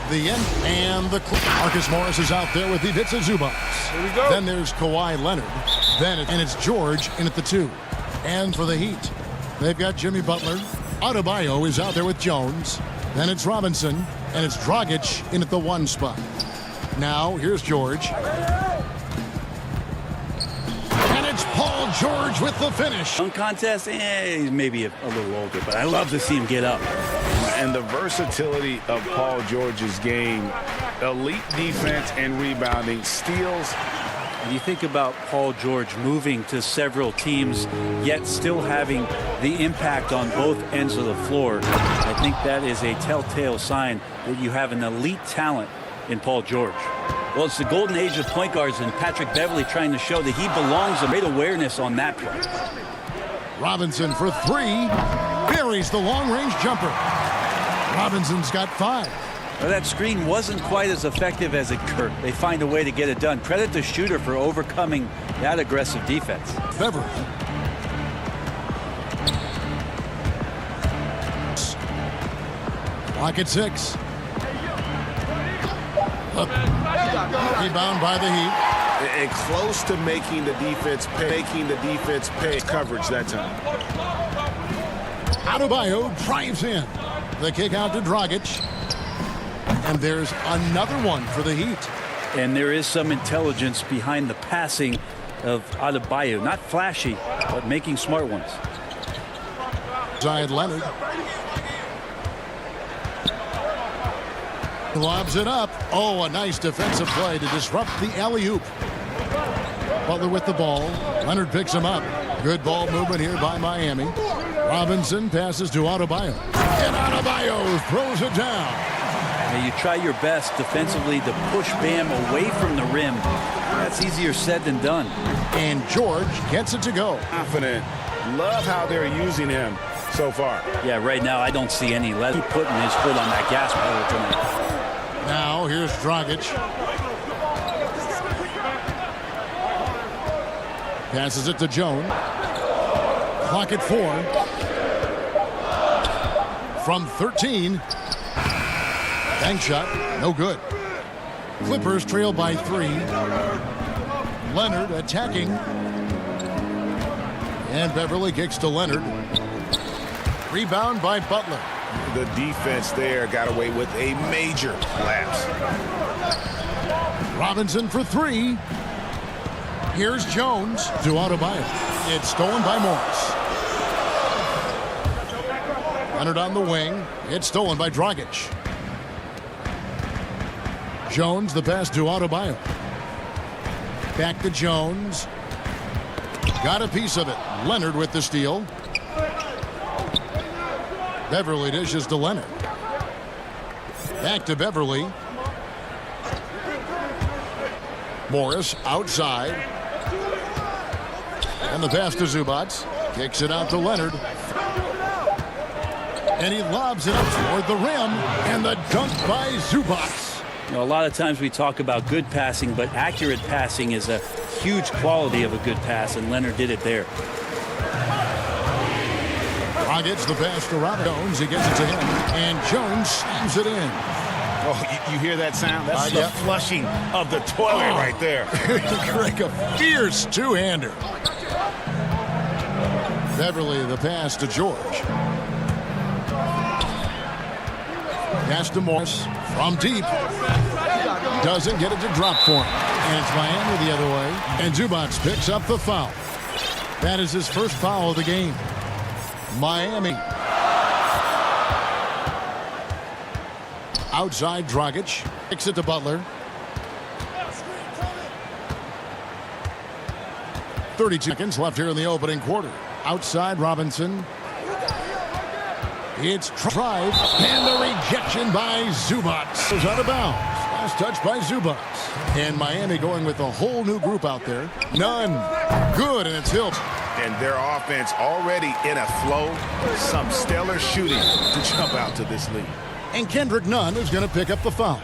The end and the Marcus Morris is out there with Ivica Zubats. Here we go. Then there's Kawhi Leonard. And it's George in at the 2. And for the Heat, they've got Jimmy Butler. Adebayo is out there with Jones. Then it's Robinson, and it's Dragic in at the 1 spot. Now here's George. And it's Paul George with the finish. Dunk contest, he's maybe a little older, but I love to see him get up. And the versatility of Paul George's game, elite defense and rebounding, steals. And you think about Paul George moving to several teams, yet still having the impact on both ends of the floor. I think that is a telltale sign that you have an elite talent in Paul George. Well, it's the golden age of point guards, and Patrick Beverley trying to show that he belongs. A great awareness on that play. Robinson for 3. Buries the long-range jumper. Robinson's got 5. Well, that screen wasn't quite as effective as it could. They find a way to get it done. Credit the shooter for overcoming that aggressive defense. Beverly. Clock at 6. Rebound by the Heat. And close to making the defense pay coverage that time. Adebayo drives in. The kick out to Dragic. And there's another one for the Heat. And there is some intelligence behind the passing of Adebayo. Not flashy, but making smart ones. Side Leonard. Lobs it up. Oh, a nice defensive play to disrupt the alley-oop. Butler with the ball. Leonard picks him up. Good ball movement here by Miami. Robinson passes to Adebayo. And Adebayo throws it down. Now you try your best defensively to push Bam away from the rim. That's easier said than done. And George gets it to go. Confident. Love how they're using him so far. Yeah, right now I don't see any less putting his foot on that gas pedal tonight. Now here's Dragic. Passes it to Jones. Clock at 4. From 13. Bank shot, no good. Clippers trail by 3. Leonard attacking. And Beverly kicks to Leonard. Rebound by Butler. The defense there got away with a major lapse. Robinson for 3. Here's Jones to Adebayo. It's stolen by Morris. Leonard on the wing. It's stolen by Dragic. Jones, the pass to Adebayo. Back to Jones. Got a piece of it. Leonard with the steal. Beverly dishes to Leonard. Back to Beverly. Morris outside. And the pass to Zubats. Kicks it out to Leonard. And he lobs it up toward the rim. And the dunk by Zubats. You know, a lot of times we talk about good passing, but accurate passing is a huge quality of a good pass, and Leonard did it there. Gets the pass to Robert Jones. He gets it to him. And Jones slams it in. Oh, you hear that sound? That's the flushing of the toilet right there. Like a fierce two-hander. Beverly, the pass to George. Pass to Morris from deep. Doesn't get it to drop for him. And it's Miami the other way. And Zubats picks up the foul. That is his first foul of the game. Miami. Outside Dragic. Kicks it to Butler. 32 seconds left here in the opening quarter. Outside Robinson. It's drive. And the rejection by Zubats. Goes out of bounds. Last touch by Zubats. And Miami going with a whole new group out there. None. Good, and it's Hilt. And their offense already in a flow. Some stellar shooting to jump out to this lead. And Kendrick Nunn is going to pick up the foul.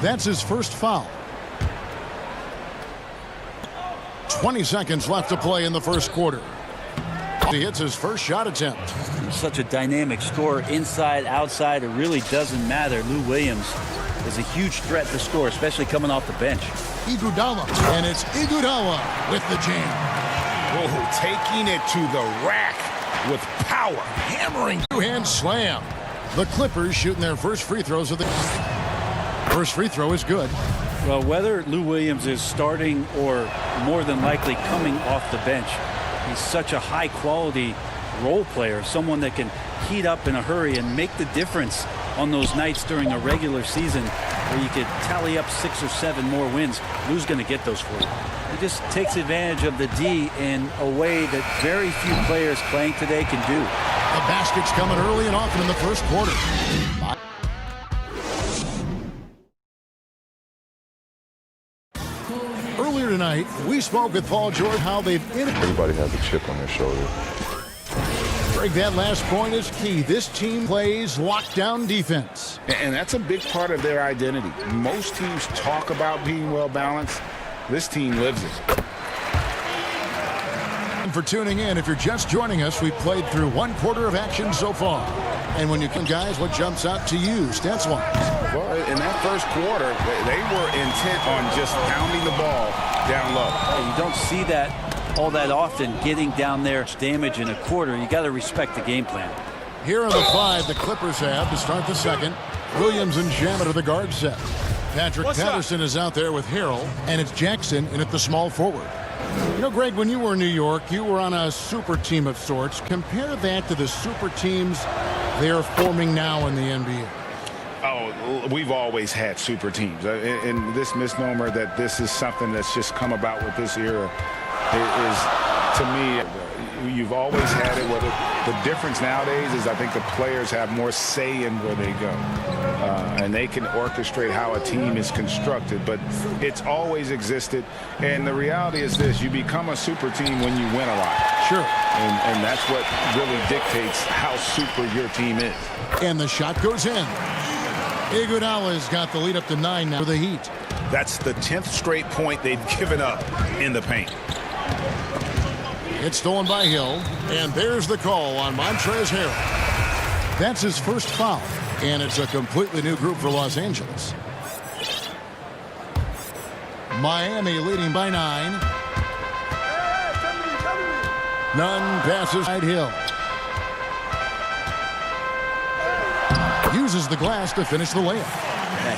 That's his first foul. 20 seconds left to play in the first quarter. He hits his first shot attempt. Such a dynamic scorer, inside, outside, it really doesn't matter. Lou Williams is a huge threat to score, especially coming off the bench. Iguodala, and it's Iguodala with the jam. Oh, taking it to the rack with power. Hammering two-hand slam. The Clippers shooting their first free throws of the... First free throw is good. Well, whether Lou Williams is starting or more than likely coming off the bench, he's such a high-quality role player, someone that can heat up in a hurry and make the difference on those nights during a regular season where you could tally up 6 or 7 more wins. Lou's going to get those for you. He just takes advantage of the D in a way that very few players playing today can do. The basket's coming early and often in the first quarter. Earlier tonight, we spoke with Paul George how they've... Everybody has a chip on their shoulder. Greg, that last point is key. This team plays lockdown defense. And that's a big part of their identity. Most teams talk about being well-balanced. This team lives it. And for tuning in, if you're just joining us, we've played through 1 quarter of action so far. And when you come, guys, what jumps out to you, stats-wise? Well, in that first quarter, they were intent on just pounding the ball down low. You don't see that all that often, getting down there, damage in a quarter. You got to respect the game plan. Here are the 5 the Clippers have to start the second. Williams and Shamet are the guard set. Patrick Patterson is out there with Harrell, and it's Jackson in at the small forward. You know, Greg, when you were in New York, you were on a super team of sorts. Compare that to the super teams they are forming now in the NBA. Oh, we've always had super teams. And this misnomer that this is something that's just come about with this era is, to me, you've always had it. Whether the difference nowadays is I think the players have more say in where they go. And they can orchestrate how a team is constructed. But it's always existed. And the reality is this. You become a super team when you win a lot. Sure. And that's what really dictates how super your team is. And the shot goes in. Iguodala's got the lead up to 9 now for the Heat. That's the 10th straight point they've given up in the paint. It's stolen by Hill, and there's the call on Montrezl Harrell. That's his first foul, and it's a completely new group for Los Angeles. Miami leading by 9. Nunn passes right Hill. Uses the glass to finish the layup.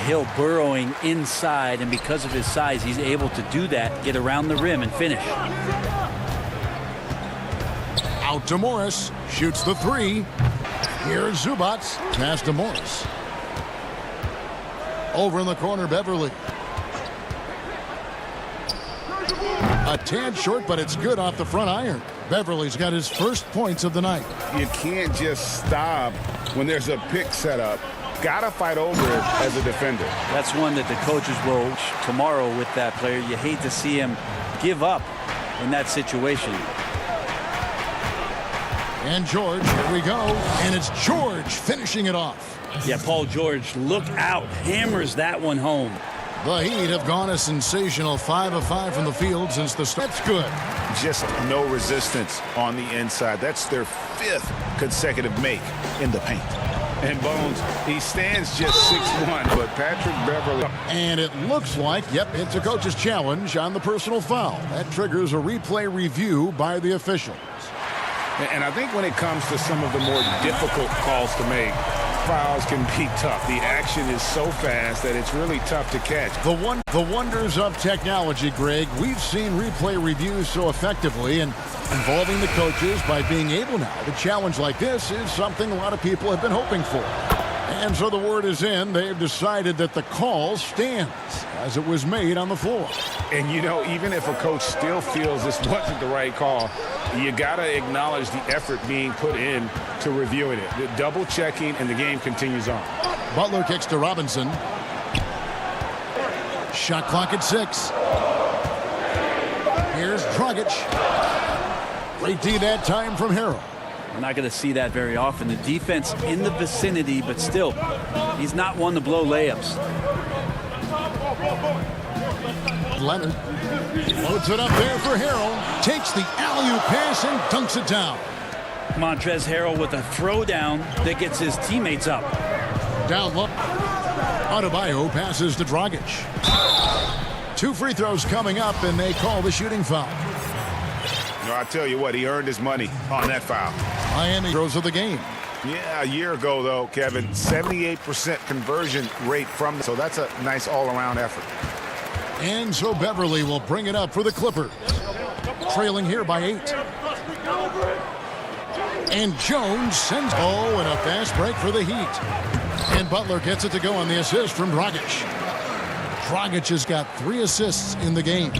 Hill burrowing inside, and because of his size, he's able to do that, get around the rim and finish. Out to Morris, shoots the 3. Here's Zubac, pass to Morris. Over in the corner, Beverly. A tad short, but it's good off the front iron. Beverly's got his first points of the night. You can't just stop when there's a pick set up. Gotta fight over it as a defender. That's one that the coaches will tomorrow with that player. You hate to see him give up in that situation. And George, here we go. And it's George finishing it off. Yeah, Paul George, look out. Hammers that one home. The Heat have gone a sensational 5 of 5 from the field since the start. That's good. Just no resistance on the inside. That's their 5th consecutive make in the paint. And Bones, he stands just 6'1", but Patrick Beverly. And it looks like, yep, it's a coach's challenge on the personal foul. That triggers a replay review by the officials. And I think when it comes to some of the more difficult calls to make, fouls can be tough. The action is so fast that it's really tough to catch. The wonders of technology, Greg. We've seen replay reviews so effectively, and involving the coaches by being able now to challenge like this is something a lot of people have been hoping for. And so the word is in. They've decided that the call stands as it was made on the floor. And, you know, even if a coach still feels this wasn't the right call, you got to acknowledge the effort being put in to reviewing it. The double checking, and the game continues on. Butler kicks to Robinson. Shot clock at 6. Here's Dragic. Great D that time from Harrell. We're not going to see that very often. The defense in the vicinity, but still, he's not one to blow layups. Leonard loads it up there for Harrell. Takes the alley-oop pass and dunks it down. Montrezl Harrell with a throwdown that gets his teammates up. Down low. Adebayo passes to Dragic. 2 free throws coming up, and they call the shooting foul. No, I tell you what, he earned his money on that foul. Miami throws of the game. Yeah, a year ago, though, Kevin, 78% conversion rate from, so that's a nice all-around effort. And so Beverly will bring it up for the Clippers. Trailing here by 8. And Jones sends, and a fast break for the Heat. And Butler gets it to go on the assist from Dragic. Dragic has got 3 assists in the game.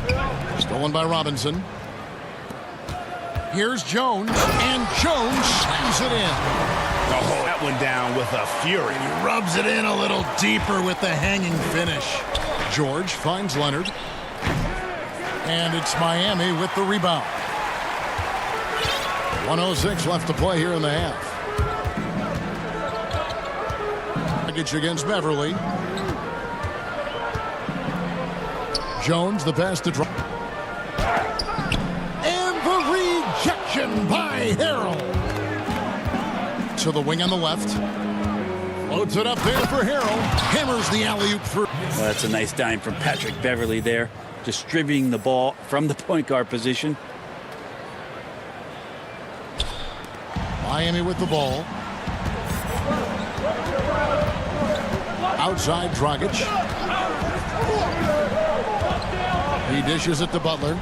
Stolen by Robinson. Here's Jones, and Jones slams it in. Oh, that one down with a fury. He rubs it in a little deeper with the hanging finish. George finds Leonard. And it's Miami with the rebound. 1:06 left to play here in the half. Dragic against Beverly. Jones, the pass to Dragic. And the rejection by Harrell. To the wing on the left. Loads it up there for Harrell. Hammers the alley-oop through. Well, that's a nice dime from Patrick Beverly there. Distributing the ball from the point guard position. Miami with the ball. Outside Dragic. He dishes it to Butler.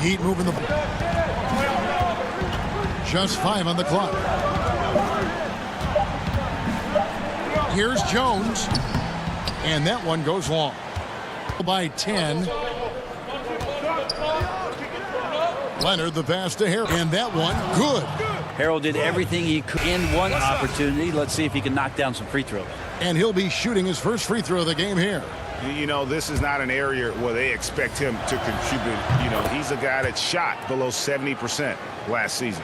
Heat moving the ball. Just 5 on the clock. Here's Jones. And that one goes long. By 10. Leonard the pass to Harrell. And that one good. Harrell did everything he could in one opportunity. Let's see if he can knock down some free throws. And he'll be shooting his first free throw of the game here. You know, this is not an area where they expect him to contribute. You know, he's a guy that shot below 70% last season.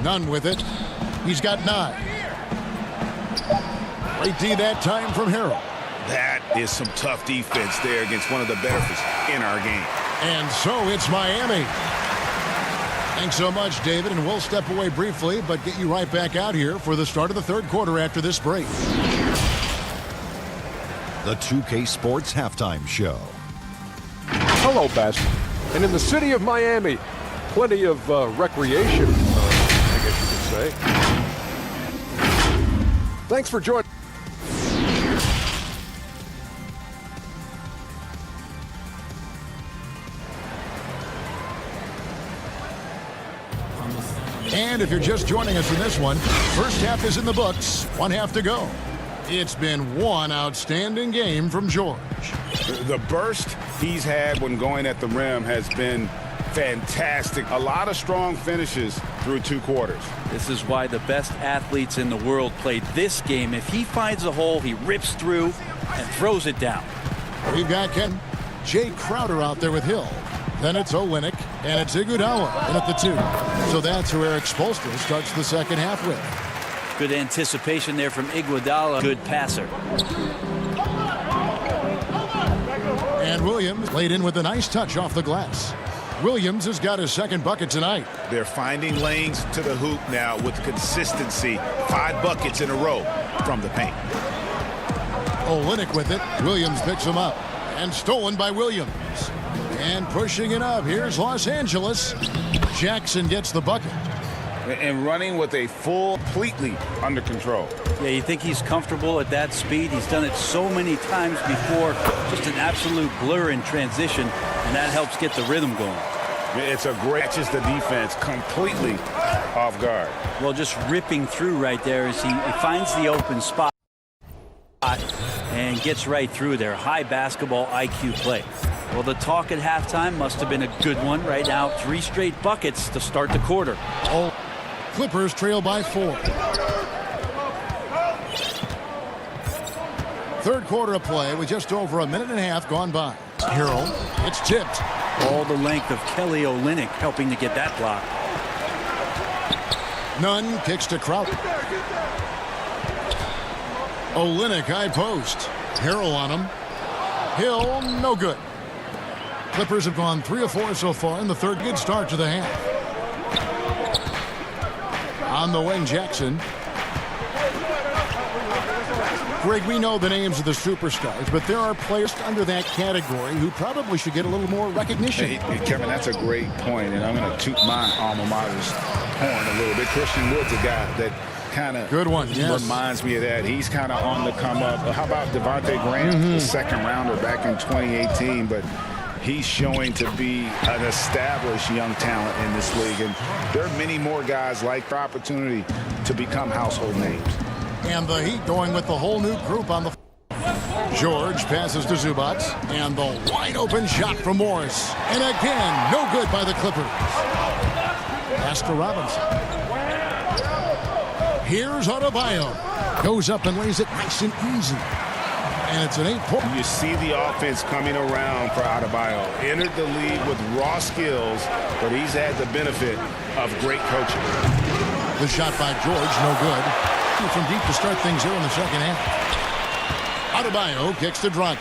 Nunn with it. He's got 9. Great D that time from Harrell. That is some tough defense there against one of the better in our game. And so it's Miami. Thanks so much, David, and we'll step away briefly, but get you right back out here for the start of the third quarter after this break. The 2K Sports Halftime Show. Hello, Best. And in the city of Miami, plenty of recreation, I guess you could say. Thanks for joining. And if you're just joining us in this one, first half is in the books, 1 half to go. It's been one outstanding game from George. The burst he's had when going at the rim has been fantastic. A lot of strong finishes through 2 quarters. This is why the best athletes in the world play this game. If he finds a hole, he rips through and throws it down. We've got Jay Crowder out there with Hill. Then it's Olynyk, and it's Iguodala in at the 2. So that's who Eric Spoelstra starts the second half with. Good anticipation there from Iguodala. Good passer. And Williams laid in with a nice touch off the glass. Williams has got his second bucket tonight. They're finding lanes to the hoop now with consistency. 5 buckets in a row from the paint. Olynyk with it. Williams picks him up. And stolen by Williams. And pushing it up. Here's Los Angeles. Jackson gets the bucket. And running with a full, completely under control. Yeah, you think he's comfortable at that speed. He's done it so many times before. Just an absolute blur in transition, and that helps get the rhythm going. It's a great, catches the defense completely off guard. Well, just ripping through right there as he finds the open spot and gets right through there. High basketball IQ play. Well, the talk at halftime must have been a good one. Right now, 3 straight buckets to start the quarter. Oh, Clippers trail by 4. Third quarter of play with just over a minute and a half gone by. Harrell, it's tipped. All the length of Kelly Olynyk helping to get that block. Nunn kicks to Crowder. Olynyk high post. Harrell on him. Hill, no good. Clippers have gone 3 of 4 so far in the third. Good start to the half. On the wing, Jackson. Greg, we know the names of the superstars, but there are players under that category who probably should get a little more recognition. Hey, Kevin, that's a great point, and I'm going to toot my alma mater's horn a little bit. Christian Wood's a guy that kind of reminds me of that. He's kind of on the come up. How about Devontae Graham, the second rounder back in 2018, but he's showing to be an established young talent in this league, and there are many more guys like the opportunity to become household names. And the Heat going with the whole new group on the... George passes to Zubac, and the wide-open shot from Morris. And again, no good by the Clippers. Pass to Robinson. Here's Adebayo. Goes up and lays it nice and easy. And it's an 8-point. You see the offense coming around for Adebayo. Entered the league with raw skills, but he's had the benefit of great coaching. The shot by George, no good. From deep to start things here in the second half. Adebayo kicks to Dragic.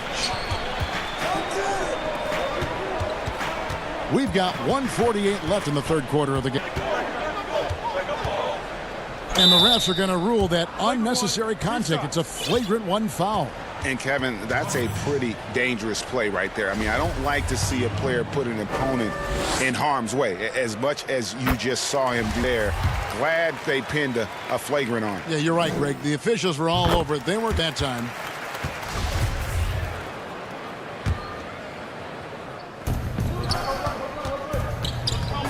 We've got 1:48 left in the third quarter of the game. And the refs are going to rule that unnecessary contact. It's a flagrant 1 foul. And, Kevin, that's a pretty dangerous play right there. I mean, I don't like to see a player put an opponent in harm's way, as much as you just saw him do there. Glad they pinned a flagrant on. Yeah, you're right, Greg. The officials were all over it. They weren't that time.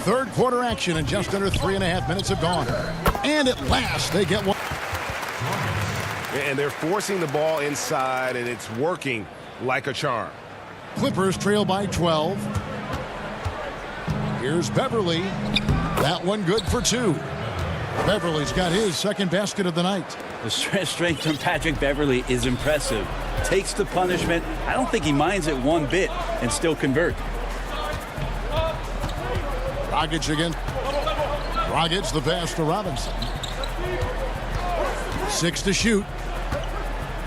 Third quarter action, and just under 3.5 minutes have gone. And at last, they get one. And they're forcing the ball inside, and it's working like a charm. Clippers trail by 12. Here's Beverly. That one good for 2. Beverly's got his second basket of the night. The strength from Patrick Beverly is impressive. Takes the punishment. I don't think he minds it one bit and still convert. Dragic again. Dragic, the pass to Robinson. 6 to shoot.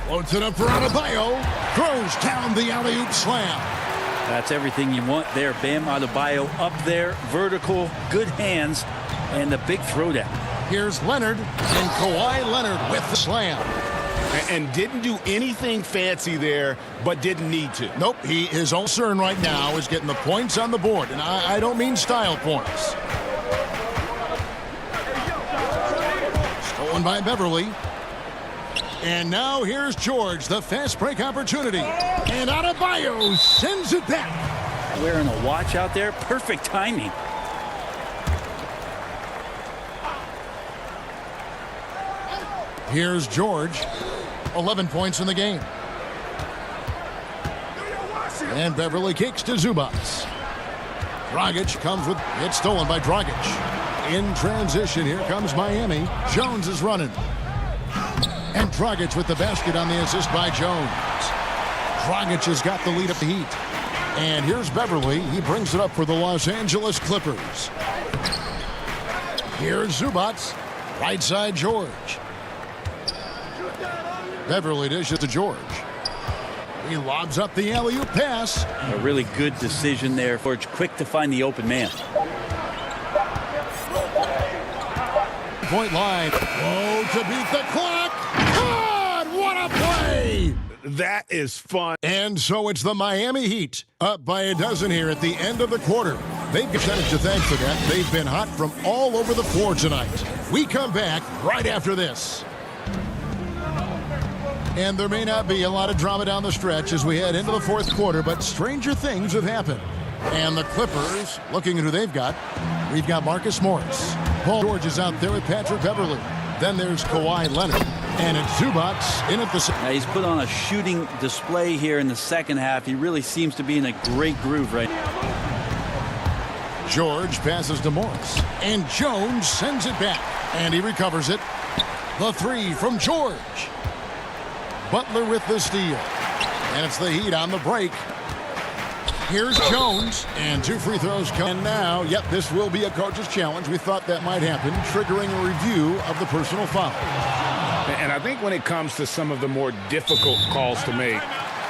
Floats it up for Adebayo. Throws down the alley-oop slam. That's everything you want there. Bam Adebayo up there, vertical, good hands, and the big throwdown. Here's Leonard, and Kawhi Leonard with the slam. And didn't do anything fancy there, but didn't need to. Nope, his own concern right now is getting the points on the board, and I don't mean style points. Stolen by Beverly. And now here's George, the fast break opportunity. And Adebayo sends it back. Wearing a watch out there, perfect timing. Here's George, 11 points in the game. And Beverly kicks to Zubac. Dragic comes with it, stolen by Dragic. In transition, here comes Miami. Jones is running. And Dragic with the basket on the assist by Jones. Dragic has got the lead up the Heat. And here's Beverly. He brings it up for the Los Angeles Clippers. Here's Zubac. Right side, George. Beverly dishes to George. He lobs up the alley-oop pass. A really good decision there. George quick to find the open man. Point line. Oh, to beat the clock. God, what a play! That is fun. And so it's the Miami Heat up by a dozen here at the end of the quarter. They've percentage to thank for that. They've been hot from all over the floor tonight. We come back right after this. And there may not be a lot of drama down the stretch as we head into the fourth quarter, but stranger things have happened. And the Clippers, looking at who they've got, we've got Marcus Morris. Paul George is out there with Patrick Beverly. Then there's Kawhi Leonard. And it's Zubac in at the... Now he's put on a shooting display here in the second half. He really seems to be in a great groove right now. George passes to Morris. And Jones sends it back. And he recovers it. The 3 from George. Butler with the steal. And it's the Heat on the break. Here's Jones. And 2 free throws come. And now, yep, this will be a coach's challenge. We thought that might happen, triggering a review of the personal foul. And I think when it comes to some of the more difficult calls to make,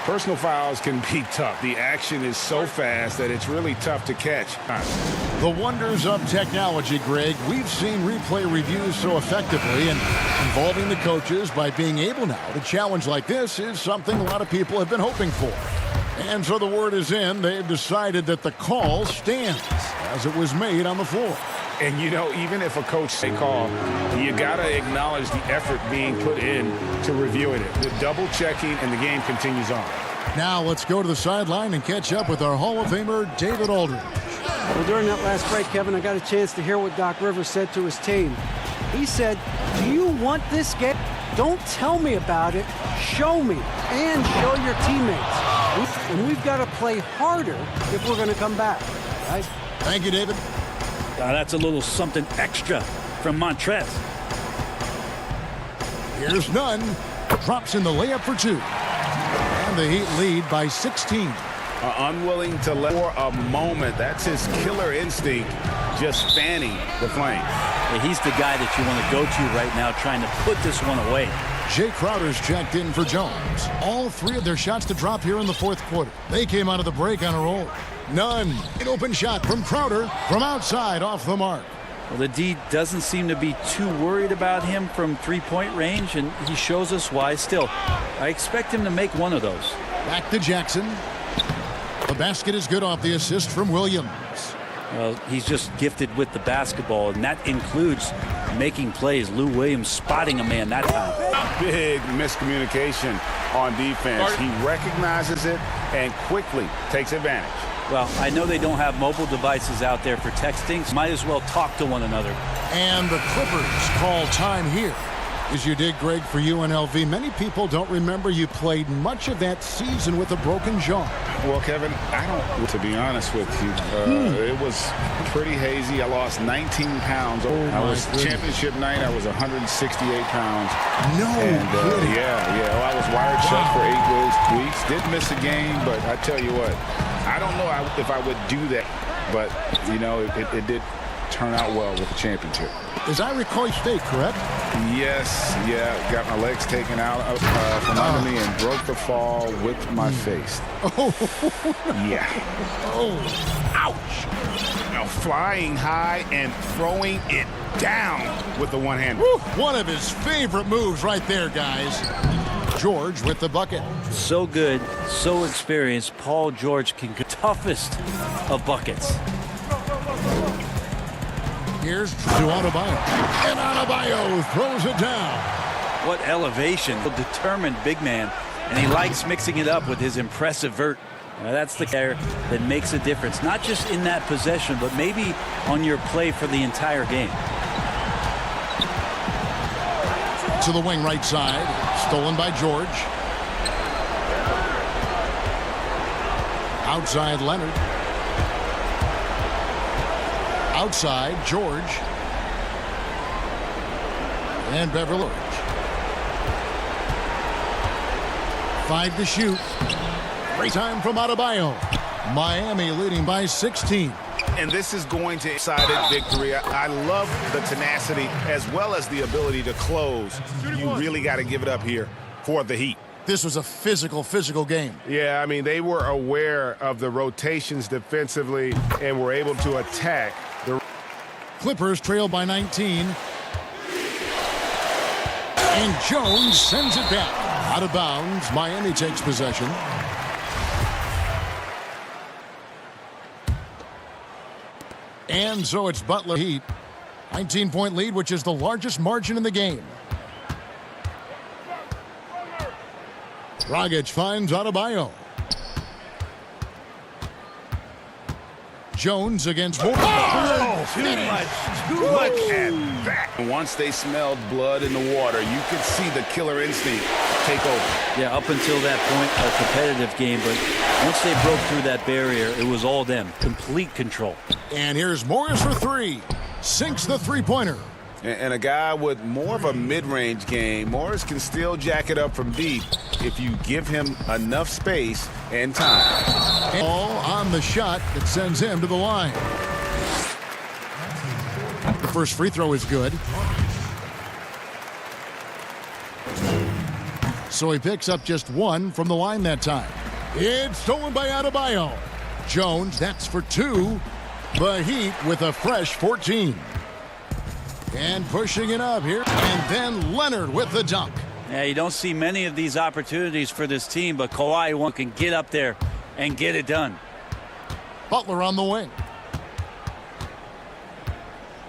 Personal fouls can be tough. The action is so fast that it's really tough to catch. The wonders of technology, Greg. We've seen replay reviews so effectively, and involving the coaches by being able now to challenge like this is something a lot of people have been hoping for. And so the word is in. They've decided that the call stands as it was made on the floor. And, you know, even if a coach say call, you got to acknowledge the effort being put in to reviewing it. The double checking, and the game continues on. Now let's go to the sideline and catch up with our Hall of Famer, David Aldridge. Well, during that last break, Kevin, I got a chance to hear what Doc Rivers said to his team. He said, do you want this game? Don't tell me about it. Show me and show your teammates. And we've got to play harder if we're going to come back. Right? Thank you, David. That's a little something extra from Montrez. Here's Nunn. Drops in the layup for two. And the Heat lead by 16. Unwilling to let for a moment. That's his killer instinct, just fanning the flame. Yeah, he's the guy that you want to go to right now, trying to put this one away. Jay Crowder's checked in for Jones. All three of their shots to drop here in the fourth quarter. They came out of the break on a roll. Nunn. An open shot from Crowder from outside off the mark. Well, the D doesn't seem to be too worried about him from three-point range, and he shows us why. Still, I expect him to make one of those. Back to Jackson. The basket is good off the assist from Williams. Well, he's just gifted with the basketball, and that includes making plays. Lou Williams spotting a man that time. Big miscommunication on defense. He recognizes it and quickly takes advantage. Well, I know they don't have mobile devices out there for texting, so might as well talk to one another. And the Clippers call time here. As you did, Greg, for UNLV, many people don't remember you played much of that season with a broken jaw. Well, Kevin, I don't, to be honest with you, it was pretty hazy. I lost 19 pounds. I was championship night. I was 168 pounds. No kidding. Yeah. Well, I was wired shut for 8 weeks. Didn't miss a game, but I tell you what, I don't know if I would do that, but, you know, it did turn out well with the championship. As I recall, you stayed, correct? Yes, yeah. Got my legs taken out from under me and broke the fall with my face. Oh. Yeah. Oh. Ouch. Now flying high and throwing it down with the one hand. One of his favorite moves right there, guys. George with the bucket. So good, so experienced. Paul George can get toughest of buckets. Here's to Adebayo. And Adebayo throws it down. What elevation. A determined big man. And he likes mixing it up with his impressive vert. Now, that's the player that makes a difference. Not just in that possession, but maybe on your play for the entire game. To the wing right side. Stolen by George. Outside Leonard. Outside, George. And Beverly. 5 to shoot. Great time from Adebayo. Miami leading by 16. And this is going to decided victory. I love the tenacity as well as the ability to close. You really got to give it up here for the Heat. This was a physical game. Yeah, I mean, they were aware of the rotations defensively and were able to attack. The Clippers trail by 19. And Jones sends it back. Out of bounds. Miami takes possession. And so it's Butler Heat. 19-point lead, which is the largest margin in the game. Dragic finds Adebayo. Jones against Moore. Too much at that. Once they smelled blood in the water, you could see the killer instinct take over. Yeah, up until that point, a competitive game, but once they broke through that barrier, it was all them. Complete control. And here's Morris for three. Sinks the three-pointer. And a guy with more of a mid-range game, Morris can still jack it up from deep if you give him enough space and time. All on the shot that sends him to the line. The first free throw is good. so he picks up just one from the line that time. It's stolen by Adebayo. Jones, that's for two. The Heat with a fresh 14. And pushing it up here. And then Leonard with the dunk. Yeah, you don't see many of these opportunities for this team, but Kawhi can get up there and get it done. Butler on the wing.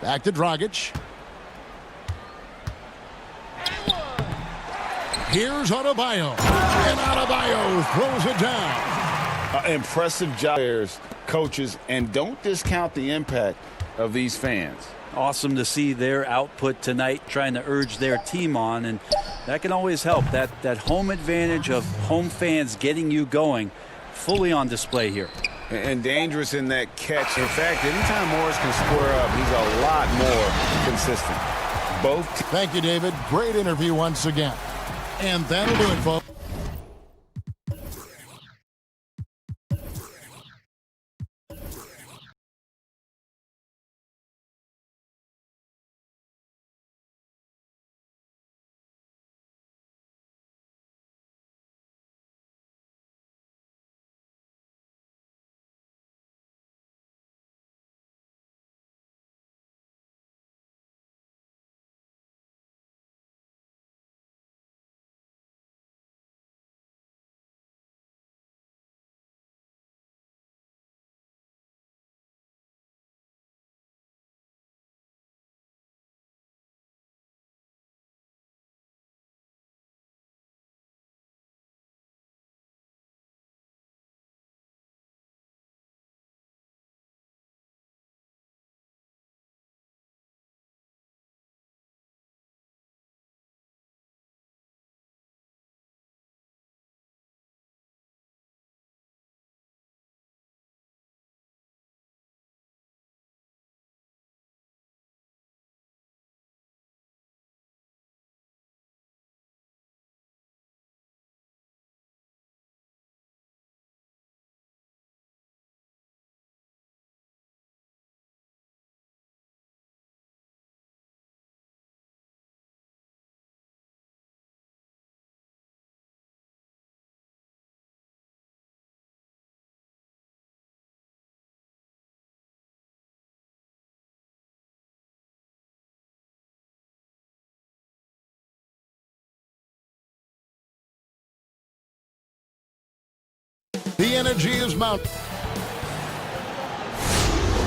Back to Dragic. Here's Adebayo. And Adebayo throws it down. Impressive job, coaches, and don't discount the impact of these fans. Awesome to see their output tonight, trying to urge their team on, and that can always help. That home advantage of home fans getting you going, fully on display here. And dangerous in that catch. In fact, anytime Morris can square up, he's a lot more consistent. Thank you, David. Great interview once again. And that'll do it, folks. The energy is mounting.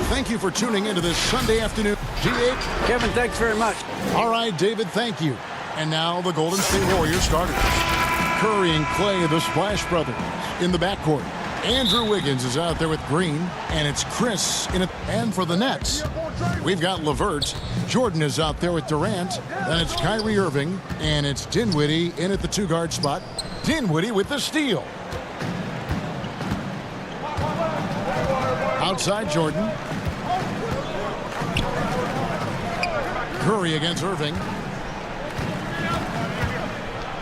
Thank you for tuning into this Sunday afternoon. GH. Kevin, thanks very much. All right, David, thank you. And now the Golden State Warriors starters. Curry and Clay, the Splash Brothers, in the backcourt. Andrew Wiggins is out there with Green, and it's Chris in it. And for the Nets, we've got LeVert. Jordan is out there with Durant. Then it's Kyrie Irving, and it's Dinwiddie in at the two-guard spot. Dinwiddie with the steal. Outside Jordan. Curry against Irving.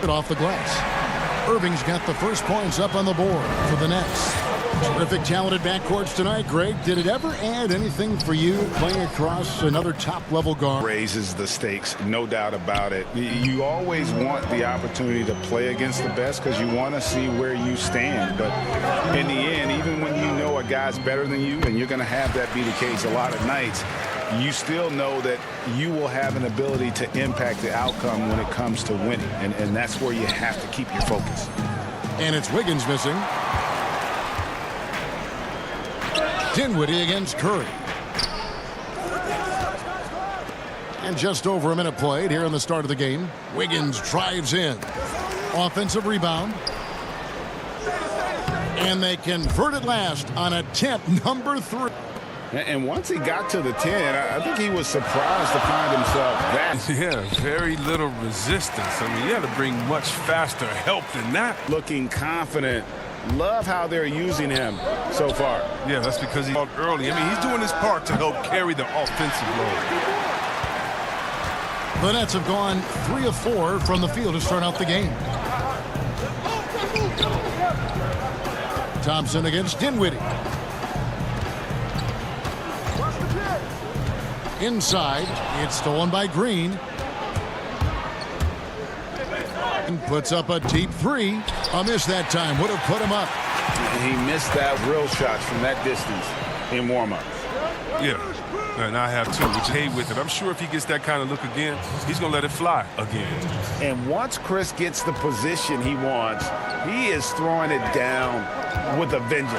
Off the glass. Irving's got the first points up on the board for the Nets. Terrific, talented backcourts tonight. Greg, did it ever add anything for you playing across another top-level guard? Raises the stakes, no doubt about it. You always want the opportunity to play against the best because you want to see where you stand. But in the end, even when you know a guy's better than you, and you're going to have that be the case a lot of nights, you still know that you will have an ability to impact the outcome when it comes to winning. And that's where you have to keep your focus. And it's Wiggins missing. Dinwiddie against Curry. And just over a minute played here in the start of the game. Wiggins drives in. Offensive rebound. And they convert it last on attempt number 3. And once he got to the 10, I think he was surprised to find himself that. Yeah, very little resistance. I mean, you had to bring much faster help than that. Looking confident. Love how they're using him so far. Yeah, that's because he called early. I mean, he's doing his part to help carry the offensive load. The Nets have gone 3 of 4 from the field to start out the game. Thompson against Dinwiddie. Inside, it's stolen by Green. And puts up a deep three. A miss that time. Would have put him up. He missed that real shots from that distance in warm-up. Yeah, and I have too, which hate with it. I'm sure if he gets that kind of look again, he's going to let it fly again. And once Chris gets the position he wants, he is throwing it down with a vengeance.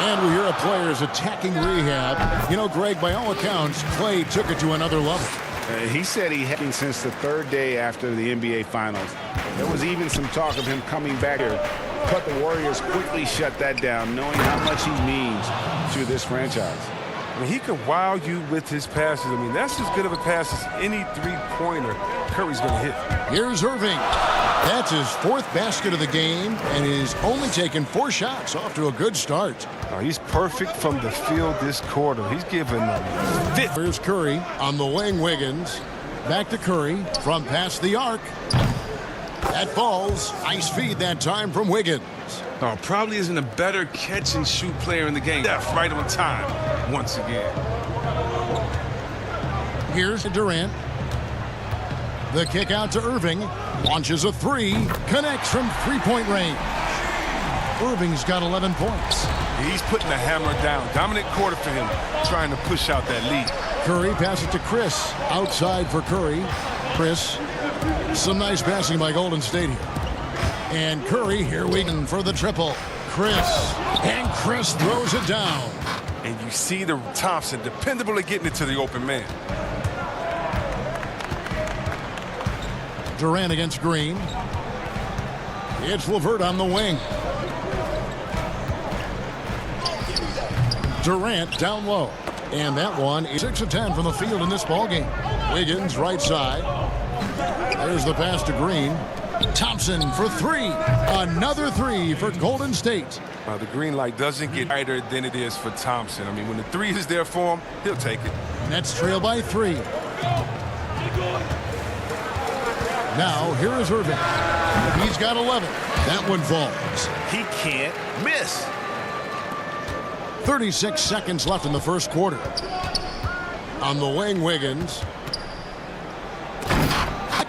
And we hear a player's attacking rehab. You know, Greg, by all accounts, Clay took it to another level. He said he had since the third day after the NBA Finals. There was even some talk of him coming back here. But the Warriors quickly shut that down, knowing how much he means to this franchise. I mean, he can wow you with his passes. I mean, that's as good of a pass as any three-pointer Curry's going to hit. Here's Irving. That's his 4th basket of the game, and he's only taken 4 shots. Off to a good start. He's perfect from the field this quarter. He's given a fit. Here's Curry on the wing. Wiggins. Back to Curry from past the arc. That falls. Nice feed that time from Wiggins. Probably isn't a better catch-and-shoot player in the game. That's right on time once again. Here's Durant. The kick out to Irving. Launches a 3. Connects from three-point range. Irving's got 11 points. He's putting the hammer down. Dominant quarter for him, trying to push out that lead. Curry passes to Chris. Outside for Curry. Chris. Some nice passing by Golden State here. And Curry here waiting for the triple. Chris. And Chris throws it down. And you see the Thompson dependable at getting it to the open man. Durant against Green. It's LeVert on the wing. Durant down low. And that one is 6 of 10 from the field in this ballgame. Wiggins right side. There's the pass to Green. Thompson for 3. Another 3 for Golden State. The green light doesn't get brighter than it is for Thompson. I mean, when the 3 is there for him, he'll take it. Nets trail by 3. Now, here is Irving. He's got 11. That one falls. He can't miss. 36 seconds left in the first quarter. On the wing, Wiggins.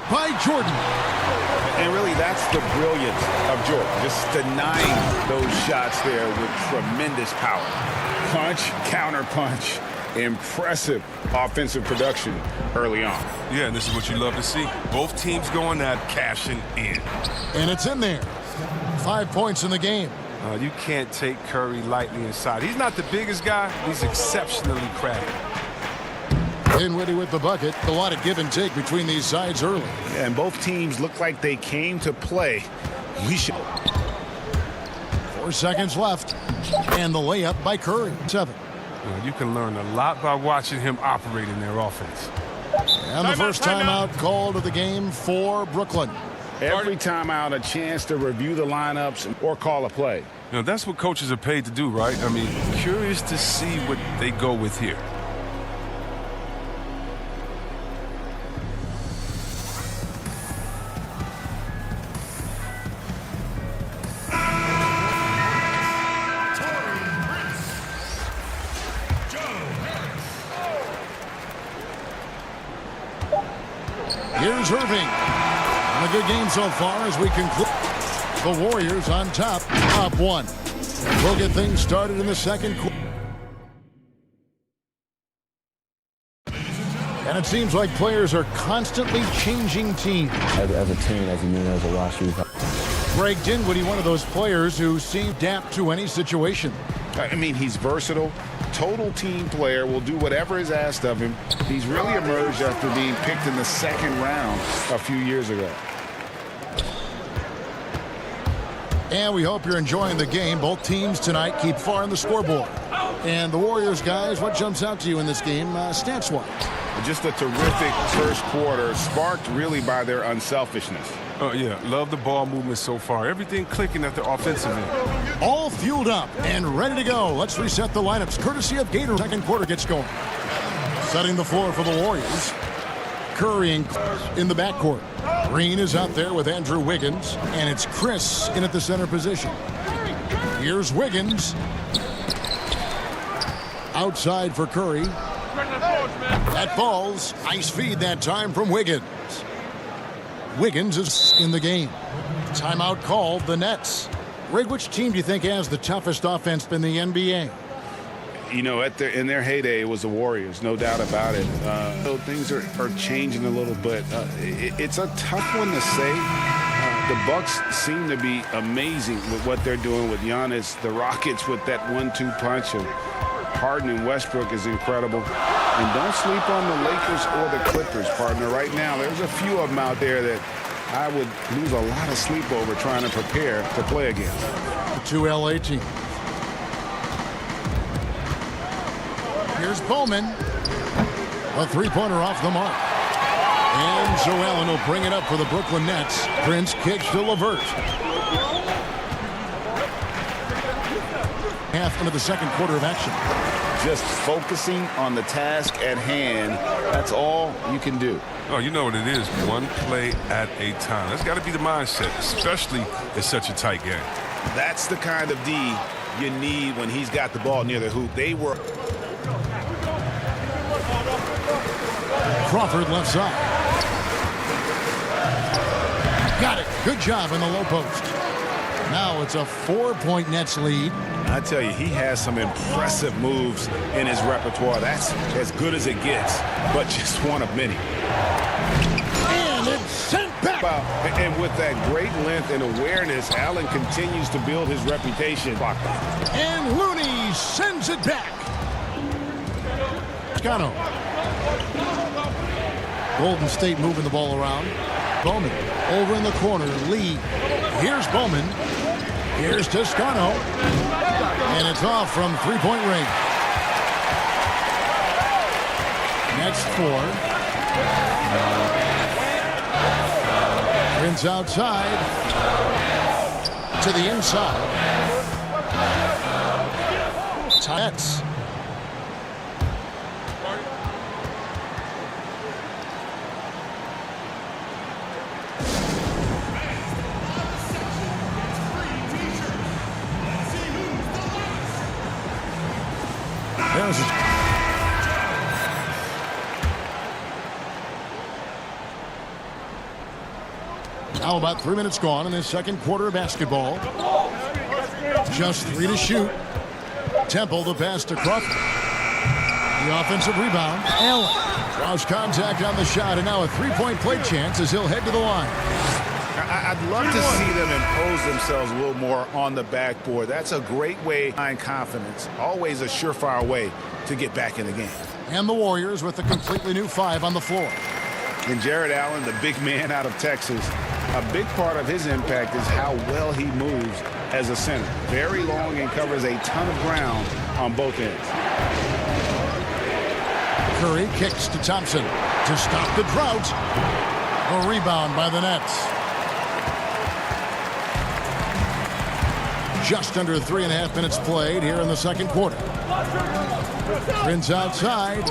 By Jordan. And really, that's the brilliance of Jordan. Just denying those shots there with tremendous power. Punch, counter punch. Impressive offensive production early on. Yeah, and this is what you love to see. Both teams going at cashing in. And it's in there. 5 points in the game. You can't take Curry lightly inside. He's not the biggest guy. He's exceptionally crafty. Dinwiddie with the bucket. A lot of give and take between these sides early. Yeah, and both teams look like they came to play. 4 seconds left. And the layup by Curry. 7. You can learn a lot by watching him operate in their offense. And the first timeout called of the game for Brooklyn. Every timeout, a chance to review the lineups or call a play. You know, that's what coaches are paid to do, right? I mean, curious to see what they go with here. Here's Irving. A good game so far as we conclude. The Warriors on top, up 1. We'll get things started in the second quarter. And it seems like players are constantly changing teams. As a team, as a unit, as a roster. Greg Dinwiddie, one of those players who seem to adapt to any situation. I mean, he's versatile. Total team player, will do whatever is asked of him. He's really emerged after being picked in the second round a few years ago. And we hope you're enjoying the game. Both teams tonight keep far on the scoreboard. And the Warriors, guys, what jumps out to you in this game, stats-wise? Just a terrific first quarter, sparked really by their unselfishness. Oh, yeah. Love the ball movement so far. Everything clicking at the offensive end. All fueled up and ready to go. Let's reset the lineups, courtesy of Gator. Second quarter gets going. Setting the floor for the Warriors. Curry in the backcourt. Green is out there with Andrew Wiggins, and it's Chris in at the center position. Here's Wiggins. Outside for Curry. That falls. Nice feed that time from Wiggins. Wiggins is in the game. Timeout called, the Nets. Rig, which team do you think has the toughest offense in the NBA? You know, in their heyday, it was the Warriors, no doubt about it. So things are changing a little bit. It's a tough one to say. The Bucks seem to be amazing with what they're doing with Giannis. The Rockets with that 1-2 punch of Harden and Westbrook is incredible. And don't sleep on the Lakers or the Clippers, partner. Right now, there's a few of them out there that I would lose a lot of sleep over trying to prepare to play against. The two LA teams. Here's Bowman. A three-pointer off the mark. And Joe Allen will bring it up for the Brooklyn Nets. Prince kicks to LeVert. Half into the second quarter of action. Just focusing on the task at hand. That's all you can do. Oh, you know what it is. One play at a time. That's got to be the mindset, especially in such a tight game. That's the kind of D you need when he's got the ball near the hoop. They were... Crawford left side. Got it. Good job in the low post. Now it's a 4-point Nets lead. I tell you, he has some impressive moves in his repertoire. That's as good as it gets, but just one of many. And it's sent back. And with that great length and awareness, Allen continues to build his reputation. And Looney sends it back. Scano. Golden State moving the ball around. Bowman over in the corner. Lee. Here's Bowman. Here's Toscano. And it's off from three-point range. Next 4. Prince outside. To the inside. Nets. Now about 3 minutes gone in this second quarter of basketball. Just 3 to shoot. Temple the pass to Crawford. The offensive rebound. Allen draws contact on the shot, and now a three-point play chance as he'll head to the line. I'd love to see them impose themselves a little more on the backboard. That's a great way to find confidence. Always a surefire way to get back in the game. And the Warriors with a completely new 5 on the floor. And Jared Allen, the big man out of Texas, a big part of his impact is how well he moves as a center. Very long and covers a ton of ground on both ends. Curry kicks to Thompson to stop the drought. A rebound by the Nets. Just under 3.5 minutes played here in the second quarter. Prince outside.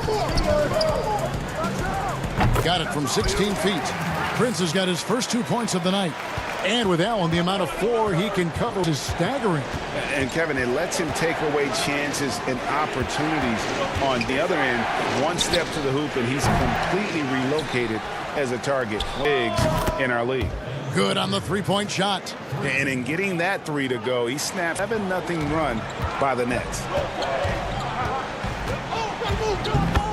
Got it from 16 feet. Prince has got his first 2 points of the night. And with Allen, the amount of 4 he can cover is staggering. And Kevin, it lets him take away chances and opportunities on the other end. One step to the hoop, and he's completely relocated as a target. Bigs in our league. Good on the three-point shot. And in getting that 3 to go, he snapped 7-0 run by the Nets.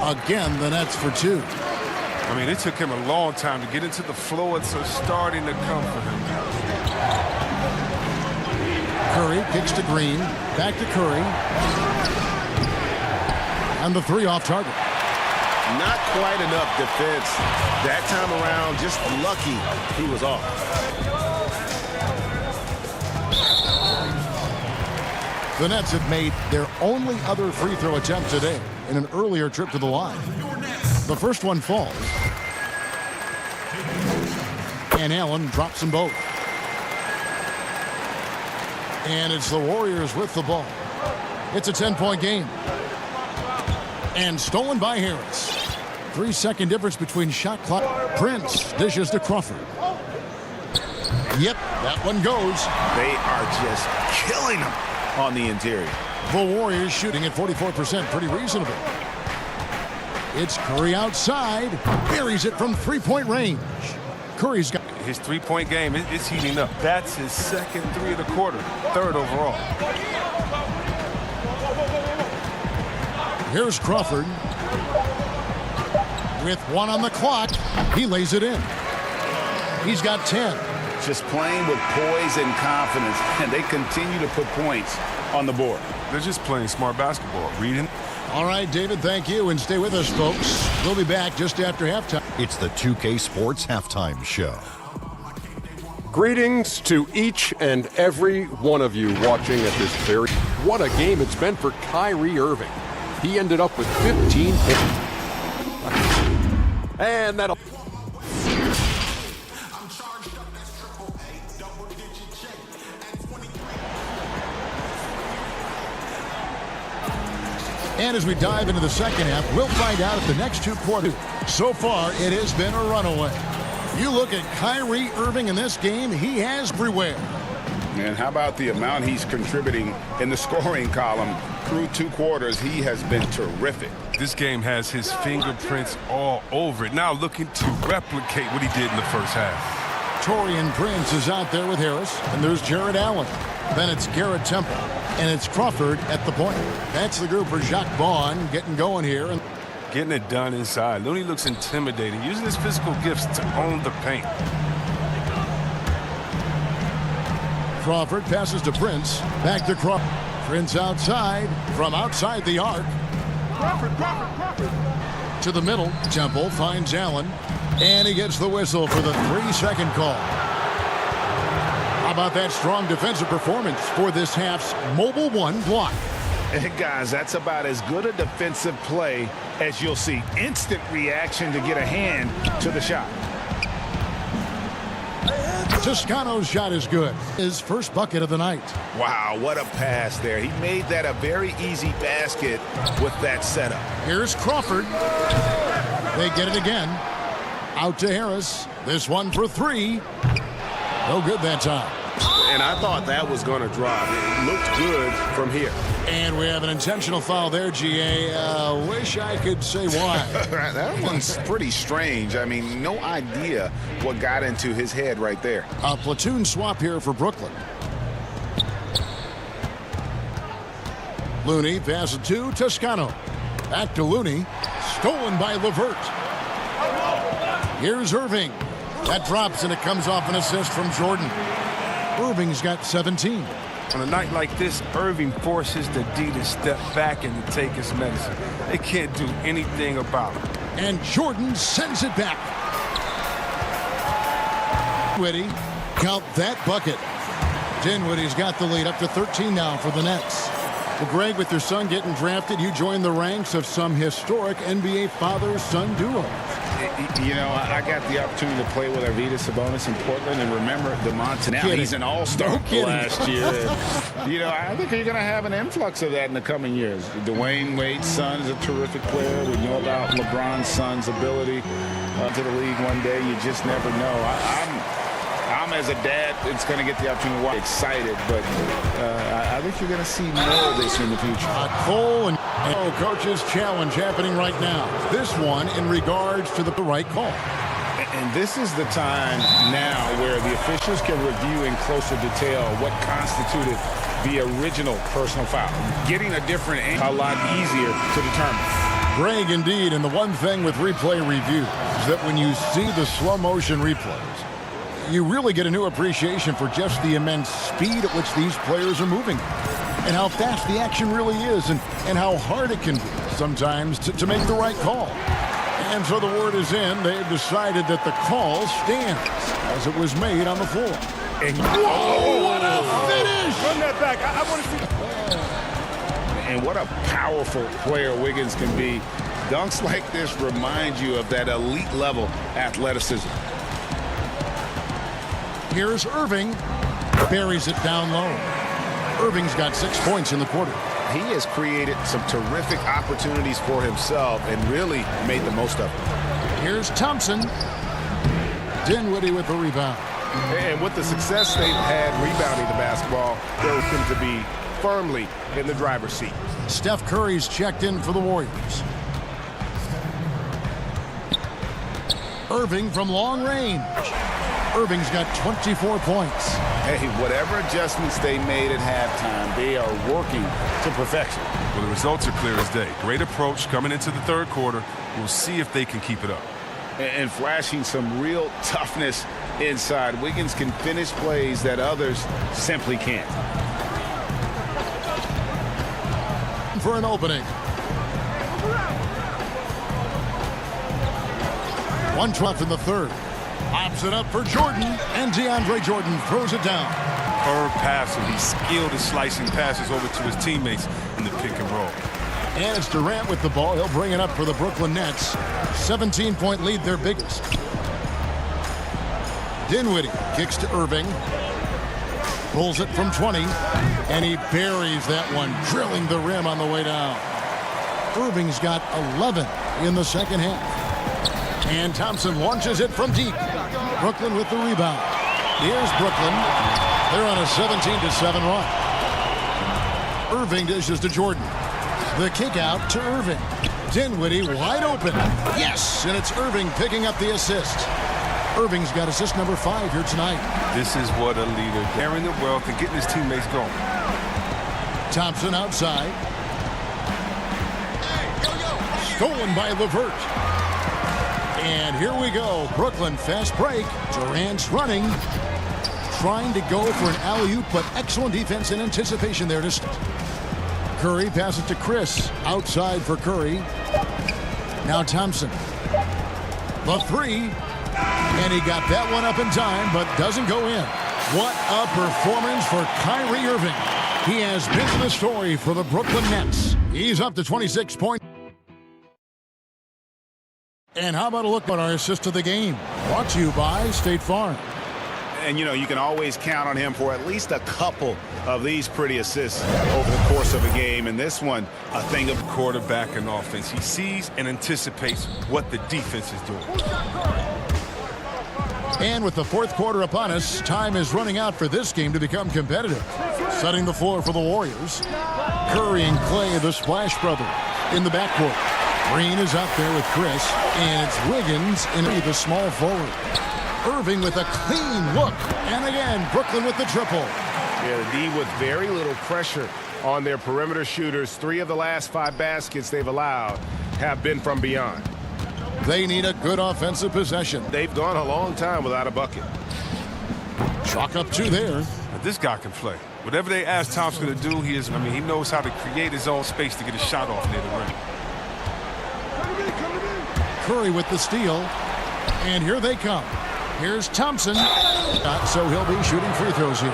Again, the Nets for 2. I mean, it took him a long time to get into the flow. It's starting to come for him now. Curry kicks to Green. Back to Curry. And the 3 off target. Not quite enough defense. That time around, just lucky he was off. The Nets have made their only other free throw attempt today in an earlier trip to the line. The first one falls. And Allen drops them both. And it's the Warriors with the ball. It's a 10-point game. And stolen by Harris. 3-second difference between shot clock. Prince dishes to Crawford. Yep, that one goes. They are just killing them on the interior. The Warriors shooting at 44%, pretty reasonable. It's Curry outside, buries it from three-point range. Curry's got His three-point game is heating up. That's his second three of the quarter, third overall. Here's Crawford. With 1 on the clock, he lays it in. He's got 10. Just playing with poise and confidence, and they continue to put points on the board. They're just playing smart basketball. Reading. All right, David, thank you, and stay with us, folks. We'll be back just after halftime. It's the 2K Sports Halftime Show. Greetings to each and every one of you watching at this very... What a game it's been for Kyrie Irving. He ended up with 15 points. And that'll... And as we dive into the second half, we'll find out if the next 2 quarters. So far, it has been a runaway. You look at Kyrie Irving in this game, he has everywhere. And how about the amount he's contributing in the scoring column? Through 2 quarters, he has been terrific. This game has his fingerprints all over it. Now looking to replicate what he did in the first half. Torian Prince is out there with Harris, and there's Jared Allen. Then it's Garrett Temple, and it's Crawford at the point. That's the group for Jacques Vaughn getting going here. And getting it done inside. Looney looks intimidating, using his physical gifts to own the paint. Crawford passes to Prince. Back to Crawford. Prince outside, from outside the arc. Crawford. To the middle. Temple finds Allen. And he gets the whistle for the 3-second call. How about that strong defensive performance for this half's Mobile 1 block? Hey guys, that's about as good a defensive play as you'll see. Instant reaction to get a hand to the shot. Toscano's shot is good. His first bucket of the night. Wow, what a pass there. He made that a very easy basket with that setup. Here's Crawford. They get it again. Out to Harris. This one for 3. No good that time. And I thought that was going to drop. It looked good from here. And we have an intentional foul there, GA. Wish I could say why. That one's pretty strange. I mean, no idea what got into his head right there. A platoon swap here for Brooklyn. Looney passes to Toscano. Back to Looney. Stolen by LeVert. Here's Irving. That drops, and it comes off an assist from Jordan. Irving's got 17. On a night like this, Irving forces the D to step back and to take his medicine. They can't do anything about it. And Jordan sends it back. Dinwiddie, count that bucket. Dinwiddie's got the lead up to 13 now for the Nets. Well, Greg, with your son getting drafted, you joined the ranks of some historic NBA father-son duos. You know, I got the opportunity to play with Arvydas Sabonis in Portland, and remember DeMonte. Now he's an all-star last year. You know, I think you're going to have an influx of that in the coming years. Dwayne Wade's son is a terrific player. We know about LeBron's son's ability to the league one day. You just never know. I'm as a dad, it's going to get the opportunity to watch. Excited, but I think you're going to see more of this in the future. Cole and coach's challenge happening right now. This one in regards to the right call. And this is the time now where the officials can review in closer detail what constituted the original personal foul. Getting a different angle, a lot easier to determine. Greg, indeed, and the one thing with replay review is that when you see the slow motion replays, you really get a new appreciation for just the immense speed at which these players are moving and how fast the action really is and how hard it can be sometimes to make the right call. And so the word is in. They've decided that the call stands as it was made on the floor. And whoa, what a finish! Run that back. I want to see. And what a powerful player Wiggins can be. Dunks like this remind you of that elite level athleticism. Here's Irving. Buries it down low. Irving's got 6 points in the quarter. He has created some terrific opportunities for himself and really made the most of it. Here's Thompson. Dinwiddie with the rebound. And with the success they've had rebounding the basketball, they're looking to be firmly in the driver's seat. Steph Curry's checked in for the Warriors. Irving from long range. Irving's got 24 points. Hey, whatever adjustments they made at halftime, they are working to perfection. Well, the results are clear as day. Great approach coming into the third quarter. We'll see if they can keep it up. And flashing some real toughness inside. Wiggins can finish plays that others simply can't. For an opening. 1:12 in the third. Pops it up for Jordan, and DeAndre Jordan throws it down. Herb passer. He's skilled at slicing passes over to his teammates in the pick and roll. And it's Durant with the ball. He'll bring it up for the Brooklyn Nets. 17-point lead, their biggest. Dinwiddie kicks to Irving. Pulls it from 20, and he buries that one, drilling the rim on the way down. Irving's got 11 in the second half. And Thompson launches it from deep. Brooklyn with the rebound. Here's Brooklyn. They're on a 17-7 run. Irving dishes to Jordan. The kick out to Irving. Dinwiddie wide open. Yes, and it's Irving picking up the assist. Irving's got assist number 5 here tonight. This is what a leader, carrying the wealth and getting his teammates going. Thompson outside. Stolen by LeVert. And here we go. Brooklyn fast break. Durant's running. Trying to go for an alley-oop, but excellent defense and anticipation there to start. Curry passes to Chris. Outside for Curry. Now Thompson. The three. And he got that one up in time, but doesn't go in. What a performance for Kyrie Irving. He has been the story for the Brooklyn Nets. He's up to 26 points. And how about a look at our assist of the game? Brought to you by State Farm. And, you know, you can always count on him for at least a couple of these pretty assists over the course of a game. And this one, a thing of quarterback and offense. He sees and anticipates what the defense is doing. And with the fourth quarter upon us, time is running out for this game to become competitive. Setting the floor for the Warriors. Curry and Clay, the Splash Brothers, in the backcourt. Green is out there with Chris, and it's Wiggins in the small forward. Irving with a clean look, and again, Brooklyn with the triple. Yeah, the D with very little pressure on their perimeter shooters. 3 of the last 5 baskets they've allowed have been from beyond. They need a good offensive possession. They've gone a long time without a bucket. Chalk up 2 there. But this guy can play. Whatever they ask Thompson to do, he knows how to create his own space to get a shot off near the rim. Curry with the steal, and here they come. Here's Thompson, so he'll be shooting free throws here.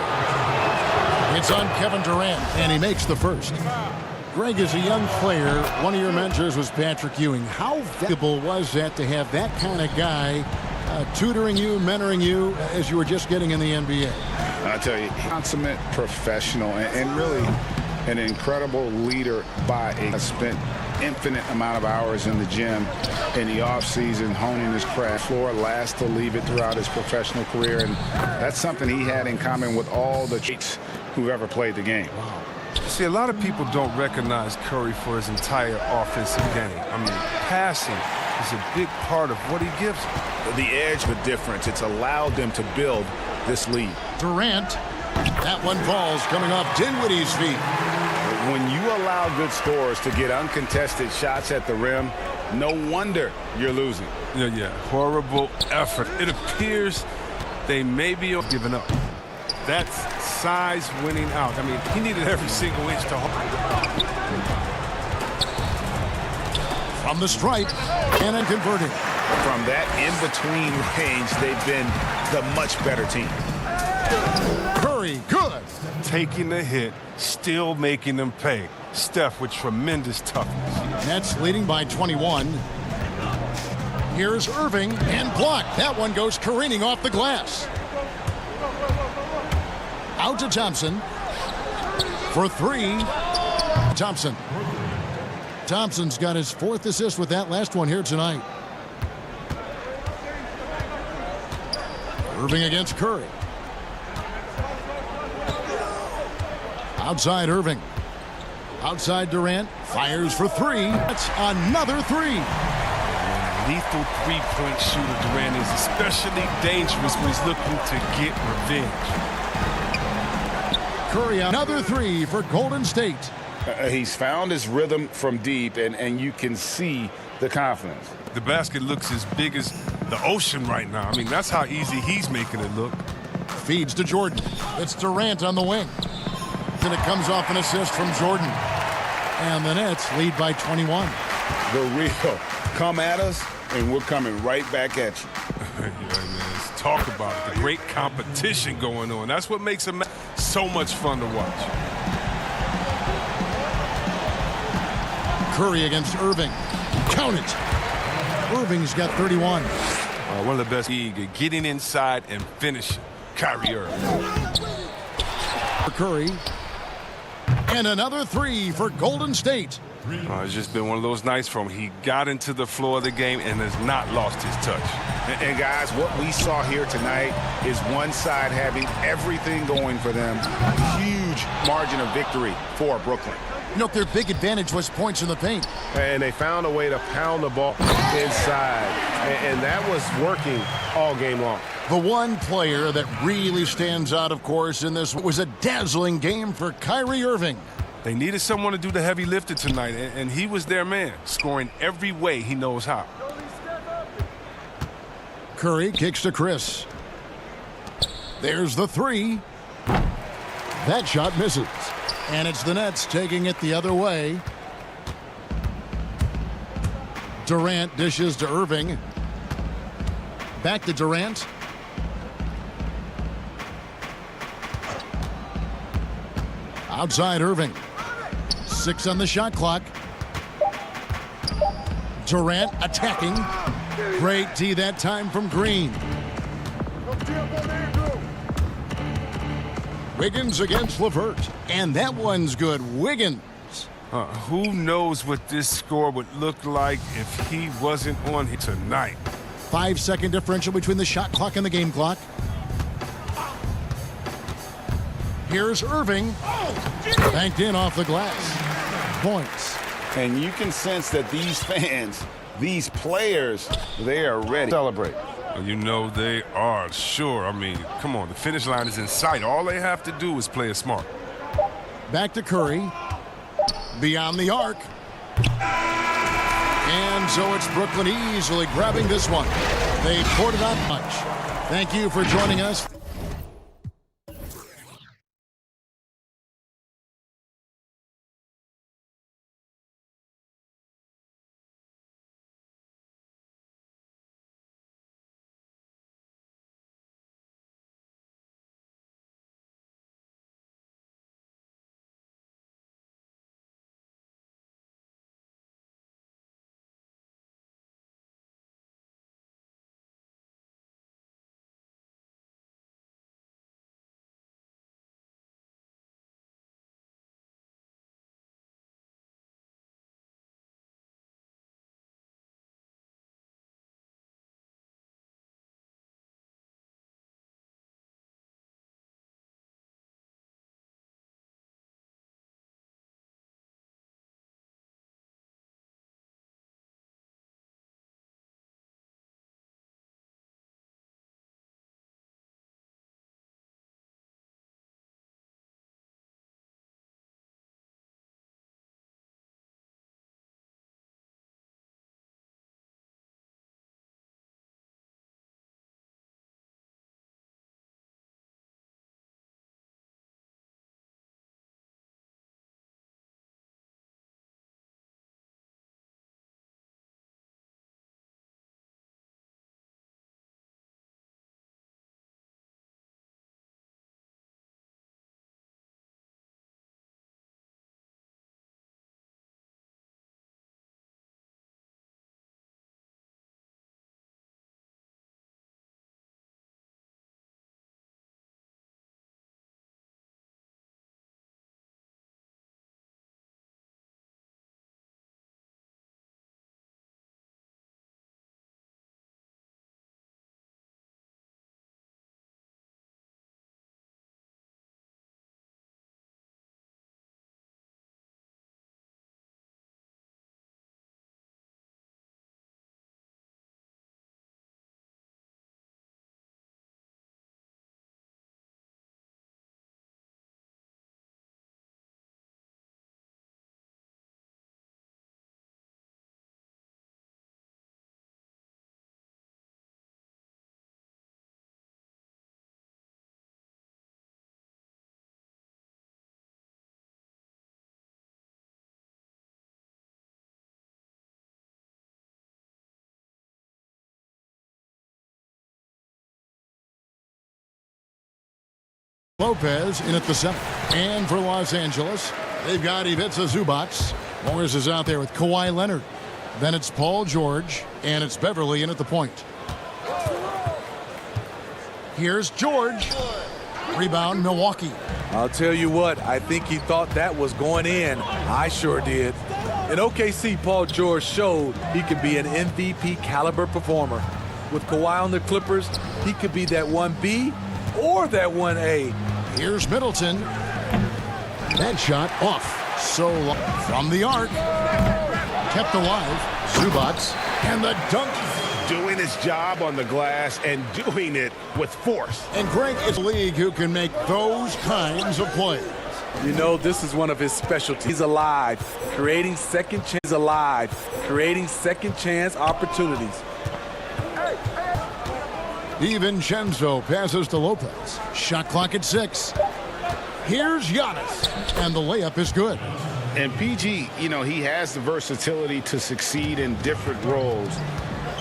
It's on Kevin Durant, and he makes the first. Greg, as a young player, one of your mentors was Patrick Ewing. How valuable was that to have that kind of guy tutoring you, mentoring you as you were just getting in the NBA? I tell you, consummate professional and really an incredible leader by a spent infinite amount of hours in the gym in the offseason, honing his craft. Floor last to leave it throughout his professional career, and that's something he had in common with all the cheats who've ever played the game. Wow. See, a lot of people don't recognize Curry for his entire offensive game. Passing is a big part of what he gives them. The edge, the difference. It's allowed them to build this lead. Durant, that one falls coming off Dinwiddie's feet. When you allow good scorers to get uncontested shots at the rim, no wonder you're losing. Yeah. Horrible effort. It appears they may be giving up. That's size winning out. He needed every single inch to hold. From the stripe, and then converting. From that in-between range, they've been the much better team. Curry, good. Taking the hit, still making them pay. Steph with tremendous toughness. Nets leading by 21. Here's Irving, and blocked. That one goes careening off the glass. Out to Thompson for 3. Thompson. Thompson's got his 4th assist with that last one here tonight. Irving against Curry. Outside Irving. Outside Durant. Fires for 3. That's another 3. lethal three-point shooter Durant is, especially dangerous when he's looking to get revenge. Curry, another three for Golden State. He's found his rhythm from deep, and you can see the confidence. The basket looks as big as the ocean right now. I mean, that's how easy he's making it look. Feeds to Jordan. It's Durant on the wing. Then it comes off an assist from Jordan. And the Nets lead by 21. The real come at us, and we're coming right back at you. Yeah, man, let's talk about it. The great competition going on. That's what makes a so much fun to watch. Curry against Irving. Count it. Irving's got 31. One of the best league, getting inside and finishing. Kyrie Irving. For Curry. And another three for Golden State. It's just been one of those nights from he got into the floor of the game and has not lost his touch. And guys, what we saw here tonight is one side having everything going for them. Huge margin of victory for Brooklyn. You know, their big advantage was points in the paint. And they found a way to pound the ball inside. And that was working all game long. The one player that really stands out, of course, in this was a dazzling game for Kyrie Irving. They needed someone to do the heavy lifting tonight, and he was their man, scoring every way he knows how. Curry kicks to Chris. There's the three. That shot misses. And it's the Nets taking it the other way. Durant dishes to Irving. Back to Durant. Outside Irving. 6 on the shot clock. Durant attacking. Great D that time from Green. Wiggins against LeVert. And that one's good. Wiggins. Who knows what this score would look like if he wasn't on here tonight. 5-second differential between the shot clock and the game clock. Here's Irving. Banked in off the glass. Points. And you can sense that these fans, these players, they are ready to celebrate. You know they are, sure. I mean, come on, the finish line is in sight. All they have to do is play it smart. Back to Curry. Beyond the arc. And so it's Brooklyn easily grabbing this one. They poured it out much. Thank you for joining us. Lopez in at the center. And for Los Angeles, they've got Ivica Zubac. Morris is out there with Kawhi Leonard. Then it's Paul George, and it's Beverly in at the point. Here's George. Rebound, Milwaukee. I'll tell you what, I think he thought that was going in. I sure did. In OKC, Paul George showed he could be an MVP caliber performer. With Kawhi on the Clippers, he could be that 1B or that 1A. Here's Middleton. That shot off. So from the arc. Kept alive. Zubac. And the dunk. Doing his job on the glass and doing it with force. And Greg is a league who can make those kinds of plays. You know, this is one of his specialties. He's alive, creating second chance opportunities. DiVincenzo passes to Lopez. Shot clock at 6. Here's Giannis. And the layup is good. And PG, you know, he has the versatility to succeed in different roles.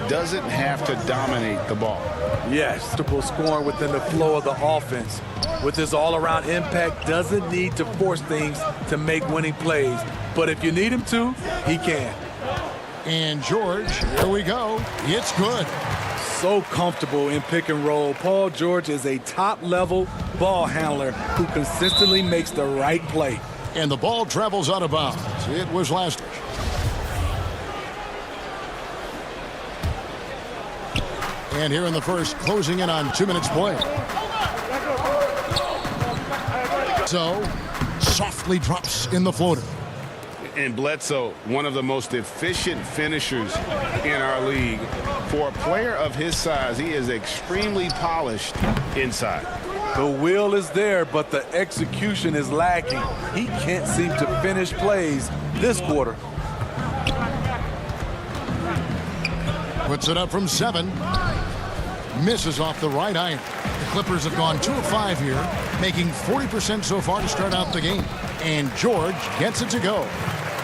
Doesn't have to dominate the ball. Yes, scoring within the flow of the offense. With his all-around impact, doesn't need to force things to make winning plays. But if you need him to, he can. And George, here we go. It's good. So comfortable in pick and roll. Paul George is a top-level ball handler who consistently makes the right play. And the ball travels out of bounds. It was last. And here in the first, closing in on 2 minutes play. So, softly drops in the floater. And Bledsoe, one of the most efficient finishers in our league. For a player of his size, he is extremely polished inside. The will is there, but the execution is lacking. He can't seem to finish plays this quarter. Puts it up from 7. Misses off the right iron. The Clippers have gone 2 of 5 here, making 40% so far to start out the game. And George gets it to go.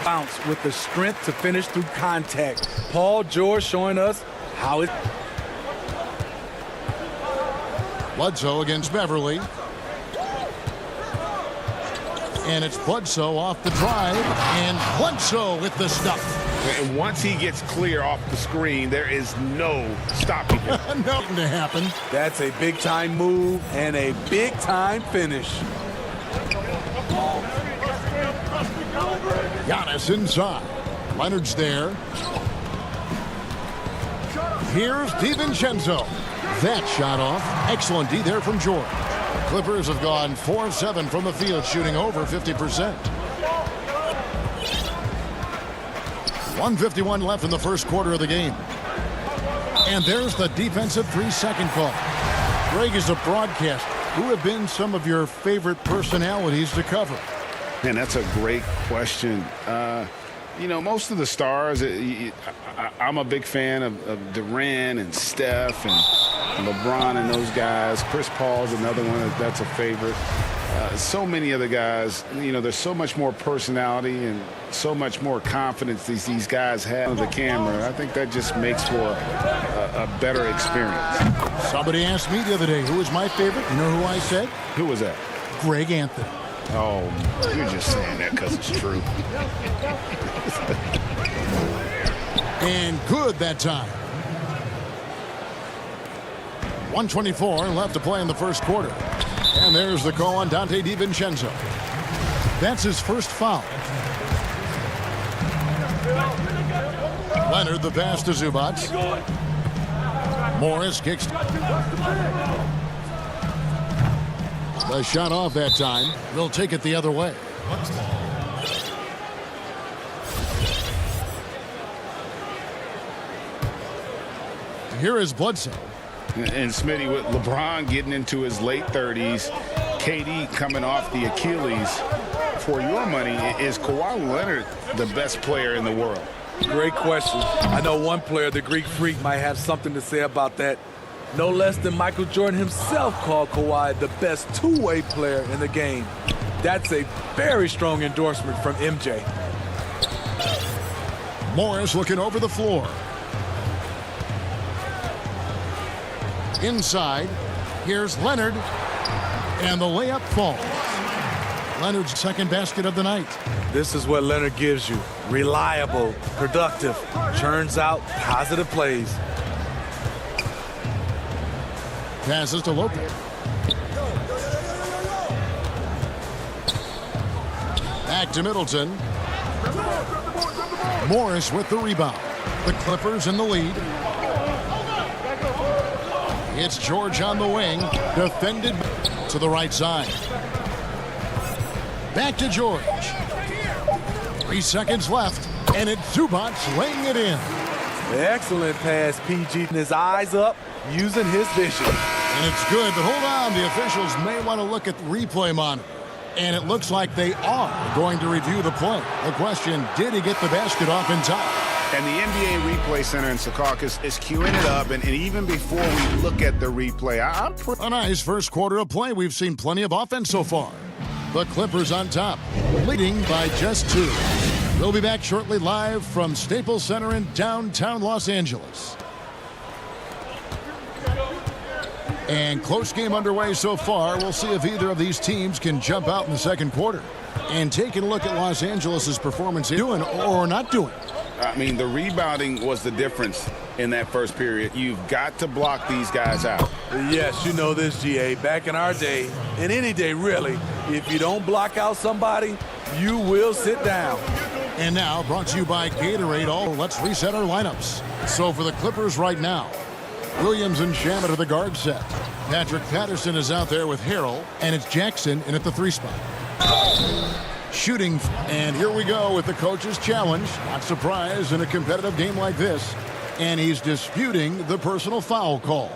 Bounce with the strength to finish through contact. Paul George showing us how it. Bledsoe against Beverly. And it's Bledsoe off the drive. And Bledsoe with the stuff. And once he gets clear off the screen, there is no stopping him. Nothing to happen. That's a big-time move and a big-time finish. Giannis inside. Leonard's there. Here's DiVincenzo. That shot off. Excellent D there from George. The Clippers have gone 4 of 7 from the field, shooting over 50%. 1:51 left in the first quarter of the game. And there's the defensive 3-second call. Greg, is a broadcaster, who have been some of your favorite personalities to cover? Man, that's a great question. You know, most of the stars, I'm a big fan of Durant and Steph and LeBron and those guys. Chris Paul's another one that's a favorite. So many other guys, you know, there's so much more personality and so much more confidence these guys have on the camera. I think that just makes for a better experience. Somebody asked me the other day, who was my favorite? You know who I said? Who was that? Greg Anthony. Oh, you're just saying that because it's true. And good that time. 1:24 left to play in the first quarter. And there's the call on Dante DiVincenzo. That's his first foul. Leonard the pass to Zubac. Morris kicks. The shot off that time. They'll take it the other way. Here is Bledsoe. And Smitty, with LeBron getting into his late 30s, KD coming off the Achilles, for your money, is Kawhi Leonard the best player in the world? Great question. I know one player, the Greek Freak, might have something to say about that. No less than Michael Jordan himself called Kawhi the best two-way player in the game. That's a very strong endorsement from MJ. Morris looking over the floor. Inside, here's Leonard. And the layup falls. Leonard's second basket of the night. This is what Leonard gives you. Reliable, productive, churns out positive plays. Passes to Lopez. Back to Middleton. Morris with the rebound. The Clippers in the lead. It's George on the wing. Defended to the right side. Back to George. 3 seconds left. And it's Zubac laying it in. Excellent pass, PG. His eyes up, using his vision. And it's good, but hold on. The officials may want to look at the replay monitor. And it looks like they are going to review the play. The question, did he get the basket off in time? And the NBA Replay Center in Secaucus is queuing it up. And even before we look at the replay, a nice first quarter of play. We've seen plenty of offense so far. The Clippers on top, leading by just 2. We'll be back shortly live from Staples Center in downtown Los Angeles. And close game underway so far. We'll see if either of these teams can jump out in the second quarter. And taking a look at Los Angeles' performance, doing or not doing. I mean, the rebounding was the difference in that first period. You've got to block these guys out. Yes, you know this, GA. Back in our day, and any day really, if you don't block out somebody, you will sit down. And now, brought to you by Gatorade. Let's reset our lineups. So for the Clippers right now, Williams and Shamet are the guard set. Patrick Patterson is out there with Harrell, and it's Jackson in at the 3 spot. Shooting, and here we go with the coach's challenge. Not surprised in a competitive game like this. And he's disputing the personal foul call.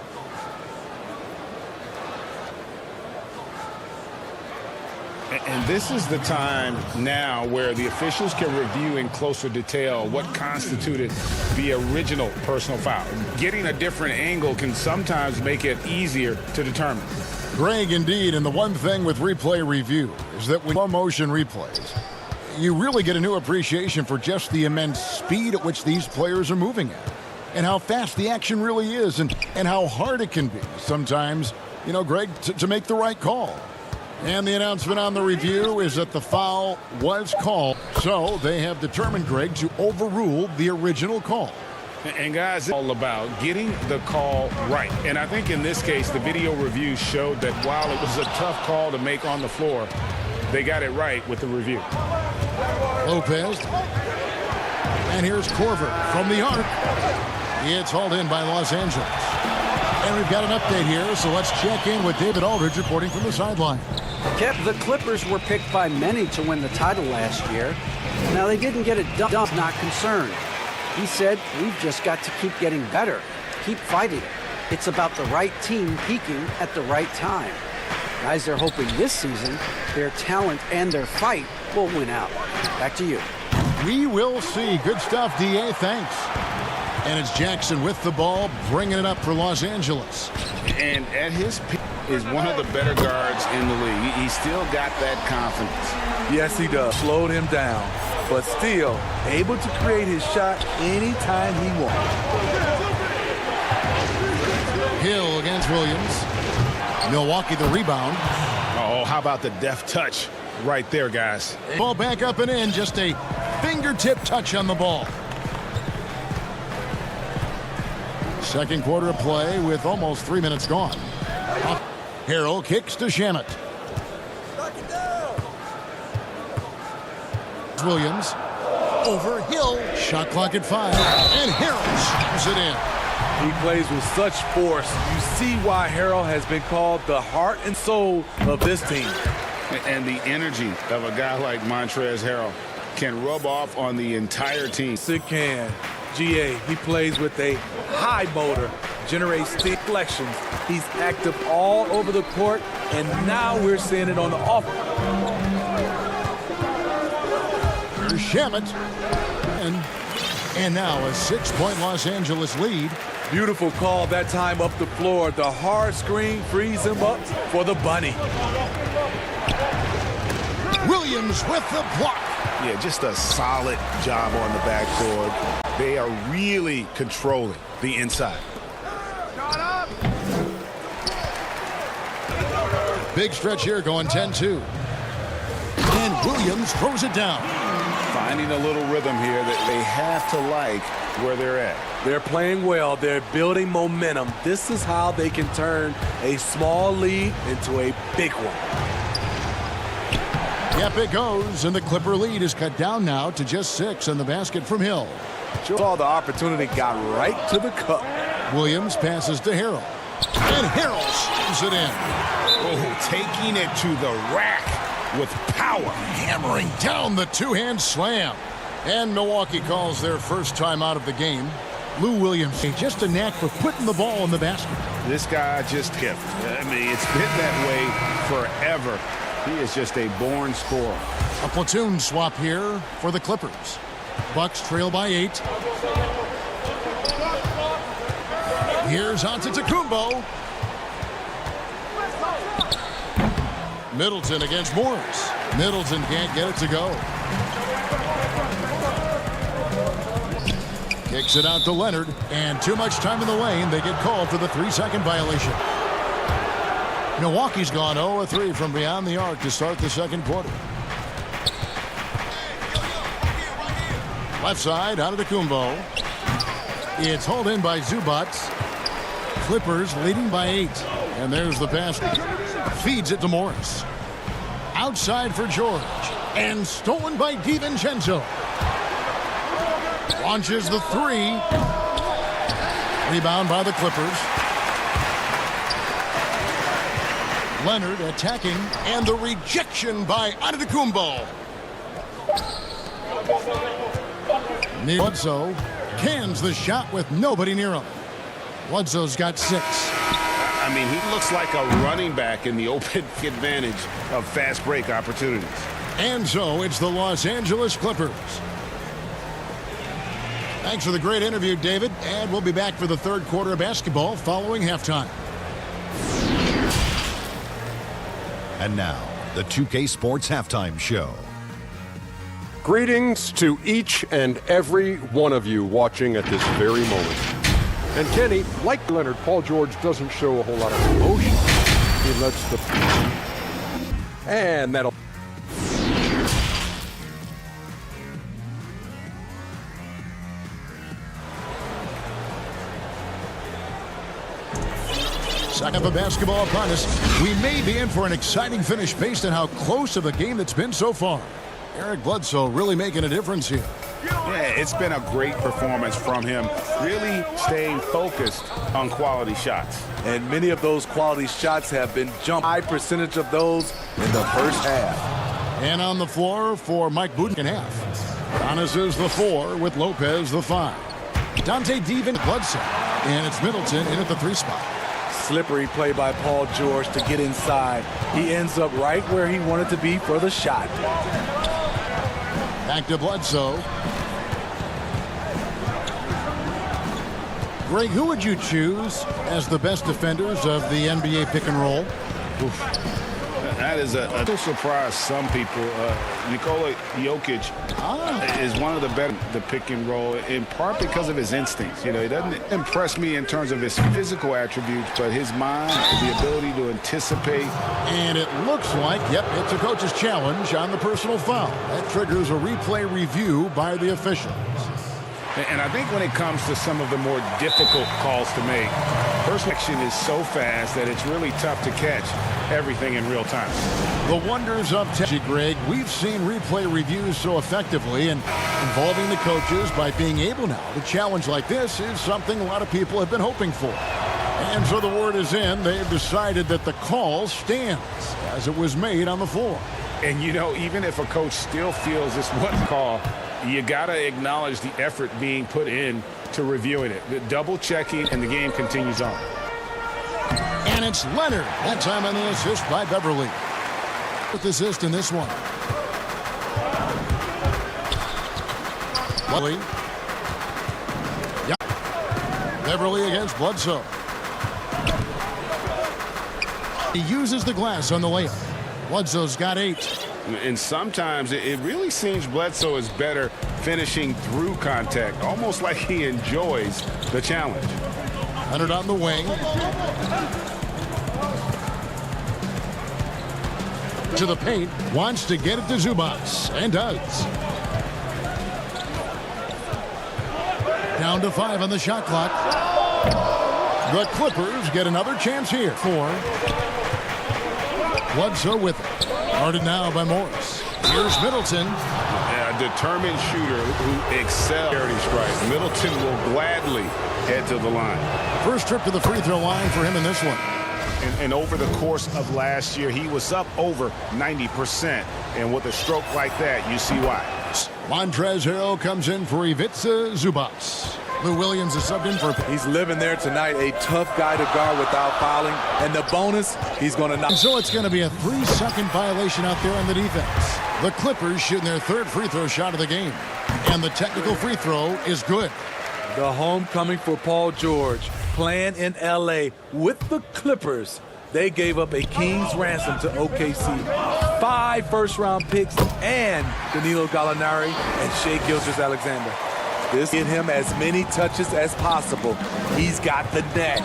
And this is the time now where the officials can review in closer detail what constituted the original personal foul. Getting a different angle can sometimes make it easier to determine. Greg, indeed, and the one thing with replay review is that with slow-motion replays, you really get a new appreciation for just the immense speed at which these players are moving at, and how fast the action really is, and how hard it can be sometimes, you know, Greg, to make the right call. And the announcement on the review is that the foul was called, so they have determined, Greg, to overrule the original call. And guys, it's all about getting the call right. And I think in this case, the video review showed that while it was a tough call to make on the floor, they got it right with the review. Lopez. And here's Korver from the arc. It's hauled in by Los Angeles. And we've got an update here, so let's check in with David Aldridge reporting from the sideline. Kev, the Clippers were picked by many to win the title last year. Now, they didn't get it done, not concerned. He said, we've just got to keep getting better, keep fighting. It's about the right team peaking at the right time. Guys are hoping this season their talent and their fight will win out. Back to you. We will see. Good stuff, D.A. Thanks. And it's Jackson with the ball, bringing it up for Los Angeles. And at his peak is one of the better guards in the league. He's still got that confidence. Yes, he does. Slowed him down, but still able to create his shot anytime he wants. Hill against Williams. Milwaukee the rebound. Oh, how about the deft touch right there, guys. Ball back up and in. Just a fingertip touch on the ball. Second quarter of play with almost 3 minutes gone. Harrell kicks to Shamet. Williams over Hill. Shot clock at 5. And Harrell shoots it in. He plays with such force. You see why Harrell has been called the heart and soul of this team. And the energy of a guy like Montrezl Harrell can rub off on the entire team. Yes, it can. GA, he plays with a high motor, generates deflections. He's active all over the court, and now we're seeing it on the offense. Shamet. And now a 6-point Los Angeles lead. Beautiful call that time up the floor. The hard screen frees him up for the bunny. Williams with the block. Yeah, just a solid job on the backboard. They are really controlling the inside. Big stretch here going 10-2. And Williams throws it down. Finding a little rhythm here that they have to like where they're at. They're playing well. They're building momentum. This is how they can turn a small lead into a big one. Yep, it goes, and the Clipper lead is cut down now to just 6 in the basket from Hill. Saw the opportunity, got right to the cup. Williams passes to Harrell. And Harrell slams it in. Oh, taking it to the rack with power. Hammering down the two-hand slam. And Milwaukee calls their first time out of the game. Lou Williams, just a knack for putting the ball in the basket. This guy just hit. I mean, it's been that way forever. He is just a born scorer. A platoon swap here for the Clippers. Bucks trail by 8. Here's Antetokounmpo. Middleton against Morris. Middleton can't get it to go. Kicks it out to Leonard, and too much time in the lane. They get called for the 3-second violation. Milwaukee's gone 0-3 from beyond the arc to start the second quarter. Left side, Antetokounmpo. It's hauled in by Zubac. Clippers leading by 8. And there's the pass. Feeds it to Morris. Outside for George. And stolen by DiVincenzo. Launches the 3. Rebound by the Clippers. Leonard attacking, and the rejection by Antetokounmpo. Bledsoe cans the shot with nobody near him. Bledsoe's got 6. I mean, he looks like a running back in the open advantage of fast break opportunities. And so it's the Los Angeles Clippers. Thanks for the great interview, David. And we'll be back for the third quarter of basketball following halftime. And now, the 2K Sports Halftime Show. Greetings to each and every one of you watching at this very moment. And Kenny, like Leonard, Paul George doesn't show a whole lot of emotion. He lets the... And that'll... Second of basketball upon us. We may be in for an exciting finish based on how close of a game that's been so far. Eric Bledsoe really making a difference here. Yeah, it's been a great performance from him, really staying focused on quality shots. And many of those quality shots have been jumped. High percentage of those in the first half. And on the floor for Mike Buden in half. Giannis is the 4 with Lopez the 5. Dante DiVincenzo Bledsoe. And it's Middleton in at the 3 spot. Slippery play by Paul George to get inside. He ends up right where he wanted to be for the shot. Back to Bledsoe. Greg, who would you choose as the best defenders of the NBA pick and roll? Oof. That is a surprise some people. Nikola Jokic is one of the better the pick and roll, in part because of his instincts. You know, he doesn't impress me in terms of his physical attributes, but his mind, the ability to anticipate. And it looks like, yep, it's a coach's challenge on the personal foul. That triggers a replay review by the officials. And I think when it comes to some of the more difficult calls to make, personal action is so fast that it's really tough to catch everything in real time. The wonders of technology, Greg. We've seen replay reviews so effectively, and involving the coaches by being able now to challenge like this is something a lot of people have been hoping for. And so the word is in. They've decided that the call stands as it was made on the floor. And, you know, even if a coach still feels this wasn't call, you got to acknowledge the effort being put in to reviewing it. The double checking, and the game continues on. And it's Leonard. That time on the assist by Beverly. With the assist in this one. Beverly. Yep. Beverly against Bledsoe. He uses the glass on the layup. Bledsoe's got 8. And sometimes it really seems Bledsoe is better finishing through contact, almost like he enjoys the challenge. Leonard on the wing. to the paint, wants to get it to Zubats, and does. Down to 5 on the shot clock. The Clippers get another chance here. 4. Bledsoe with it. Guarded now by Morris. Here's Middleton. A determined shooter who excels charity strike. Middleton will gladly head to the line. First trip to the free throw line for him in this one. And over the course of last year, he was up over 90%. And with a stroke like that, you see why. Montrezl Harrell comes in for Ivica Zubats. Lou Williams is subbed in for... He's living there tonight, a tough guy to guard without fouling. And the bonus, he's going to knock. So it's going to be a 3-second violation out there on the defense. The Clippers shooting their third free throw shot of the game. And the technical free throw is good. The homecoming for Paul George, playing in L.A. with the Clippers. They gave up a king's ransom to OKC. 5 first-round picks and Danilo Gallinari and Shai Gilgeous-Alexander. This get him as many touches as possible. He's got the neck.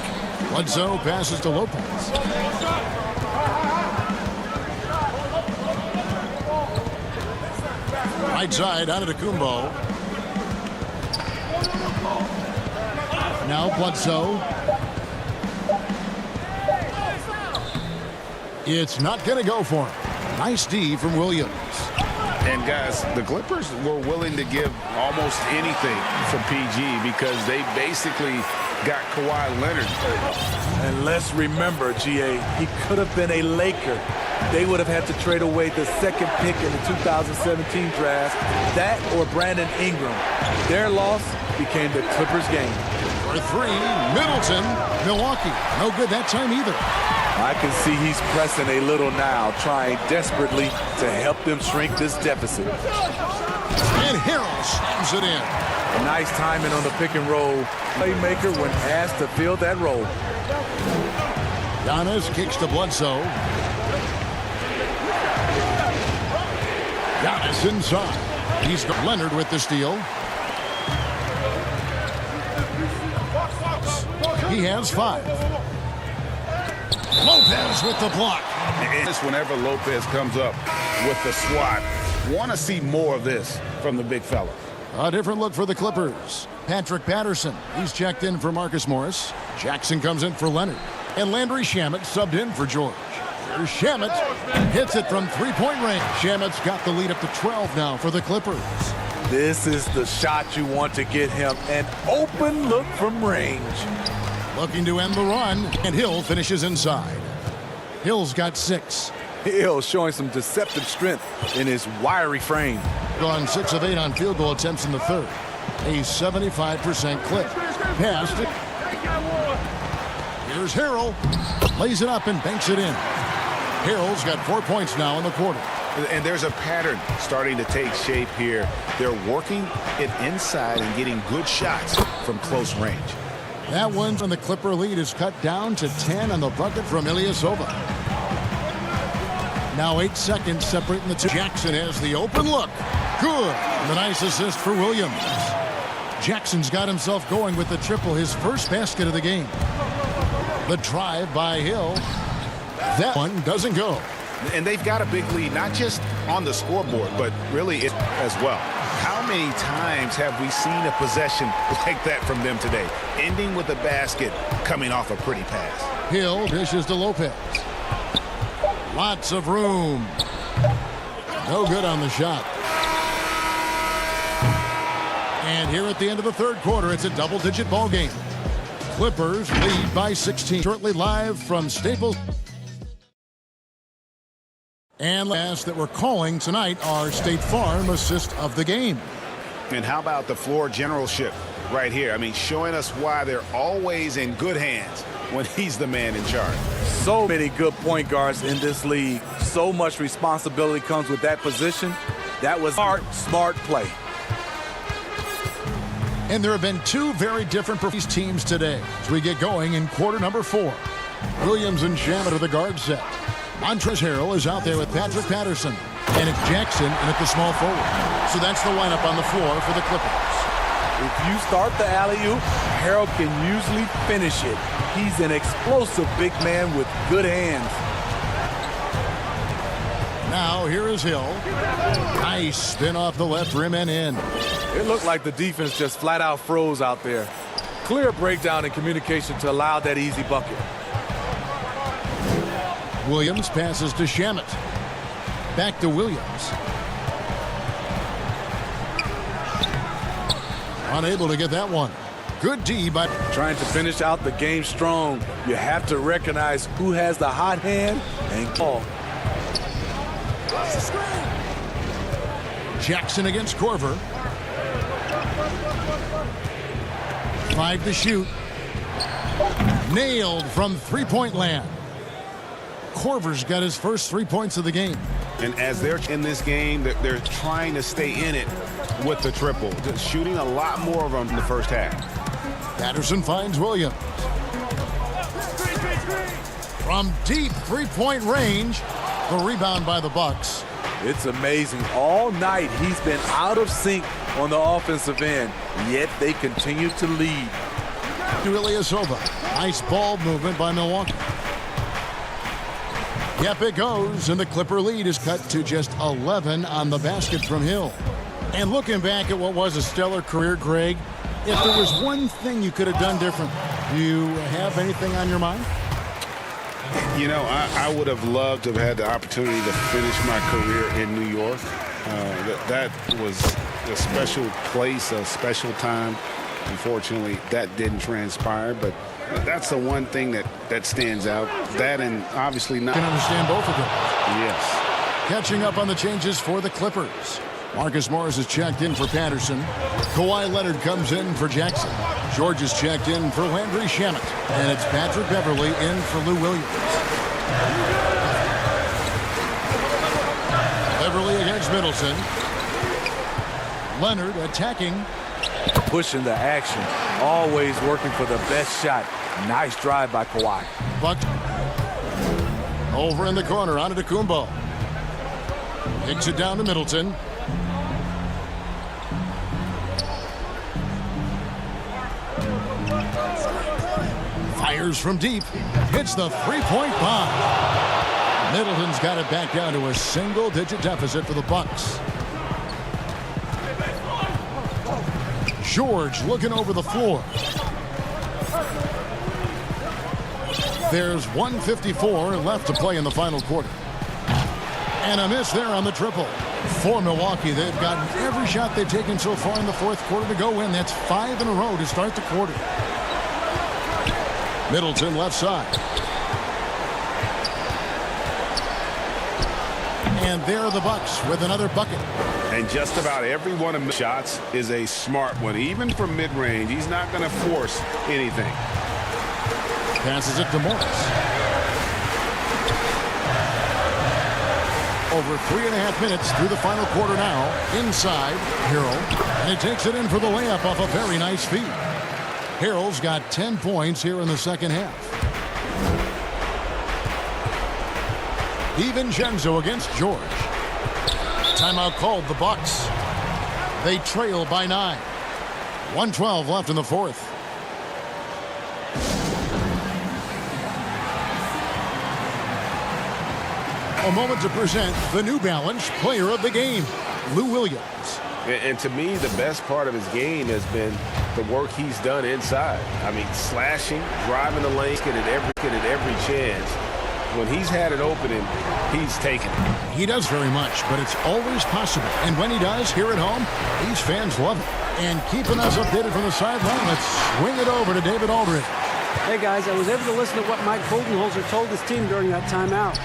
Bledsoe passes to Lopez. Right side out of the Kumbo. Now Bledsoe. It's not going to go for him. Nice D from Williams. And guys, the Clippers were willing to give almost anything for PG because they basically got Kawhi Leonard. And let's remember, GA, he could have been a Laker. They would have had to trade away the second pick in the 2017 draft, that or Brandon Ingram. Their loss became the Clippers' game. For 3, Middleton, Milwaukee. No good that time either. I can see he's pressing a little now, trying desperately to help them shrink this deficit. And Harrell slams it in. Nice timing on the pick and roll. Playmaker when asked to fill that role. Giannis kicks to Bledsoe. Giannis inside. He's got Leonard with the steal. He has 5. Lopez with the block. It's whenever Lopez comes up with the swat. Want to see more of this from the big fella. A different look for the Clippers. Patrick Patterson. He's checked in for Marcus Morris. Jackson comes in for Leonard. And Landry Shamet subbed in for George. Here's Shamet. Hits it from 3-point range. Shamet's got the lead up to 12 now for the Clippers. This is the shot you want to get him. An open look from range. Looking to end the run, and Hill finishes inside. Hill's got 6. Hill showing some deceptive strength in his wiry frame. Gone 6 of 8 on field goal attempts in the third. A 75% clip. Passed it. Here's Harrell. Lays it up and banks it in. Harrell's got 4 points now in the quarter. And there's a pattern starting to take shape here. They're working it inside and getting good shots from close range. That one from the Clipper lead is cut down to 10 on the bucket from Ilyasova. Now 8 seconds separating the two. Jackson has the open look. Good. And the nice assist for Williams. Jackson's got himself going with the triple, his first basket of the game. The drive by Hill. That one doesn't go. And they've got a big lead, not just on the scoreboard, but really as well. How many times have we seen a possession like that from them today, ending with a basket coming off a pretty pass? Hill dishes to Lopez. Lots of room. No good on the shot. And here at the end of the third quarter, it's a double-digit ball game. Clippers lead by 16. Shortly live from Staples. And last that we're calling tonight our State Farm assist of the game. And how about the floor generalship right here? I mean, showing us why they're always in good hands when he's the man in charge. So many good point guards in this league. So much responsibility comes with that position. That was smart play. And there have been 2 very different teams today as we get going in quarter number 4. Williams and Shamet are the guard set. Montrezl Harrell is out there with Patrick Patterson. And it's Jackson in at the small forward. So that's the lineup on the floor for the Clippers. If you start the alley-oop, Harrell can usually finish it. He's an explosive big man with good hands. Now here is Hill. Nice spin off the left rim and in. It looked like the defense just flat out froze out there. Clear breakdown in communication to allow that easy bucket. Williams passes to Shamet. Back to Williams. Unable to get that one. Good D by... Trying to finish out the game strong, you have to recognize who has the hot hand and call. Jackson against Corver. 5 to shoot. Nailed from three-point land. Corver's got his first 3 points of the game. And as they're in this game, they're trying to stay in it with the triple. Just shooting a lot more of them in the first half. Patterson finds Williams. From deep three-point range, the rebound by the Bucks. It's amazing. All night he's been out of sync on the offensive end, yet they continue to lead. To Ilyasova. Nice ball movement by Milwaukee. Yep, it goes, and the Clipper lead is cut to just 11 on the basket from Hill. And looking back at what was a stellar career, Greg, if there was one thing you could have done different, do you have anything on your mind? You know, I would have loved to have had the opportunity to finish my career in New York. That was a special place, a special time. Unfortunately, that didn't transpire, but that's the one thing that stands out. That and obviously not... Can understand both of them. Yes. Catching up on the changes for the Clippers. Marcus Morris is checked in for Patterson. Kawhi Leonard comes in for Jackson. George is checked in for Landry Shamet. And it's Patrick Beverly in for Lou Williams. Beverly against Middleton. Leonard attacking. Pushing the action. Always working for the best shot. Nice drive by Kawhi. Buck. Over in the corner, Antetokounmpo. Kicks it down to Middleton. Fires from deep. Hits the three-point bomb. Middleton's got it back down to a single-digit deficit for the Bucks. George looking over the floor. There's 1:54 left to play in the final quarter. And a miss there on the triple. For Milwaukee, they've gotten every shot they've taken so far in the fourth quarter to go in. That's 5 in a row to start the quarter. Middleton left side. And there are the Bucks with another bucket. And just about every one of the shots is a smart one. Even from mid-range, he's not going to force anything. Passes it to Morris. Over 3.5 minutes through the final quarter now. Inside, Harrell. And he takes it in for the layup off a very nice feed. Harrell's got 10 points here in the second half. DiVincenzo against George. Timeout called the Bucks. They trail by 9. 1:12 left in the fourth. A moment to present the New Balance Player of the Game, Lou Williams. And to me, the best part of his game has been the work he's done inside. I mean, slashing, driving the lane, getting every chance. When he's had an opening, he's taken it. He does very much, but it's always possible. And when he does, here at home, these fans love it. And keeping us updated from the sideline, let's swing it over to David Aldridge. Hey, guys, I was able to listen to what Mike Budenholzer told his team during that timeout.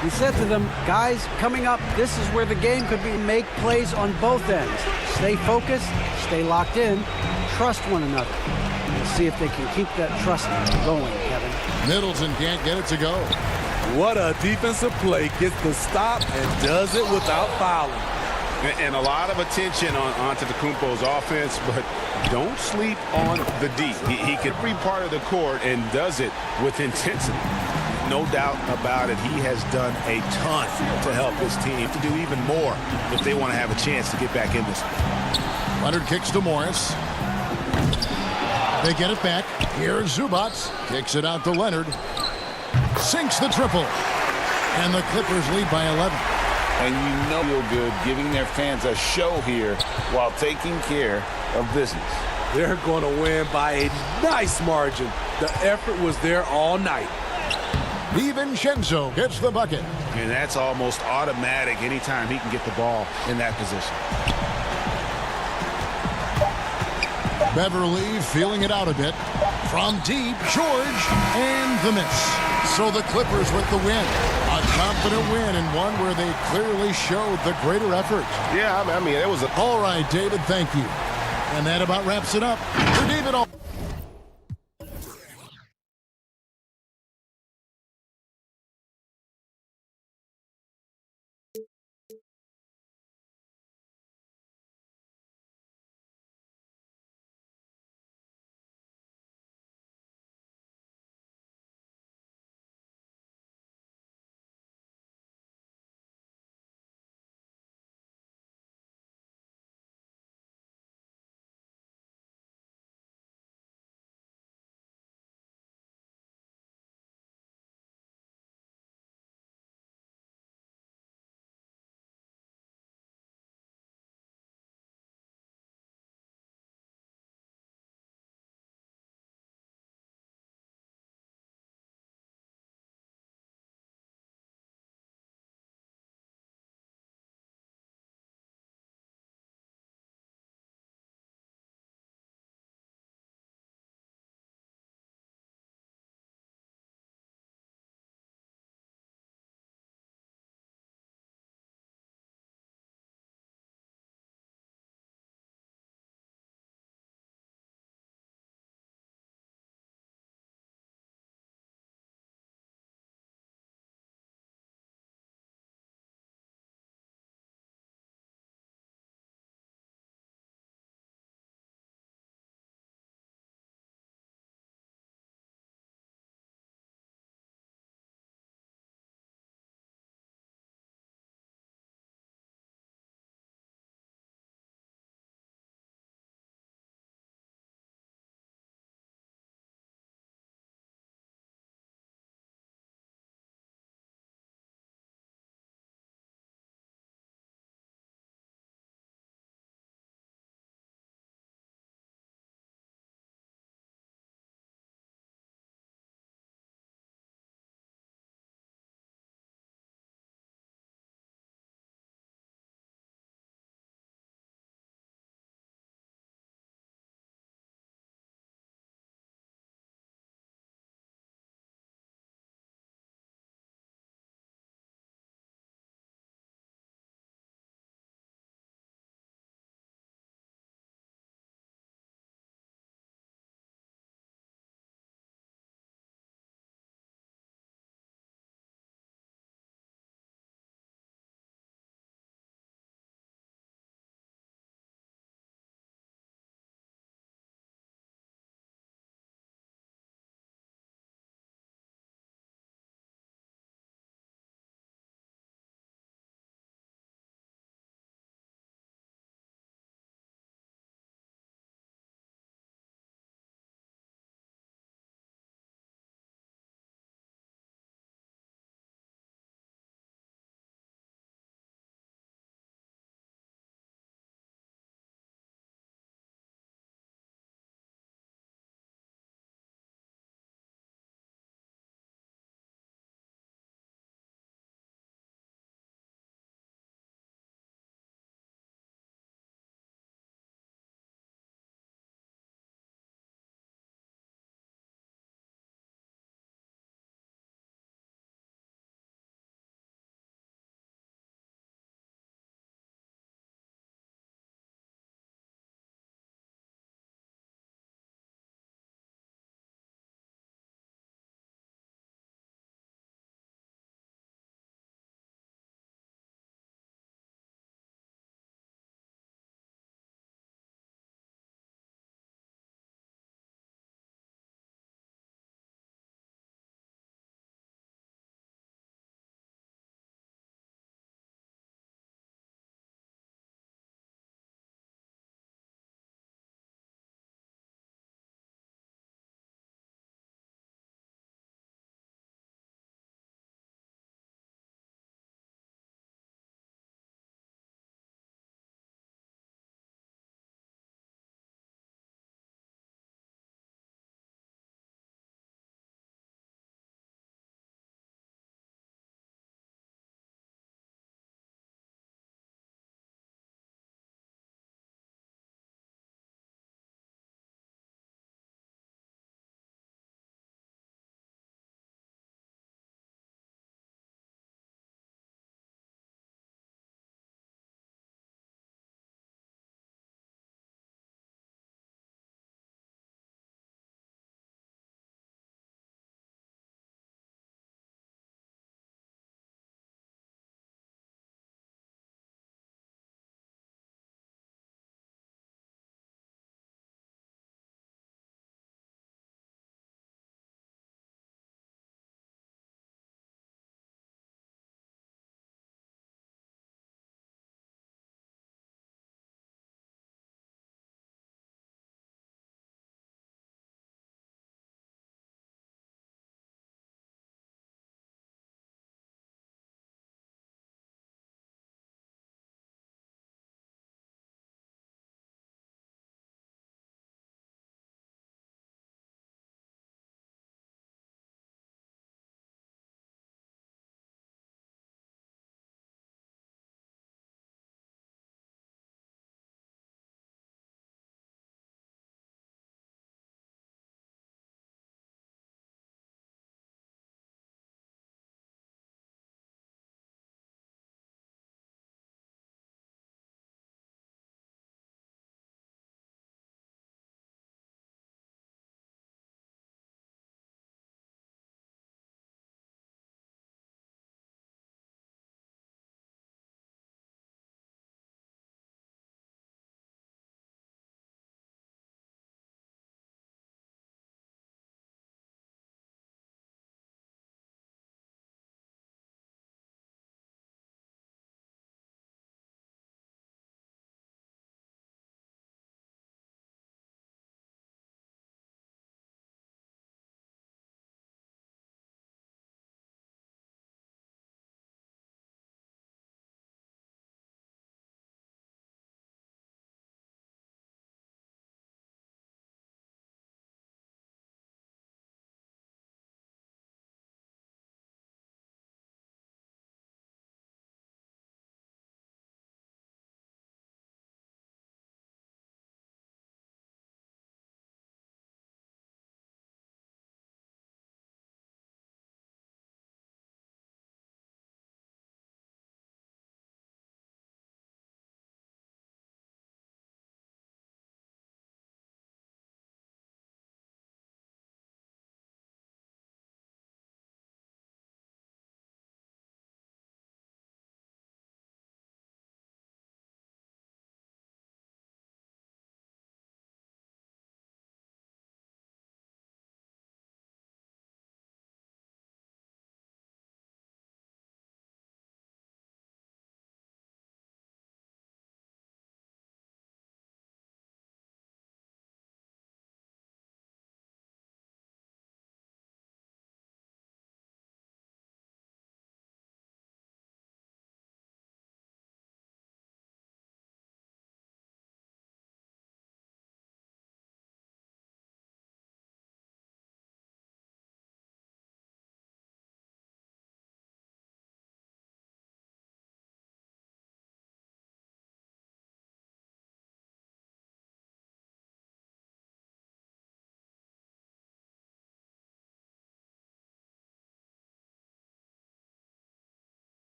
He said to them, guys, coming up, this is where the game could be. Make plays on both ends. Stay focused, stay locked in, trust one another. We'll see if they can keep that trust going, Kevin. Middleton can't get it to go. What a defensive play. Gets the stop and does it without fouling. And a lot of attention on Antetokounmpo's offense, but don't sleep on the D. He can be part of the court and does it with intensity. No doubt about it, he has done a ton to help his team to do even more if they want to have a chance to get back in this. Leonard kicks to Morris. They get it back. Here's Zubac. Kicks it out to Leonard. Sinks the triple. And the Clippers lead by 11. and you know feel good giving their fans a show here while taking care of business. They're going to win by a nice margin. The effort was there all night. DiVincenzo gets the bucket. And that's almost automatic anytime he can get the ball in that position. Beverly feeling it out a bit. From deep, George, and the miss. So the Clippers with the win. A confident win and one where they clearly showed the greater effort. Yeah, I mean, it was a... All right, David, thank you. And that about wraps it up for David.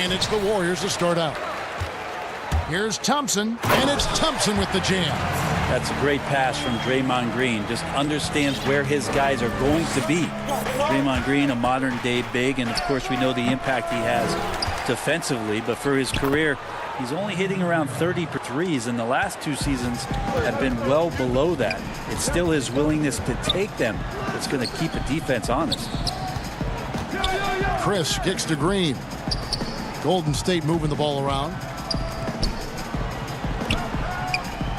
And it's the Warriors to start out. Here's Thompson, and it's Thompson with the jam. That's a great pass from Draymond Green. Just understands where his guys are going to be. Draymond Green, a modern-day big, and of course we know the impact he has defensively. But for his career, he's only hitting around 30 threes, and the last 2 seasons have been well below that. It's still his willingness to take them that's going to keep a defense honest. Chris kicks to Green. Golden State moving the ball around.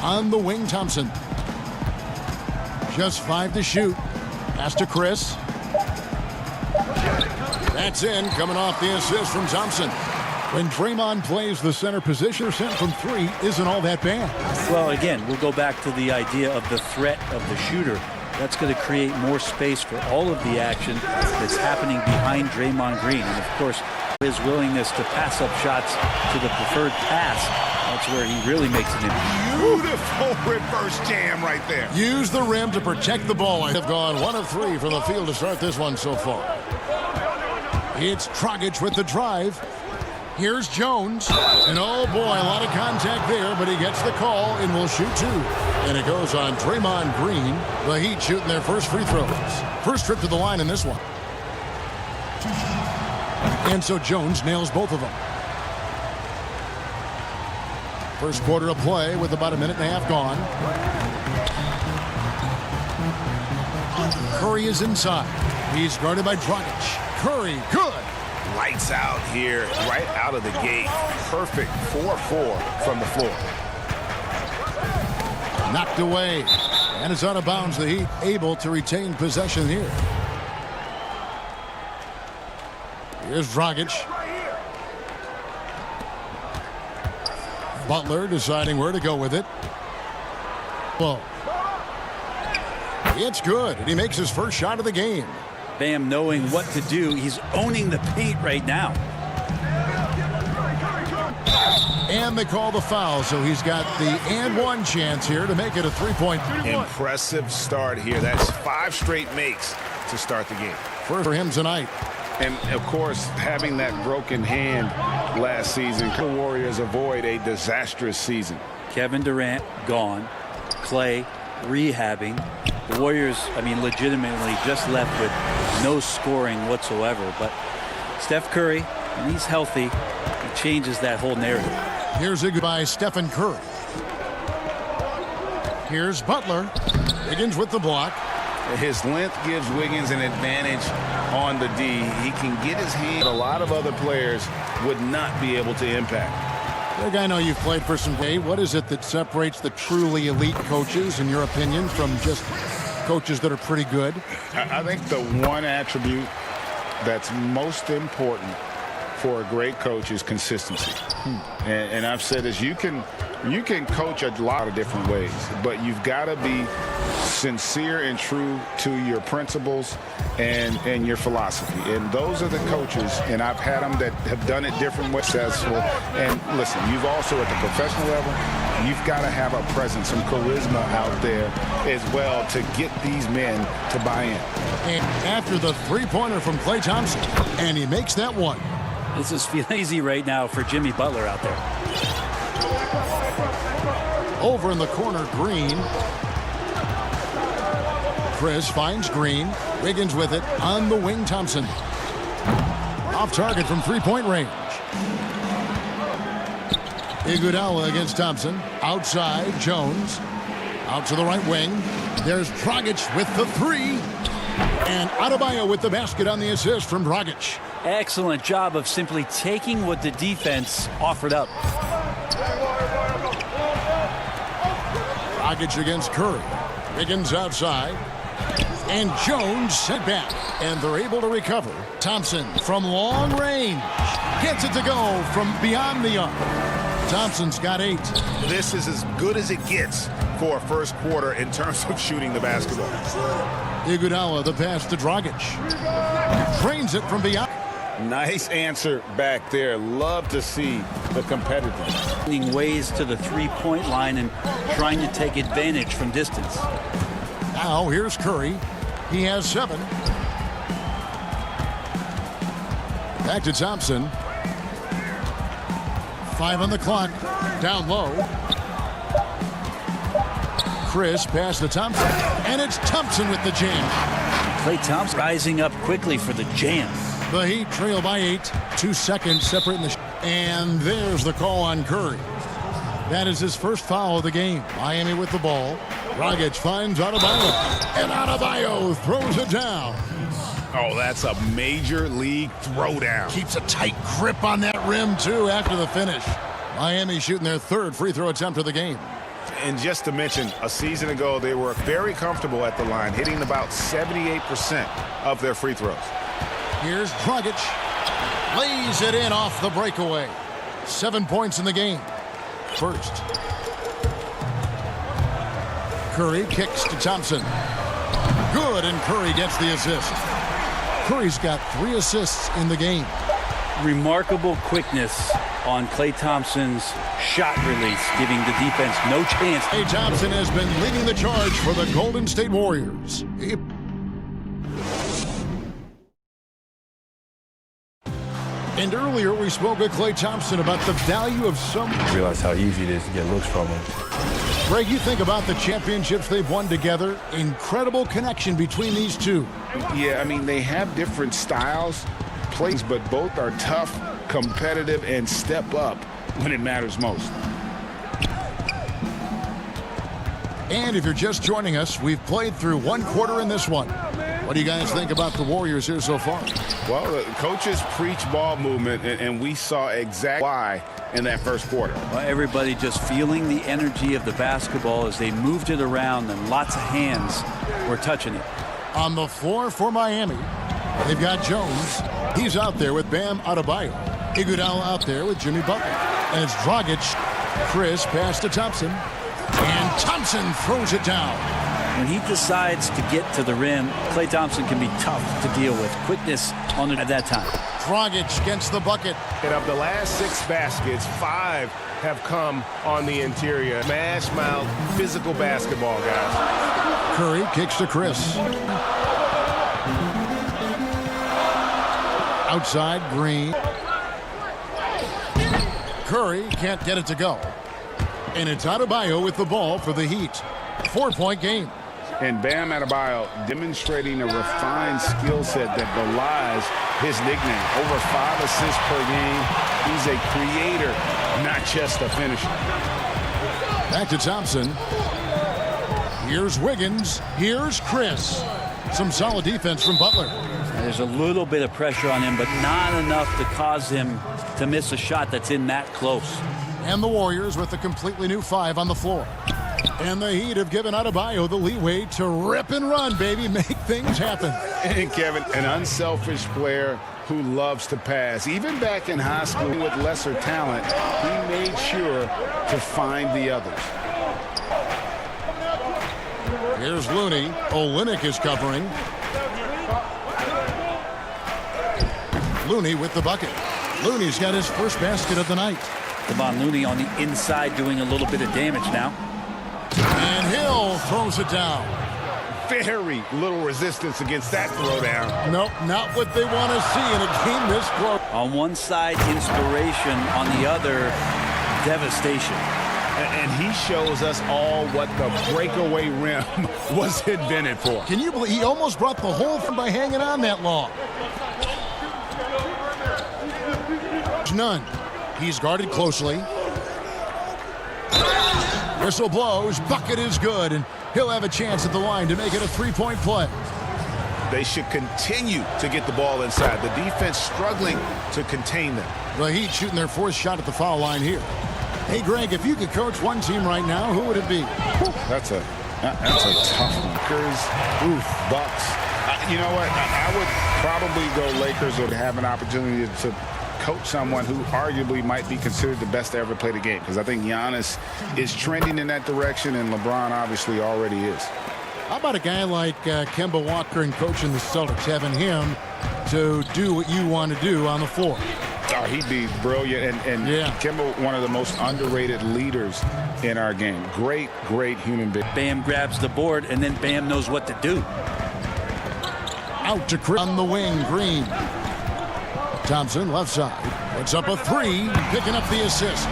On the wing, Thompson. Just 5 to shoot. Pass to Chris. That's in, coming off the assist from Thompson. When Draymond plays the center position, sent from 3 isn't all that bad. Well, again, we'll go back to the idea of the threat of the shooter. That's going to create more space for all of the action that's happening behind Draymond Green. And, of course, his willingness to pass up shots to the preferred pass, that's where he really makes an impact. Beautiful reverse jam right there. Use the rim to protect the ball. I have gone 1 of 3 from the field to start this one so far. It's Dragic with the drive. Here's Jones. And oh boy, a lot of contact there, but he gets the call and will shoot 2. And it goes on Draymond Green. The Heat shooting their first free throws. First trip to the line in this one. And so Jones nails both of them. First quarter of play with about 1.5 minutes gone. Curry is inside. He's guarded by Dragic. Curry, good. Lights out here, right out of the gate. Perfect 4-4 from the floor. Knocked away. And it's out of bounds. The Heat able to retain possession here. Here's Dragic. Butler deciding where to go with it. Well, it's good, and he makes his first shot of the game. Bam knowing what to do. He's owning the paint right now. And they call the foul, so he's got the and one chance here to make it a 3-point. Impressive start here. That's 5 straight makes to start the game. First for him tonight. And, of course, having that broken hand last season, the Warriors avoid a disastrous season. Kevin Durant gone. Clay rehabbing. The Warriors, I mean, legitimately just left with no scoring whatsoever. But Steph Curry, when he's healthy, he changes that whole narrative. Here's a goodbye, Stephen Curry. Here's Butler. Wiggins with the block. His length gives Wiggins an advantage on the D. He can get his hand. A lot of other players would not be able to impact. Greg, I know you've played for some day. What is it that separates the truly elite coaches, in your opinion, from just coaches that are pretty good? I think the one attribute that's most important for a great coach is consistency. And I've said this, you can coach a lot of different ways, but you've got to be sincere and true to your principles and your philosophy. And those are the coaches, and I've had them that have done it different ways, successful. And listen, you've also at the professional level, you've got to have a presence, some charisma out there as well to get these men to buy in. And after the three-pointer from Klay Thompson, and he makes that one. This is feeling easy right now for Jimmy Butler out there. Over in the corner, Green. Chris finds Green. Wiggins with it on the wing, Thompson. Off target from three-point range. Iguodala against Thompson. Outside, Jones. Out to the right wing. There's Dragic with the 3. And Adebayo with the basket on the assist from Dragic. Excellent job of simply taking what the defense offered up. Dragic against Curry. Wiggins outside. And Jones sent back. And they're able to recover. Thompson from long range. Gets it to go from beyond the arc. Thompson's got 8. This is as good as it gets for a first quarter in terms of shooting the basketball. Iguodala, the pass to Dragic. Drains it from beyond. Nice answer back there. Love to see the competitiveness. Finding ways to the three-point line and trying to take advantage from distance. Now here's Curry. He has 7. Back to Thompson. 5 on the clock. Down low. Chris pass to Thompson. And it's Thompson with the jam. Klay Thompson rising up quickly for the jam. The Heat trail by 8. 2 seconds separating the and there's the call on Curry. That is his first foul of the game. Miami with the ball. Dragic finds Adebayo. And Adebayo throws it down. Oh, that's a major league throwdown. Keeps a tight grip on that rim, too, after the finish. Miami shooting their third free throw attempt of the game. And just to mention, a season ago, they were very comfortable at the line, hitting about 78% of their free throws. Here's Dragic. Lays it in off the breakaway. 7 points in the game. First. Curry kicks to Thompson. Good, and Curry gets the assist. Curry's got 3 assists in the game. Remarkable quickness on Klay Thompson's shot release, giving the defense no chance. Klay Thompson has been leading the charge for the Golden State Warriors. And earlier we spoke with Klay Thompson about the value of some. Realize how easy it is to get looks from him. Greg, you think about the championships they've won together. Incredible connection between these two. Yeah, I mean, they have different styles, plays, but both are tough, competitive, and step up when it matters most. And if you're just joining us, we've played through 1 quarter in this one. What do you guys think about the Warriors here so far? Well, the coaches preach ball movement, and we saw exactly why in that first quarter. Well, everybody just feeling the energy of the basketball as they moved it around, and lots of hands were touching it. On the floor for Miami, they've got Jones. He's out there with Bam Adebayo. Iguodala out there with Jimmy Butler. And it's Dragic. Chris pass to Thompson. And Thompson throws it down. When he decides to get to the rim, Klay Thompson can be tough to deal with. Quickness on it at that time. Dragic gets the bucket. And of the last 6 baskets, 5 have come on the interior. Smash mouth, physical basketball, guys. Curry kicks to Chris. Outside, Green. Curry can't get it to go. And it's Adebayo with the ball for the Heat. 4-point game. And Bam Adebayo demonstrating a refined skill set that belies his nickname. Over 5 assists per game. He's a creator, not just a finisher. Back to Thompson. Here's Wiggins. Here's Chris. Some solid defense from Butler. There's a little bit of pressure on him, but not enough to cause him to miss a shot that's in that close. And the Warriors with a completely new 5 on the floor. And the Heat have given Adebayo the leeway to rip and run, baby. Make things happen. And Kevin, an unselfish player who loves to pass. Even back in high school with lesser talent, he made sure to find the others. Here's Looney. Olynyk is covering. Looney with the bucket. Looney's got his first basket of the night. Kevon Looney on the inside doing a little bit of damage now. And Hill throws it down. Very little resistance against that throwdown. Nope, not what they want to see in a game this close. On one side, inspiration. On the other, devastation. And he shows us all what the breakaway rim was invented for. Can you believe he almost brought the whole thing by hanging on that long? None. He's guarded closely. Whistle blows. Bucket is good, and he'll have a chance at the line to make it a 3-point play. They should continue to get the ball inside. The defense struggling to contain them. The Heat shooting their 4th shot at the foul line here. Hey, Greg, if you could coach one team right now, who would it be? That's a tough one. Lakers, Bucks. You know what? I would probably go Lakers or have an opportunity to coach someone who arguably might be considered the best to ever play the game, because I think Giannis is trending in that direction, and LeBron obviously already is. How about a guy like Kemba Walker and coaching the Celtics, having him to do what you want to do on the floor? Oh, he'd be brilliant, and yeah. Kemba, one of the most underrated leaders in our game. Great human being. Bam grabs the board, and then Bam knows what to do. Out to Chris on the wing, Green. Thompson left side. Puts up a three, picking up the assist.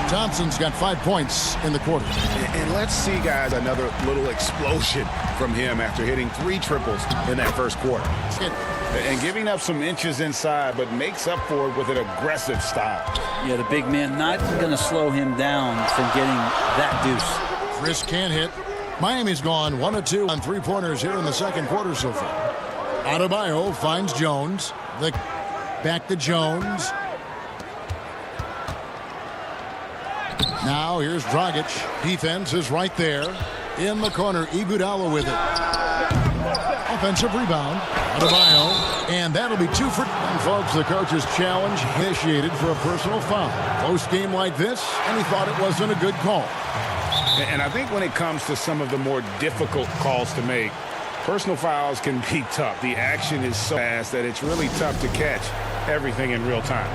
Thompson's got 5 points in the quarter. And let's see, guys, another little explosion from him after hitting 3 triples in that first quarter. And giving up some inches inside, but makes up for it with an aggressive style. Yeah, the big man not going to slow him down from getting that deuce. Chris can't hit. Miami's gone 1 of 2 on 3-pointers here in the second quarter so far. Adebayo finds Jones. Back to Jones. Now here's Dragic. Defense is right there. In the corner, Iguodala with it. Offensive rebound. Adebayo. And that'll be 2 for... And folks, the coach's challenge initiated for a personal foul. Close game like this, and he thought it wasn't a good call. And I think when it comes to some of the more difficult calls to make, personal fouls can be tough. The action is so fast that it's really tough to catch everything in real time.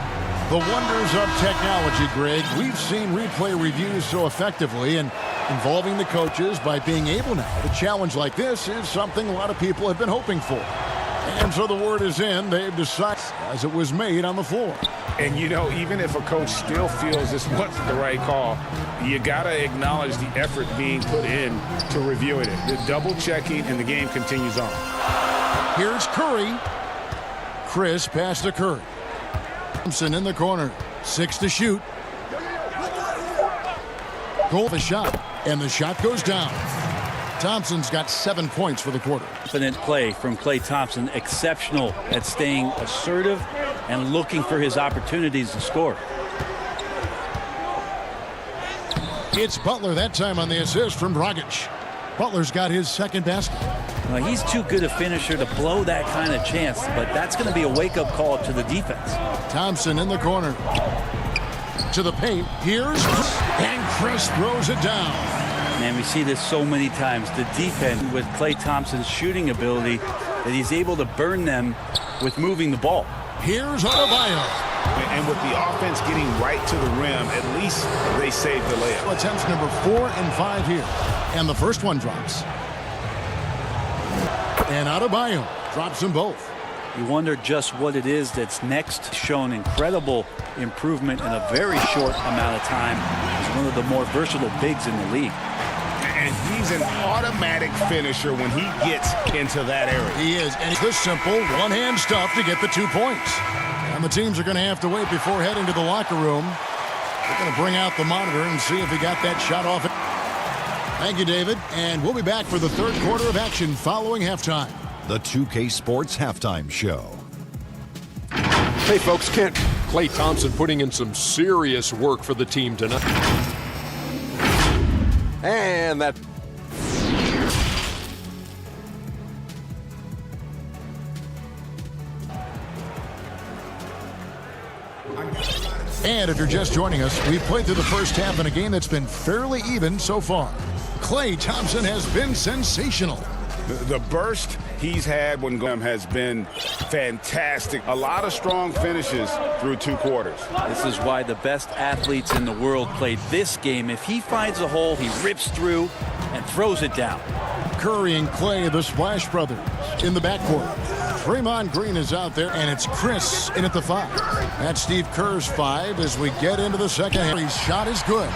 The wonders of technology, Greg. We've seen replay reviews so effectively, and involving the coaches by being able now to challenge like this is something a lot of people have been hoping for. And so the word is in. They've decided as it was made on the floor. And, you know, even if a coach still feels this wasn't the right call, you got to acknowledge the effort being put in to reviewing it. The double checking, and the game continues on. Here's Curry. Chris passed to Curry. Thompson in the corner. 6 to shoot. Goal for shot. And the shot goes down. Thompson's got 7 points for the quarter. Confident play from Klay Thompson. Exceptional at staying assertive and looking for his opportunities to score. It's Butler that time on the assist from Dragic. Butler's got his second basket. Well, he's too good a finisher to blow that kind of chance, but that's going to be a wake-up call to the defense. Thompson in the corner. To the paint. Here's... And Chris throws it down. Man, we see this so many times. The defense with Klay Thompson's shooting ability, that he's able to burn them with moving the ball. Here's Adebayo. And with the offense getting right to the rim, at least they saved the layup. Attempts number 4 and 5 here. And the first one drops. And Adebayo drops them both. You wonder just what it is that's next. Shown incredible improvement in a very short amount of time. He's one of the more versatile bigs in the league. And he's an automatic finisher when he gets into that area. He is. And it's this simple one-hand stuff to get the 2 points. And the teams are going to have to wait before heading to the locker room. They're going to bring out the monitor and see if he got that shot off. Thank you, David. And we'll be back for the third quarter of action following halftime. The 2K Sports Halftime Show. Hey, folks, Klay Thompson putting in some serious work for the team tonight. And that... And if you're just joining us, we've played through the first half in a game that's been fairly even so far. Klay Thompson has been sensational. The burst he's had when going has been fantastic. A lot of strong finishes through 2 quarters. This is why the best athletes in the world play this game. If he finds a hole, he rips through and throws it down. Curry and Klay, the Splash Brothers, in the backcourt. Draymond Green is out there, and it's Chris in at the 5. That's Steve Kerr's 5 as we get into the second half. His shot is good.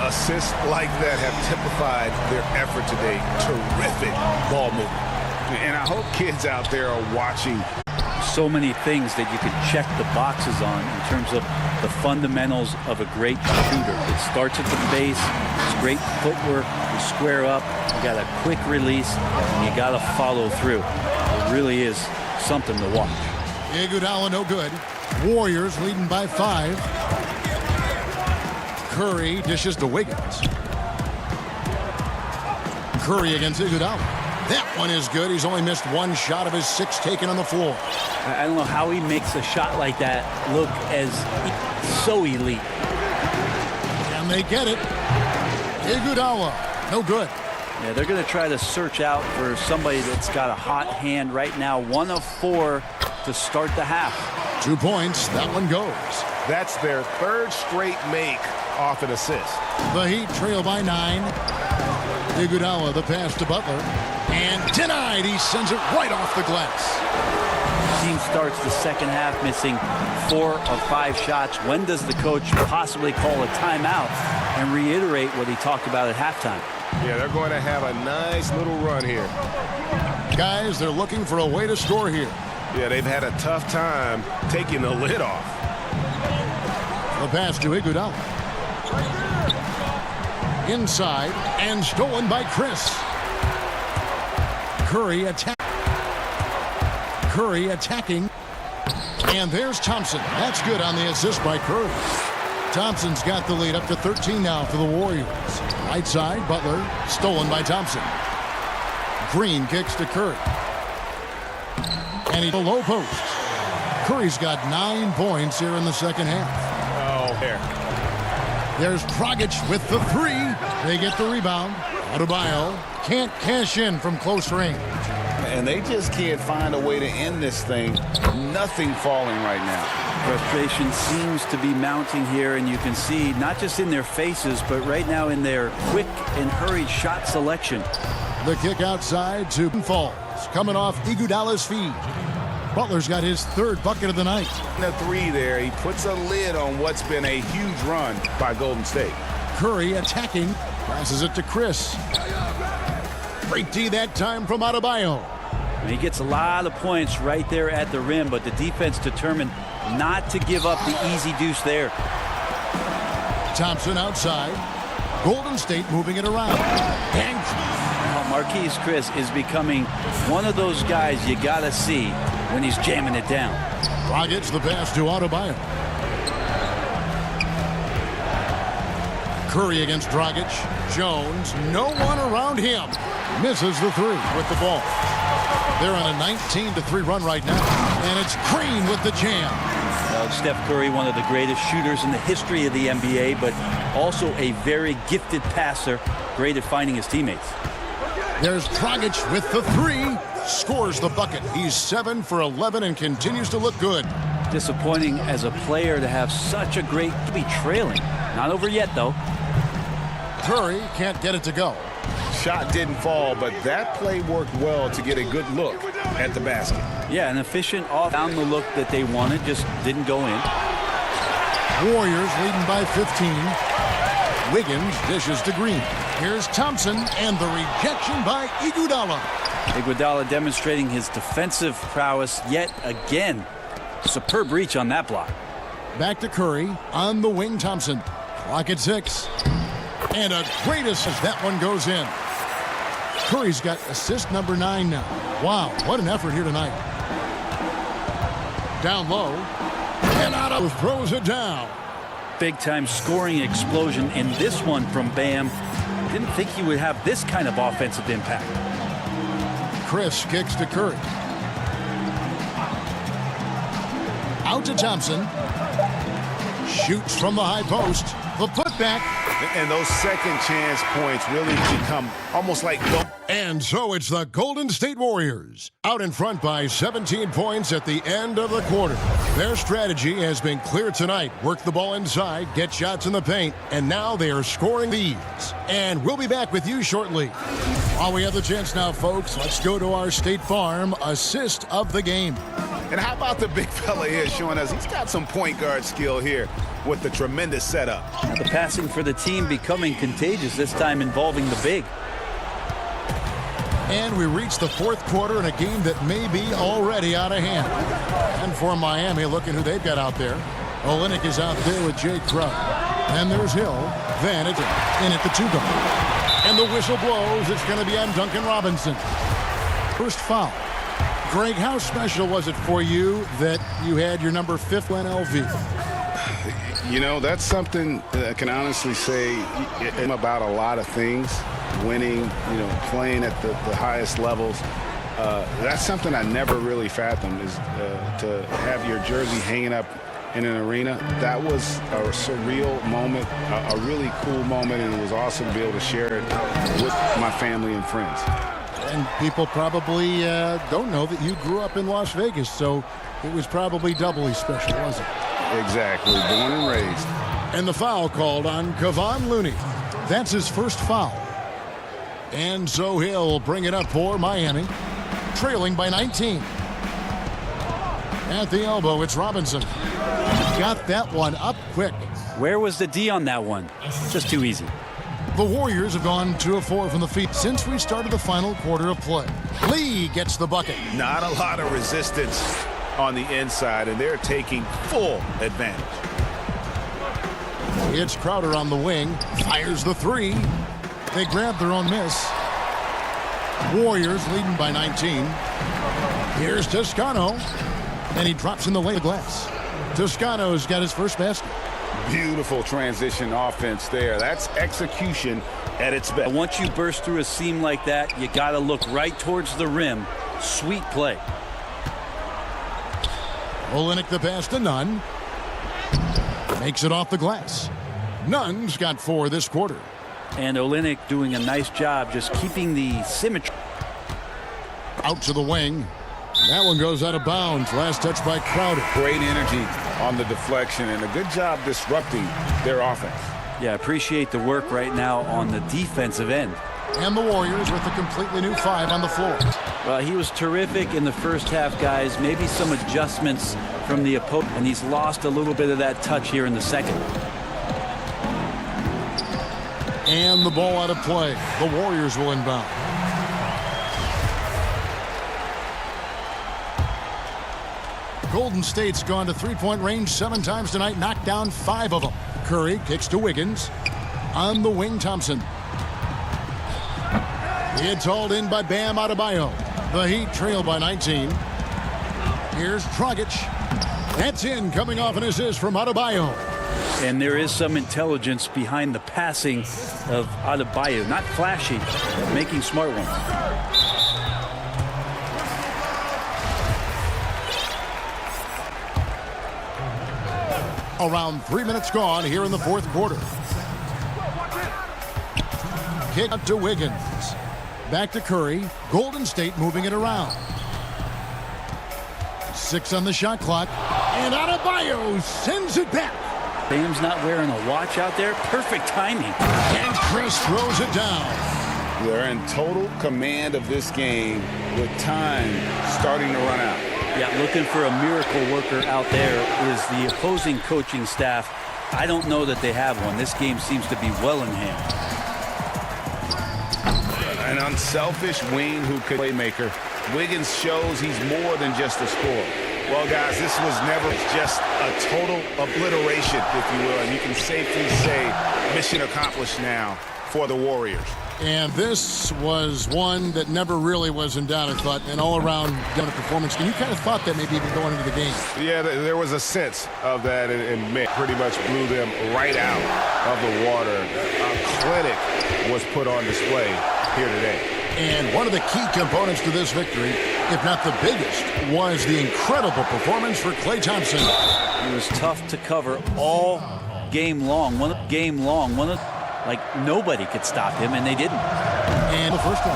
Assists like that have typified their effort today. Terrific ball movement. And I hope kids out there are watching. So many things that you can check the boxes on in terms of the fundamentals of a great shooter. It starts at the base. It's great footwork. You square up. You got a quick release, and you got to follow through. It really is something to watch. Iguodala no good. Warriors leading by 5. Curry dishes to Wiggins. Curry against Iguodala. That one is good. He's only missed 1 shot of his 6 taken on the floor. I don't know how he makes a shot like that look as so elite. And they get it. Iguodala, no good. Yeah, they're going to try to search out for somebody that's got a hot hand right now. 1 of 4 to start the half. 2 points. That one goes. That's their 3rd straight make off an assist. The Heat trail by 9. Iguodala, the pass to Butler. And denied. He sends it right off the glass. Team starts the second half missing 4 of 5 shots. When does the coach possibly call a timeout and reiterate what he talked about at halftime? Yeah, they're going to have a nice little run here. Guys, they're looking for a way to score here. Yeah, they've had a tough time taking the lid off. The pass to Iguodala. Inside and stolen by Chris. Curry attacking. And there's Thompson. That's good on the assist by Curry. Thompson's got the lead up to 13 now for the Warriors. Right side, Butler, stolen by Thompson. Green kicks to Curry. And he's a low post. Curry's got 9 points here in the second half. Oh, there. There's Dragic with the 3. They get the rebound. Adebayo can't cash in from close range. And they just can't find a way to end this thing. Nothing falling right now. Frustration seems to be mounting here, and you can see not just in their faces, but right now in their quick and hurried shot selection. The kick outside to falls. Coming off Iguodala's feed. Butler's got his 3rd bucket of the night. The 3 there, he puts a lid on what's been a huge run by Golden State. Curry attacking. Passes it to Chris. Great D that time from Adebayo. And he gets a lot of points right there at the rim, but the defense determined not to give up the easy deuce there. Thompson outside. Golden State moving it around. And Marquise Chris is becoming one of those guys you gotta see when he's jamming it down. Dragic the pass to Adebayo. Curry against Dragic. Jones, no one around him. Misses the 3 with the ball. They're on a 19-3 run right now. And it's Green with the jam. Steph Curry, one of the greatest shooters in the history of the NBA, but also a very gifted passer, great at finding his teammates. There's Dragic with the 3. Scores the bucket. He's 7 for 11 and continues to look good. Disappointing as a player to have such a great to be trailing. Not over yet, though. Curry can't get it to go. Shot didn't fall, but that play worked well to get a good look at the basket. Yeah, an efficient off down the look that they wanted, just didn't go in. Warriors leading by 15. Wiggins dishes to Green. Here's Thompson and the rejection by Iguodala. Iguodala demonstrating his defensive prowess yet again. Superb reach on that block. Back to Curry on the wing. Thompson. Clock at 6. And a great assist. That one goes in. Curry's got assist number 9 now. Wow, what an effort here tonight. Down low. And Otto throws it down. Big-time scoring explosion in this one from Bam. Didn't think he would have this kind of offensive impact. Chris kicks to Curry. Out to Thompson. Shoots from the high post. The putback. And those second chance points really become almost like... And so it's the Golden State Warriors out in front by 17 points at the end of the quarter. Their strategy has been clear tonight. Work the ball inside, get shots in the paint, and now they are scoring leads. And we'll be back with you shortly. While we have the chance now, folks, let's go to our State Farm assist of the game. And how about the big fella here showing us he's got some point guard skill here with the tremendous setup. Now the passing for the team becoming contagious, this time involving the big. And we reach the 4th quarter in a game that may be already out of hand. And for Miami, look at who they've got out there. Olynyk is out there with Jay Crowder. And there's Hill. Van in at the 2-guard. And the whistle blows. It's going to be on Duncan Robinson. First foul. Greg, how special was it for you that you had your number 5th NLV? You know, that's something that I can honestly say about a lot of things. Winning, you know, playing at the highest levels. That's something I never really fathomed, is to have your jersey hanging up in an arena. That was a surreal moment, a really cool moment, and it was awesome to be able to share it with my family and friends. And people probably don't know that you grew up in Las Vegas, so it was probably doubly special, wasn't it? Exactly, born and raised. And the foul called on Kevon Looney. That's his first foul. And so he'll bring it up for Miami, trailing by 19. At the elbow, it's Robinson. Got that one up quick. Where was the D on that one? Just too easy. The Warriors have gone 2 of 4 from the feet since we started the final quarter of play. Lee gets the bucket. Not a lot of resistance on the inside, and they're taking full advantage. It's Crowder on the wing. Fires the 3. They grab their own miss. Warriors leading by 19. Here's Toscano. And he drops in the lane of glass. Toscano's got his first basket. Beautiful transition offense there. That's execution at its best. Once you burst through a seam like that, you got to look right towards the rim. Sweet play. Olenek the pass to Nunn. Makes it off the glass. Nunn's got 4 this quarter. And Olenek doing a nice job just keeping the symmetry. Out to the wing. That one goes out of bounds. Last touch by Crowder. Great energy on the deflection and a good job disrupting their offense. Yeah, appreciate the work right now on the defensive end. And the Warriors with a completely new 5 on the floor. Well, he was terrific in the first half, guys. Maybe some adjustments from the opponent, and he's lost a little bit of that touch here in the second. And the ball out of play. The Warriors will inbound. Golden State's gone to three-point range 7 times tonight, knocked down 5 of them. Curry kicks to Wiggins. On the wing, Thompson. It's hauled in by Bam Adebayo. The Heat trail by 19. Here's Dragic. That's in, coming off an assist from Adebayo. And there is some intelligence behind the passing of Adebayo. Not flashy, but making smart ones. Around 3 minutes gone here in the fourth quarter. Kick out to Wiggins. Back to Curry. Golden State moving it around. 6 on the shot clock. And Adebayo sends it back. Bam's not wearing a watch out there. Perfect timing. And Chris throws it down. They're in total command of this game with time starting to run out. Yeah, looking for a miracle worker out there is the opposing coaching staff. I don't know that they have one. This game seems to be well in hand. An unselfish wing who could playmaker. Wiggins shows he's more than just a scorer. Well, guys, this was never just a total obliteration, if you will. And you can safely say mission accomplished now for the Warriors. And this was one that never really was in doubt, I thought, an all-around dominant performance. And you kind of thought that maybe even going into the game. Yeah, there was a sense of that, and Mick pretty much blew them right out of the water. A clinic was put on display here today. And one of the key components to this victory, if not the biggest, was the incredible performance for Klay Thompson. He was tough to cover all game long. Like nobody could stop him, and they didn't. And the first one.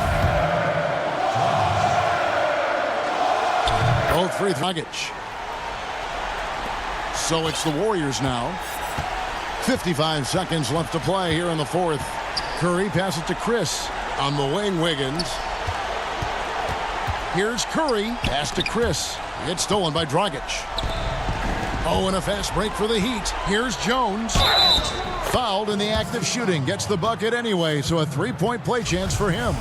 Both free Dragic. So it's the Warriors now. 55 seconds left to play here in the fourth. Curry passes to Chris. On the wing, Wiggins. Here's Curry. Pass to Chris. It's stolen by Dragic. Oh, and a fast break for the Heat. Here's Jones. Fouled in the act of shooting. Gets the bucket anyway, so a three-point play chance for him.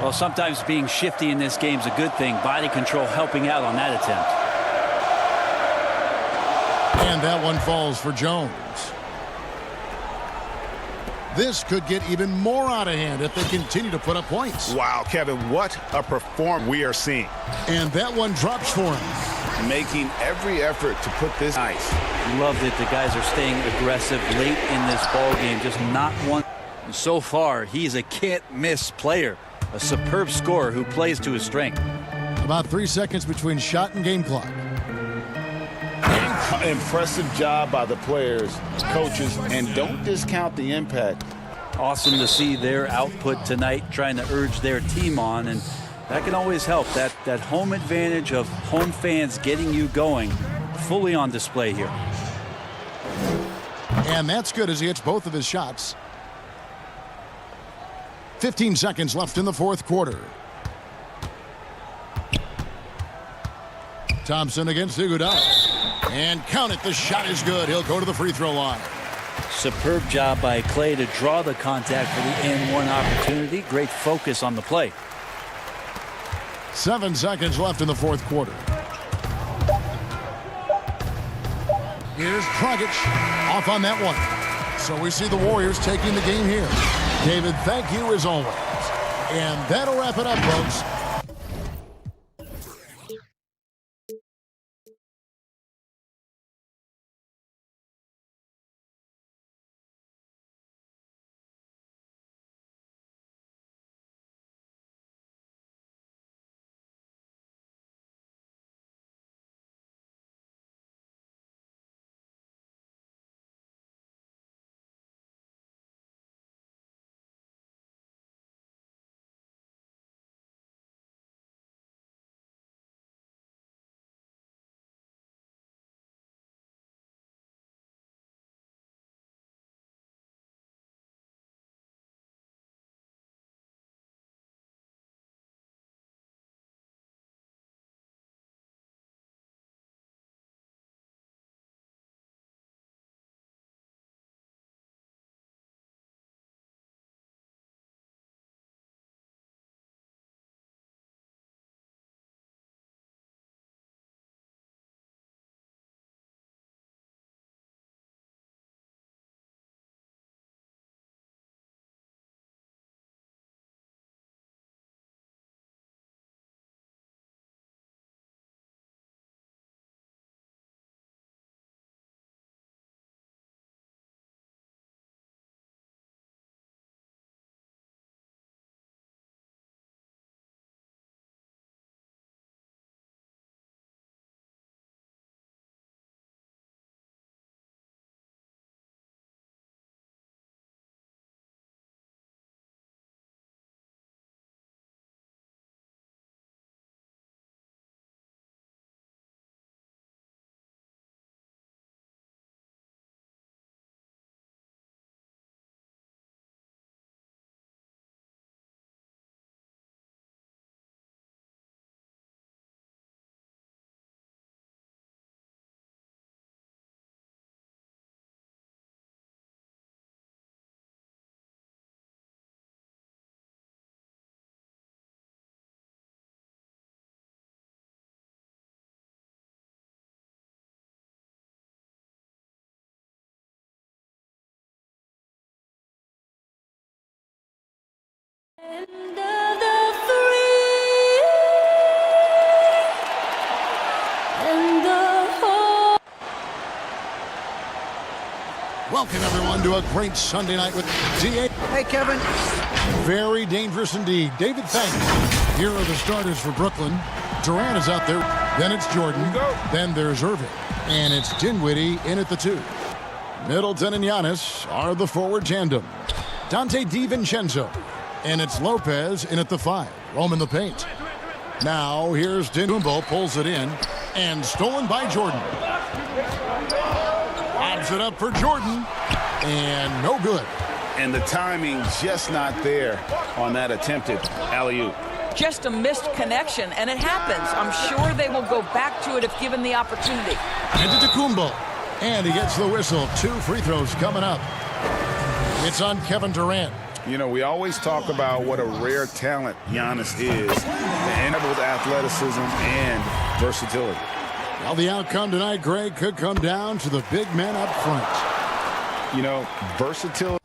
Well, sometimes being shifty in this game is a good thing. Body control helping out on that attempt. And that one falls for Jones. This could get even more out of hand if they continue to put up points. Wow, Kevin, what a performance we are seeing. And that one drops for him. Making every effort to put this nice. Love that the guys are staying aggressive late in this ball game. Just not one. So far, he's a can't-miss player. A superb scorer who plays to his strength. About 3 seconds between shot and game clock. Impressive job by the players, coaches, and don't discount the impact. Awesome to see their output tonight, trying to urge their team on, and that can always help. That home advantage of home fans getting you going, fully on display here. And that's good as he hits both of his shots. 15 seconds left in the fourth quarter. Thompson against Iguodala. And count it, the shot is good. He'll go to the free throw line. Superb job by Clay to draw the contact for the N1 opportunity. Great focus on the play. 7 seconds left in the fourth quarter. Here's Dragic off on that one. So we see the Warriors taking the game here. David, thank you as always. And that'll wrap it up, folks. Welcome, everyone, to a great Sunday night with DA. Hey, Kevin. Very dangerous indeed. David, thanks. Here are the starters for Brooklyn. Durant is out there. Then it's Jordan. Then there's Irving. And it's Dinwiddie in at the 2. Middleton and Giannis are the forward tandem. Dante DiVincenzo. And it's Lopez in at the 5. Roam in the paint. Now here's Dinwiddie, pulls it in. And stolen by Jordan. Lobs it up for Jordan. And no good. And the timing just not there on that attempted alley-oop. Just a missed connection, and it happens. I'm sure they will go back to it if given the opportunity. Antetokounmpo. And he gets the whistle. 2 free throws coming up. It's on Kevin Durant. You know, we always talk about what a rare talent Giannis is, and with athleticism and versatility. Well, the outcome tonight, Greg, could come down to the big men up front. You know, versatility.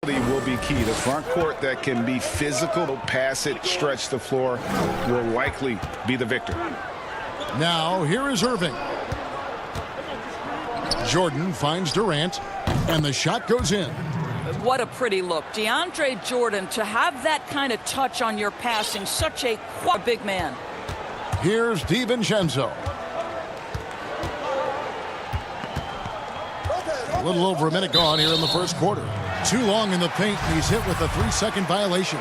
Will be key. The front court that can be physical, pass it, stretch the floor, will likely be the victor. Now, here is Irving. Jordan finds Durant, and the shot goes in. What a pretty look. DeAndre Jordan, to have that kind of touch on your passing, such a big man. Here's DiVincenzo. A little over a minute gone here in the first quarter. Too long in the paint, and he's hit with a 3-second violation.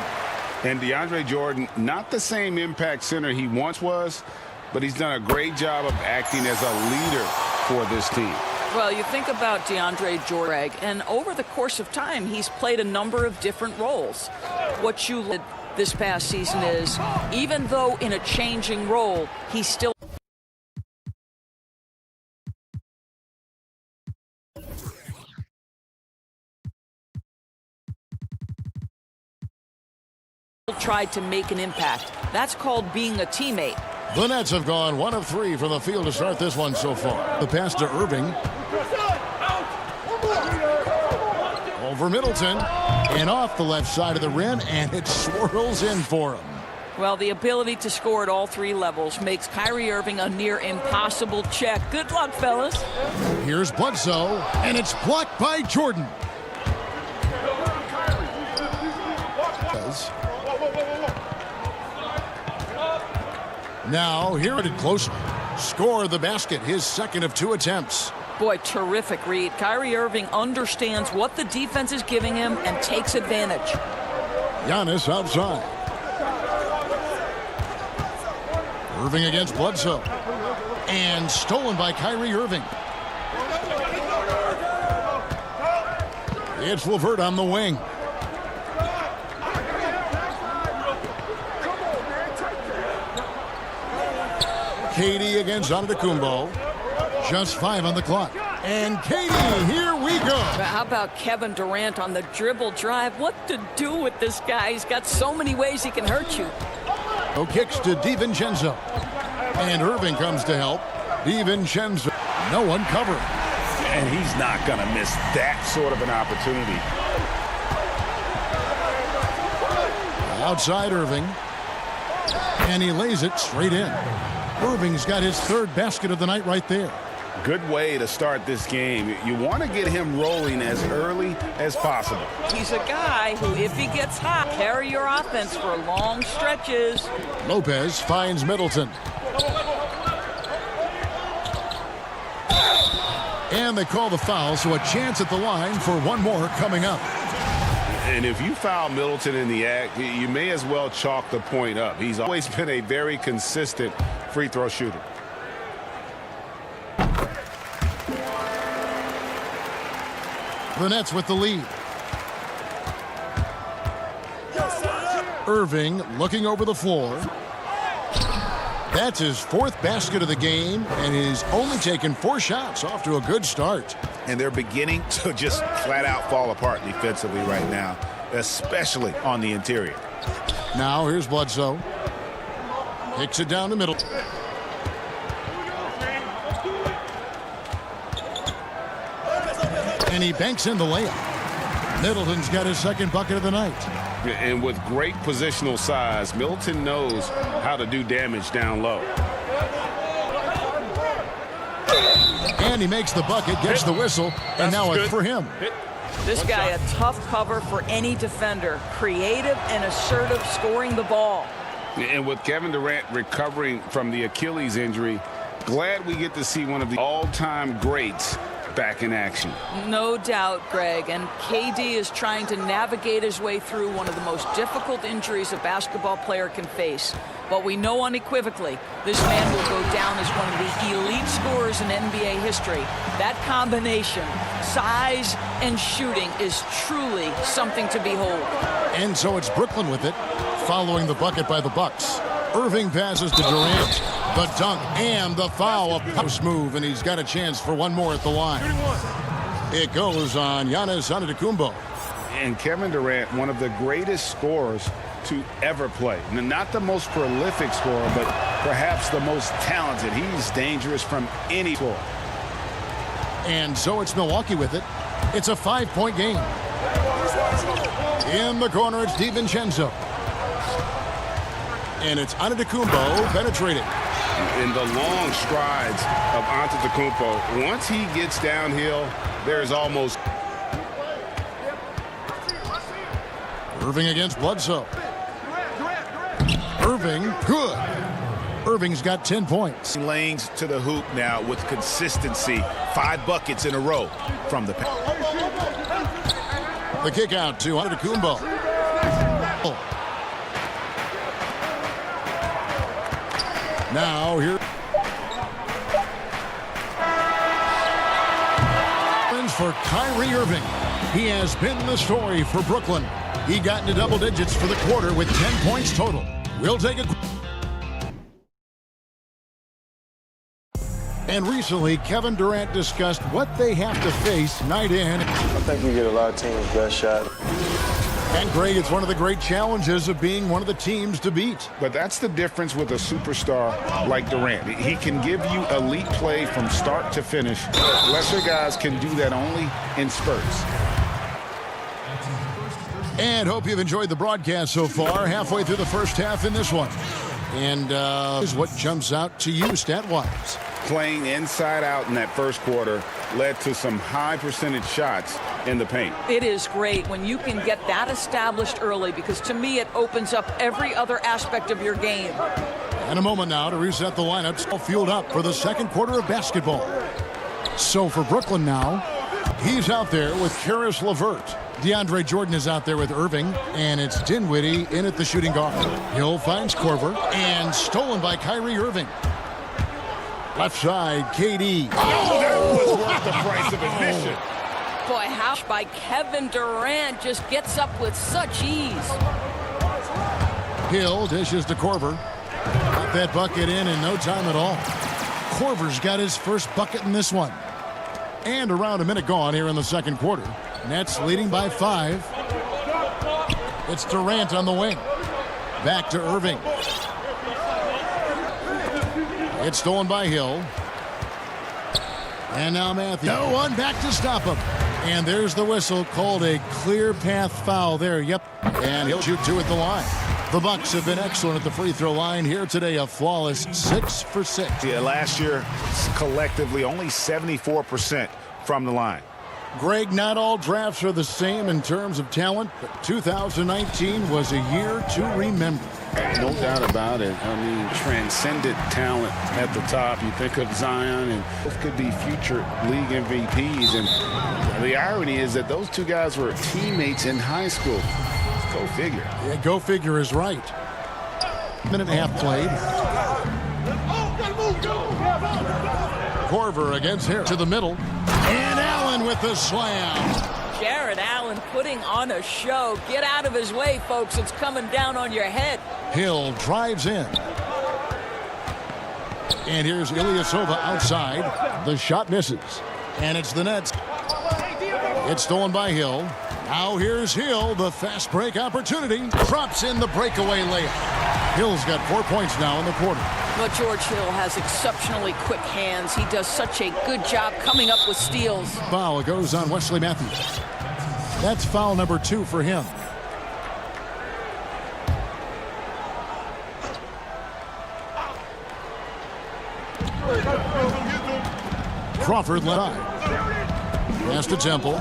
And DeAndre Jordan, not the same impact center he once was, but he's done a great job of acting as a leader for this team. Well, you think about DeAndre Jordan, and over the course of time, he's played a number of different roles. What you did this past season is, even though in a changing role, he's still tried to make an impact. That's called being a teammate. The Nets have gone 1 of 3 from the field to start this one so far. The pass to Irving. Over Middleton. And off the left side of the rim, and it swirls in for him. Well, the ability to score at all 3 levels makes Kyrie Irving a near impossible check. Good luck, fellas. Here's Bledsoe, and it's blocked by Jordan. Now, here it closer. Score the basket, his second of 2 attempts. Boy, terrific read. Kyrie Irving understands what the defense is giving him and takes advantage. Giannis outside. Irving against Bledsoe. And stolen by Kyrie Irving. It's LeVert on the wing. KD against Antetokounmpo. Just 5 on the clock. And KD, here we go. How about Kevin Durant on the dribble drive? What to do with this guy? He's got so many ways he can hurt you. No kicks to DiVincenzo. And Irving comes to help. DiVincenzo. No one covering. And he's not going to miss that sort of an opportunity. Outside Irving. And he lays it straight in. Irving's got his 3rd basket of the night right there. Good way to start this game. You want to get him rolling as early as possible. He's a guy who, if he gets hot, carry your offense for long stretches. Lopez finds Middleton. And they call the foul, so a chance at the line for one more coming up. And if you foul Middleton in the act, you may as well chalk the point up. He's always been a very consistent free throw shooter. The Nets with the lead. Irving looking over the floor. That's his 4th basket of the game, and he's only taken 4 shots. Off to a good start. And they're beginning to just flat out fall apart defensively right now, especially on the interior. Now here's Bledsoe. Kicks it down the middle. And he banks in the layup. Middleton's got his 2nd bucket of the night. And with great positional size, Middleton knows how to do damage down low. And he makes the bucket, gets the whistle, and now it's for him. This guy, a tough cover for any defender. Creative and assertive scoring the ball. And with Kevin Durant recovering from the Achilles injury, glad we get to see one of the all-time greats back in action. No doubt, Greg. And KD is trying to navigate his way through one of the most difficult injuries a basketball player can face. But we know unequivocally this man will go down as one of the elite scorers in NBA history. That combination, size and shooting, is truly something to behold. And so it's Brooklyn with it, following the bucket by the Bucks. Irving passes to Durant. The dunk and the foul. A post move, and he's got a chance for one more at the line. It goes on Giannis Antetokounmpo. And Kevin Durant, one of the greatest scorers to ever play. Not the most prolific scorer, but perhaps the most talented. He's dangerous from any score. And so it's Milwaukee with it. It's a 5-point game. In the corner, it's DiVincenzo. And it's Antetokounmpo penetrating. In the long strides of Antetokounmpo, once he gets downhill, there's almost... Irving against Bledsoe. Irving, good. Irving's got 10 points. Lanes to the hoop now with consistency. 5 buckets in a row from the... The kick out to Antetokounmpo. Now here... for Kyrie Irving. He has been the story for Brooklyn. He got into double digits for the quarter with 10 points total. We'll take a... And recently, Kevin Durant discussed what they have to face night in. I think we get a lot of teams' best shot. And Greg, it's one of the great challenges of being one of the teams to beat. But that's the difference with a superstar like Durant. He can give you elite play from start to finish. Lesser guys can do that only in spurts. And hope you've enjoyed the broadcast so far. Halfway through the first half in this one. And is what jumps out to you stat-wise. Playing inside out in that first quarter led to some high percentage shots in the paint. It is great when you can get that established early, because to me it opens up every other aspect of your game. And a moment now to reset the lineups, all fueled up for the second quarter of basketball. So for Brooklyn now, he's out there with Karis LeVert. DeAndre Jordan is out there with Irving, and it's Dinwiddie in at the shooting guard. Hill finds Korver, and stolen by Kyrie Irving. Left side, KD. Oh, that was worth the price of admission. Boy, how by Kevin Durant just gets up with such ease. Hill dishes to Korver. Got that bucket in no time at all. Korver's got his first bucket in this one. And around a minute gone here in the second quarter. Nets leading by 5. It's Durant on the wing. Back to Irving. It's stolen by Hill. And now Matthews. No one back to stop him. And there's the whistle, called a clear path foul there. Yep. And he'll shoot 2 at the line. The Bucks have been excellent at the free throw line here today. A flawless 6 for 6. Yeah, last year, collectively, only 74% from the line. Greg, not all drafts are the same in terms of talent, but 2019 was a year to remember. No doubt about it. I mean, transcendent talent at the top. You think of Zion, and Both could be future league MVPs. And the irony is that those two guys were teammates in high school. Go figure. Yeah, go figure is right. Minute and a half played. Korver against here to the middle. And Allen with the slam. Jared Allen putting on a show. Get out of his way, folks. It's coming down on your head. Hill drives in. And here's Ilyasova outside. The shot misses. And it's the Nets. It's stolen by Hill. Now here's Hill. The fast break opportunity. Drops in the breakaway layup. Hill's got 4 points now in the quarter. But George Hill has exceptionally quick hands. He does such a good job coming up with steals. Foul goes on Wesley Matthews. That's foul number 2 for him. Crawford led on. Pass to Temple.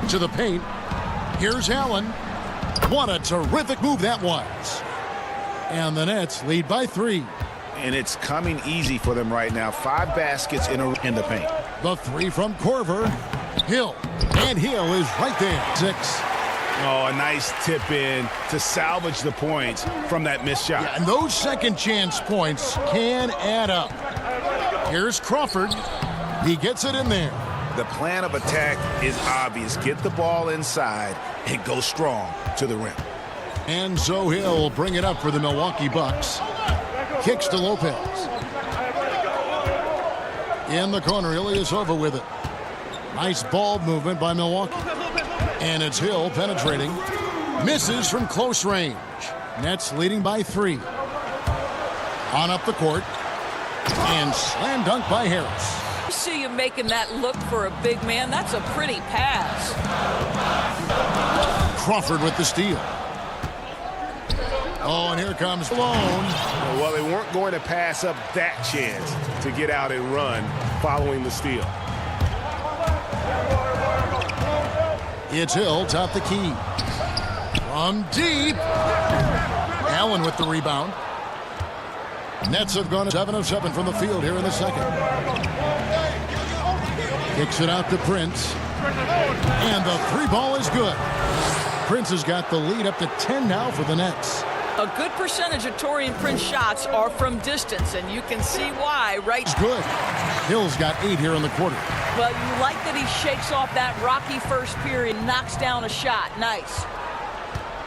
To the paint. Here's Allen. What a terrific move that was. And the Nets lead by 3. And it's coming easy for them right now. 5 baskets in the paint. The 3 from Korver. Hill. And Hill is right there. 6. Oh, a nice tip in to salvage the points from that missed shot. Yeah, and those second chance points can add up. Here's Crawford. He gets it in there. The plan of attack is obvious. Get the ball inside and go strong to the rim. And so Hill bring it up for the Milwaukee Bucks. Kicks to Lopez. In the corner, Ilyasova with it. Nice ball movement by Milwaukee. And it's Hill penetrating. Misses from close range. Nets leading by 3. On up the court. And slam dunk by Harris. See you making that look for a big man. That's a pretty pass. Crawford with the steal. Oh, and here comes Malone. Well, they weren't going to pass up that chance to get out and run following the steal. It's Hill, top the key. From deep. Allen with the rebound. Nets have gone 7 of 7 from the field here in the second. Kicks it out to Prince. And the 3 ball is good. Prince has got the lead up to 10 now for the Nets. A good percentage of Taurean Prince shots are from distance, and you can see why, right? It's good. Hill's got 8 here in the quarter. Well, you like that he shakes off that rocky first period, knocks down a shot. Nice.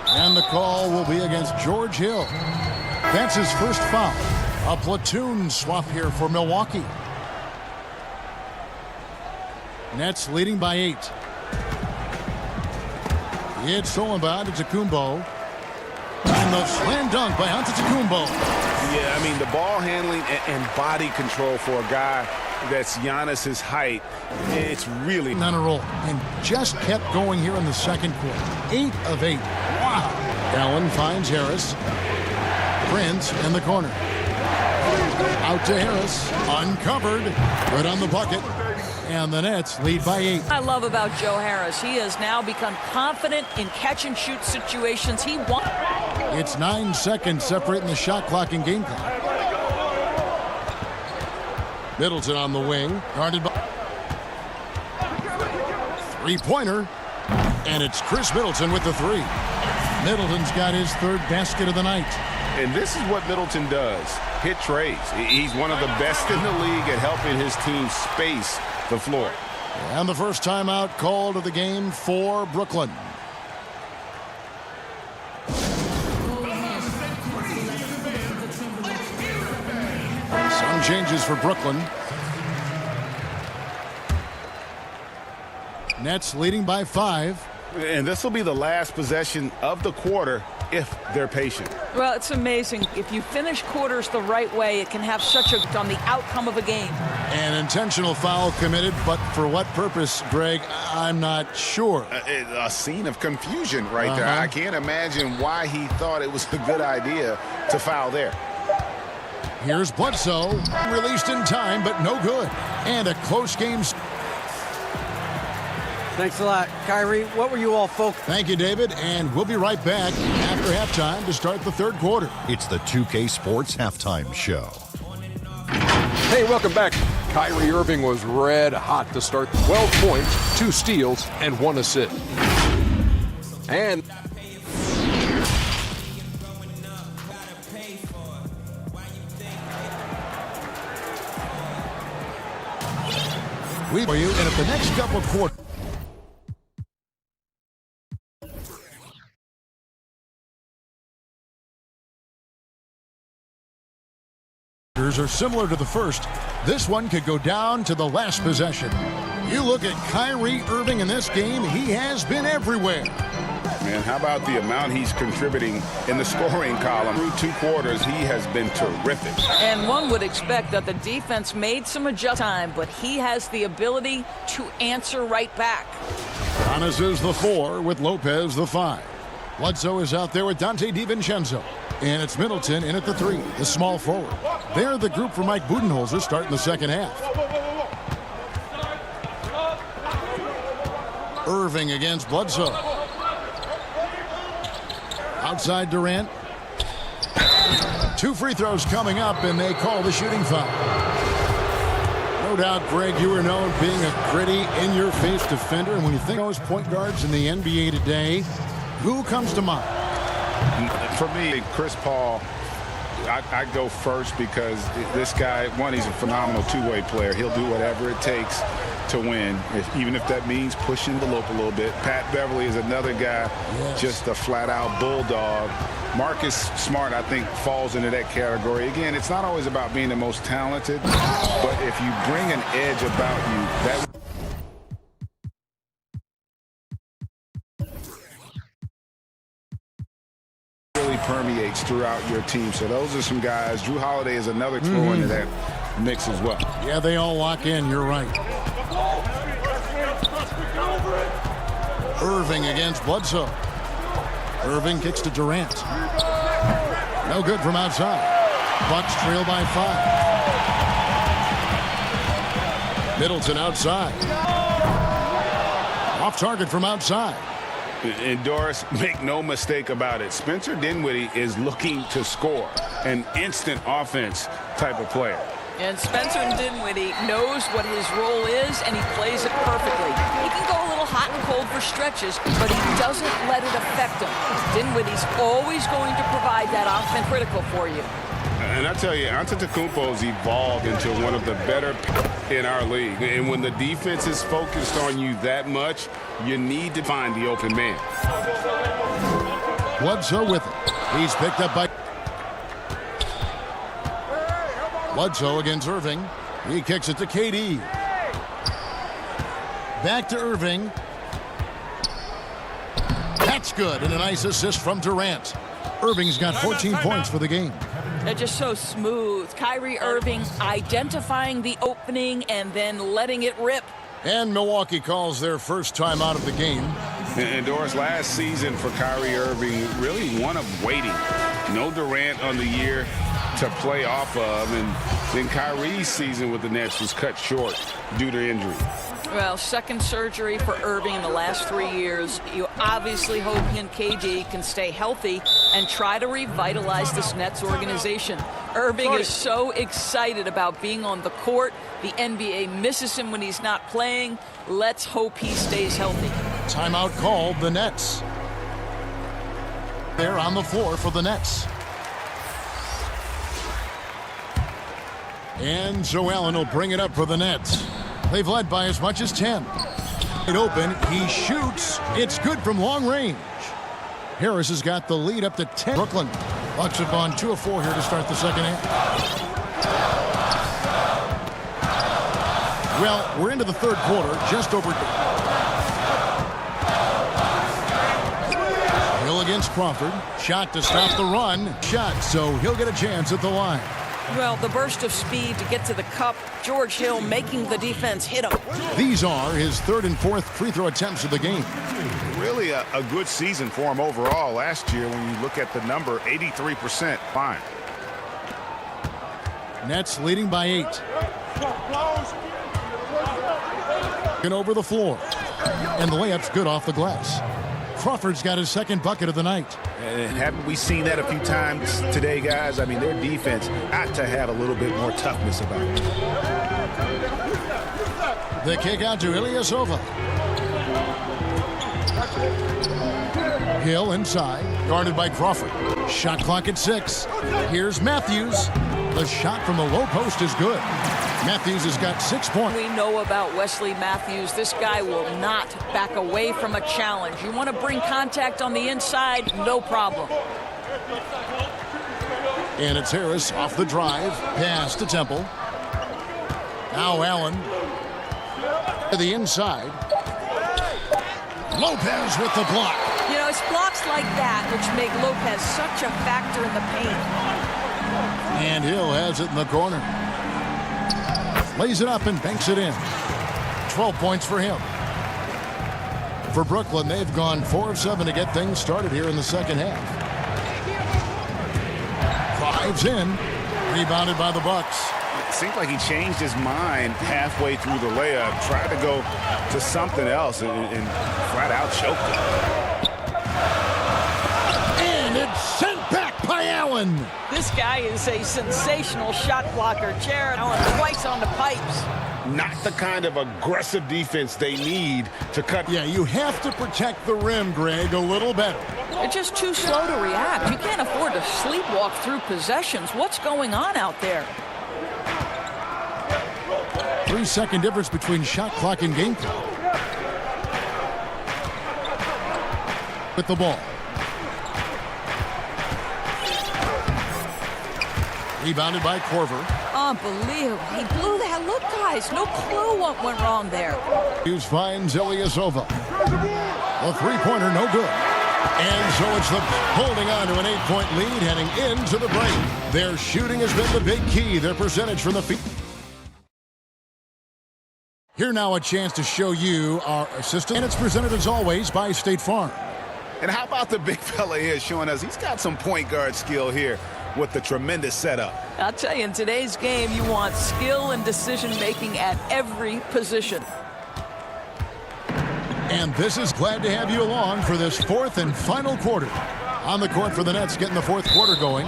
And the call will be against George Hill. That's his first foul. A platoon swap here for Milwaukee. Nets leading by 8. It's stolen by Antetokounmpo. And the slam dunk by Antetokounmpo. Yeah, I mean, the ball handling and body control for a guy that's Giannis's height, it's really on a roll. And just kept going here in the second quarter. 8 of 8. Wow. Allen finds Harris. Prince in the corner. Out to Harris. Uncovered. Good on the bucket. And the Nets lead by 8. I love about Joe Harris. He has now become confident in catch-and-shoot situations. He won. It's 9 seconds separating the shot clock and game clock. Middleton on the wing. Guarded by... Three-pointer. And it's Chris Middleton with the 3. Middleton's got his 3rd basket of the night. And this is what Middleton does. Hit trades. He's one of the best in the league at helping his team space the floor. And the first timeout called of the game for Brooklyn. Some changes for Brooklyn. Nets leading by 5. And this will be the last possession of the quarter if they're patient. Well, it's amazing. If you finish quarters the right way, it can have such a on the outcome of a game. An intentional foul committed, but for what purpose, Greg, I'm not sure. A scene of confusion right there. I can't imagine why he thought it was a good idea to foul there. Here's Bledsoe, released in time, but no good. And a close game. Thanks a lot. Kyrie, what were you all focused? Thank you, David, and we'll be right back after halftime to start the 3rd quarter. It's the 2K Sports Halftime Show. Hey, welcome back. Kyrie Irving was red hot to start. 12 points, 2 steals, and 1 assist. And we for you, and at the next couple of quarters. Are similar to the first. This one could go down to the last possession. You look at Kyrie Irving in this game, he has been everywhere. Man, how about the amount he's contributing in the scoring column? Through 2 quarters, he has been terrific. And one would expect that the defense made some adjustment, but he has the ability to answer right back. Giannis is the 4 with Lopez the 5. Bledsoe is out there with Dante DiVincenzo. And it's Middleton in at the 3, the small forward. They're the group for Mike Budenholzer starting the second half. Irving against Bledsoe. Outside Durant. 2 free throws coming up, and they call the shooting foul. No doubt, Greg, you are known being a gritty, in-your-face defender. And when you think of those point guards in the NBA today, who comes to mind? For me, Chris Paul, I go first because this guy, one, he's a phenomenal 2-way player. He'll do whatever it takes to win, even if that means pushing the envelope a little bit. Pat Beverly is another guy, just a flat-out bulldog. Marcus Smart, I think, falls into that category. Again, it's not always about being the most talented, but if you bring an edge about you, that permeates throughout your team. So those are some guys. Drew Holiday is another throw into that mix as well. Yeah, they all lock in. You're right. Irving against Bledsoe. Irving kicks to Durant. No good from outside. Bucks trail by 5. Middleton outside. Off target from outside. And Doris, make no mistake about it. Spencer Dinwiddie is looking to score, an instant offense type of player. And Spencer Dinwiddie knows what his role is, and he plays it perfectly. He can go a little hot and cold for stretches, but he doesn't let it affect him. Dinwiddie's always going to provide that offense critical for you. And I tell you, Antetokounmpo's evolved into one of the better in our league. And when the defense is focused on you that much, you need to find the open man. Bledsoe with it. He's picked up by Bledsoe against Irving. He kicks it to KD. Back to Irving. That's good, and a nice assist from Durant. Irving's got 14 points for the game. They're just so smooth. Kyrie Irving identifying the opening and then letting it rip. And Milwaukee calls their first time out of the game. And Doris, last season for Kyrie Irving, really one of waiting. No Durant on the year to play off of, and then Kyrie's season with the Nets was cut short due to injury. Well, second surgery for Irving in the last 3 years. You obviously hope he and KD can stay healthy and try to revitalize this Nets organization. Irving is so excited about being on the court. The NBA misses him when he's not playing. Let's hope he stays healthy. Timeout called, the Nets. They're on the floor for the Nets. And Joe Allen will bring it up for the Nets. They've led by as much as 10. It open, he shoots. It's good from long range. Harris has got the lead up to 10. Brooklyn. Bucks have gone 2 of 4 here to start the second half. Well, we're into the third quarter, just over. Hill against Crawford. Shot to stop the run. Shot, so he'll get a chance at the line. Well, the burst of speed to get to the cup. George Hill making the defense hit him. These are his 3rd and 4th free throw attempts of the game. Really a good season for him overall last year when you look at the number, 83% fine. Nets leading by 8. And over the floor. And the layup's good off the glass. Crawford's got his second bucket of the night. And haven't we seen that a few times today, guys? I mean, their defense ought to have a little bit more toughness about it. The kick out to Ilyasova. Hill inside, guarded by Crawford. Shot clock at 6. Here's Matthews. The shot from the low post is good. Matthews has got 6 points. We know about Wesley Matthews. This guy will not back away from a challenge. You want to bring contact on the inside, no problem. And it's Harris off the drive. Pass to Temple. Now Allen to the inside. Lopez with the block. You know, it's blocks like that which make Lopez such a factor in the paint. And Hill has it in the corner. Lays it up and banks it in. 12 points for him. For Brooklyn, they've gone 4 of 7 to get things started here in the second half. Drives in. Rebounded by the Bucks. It seemed like he changed his mind halfway through the layup, tried to go to something else, and flat out choked it. And it's sent back by Allen. This guy is a sensational shot blocker. Jared Allen twice on the pipes. Not the kind of aggressive defense they need to cut. Yeah, you have to protect the rim, Greg, a little better. They're just too slow to react. You can't afford to sleepwalk through possessions. What's going on out there? 3-second difference between shot clock and game clock. With the ball. Rebounded by Korver. Unbelievable. He blew that look, guys. No clue what went wrong there. Hughes finds Ilyasova. The three-pointer, no good. And so it's the holding on to an 8-point lead heading into the break. Their shooting has been the big key. Their percentage from the field. Here now a chance to show you our assistant. And it's presented as always by State Farm. And how about the big fella here showing us he's got some point guard skill here with the tremendous setup. I'll tell you, in today's game, you want skill and decision-making at every position. And this is glad to have you along for this 4th and final quarter. On the court for the Nets, getting the 4th quarter going.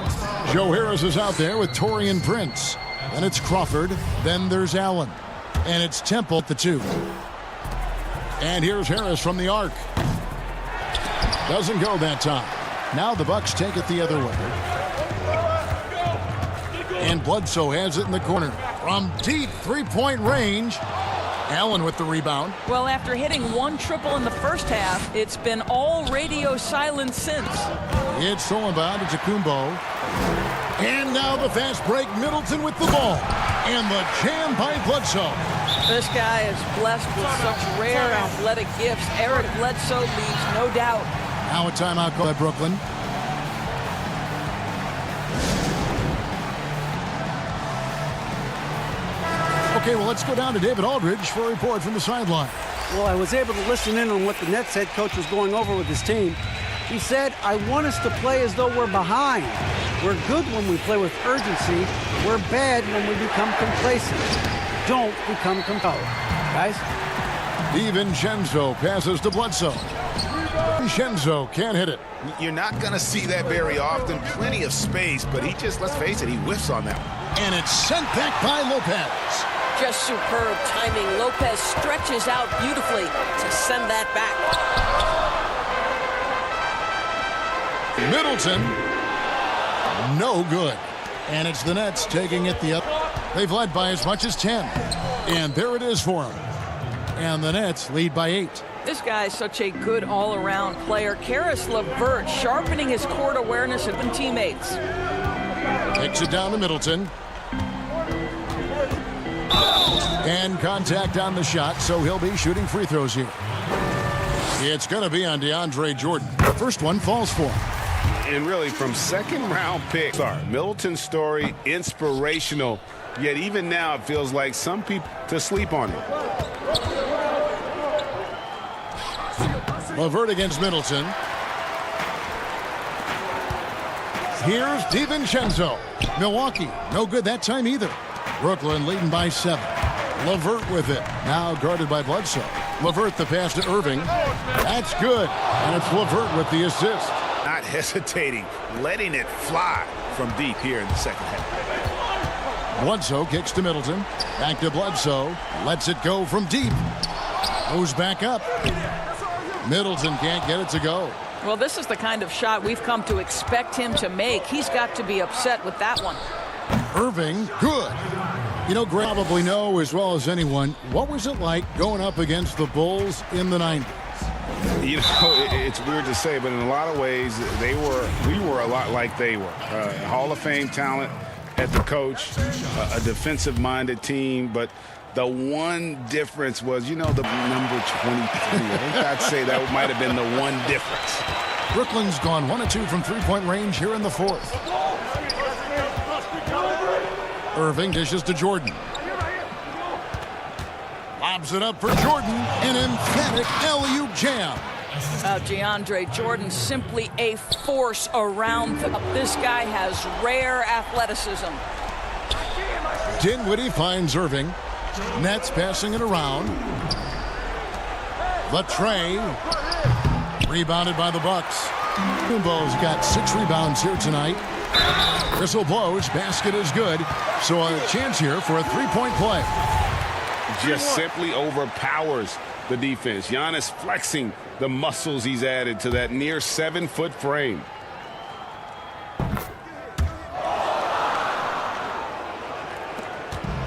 Joe Harris is out there with Torian Prince. And it's Crawford. Then there's Allen. And it's Temple at the 2. And here's Harris from the arc. Doesn't go that time. Now the Bucks take it the other way. And Bledsoe has it in the corner. From deep three-point range. Allen with the rebound. Well, after hitting 1 triple in the first half, it's been all radio silence since. It's stolen by Kumbo. And now the fast break. Middleton with the ball. And the jam by Bledsoe. This guy is blessed with such rare athletic gifts. Eric Bledsoe leaves no doubt. Now a timeout call by Brooklyn. Okay, well, let's go down to David Aldridge for a report from the sideline. Well, I was able to listen in on what the Nets head coach was going over with his team. He said, I want us to play as though we're behind. We're good when we play with urgency. We're bad when we become complacent. Don't become compelled. Guys? DiVincenzo passes to Bledsoe. DiVincenzo can't hit it. You're not going to see that very often. Plenty of space, but he just, let's face it, he whiffs on that one. And it's sent back by Lopez. Just superb timing. Lopez stretches out beautifully to send that back. Middleton, no good. And it's the Nets taking it the other. They've led by as much as 10. And there it is for them. And the Nets lead by 8. This guy is such a good all-around player. Karis LeVert sharpening his court awareness and teammates. Takes it down to Middleton. And contact on the shot, so he'll be shooting free throws here. It's going to be on DeAndre Jordan. The first one falls for him. And really, from second-round pick, Middleton's story, inspirational. Yet even now, it feels like some people to sleep on him. LeVert against Middleton. Here's DiVincenzo. Milwaukee, no good that time either. Brooklyn leading by 7. LeVert with it. Now guarded by Bledsoe. LeVert the pass to Irving. That's good. And it's LeVert with the assist. Not hesitating, letting it fly from deep here in the second half. Bledsoe kicks to Middleton. Back to Bledsoe. Lets it go from deep. Goes back up. Middleton can't get it to go. Well, this is the kind of shot we've come to expect him to make. He's got to be upset with that one. Irving, good. You know, Greg probably know as well as anyone, what was it like going up against the Bulls in the 90s? You know, it's weird to say, but in a lot of ways, we were a lot like they were. Hall of Fame talent at the coach, a defensive-minded team, but the one difference was, you know, the number 23. I think I'd say that might have been the one difference. Brooklyn's gone 1 of 2 from three-point range here in the 4th. Irving dishes to Jordan. Lobs it up for Jordan. An emphatic alley-oop jam. DeAndre Jordan simply a force around this guy has rare athleticism. Dinwiddie finds Irving. Nets passing it around. Latrey. Rebounded by the Bucks. Kumbo's got 6 rebounds here tonight. Whistle blows. Basket is good. So a chance here for a three-point play. Just simply overpowers the defense. Giannis flexing the muscles he's added to that near 7-foot frame.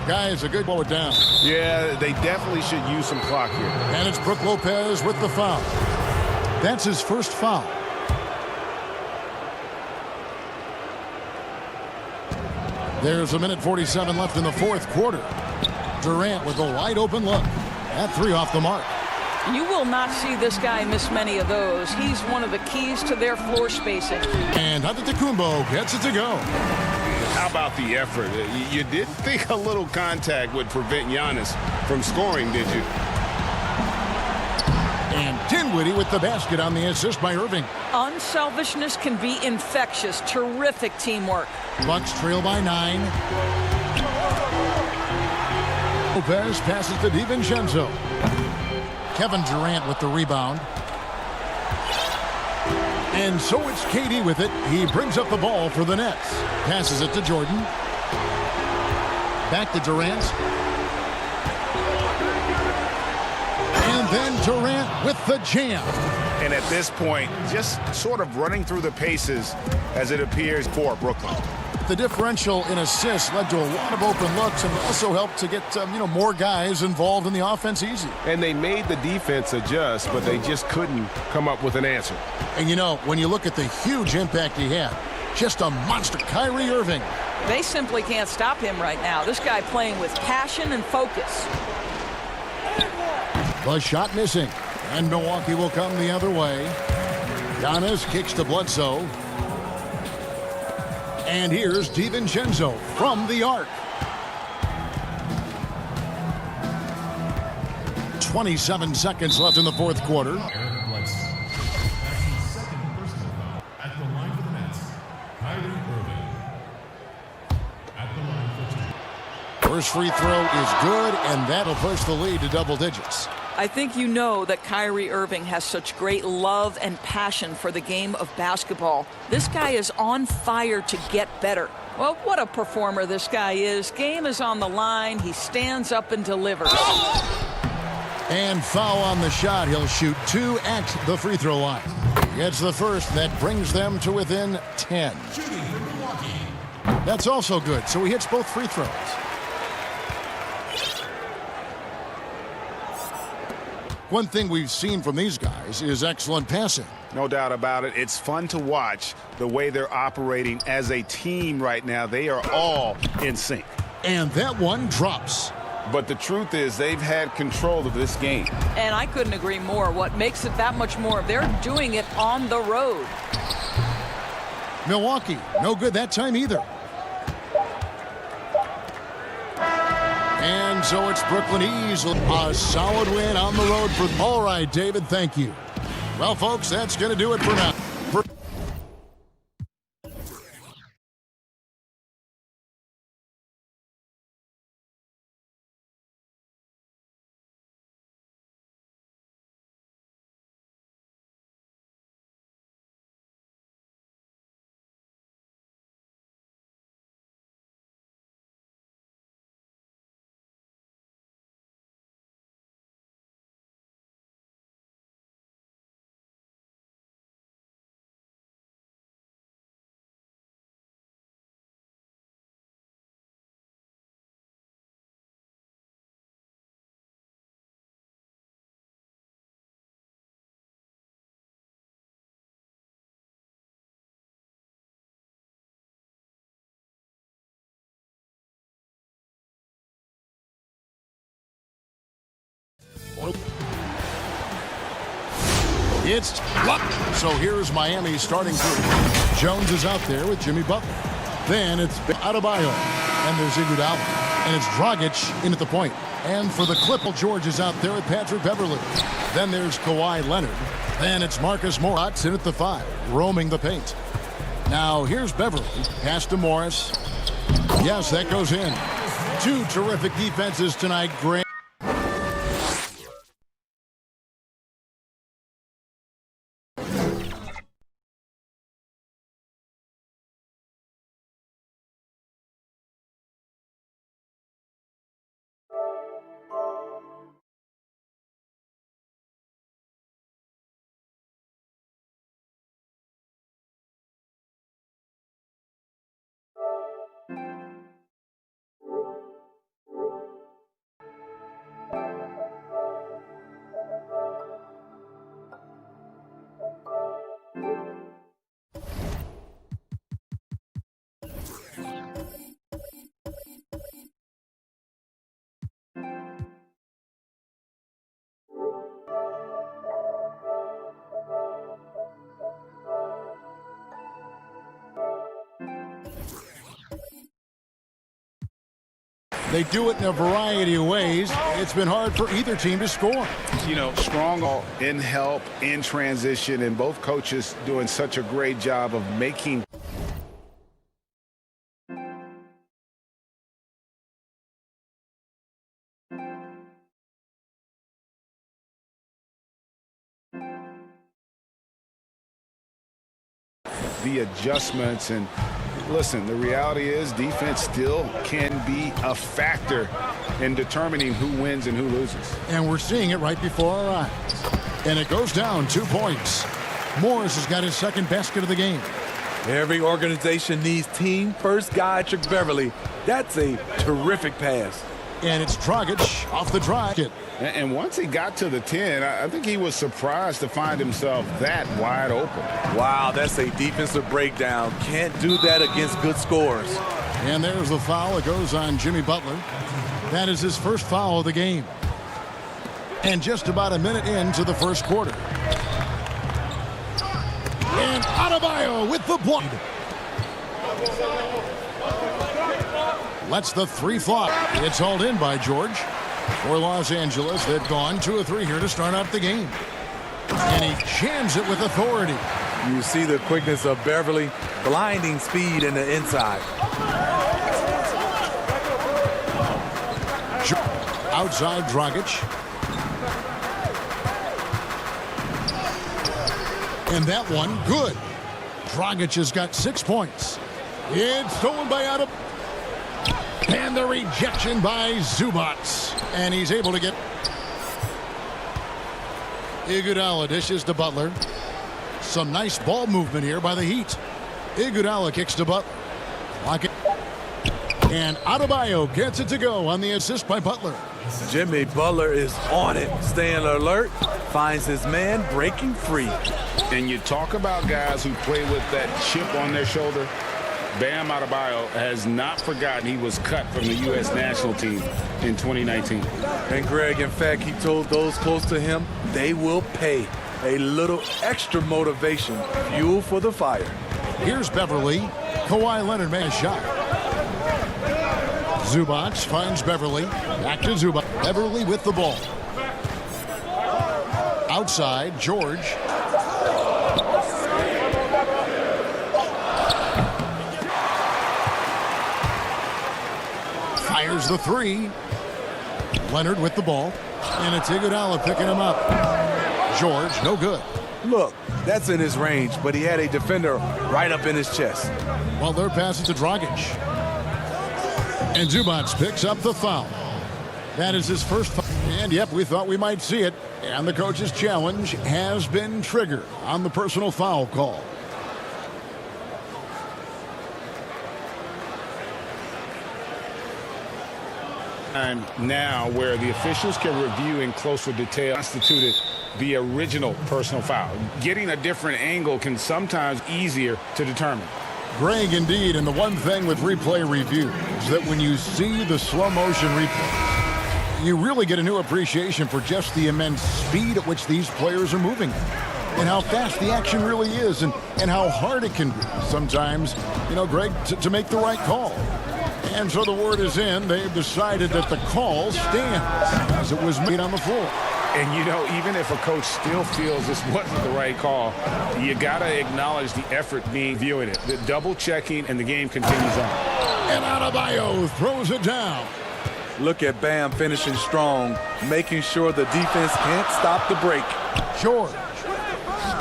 Guys, a good blow it down. Yeah, they definitely should use some clock here. And it's Brook Lopez with the foul. That's his first foul. There's 1:47 left in the 4th quarter. Durant with a wide open look. That 3 off the mark. You will not see this guy miss many of those. He's one of the keys to their floor spacing. And Antetokounmpo gets it to go. How about the effort? You didn't think a little contact would prevent Giannis from scoring, did you? And Dinwiddie with the basket on the assist by Irving. Unselfishness can be infectious. Terrific teamwork. Bucks trail by 9. Lopez passes to DiVincenzo. Kevin Durant with the rebound. And so it's KD with it. He brings up the ball for the Nets. Passes it to Jordan. Back to Durant. And then Durant with the jam. And at this point, just sort of running through the paces as it appears for Brooklyn. The differential in assists led to a lot of open looks and also helped to get more guys involved in the offense easy. And they made the defense adjust, but they just couldn't come up with an answer. And when you look at the huge impact he had, just a monster. Kyrie Irving. They simply can't stop him right now. This guy playing with passion and focus. The shot missing. And Milwaukee will come the other way. Giannis kicks to Bledsoe. And here's DiVincenzo from the arc. 27 seconds left in the fourth quarter. First free throw is good, and that'll push the lead to double digits. I think you know that Kyrie Irving has such great love and passion for the game of basketball. This guy is on fire to get better. Well, what a performer this guy is. Game is on the line. He stands up and delivers. And foul on the shot. He'll shoot 2 at the free throw line. Gets the first. That brings them to within 10. That's also good. So he hits both free throws. One thing we've seen from these guys is excellent passing. No doubt about it. It's fun to watch the way they're operating as a team right now. They are all in sync. And that one drops. But the truth is they've had control of this game. And I couldn't agree more. What makes it that much more, they're doing it on the road. Milwaukee, no good that time either. And so it's Brooklyn easily. A solid win on the road for. All right, David, thank you. Well, folks, that's going to do it for now. It's so here's Miami's starting group. Jones is out there with Jimmy Butler. Then it's Adebayo, and there's Iguodala, and it's Dragic in at the point. And for the Clipper, George is out there with Patrick Beverly. Then there's Kawhi Leonard. Then it's Marcus Morris in at the 5, roaming the paint. Now here's Beverly, pass to Morris. Yes, that goes in. 2 terrific defenses tonight, Grant. They do it in a variety of ways. It's been hard for either team to score. Strong in help, in transition, and both coaches doing such a great job of making. The adjustments and listen, the reality is defense still can be a factor in determining who wins and who loses. And we're seeing it right before our eyes. And it goes down 2 points. Morris has got his second basket of the game. Every organization needs team first guy, Patrick Beverly. That's a terrific pass. And it's Dragic off the drive. And once he got to the 10, I think he was surprised to find himself that wide open. Wow, that's a defensive breakdown. Can't do that against good scorers. And there's the foul. It goes on Jimmy Butler. That is his first foul of the game. And just about a minute into the first quarter. And Adebayo with the block. Lets the 3 fly. It's hauled in by George. For Los Angeles, they've gone 2 of 3 here to start out the game. And he jams it with authority. You see the quickness of Beverly, blinding speed in the inside. Outside Dragic. And that one, good. Dragic has got 6 points. It's stolen by Adam. And the rejection by Zubac. And he's able to get... Iguodala dishes to Butler. Some nice ball movement here by the Heat. Iguodala kicks to Butler. Lock it. And Adebayo gets it to go on the assist by Butler. Jimmy Butler is on it, staying alert, finds his man breaking free. And you talk about guys who play with that chip on their shoulder. Bam Adebayo has not forgotten he was cut from the U.S. national team in 2019. And Greg, in fact, he told those close to him they will pay. A little extra motivation, fuel for the fire. Here's Beverly. Kawhi Leonard made a shot. Zubac finds Beverly. Back to Zubac. Beverly with the ball. Outside, George. Fires the 3. Leonard with the ball. And it's Iguodala picking him up. George, no good. Look, that's in his range, but he had a defender right up in his chest. Well, they're passing to Dragic. And Zubac picks up the foul. That is his first foul. And, yep, we thought we might see it. And the coach's challenge has been triggered on the personal foul call. And now where the officials can review in closer detail constituted the original personal foul. Getting a different angle can sometimes be easier to determine. Greg, indeed, and the one thing with replay review is that when you see the slow motion replay, you really get a new appreciation for just the immense speed at which these players are moving and how fast the action really is and how hard it can be sometimes, you know, Greg, to make the right call. And so the word is in. They've decided that the call stands as it was made on the floor. And, you know, even if a coach still feels this wasn't the right call, you got to acknowledge the effort being viewing it. The double checking, and the game continues on. And Adebayo throws it down. Look at Bam finishing strong, making sure the defense can't stop the break. George,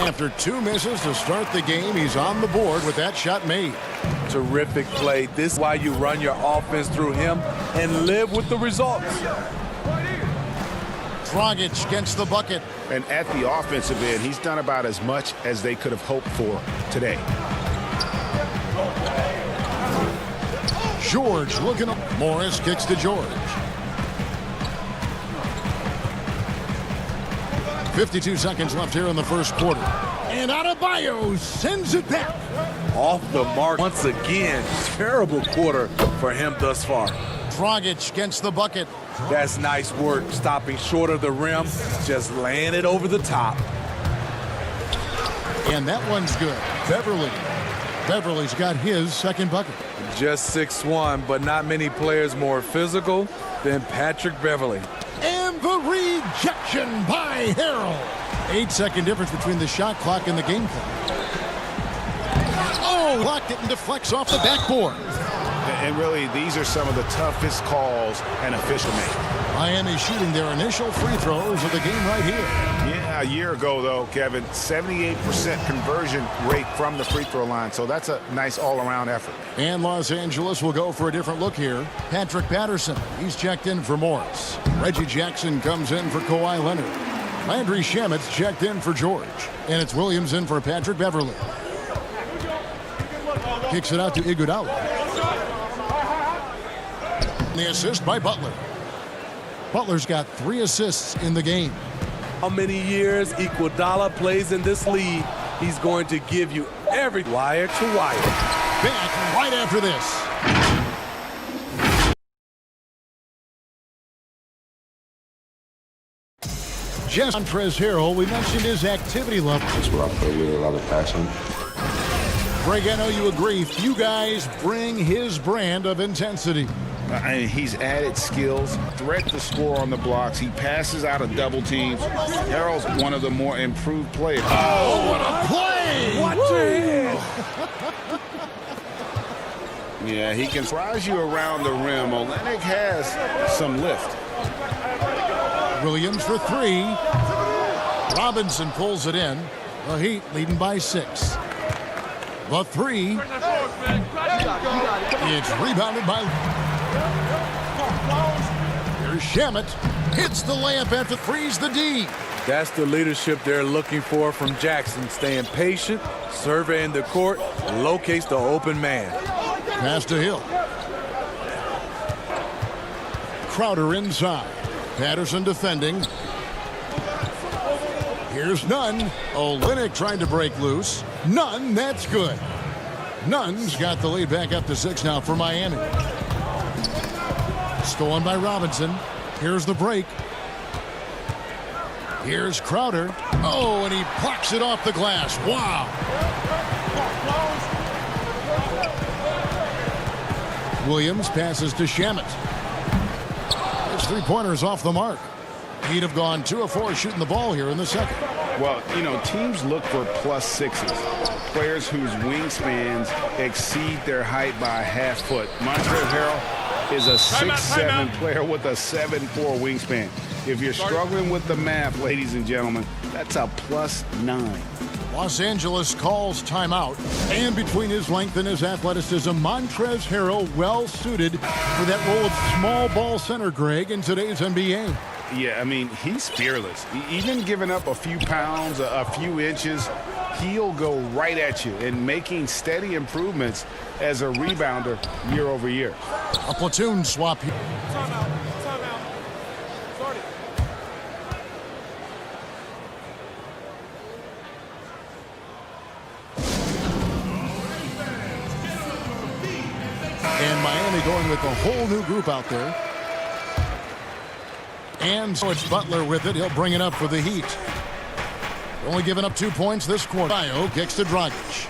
after 2 misses to start the game, he's on the board with that shot made. Terrific play. This is why you run your offense through him and live with the results. Dragic gets the bucket. And at the offensive end, he's done about as much as they could have hoped for today. George looking up. Morris kicks to George. 52 seconds left here in the first quarter. And Adebayo sends it back. Off the mark once again. Terrible quarter for him thus far. Dragic gets the bucket. That's nice work, stopping short of the rim, just laying it over the top. And that one's good. Beverly's got his second bucket. Just 6'1", but not many players more physical than Patrick Beverly. And the rejection by Harrell. 8-second difference between the shot clock and the game clock. Oh, blocked it and deflects off the backboard. And really, these are some of the toughest calls an official makes. Miami shooting their initial free throws of the game right here. Yeah, a year ago, though, Kevin, 78% conversion rate from the free throw line. So that's a nice all-around effort. And Los Angeles will go for a different look here. Patrick Patterson, he's checked in for Morris. Reggie Jackson comes in for Kawhi Leonard. Landry Shamet's checked in for George. And it's Williams in for Patrick Beverly. Kicks it out to Iguodala. The assist by Butler. Butler's got 3 assists in the game. How many years Iguodala plays in this league, he's going to give you every wire to wire. Back right after this. Just Montrezl Harrell, we mentioned his activity level. That's what I play with, a lot of passion. Greg, I know you agree. You guys bring his brand of intensity. And he's added skills, threat to score on the blocks. He passes out of double teams. Harrell's one of the more improved players. Oh, what a play! Watch it! Yeah, he can surprise you around the rim. Olenek has some lift. Williams for 3. Robinson pulls it in. The Heat leading by 6. The 3. It's rebounded by... Here's Shamet. Hits the layup after three's the D. That's the leadership they're looking for from Jackson. Staying patient, surveying the court, locates the open man. Pass to Hill. Crowder inside. Patterson defending. Here's Nunn. Olenek trying to break loose. Nunn, that's good. Nunn's got the lead back up to 6 now for Miami. Stolen by Robinson. Here's the break. Here's Crowder. Oh, and he blocks it off the glass. Wow. Williams passes to Shamet. His 3-pointers off the mark. He'd have gone 2 of 4 shooting the ball here in the second. Well, you know, teams look for +6s. Players whose wingspans exceed their height by a half foot. Montrezl Harrell is a 6'7" player with a 7'4" wingspan. If you're struggling with the math, ladies and gentlemen, that's a +9. Los Angeles calls timeout. And between his length and his athleticism, Montrezl Harrell well suited for that role of small ball center, Greg, in today's NBA. Yeah, I mean, he's fearless. Even giving up a few pounds, a few inches, he'll go right at you and making steady improvements as a rebounder year over year. A platoon swap here. And Miami going with a whole new group out there. And so it's Butler with it. He'll bring it up for the Heat. Only giving up 2 points this quarter. Bio kicks to Dragic.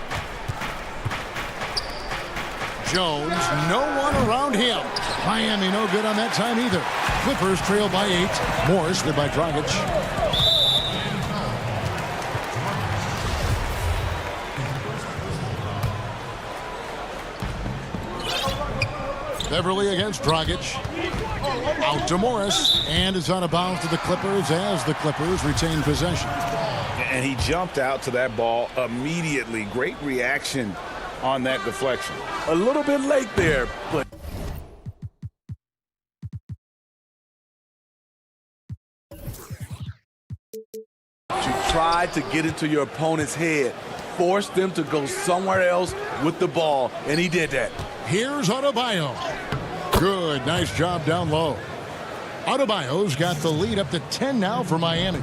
Jones, no one around him. Miami no good on that time either. Clippers trail by 8. Morris led by Dragic. Beverly against Dragic. Out to Morris, and is out of bounds to the Clippers as the Clippers retain possession. And he jumped out to that ball immediately. Great reaction on that deflection. A little bit late there, but... You try to get into your opponent's head, force them to go somewhere else with the ball, and he did that. Here's Adebayo. Good, nice job down low. Adebayo's got the lead up to 10 now for Miami.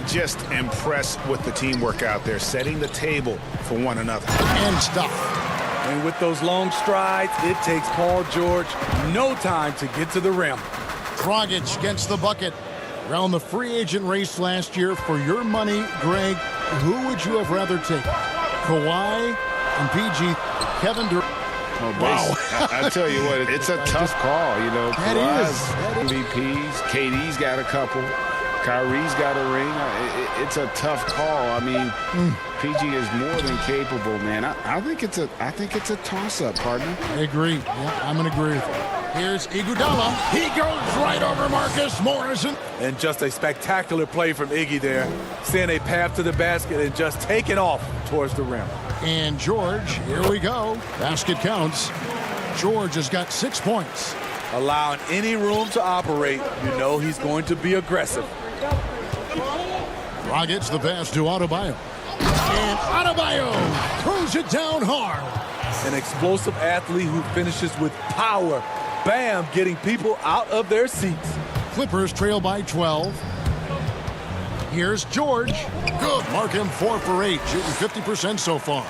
Just impressed with the teamwork out there, setting the table for one another. And stop. And with those long strides, it takes Paul George no time to get to the rim. Dragic gets the bucket. Around the free agent race last year, for your money, Greg, who would you have rather take? Kawhi and PG, Kevin Durant. Oh, wow. I tell you what, it's a tough call. You know, That Kawhi's MVPs. KD's got a couple. Kyrie's got a ring. It's a tough call. I mean, PG is more than capable, man. I think it's a toss-up, partner. I agree. Yeah, I'm going to agree with you. Here's Iguodala. He goes right over Marcus Morrison. And just a spectacular play from Iggy there. Seeing a path to the basket and just taking off towards the rim. And George, here we go. Basket counts. George has got 6 points. Allowing any room to operate, you know he's going to be aggressive. Dragic the pass to Adebayo. And Adebayo throws it down hard. An explosive athlete who finishes with power. Bam, getting people out of their seats. Clippers trail by 12. Here's George. Good. Mark him 4 for 8, shooting 50% so far.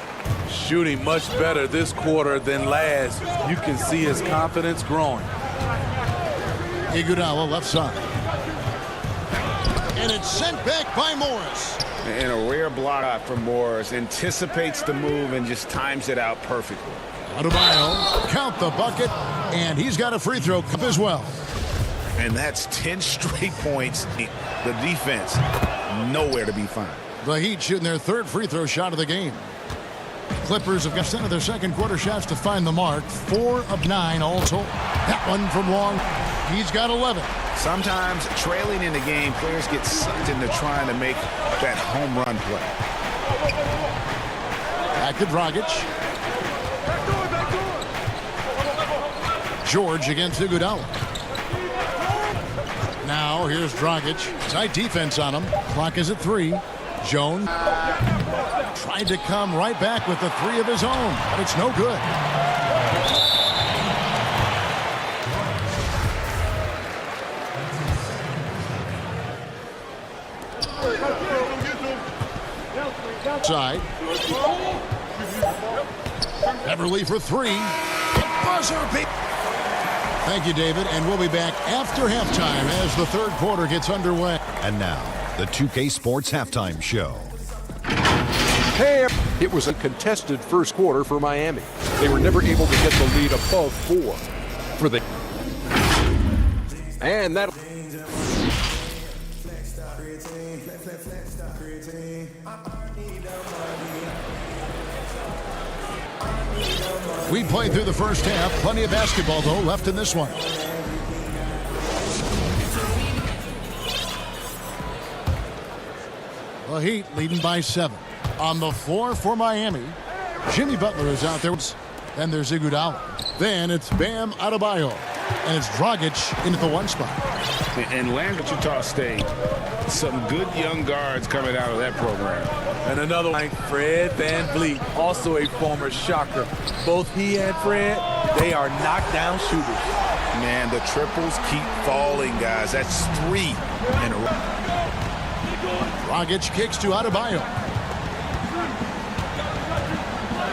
Shooting much better this quarter than last. You can see his confidence growing. Iguodala left side. And it's sent back by Morris. And a rare block from Morris. Anticipates the move and just times it out perfectly. Adebayo, count the bucket, and he's got a free throw cup as well. And that's 10 straight points. The defense, nowhere to be found. The Heat shooting their 3rd free throw shot of the game. Clippers have got 10 of their second quarter shots to find the mark. 4 of 9 all told. That one from long. He's got 11. Sometimes trailing in the game, players get sucked into trying to make that home run play. Back to Dragic. George against Iguodala. Now here's Dragic. Tight defense on him. Clock is at 3. Jones tried to come right back with the 3 of his own, but it's no good. Side. Beverly for 3. Buzzer beat. Thank you, David, and we'll be back after halftime as the 3rd quarter gets underway. And now, the 2K Sports Halftime Show. Hey, it was a contested first quarter for Miami. They were never able to get the lead above 4 for the... And that... We played through the first half. Plenty of basketball, though, left in this one. The Heat leading by 7. On the floor for Miami, Jimmy Butler is out there. Then there's Iguodala. Then it's Bam Adebayo. And it's Dragic into the 1 spot. And Wichita State, some good young guards coming out of that program. And another like Fred VanVleet, also a former Shocker. Both he and Fred, they are knockdown shooters. Man, the triples keep falling, guys. That's 3 in a row. Dragic kicks to Adebayo.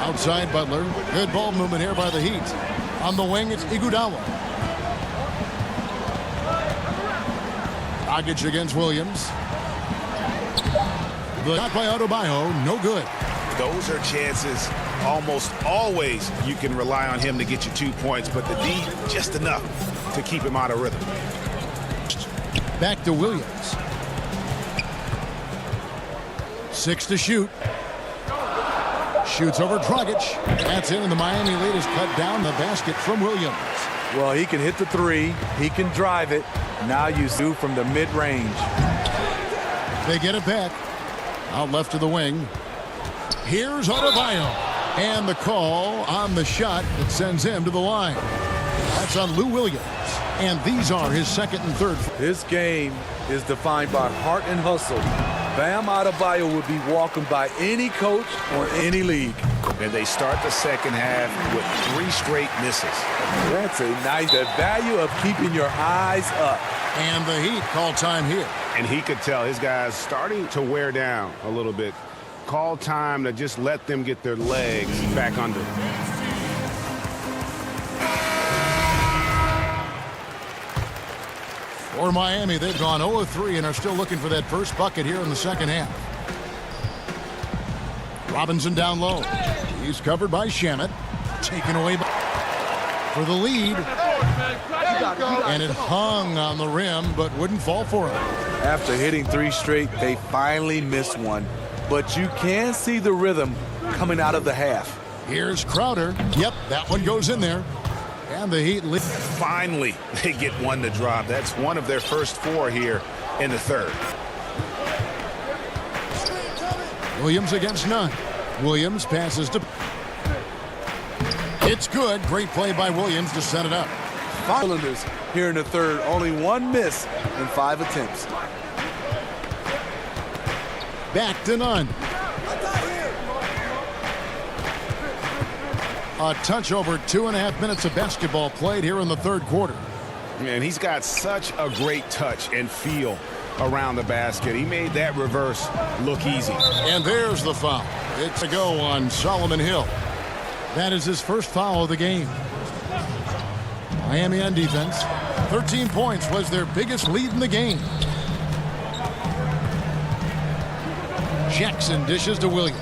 Outside Butler. Good ball movement here by the Heat. On the wing, it's Iguodala. Dragic against Williams. The shot by Adebayo, no good. Those are chances. Almost always you can rely on him to get you 2 points, but the D, just enough to keep him out of rhythm. Back to Williams. 6 to shoot. Shoots over Dragic. That's in, and the Miami lead is cut down the basket from Williams. Well, he can hit the 3. He can drive it. Now you see from the mid-range. They get it back. Out left to the wing. Here's Adebayo. And the call on the shot that sends him to the line. That's on Lou Williams. And these are his 2nd and 3rd. His game is defined by heart and hustle. Bam Adebayo would be welcomed by any coach or any league. And they start the second half with 3 straight misses. That's a nice, the value of keeping your eyes up. And the Heat call time here. And he could tell his guys starting to wear down a little bit. Call time to just let them get their legs back under. For Miami, they've gone 0-3 and are still looking for that first bucket here in the second half. Robinson down low. He's covered by Shamet. Taken away for the lead. And it hung on the rim, but wouldn't fall for him. After hitting 3 straight, they finally missed one. But you can see the rhythm coming out of the half. Here's Crowder. Yep, that one goes in there. And the Heat lead. Finally, they get one to drop. That's one of their first 4 here in the third. Williams against none. Williams passes to... It's good. Great play by Williams to set it up. Islanders here in the third. Only 1 miss in 5 attempts. Back to none. A touch over 2.5 minutes of basketball played here in the third quarter. And he's got such a great touch and feel around the basket. He made that reverse look easy. And there's the foul. It's a go on Solomon Hill. That is his first foul of the game. Miami on defense. 13 points was their biggest lead in the game. Jackson dishes to Williams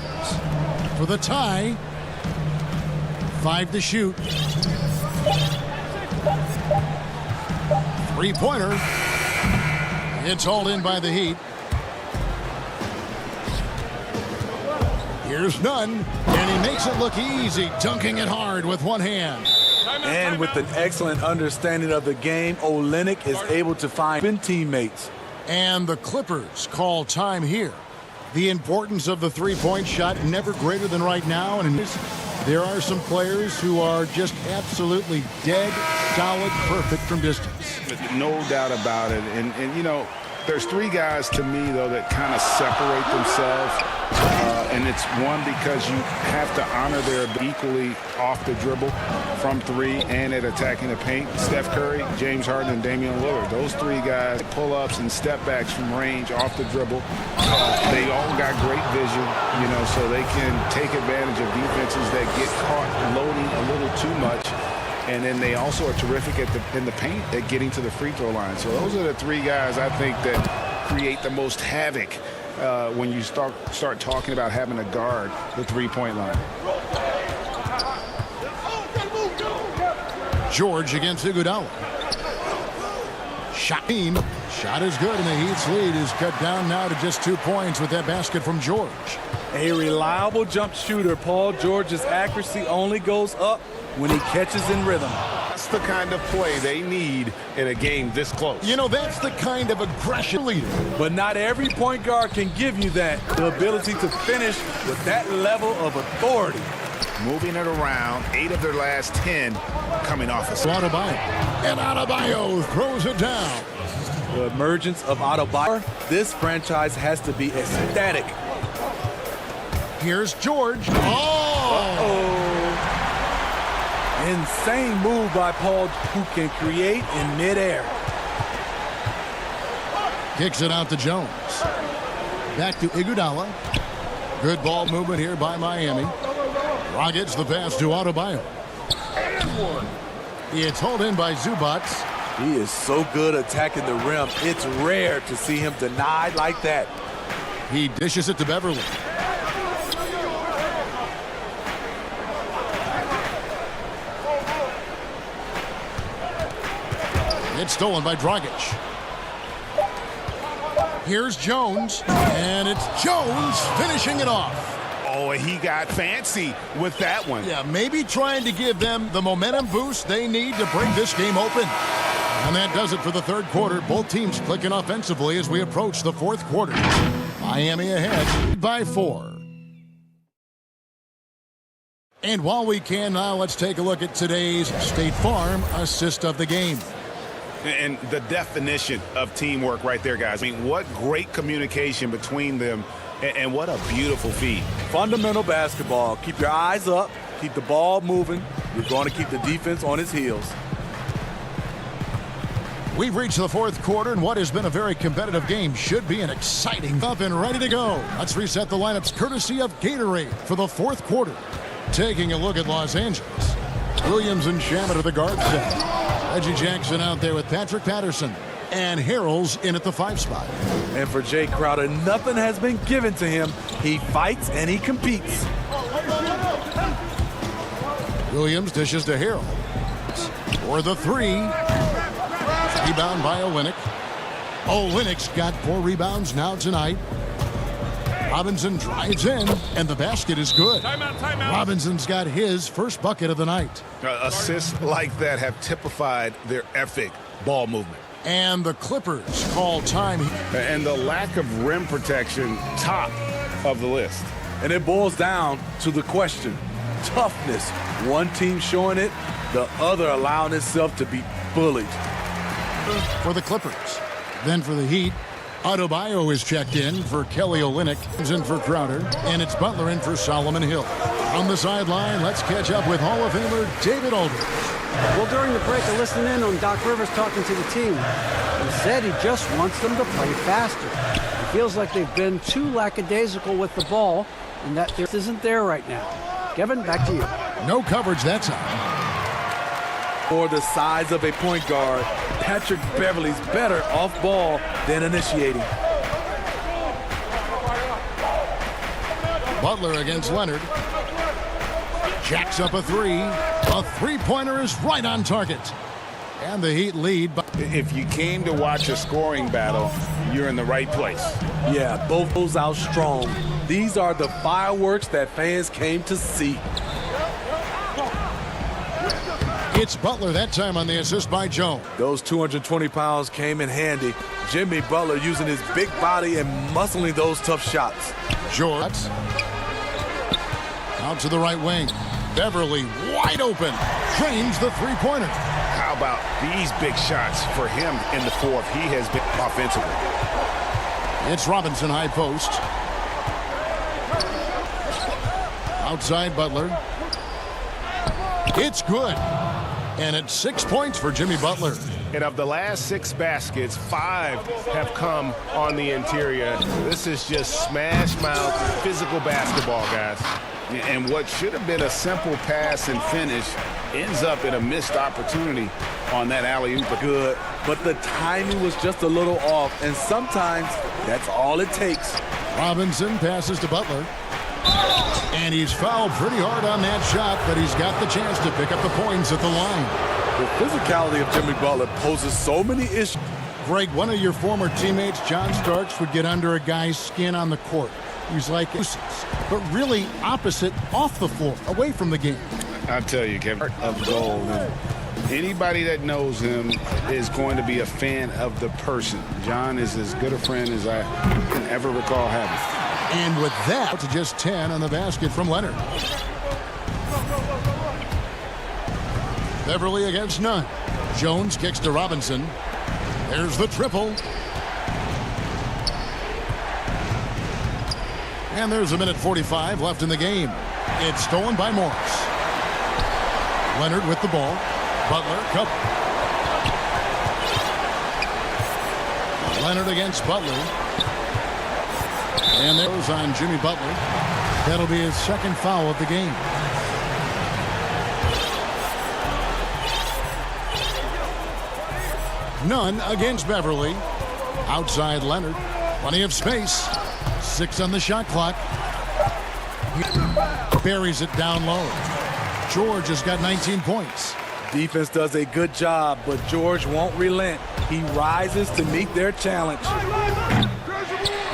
for the tie. 5 to shoot. 3-pointer. It's hauled in by the Heat. Here's none, and he makes it look easy, dunking it hard with one hand. And with an excellent understanding of the game, Olynyk is able to find teammates. And the Clippers call time here. The importance of the three-point shot never greater than right now, and there are some players who are just absolutely dead, solid, perfect from distance. No doubt about it. And you know, there's 3 guys to me, though, that kind of separate themselves. And it's one, because you have to honor their equally off the dribble from 3 and at attacking the paint. Steph Curry, James Harden, and Damian Lillard. Those 3 guys, pull-ups and step-backs from range off the dribble. They all got great vision, you know, so they can take advantage of defenses that get caught loading a little too much. And then they also are terrific in the paint at getting to the free throw line. So those are the 3 guys I think that create the most havoc when you start talking about having to guard the three-point line. George against Iguodala. Shot is good, and the Heat's lead is cut down now to just 2 points with that basket from George. A reliable jump shooter. Paul George's accuracy only goes up when he catches in rhythm. That's the kind of play they need in a game this close. You know, that's the kind of aggression leader. But not every point guard can give you that. The ability to finish with that level of authority. Moving it around, 8 of their last 10 coming off of Adebayo. And Adebayo throws it down. The emergence of Adebayo, this franchise has to be ecstatic. Here's George. Oh! Insane move by Paul, who can create in midair. Kicks it out to Jones. Back to Iguodala. Good ball movement here by Miami. Rockets the pass to Adebayo. It's hauled in by Zubac. He is so good attacking the rim. It's rare to see him denied like that. He dishes it to Beverly. It's stolen by Dragic. Here's Jones, and it's Jones finishing it off. Oh, he got fancy with that one. Yeah, maybe trying to give them the momentum boost they need to break this game open. And that does it for the third quarter. Both teams clicking offensively as we approach the fourth quarter. Miami ahead by 4. And while we can now, let's take a look at today's State Farm assist of the game. And the definition of teamwork right there, guys. I mean, what great communication between them, and what a beautiful feed. Fundamental basketball. Keep your eyes up. Keep the ball moving. You're going to keep the defense on its heels. We've reached the fourth quarter, and what has been a very competitive game should be an exciting up and ready to go. Let's reset the lineups courtesy of Gatorade for the fourth quarter. Taking a look at Los Angeles. Williams and Shamet are the guard set. Reggie Jackson out there with Patrick Patterson. And Harrell's in at the 5 spot. And for Jay Crowder, nothing has been given to him. He fights and he competes. Williams dishes to Harrell. For the 3. Rebound by Olynyk. Olynyk's got 4 rebounds now tonight. Robinson drives in, and the basket is good. Timeout. Robinson's got his first bucket of the night. Assists like that have typified their epic ball movement. And the Clippers call time. And the lack of rim protection, top of the list. And it boils down to the question, toughness. One team showing it, the other allowing itself to be bullied. For the Clippers. Then for the Heat, Adebayo is checked in for Kelly Olynyk. He's in for Crowder, and it's Butler in for Solomon Hill. On the sideline, let's catch up with Hall of Famer David Aldridge. Well, during the break, I listened in on Doc Rivers talking to the team. He said he just wants them to play faster. It feels like they've been too lackadaisical with the ball, and that just isn't there right now. Kevin, back to you. No coverage that time. For the size of a point guard, Patrick Beverley's better off ball than initiating. Butler against Leonard. Jacks up a 3. A three-pointer is right on target. And the Heat lead. If you came to watch a scoring battle, you're in the right place. Yeah, both goes out strong. These are the fireworks that fans came to see. It's Butler that time on the assist by Jones. Those 220 pounds came in handy. Jimmy Butler using his big body and muscling those tough shots. George. Out to the right wing. Beverly wide open. Drains the three-pointer. How about these big shots for him in the fourth? He has been offensively. It's Robinson high post. Outside Butler. It's good. And it's 6 points for Jimmy Butler. And of the last 6 baskets, 5 have come on the interior. This is just smash mouth physical basketball, guys. And what should have been a simple pass and finish ends up in a missed opportunity on that alley-oop. Good, but the timing was just a little off, and sometimes that's all it takes. Robinson passes to Butler. And he's fouled pretty hard on that shot, but he's got the chance to pick up the points at the line. The physicality of Jimmy Butler poses so many issues. Greg, one of your former teammates, John Starks, would get under a guy's skin on the court. He's like nuisance, but really opposite off the floor, away from the game. I'll tell you, Kevin, of gold. Anybody that knows him is going to be a fan of the person. John is as good a friend as I can ever recall having. And with that, to just 10 on the basket from Leonard. Beverly against none. Jones kicks to Robinson. There's the triple. And there's a minute 45 left in the game. It's stolen by Morris. Leonard with the ball. Butler, cup. Leonard against Butler. And there goes on Jimmy Butler. That'll be his second foul of the game. None against Beverly. Outside Leonard. Plenty of space. 6 on the shot clock. He buries it down low. George has got 19 points. Defense does a good job, but George won't relent. He rises to meet their challenge.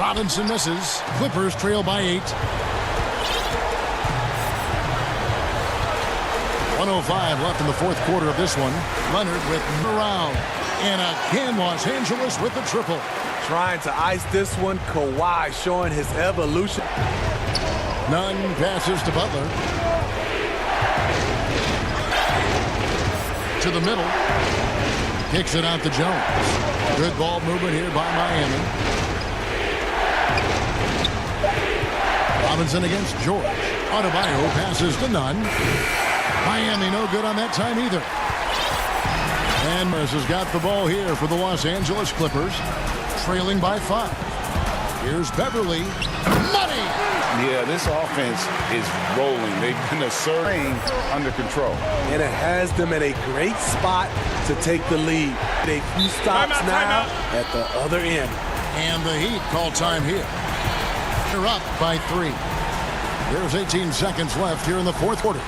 Robinson misses. Clippers trail by 8. 1:05 left in the fourth quarter of this one. Leonard with around. And again, Los Angeles with the triple. Trying to ice this one. Kawhi showing his evolution. Nunn passes to Butler. To the middle. Kicks it out to Jones. Good ball movement here by Miami. Robinson against George. Adebayo passes to Nunn. Miami no good on that time either. And Morris has got the ball here for the Los Angeles Clippers, trailing by 5. Here's Beverly. Money! Yeah, this offense is rolling. They've been asserting under control. And it has them in a great spot to take the lead. A few stops now at the other end. And the Heat call time here. They're up by 3. There's 18 seconds left here in the fourth quarter.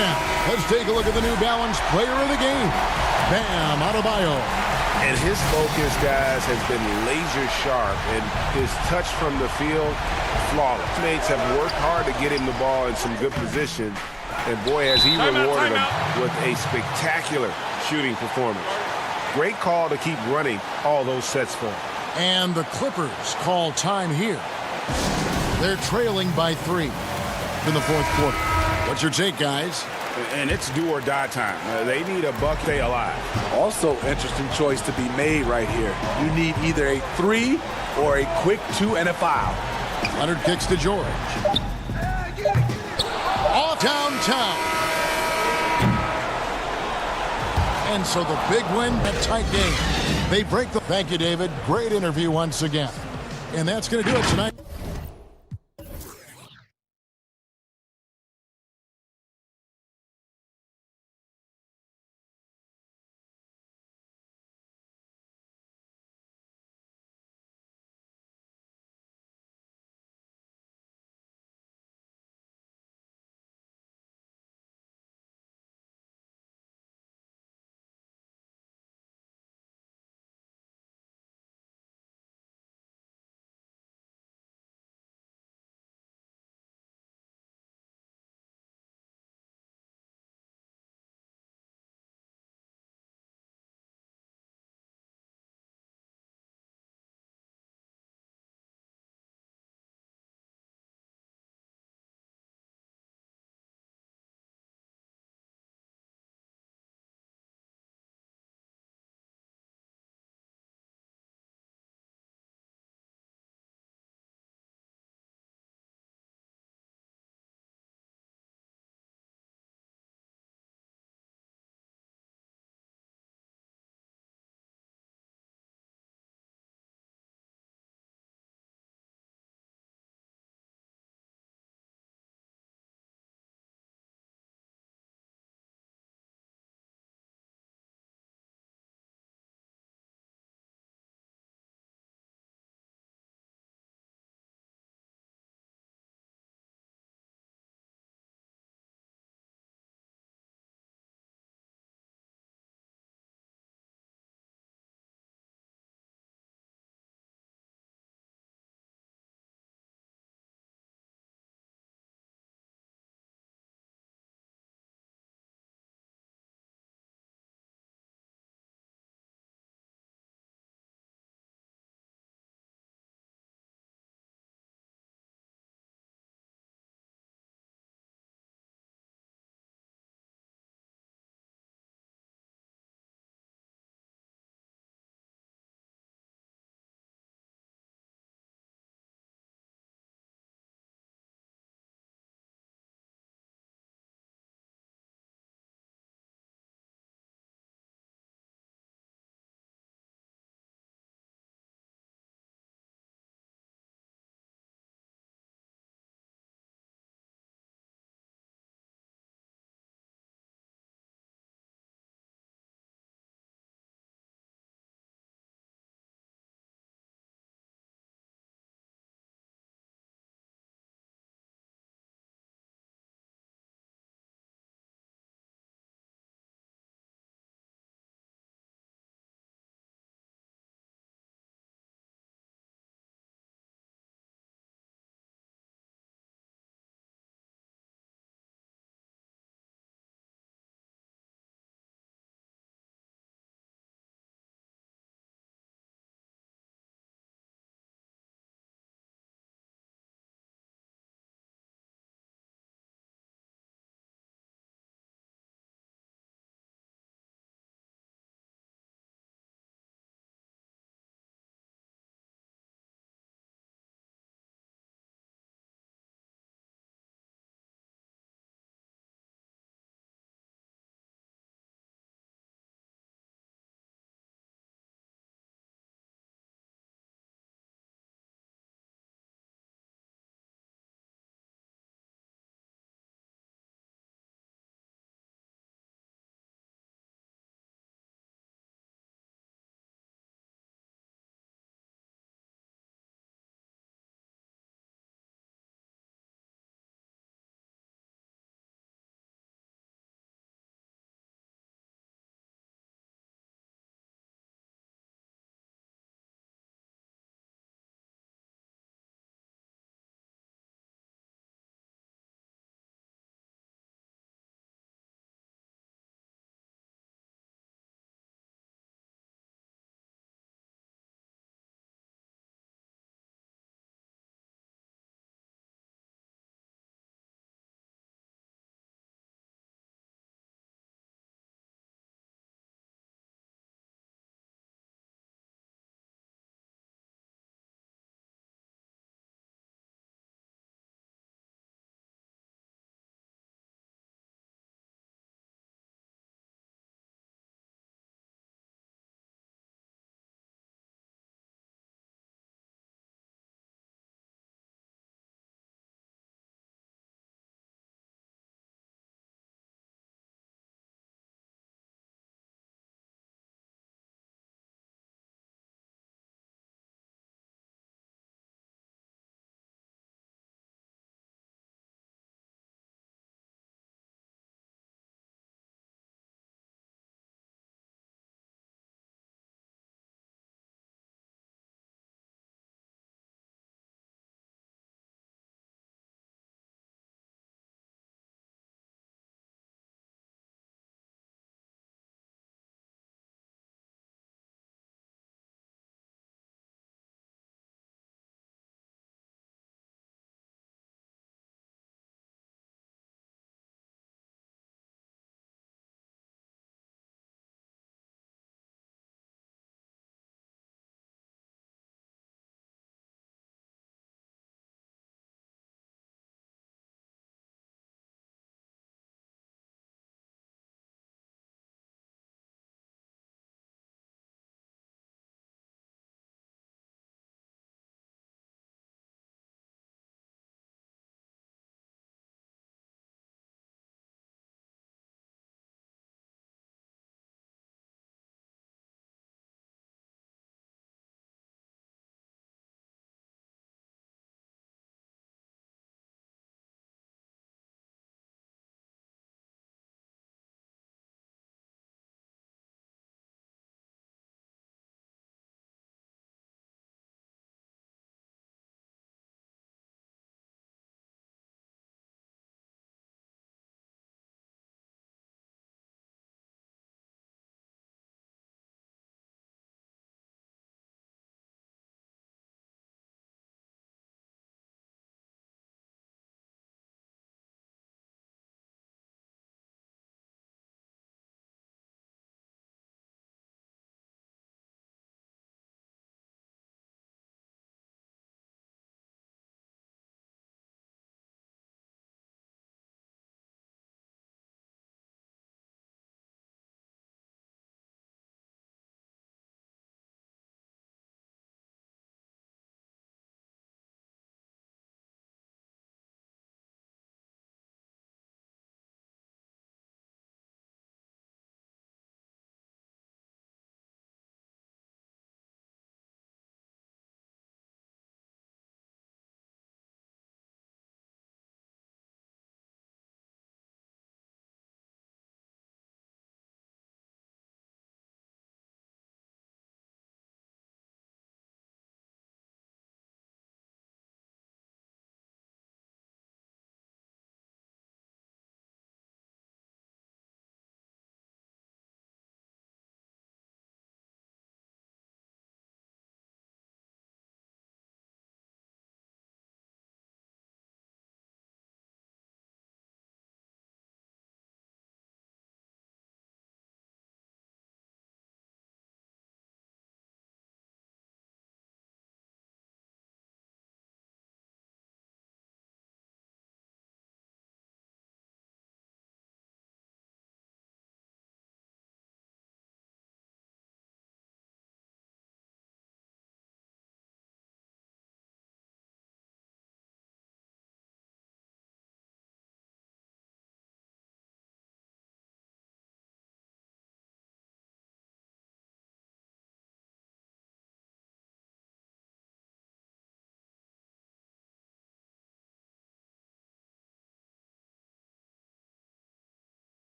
now, let's take a look at the New Balance player of the game, Bam Adebayo. And his focus, guys, has been laser sharp, and his touch from the field, flawless. Mates have worked hard to get him the ball in some good position, and boy, has he rewarded him with a spectacular shooting performance. Great call to keep running all those sets for him. And the Clippers call time here. They're trailing by 3 in the fourth quarter. What's your take, guys? And it's do or die time. They need a buck, they alive. Also, interesting choice to be made right here. You need either a 3 or a quick 2 and a foul. Leonard kicks to George. All downtown. And so the big win, that tight game. They break the... Thank you, David. Great interview once again. And that's going to do it tonight.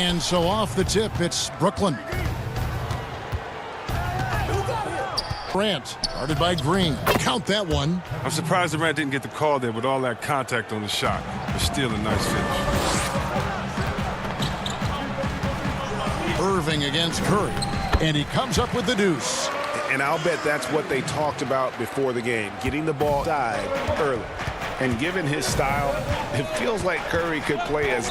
And so off the tip, it's Brooklyn. Durant, guarded by Green. Count that one. I'm surprised Durant didn't get the call there with all that contact on the shot. But still a nice finish. Irving against Curry. And he comes up with the deuce. And I'll bet that's what they talked about before the game, getting the ball side early. And given his style, it feels like Curry could play as...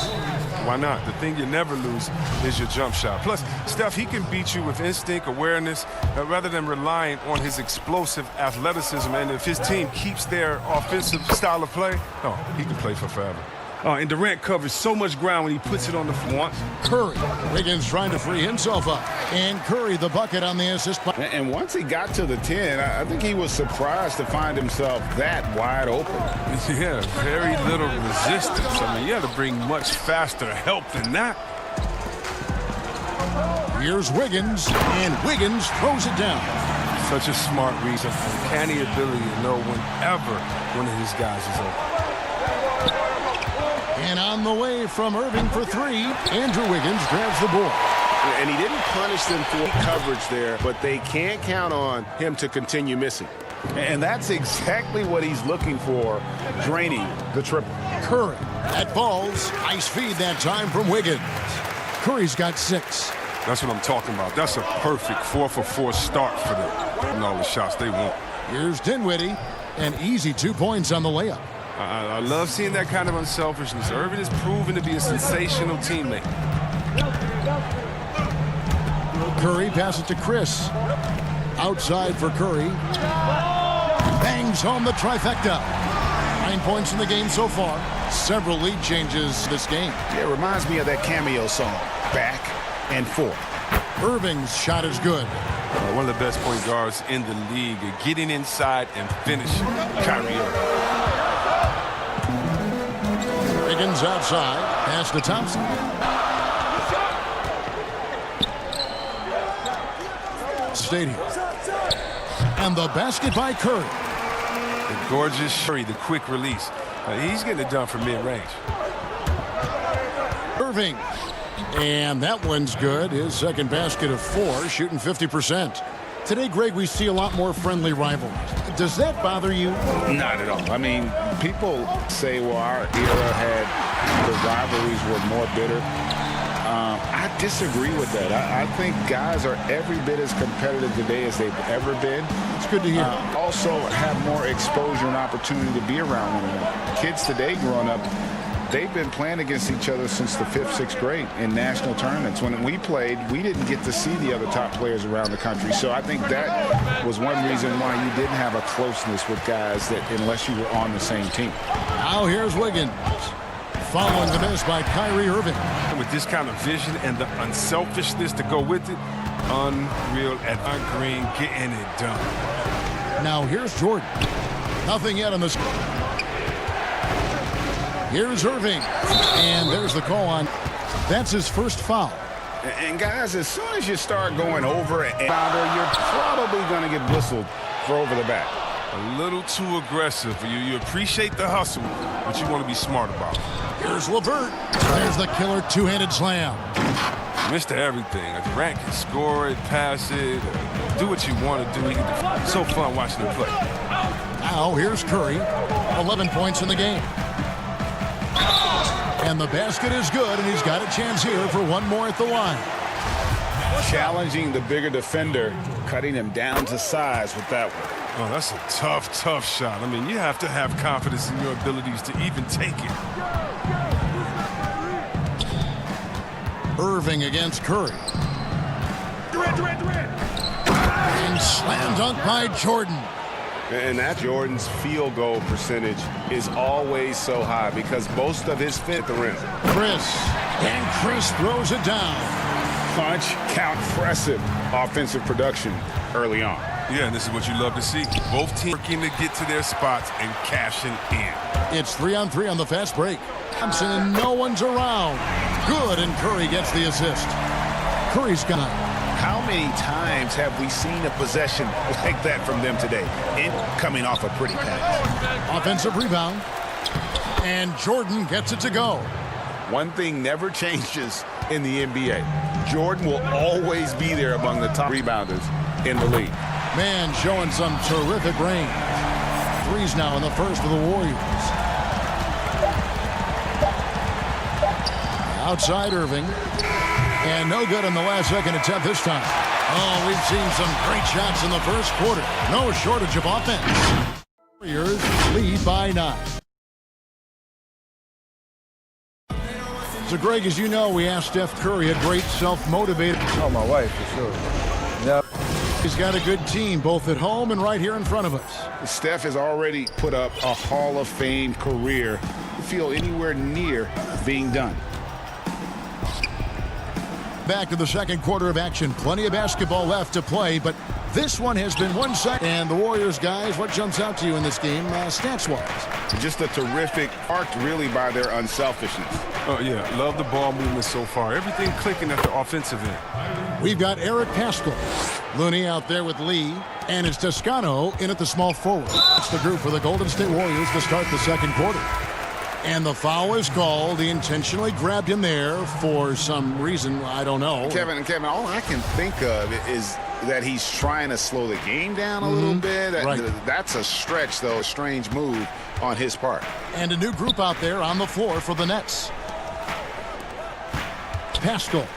Why not? The thing you never lose is your jump shot. Plus, Steph, he can beat you with instinct, awareness, rather than relying on his explosive athleticism. And if his team keeps their offensive style of play, oh, he can play for forever. Oh, and Durant covers so much ground when he puts it on the front. Curry. Wiggins trying to free himself up. And Curry the bucket on the assist. And once he got to the 10, I think he was surprised to find himself that wide open. Yeah, very little resistance. I mean, you had to bring much faster help than that. Here's Wiggins, and Wiggins throws it down. Such a smart reason. Uncanny ability to know whenever one of his guys is open. And on the way from Irving for three, Andrew Wiggins grabs the board. And he didn't punish them for coverage there, but they can't count on him to continue missing. And that's exactly what he's looking for, draining the triple. Curry at balls. Nice feed that time from Wiggins. Curry's got 6. That's what I'm talking about. That's a perfect 4-for-4 start for them. And all the shots they want. Here's Dinwiddie. An easy 2 points on the layup. I love seeing that kind of unselfishness. Irving is proven to be a sensational teammate. Curry passes to Chris. Outside for Curry. Bangs home the trifecta. 9 points in the game so far. Several lead changes this game. Yeah, it reminds me of that cameo song, Back and Forth. Irving's shot is good. One of the best point guards in the league, getting inside and finishing. Kyrie Irving. Wiggins outside. Pass to Thompson. Stadium. And the basket by Curry. The gorgeous Curry, the quick release. He's getting it done from mid-range. Irving. And that one's good. His second basket of 4, shooting 50%. Today, Greg, we see a lot more friendly rivalries. Does that bother you? Not at all. I mean, people say, well, our era had the rivalries were more bitter. I disagree with that. I think guys are every bit as competitive today as they've ever been. It's good to hear. Also have more exposure and opportunity to be around one another. Kids today growing up, they've been playing against each other since the 5th, 6th grade in national tournaments. When we played, we didn't get to see the other top players around the country. So I think that was one reason why you didn't have a closeness with guys that unless you were on the same team. Now here's Wiggins. Following the miss by Kyrie Irving. With this kind of vision and the unselfishness to go with it, unreal at Green getting it done. Now here's Jordan. Nothing yet on this. Here's Irving. And there's the call on. That's his first foul. And guys, as soon as you start going over and under, you're probably going to get whistled for over the back. A little too aggressive. You appreciate the hustle, but you want to be smart about it. Here's LeVert. There's the killer two-handed slam. Mr. Everything. Durant can score it, pass it, do what you want to do. It's so fun watching him play. Now here's Curry. 11 points in the game. And the basket is good, and he's got a chance here for one more at the line. Challenging the bigger defender, cutting him down to size with that one. Oh, that's a tough, tough shot. I mean, you have to have confidence in your abilities to even take it. Irving against Curry. And slam dunk by Jordan. And that Jordan's field goal percentage is always so high because most of his fit the rim. Chris throws it down. Punch, count, impressive offensive production early on. Yeah, and this is what you love to see. Both teams working to get to their spots and cashing in. It's 3-on-3 on the fast break. Thompson and no one's around. Good, and Curry gets the assist. Curry's got it. How many times have we seen a possession like that from them today? Coming off a pretty pass. Offensive rebound. And Jordan gets it to go. One thing never changes in the NBA. Jordan will always be there among the top rebounders in the league. Man showing some terrific range. Threes now in the first for the Warriors. Outside Irving. And no good on the last second attempt this time. Oh, we've seen some great shots in the first quarter. No shortage of offense. Warriors lead by 9. So, Greg, as you know, we asked Steph Curry, a great self-motivated. Oh, my wife, for sure. Yeah. He's got a good team, both at home and right here in front of us. Steph has already put up a Hall of Fame career. To feel anywhere near being done. Back to the second quarter of action. Plenty of basketball left to play, but this one has been 1 second. And the Warriors, guys, what jumps out to you in this game, stats-wise? Just a terrific arc, really, by their unselfishness. Oh, yeah. Love the ball movement so far. Everything clicking at the offensive end. We've got Eric Paschall. Looney out there with Lee. And it's Toscano in at the small forward. It's the group for the Golden State Warriors to start the second quarter. And the foul is called. He intentionally grabbed him there for some reason. I don't know. Kevin, all I can think of is that he's trying to slow the game down a little bit. Right. That's a stretch, though, a strange move on his part. And a new group out there on the floor for the Nets. Paschall.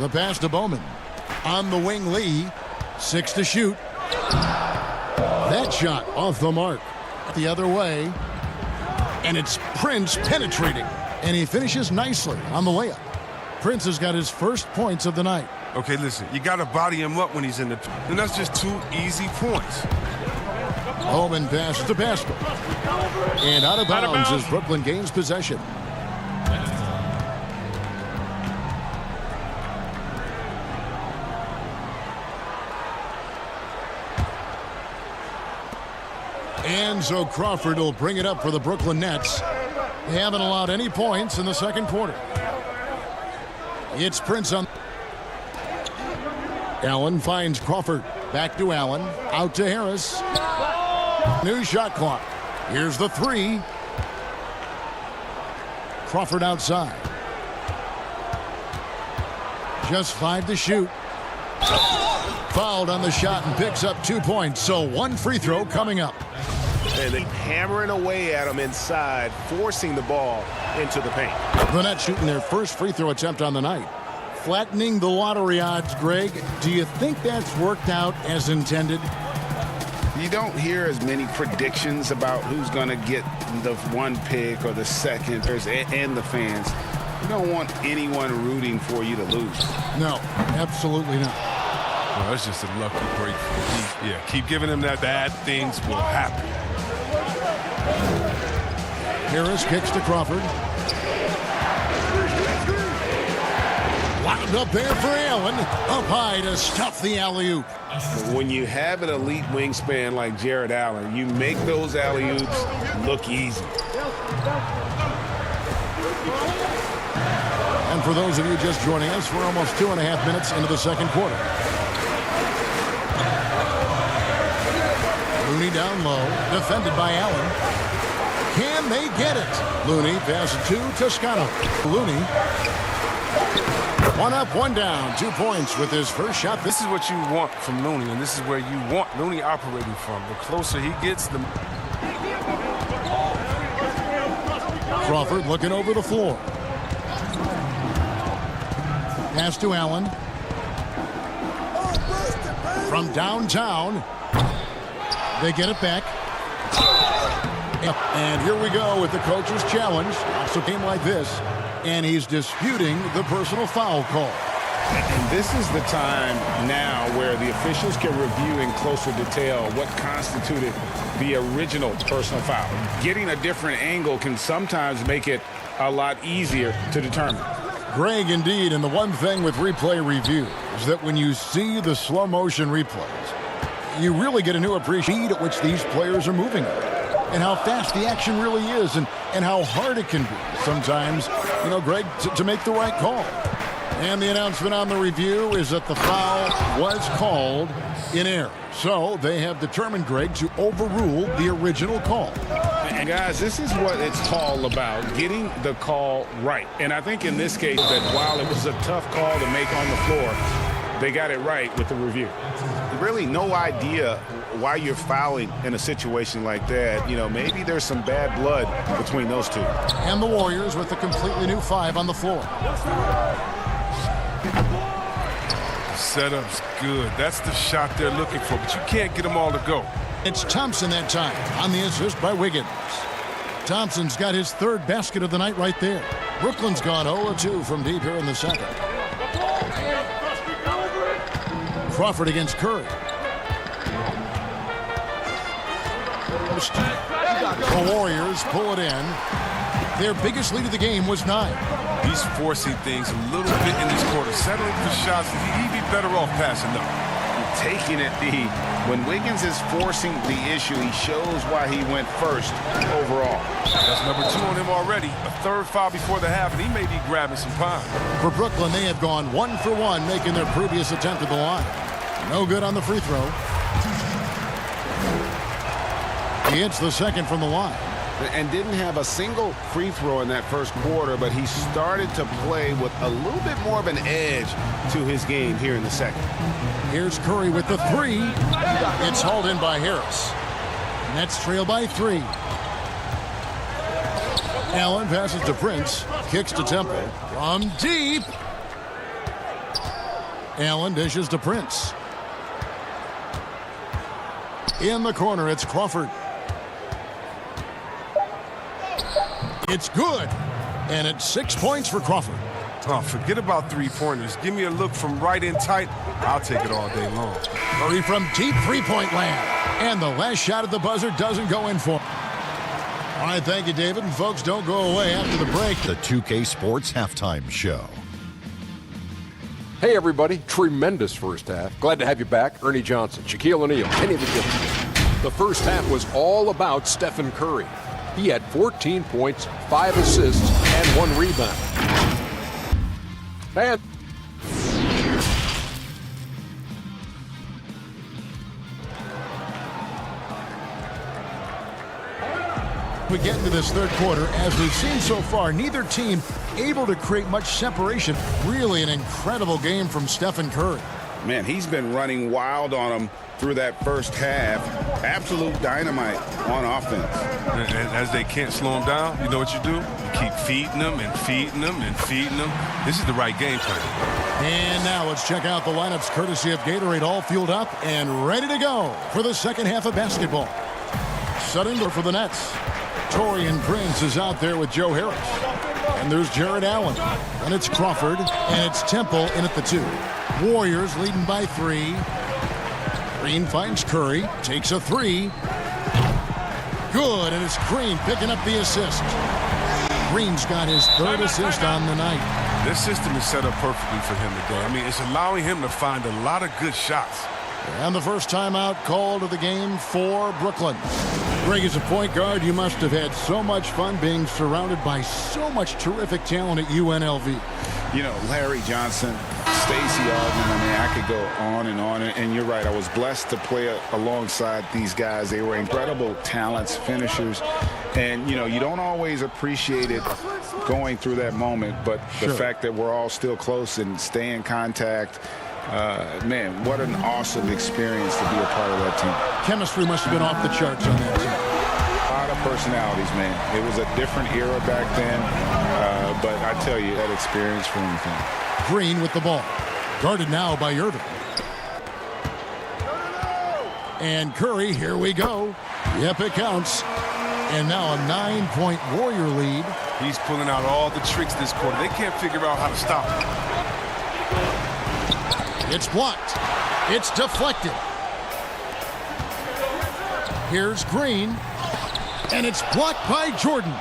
The pass to Bowman. On the wing, Lee. 6 to shoot. That shot off the mark. The other way. And it's Prince penetrating. And he finishes nicely on the layup. Prince has got his first points of the night. Okay, listen, you got to body him up when he's in the... And that's just 2 easy points. Bowman passes to Paschall. And out of bounds as Brooklyn gains possession. And so Crawford will bring it up for the Brooklyn Nets. They haven't allowed any points in the second quarter. It's Prince on. Allen finds Crawford. Back to Allen. Out to Harris. New shot clock. Here's the 3. Crawford outside. Just 5 to shoot. Fouled on the shot and picks up 2 points. So 1 free throw coming up. And they hammering away at him inside, forcing the ball into the paint. The Nets shooting their first free throw attempt on the night. Flattening the lottery odds, Greg. Do you think that's worked out as intended? You don't hear as many predictions about who's going to get the 1 pick or the second and the fans. You don't want anyone rooting for you to lose. No, absolutely not. Well, it's just a lucky break. Keep giving him that. Bad things will happen. Harris kicks to Crawford. Lined up there for Allen. Up high to stuff the alley-oop. When you have an elite wingspan like Jared Allen, you make those alley-oops look easy. And for those of you just joining us, we're almost 2.5 minutes into the second quarter. Looney down low, defended by Allen. Can they get it? Looney passes to Toscano. Looney. 1 up, 1 down. 2 points with his first shot. This is what you want from Looney, and this is where you want Looney operating from. The closer he gets, the... Crawford looking over the floor. Pass to Allen. From downtown. They get it back. And here we go with the coach's challenge. Also came like this. And he's disputing the personal foul call. And this is the time now where the officials can review in closer detail what constituted the original personal foul. Getting a different angle can sometimes make it a lot easier to determine. Greg, indeed, and the one thing with replay review is that when you see the slow motion replays, you really get a new appreciation at which these players are moving at. And how fast the action really is, and how hard it can be sometimes, Greg, to make the right call. And the announcement on the review is that the foul was called in error. So they have determined, Greg, to overrule the original call. And guys, this is what it's all about, getting the call right. And I think in this case that while it was a tough call to make on the floor, they got it right with the review. Really no idea why you're fouling in a situation like that. You know, maybe there's some bad blood between those two. And the Warriors with a completely new 5 on the floor. Setup's good. That's the shot they're looking for, but you can't get them all to go. It's Thompson that time on the assist by Wiggins. Thompson's got his 3rd basket of the night right there. Brooklyn's gone 0-2 from deep here in the second. Crawford against Curry. The Warriors pull it in. Their biggest lead of the game was 9. He's forcing things a little bit in this quarter, settling for shots. He'd be better off passing them. Taking it deep. When Wiggins is forcing the issue, he shows why he went first overall. That's number 2 on him already. A 3rd foul before the half, and he may be grabbing some time. For Brooklyn, they have gone 1 for 1, making their previous attempt at the line. No good on the free throw. He hits the second from the line. And didn't have a single free throw in that first quarter, but he started to play with a little bit more of an edge to his game here in the second. Here's Curry with the 3. It's hauled in by Harris. Nets trail by 3. Allen passes to Prince. Kicks to Temple. From deep. Allen dishes to Prince. In the corner, it's Crawford. It's good. And it's 6 points for Crawford. Oh, forget about 3-pointers. Give me a look from right in tight. I'll take it all day long. Curry from deep 3-point land. And the last shot at the buzzer doesn't go in for him. All right, thank you, David. And folks, don't go away after the break. The 2K Sports Halftime Show. Hey, everybody. Tremendous first half. Glad to have you back. Ernie Johnson, Shaquille O'Neal, Kenny McGill. The first half was all about Stephen Curry. He had 14 points, 5 assists, and 1 rebound. And we get into this third quarter, as we've seen so far, neither team able to create much separation. Really an incredible game from Stephen Curry. Man, he's been running wild on them through that first half. Absolute dynamite on offense. And as they can't slow him down, you know what you do? You keep feeding them and feeding them and feeding them. This is the right game plan. And now let's check out the lineups courtesy of Gatorade, all fueled up and ready to go for the second half of basketball. Sutton for the Nets. Torian Prince is out there with Joe Harris. And there's Jared Allen. And it's Crawford. And it's Temple in at the 2. Warriors leading by 3. Green finds Curry. Takes a 3. Good. And it's Green picking up the assist. Green's got his 3rd assist on the night. This system is set up perfectly for him today. I mean, it's allowing him to find a lot of good shots. And the first timeout called of the game for Brooklyn. Greg, as a point guard, you must have had so much fun being surrounded by so much terrific talent at UNLV. You know, Larry Johnson, Stacey Augmon, I mean, I could go on. And you're right, I was blessed to play alongside these guys. They were incredible talents, finishers. And, you know, you don't always appreciate it going through that moment, but the fact that we're all still close and stay in contact, man, what an awesome experience to be a part of that team. Chemistry must have been off the charts on that team. A lot of personalities, man. It was a different era back then, but I tell you, that experience for anything. Green with the ball. Guarded now by Irving. And Curry, here we go. Yep, it counts. And now a 9-point Warrior lead. He's pulling out all the tricks this quarter. They can't figure out how to stop him. It's blocked. It's deflected. Here's Green. And it's blocked by Jordan.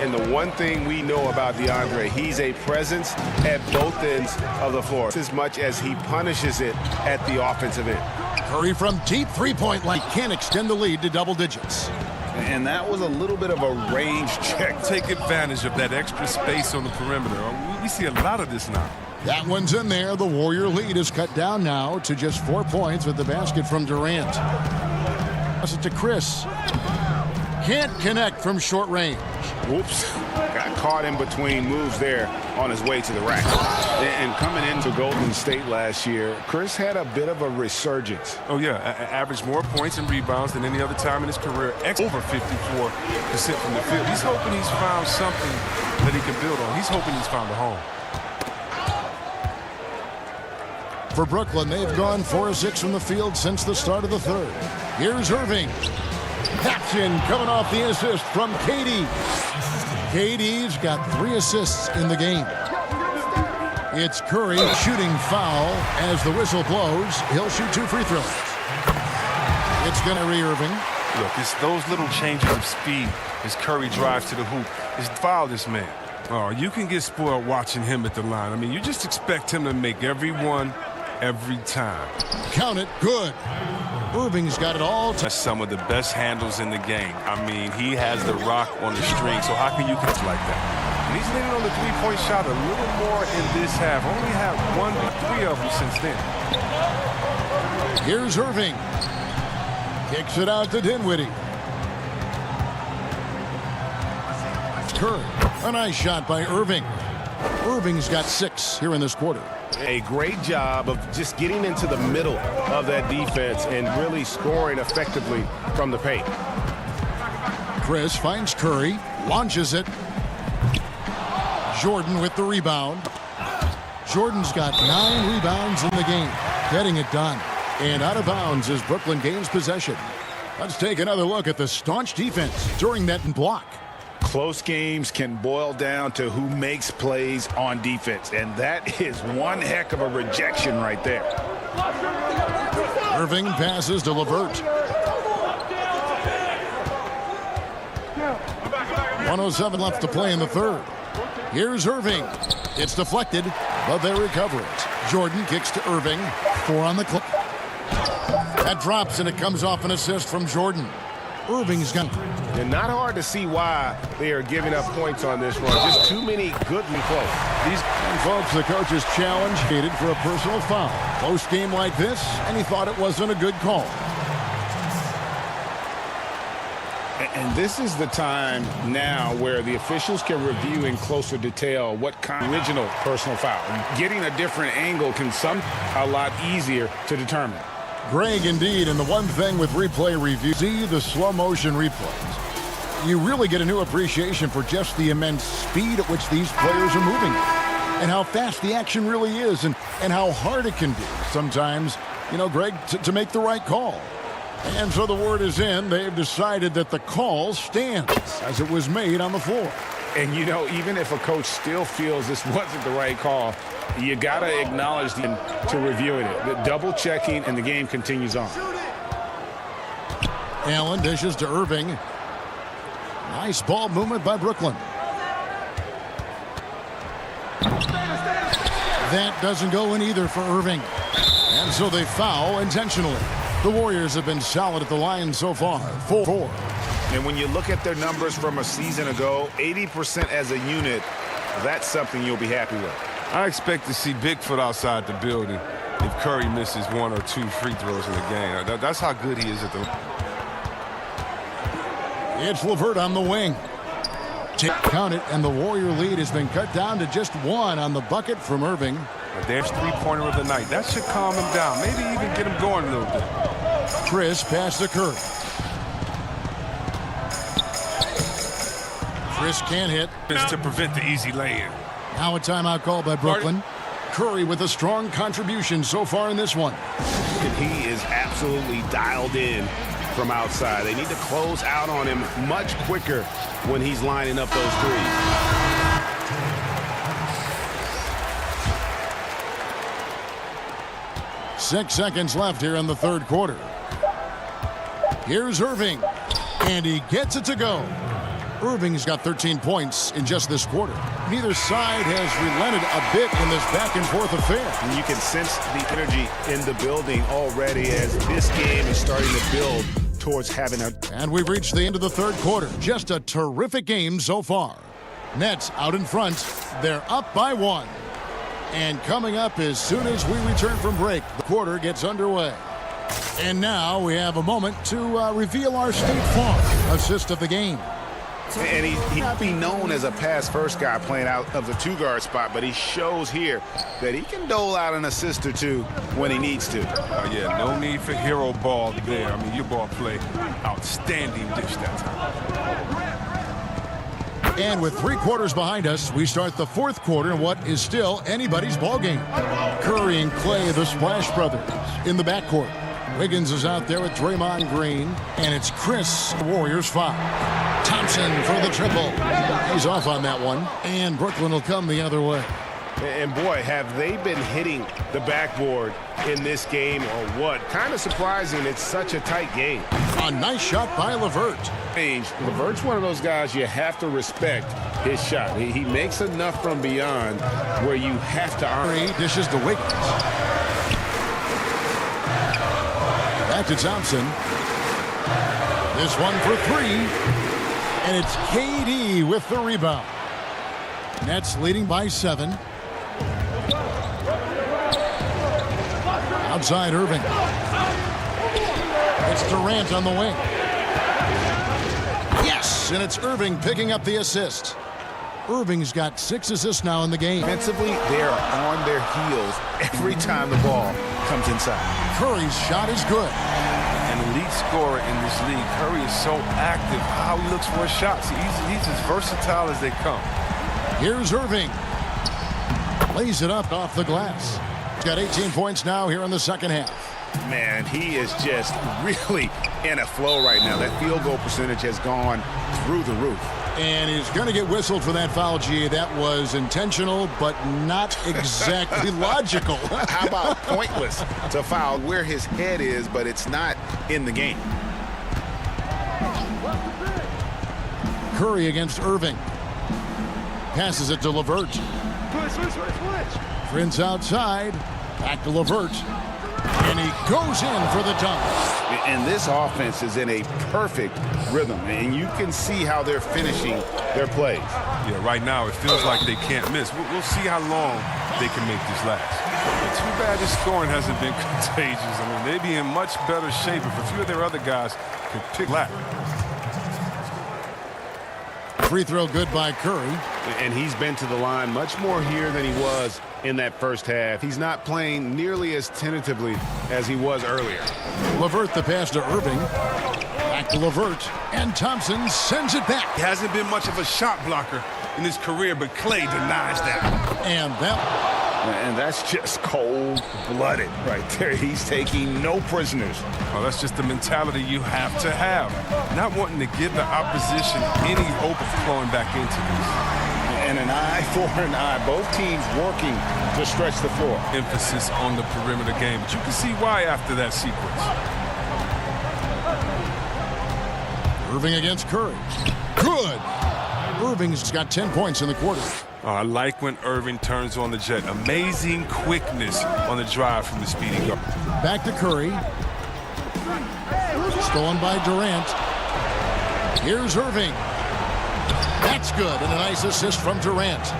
And the one thing we know about DeAndre, he's a presence at both ends of the floor, as much as he punishes it at the offensive end. Curry from deep 3-point line can extend the lead to double digits. And that was a little bit of a range check. Take advantage of that extra space on the perimeter. We see a lot of this now. That one's in there. The Warrior lead is cut down now to just 4 points with the basket from Durant. Pass it to Chris. Can't connect from short range. Whoops. Got caught in between moves there on his way to the rack. And coming into Golden State last year, Chris had a bit of a resurgence. Oh, yeah. Averaged more points and rebounds than any other time in his career. Over 54% from the field. He's hoping he's found something that he can build on. He's hoping he's found a home. For Brooklyn, they've gone 4 of 6 from the field since the start of the third. Here's Irving. Caption coming off the assist from KD. KD's got 3 assists in the game. It's Curry shooting foul as the whistle blows. He'll shoot 2 free throws. It's Kyrie Irving. Look, it's those little changes of speed as Curry drives to the hoop. It's foul this man. Oh, you can get spoiled watching him at the line. I mean, you just expect him to make every one, every time. Count it. Good. Irving's got it all. That's some of the best handles in the game. I mean, he has the rock on the string, so how can you catch like that? And he's leaning on the three-point shot a little more in this half. Only had 1 to 3 of them since then. Here's Irving. Kicks it out to Dinwiddie. Curry. A nice shot by Irving. Irving's got 6 here in this quarter. A great job of just getting into the middle of that defense and really scoring effectively from the paint. Chris finds Curry, launches it. Jordan with the rebound. Jordan's got 9 rebounds in the game, getting it done. And out of bounds as Brooklyn gains possession. Let's take another look at the staunch defense during that block. Close games can boil down to who makes plays on defense, and that is one heck of a rejection right there. Irving passes to LeVert. 1:07 left to play in the third. Here's Irving. It's deflected, but they recover it. Jordan kicks to Irving. 4 on the clock. That drops, and it comes off an assist from Jordan. Irving's got. And not hard to see why they are giving up points on this run. Just too many good plays. These folks, the coach is challenged, hated for a personal foul. Close game like this, and he thought it wasn't a good call. And this is the time now where the officials can review in closer detail what kind of original personal foul. Getting a different angle can a lot easier to determine. Greg, indeed, and the one thing with replay review, see the slow motion replays. You really get a new appreciation for just the immense speed at which these players are moving and how fast the action really is and how hard it can be sometimes, you know, Greg, to make the right call. And so the word is in. They've decided that the call stands as it was made on the floor. And, you know, even if a coach still feels this wasn't the right call, you got to acknowledge to reviewing it. The double checking, and the game continues on. Allen dishes to Irving. Nice ball movement by Brooklyn. That doesn't go in either for Irving. And so they foul intentionally. The Warriors have been solid at the line so far. 4-4. And when you look at their numbers from a season ago, 80% as a unit, that's something you'll be happy with. I expect to see Bigfoot outside the building if Curry misses 1 or 2 free throws in the game. That's how good he is at the... It's LeVert on the wing. Count it, and the Warrior lead has been cut down to just 1 on the bucket from Irving. There's three-pointer of the night. That should calm him down. Maybe even get him going a little bit. Chris pass to Curry. Chris can't hit. It's to prevent the easy lay-in. Now a timeout call by Brooklyn. Curry with a strong contribution so far in this one. And he is absolutely dialed in from outside. They need to close out on him much quicker when he's lining up those threes. Six seconds left here in the third quarter. Here's Irving, and he gets it to go. Irving's got 13 points in just this quarter. Neither side has relented a bit in this back-and-forth affair. And you can sense the energy in the building already as this game is starting to build towards having a... And we've reached the end of the third quarter. Just a terrific game so far. Nets out in front. They're up by 1. And coming up as soon as we return from break, the quarter gets underway. And now we have a moment to reveal our State Farm assist of the game. And he not be known as a pass-first guy playing out of the two-guard spot, but he shows here that he can dole out an assist or two when he needs to. Yeah, no need for hero ball there. I mean, your ball play, outstanding dish that time. And with 3 quarters behind us, we start the 4th quarter in what is still anybody's ball game. Curry and Clay, the Splash Brothers, in the backcourt. Wiggins is out there with Draymond Green, and it's Chris, the Warriors foul. Thompson for the triple. He's off on that one, and Brooklyn will come the other way. And boy, have they been hitting the backboard in this game or what? Kind of surprising, it's such a tight game. A nice shot by LeVert. LeVert's one of those guys you have to respect his shot. He makes enough from beyond where you have to honor. Dishes to Wiggins. Back to Thompson. This one for 3. And it's KD with the rebound. Nets leading by 7. Outside Irving. It's Durant on the wing. Yes, and it's Irving picking up the assist. Irving's got 6 assists now in the game. Defensively, they are on their heels every time the ball comes inside. Curry's shot is good. An elite scorer in this league. Curry is so active. How he looks for his shots. He's as versatile as they come. Here's Irving. Lays it up off the glass. He's got 18 points now here in the second half. Man, he is just really in a flow right now. That field goal percentage has gone through the roof. And he's going to get whistled for that foul, G. That was intentional, but not exactly logical. How about pointless to foul where his head is, but it's not in the game. Curry against Irving. Passes it to LeVert. Prince outside. Back to LeVert. And he goes in for the dunk. And this offense is in a perfect rhythm, and you can see how they're finishing their plays. Yeah, right now it feels like they can't miss. We'll see how long they can make this last. But too bad this scoring hasn't been contagious. I mean, they'd be in much better shape if a few of their other guys could pick that. Free throw good by Curry. And he's been to the line much more here than he was in that first half. He's not playing nearly as tentatively as he was earlier. LeVert the pass to Irving. Back to LeVert. And Thompson sends it back. He hasn't been much of a shot blocker in his career, but Clay denies that. And that's just cold-blooded right there. He's taking no prisoners. Well, that's just the mentality you have to have. Not wanting to give the opposition any hope of flowing back into this. And an eye for an eye. Both teams working to stretch the floor. Emphasis on the perimeter game, but you can see why after that sequence. Irving against Curry. Good. Irving's got 10 points in the quarter. I like when Irving turns on the jet. Amazing quickness on the drive from the speedy guard. Back to Curry. Stolen by Durant. Here's Irving. That's good, and a nice assist from Durant.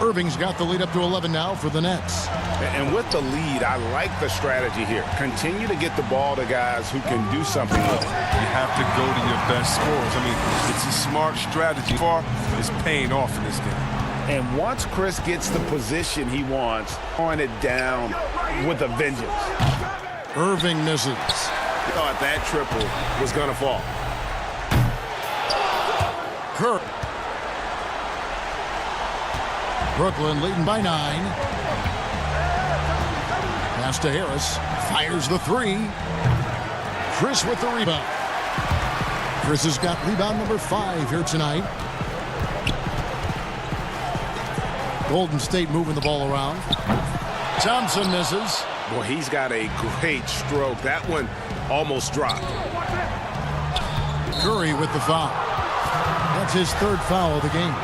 Irving's got the lead up to 11 now for the Nets. And with the lead, I like the strategy here. Continue to get the ball to guys who can do something with it. You have to go to your best scorers. I mean, it's a smart strategy. Far is paying off in this game. And once Chris gets the position he wants, on it down with a vengeance. Irving misses. Thought that triple was going to fall. Curry. Brooklyn leading by 9. Pass to Harris. Fires the 3. Chris with the rebound. Chris has got rebound number 5 here tonight. Golden State moving the ball around. Thompson misses. Boy, he's got a great stroke. That one almost dropped. Curry with the foul. That's his 3rd foul of the game.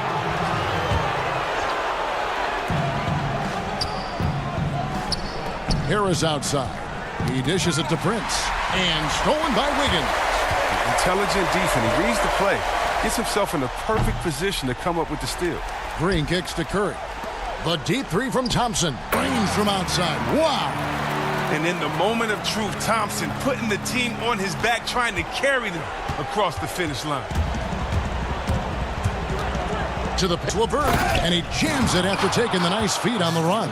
Harris outside. He dishes it to Prince. And stolen by Wiggins. Intelligent defense. He reads the play. Gets himself in a perfect position to come up with the steal. Green kicks to Curry. The deep three from Thompson. Range from outside. Wow. And in the moment of truth, Thompson putting the team on his back, trying to carry them across the finish line. To the Levert, and he jams it after taking the nice feed on the run.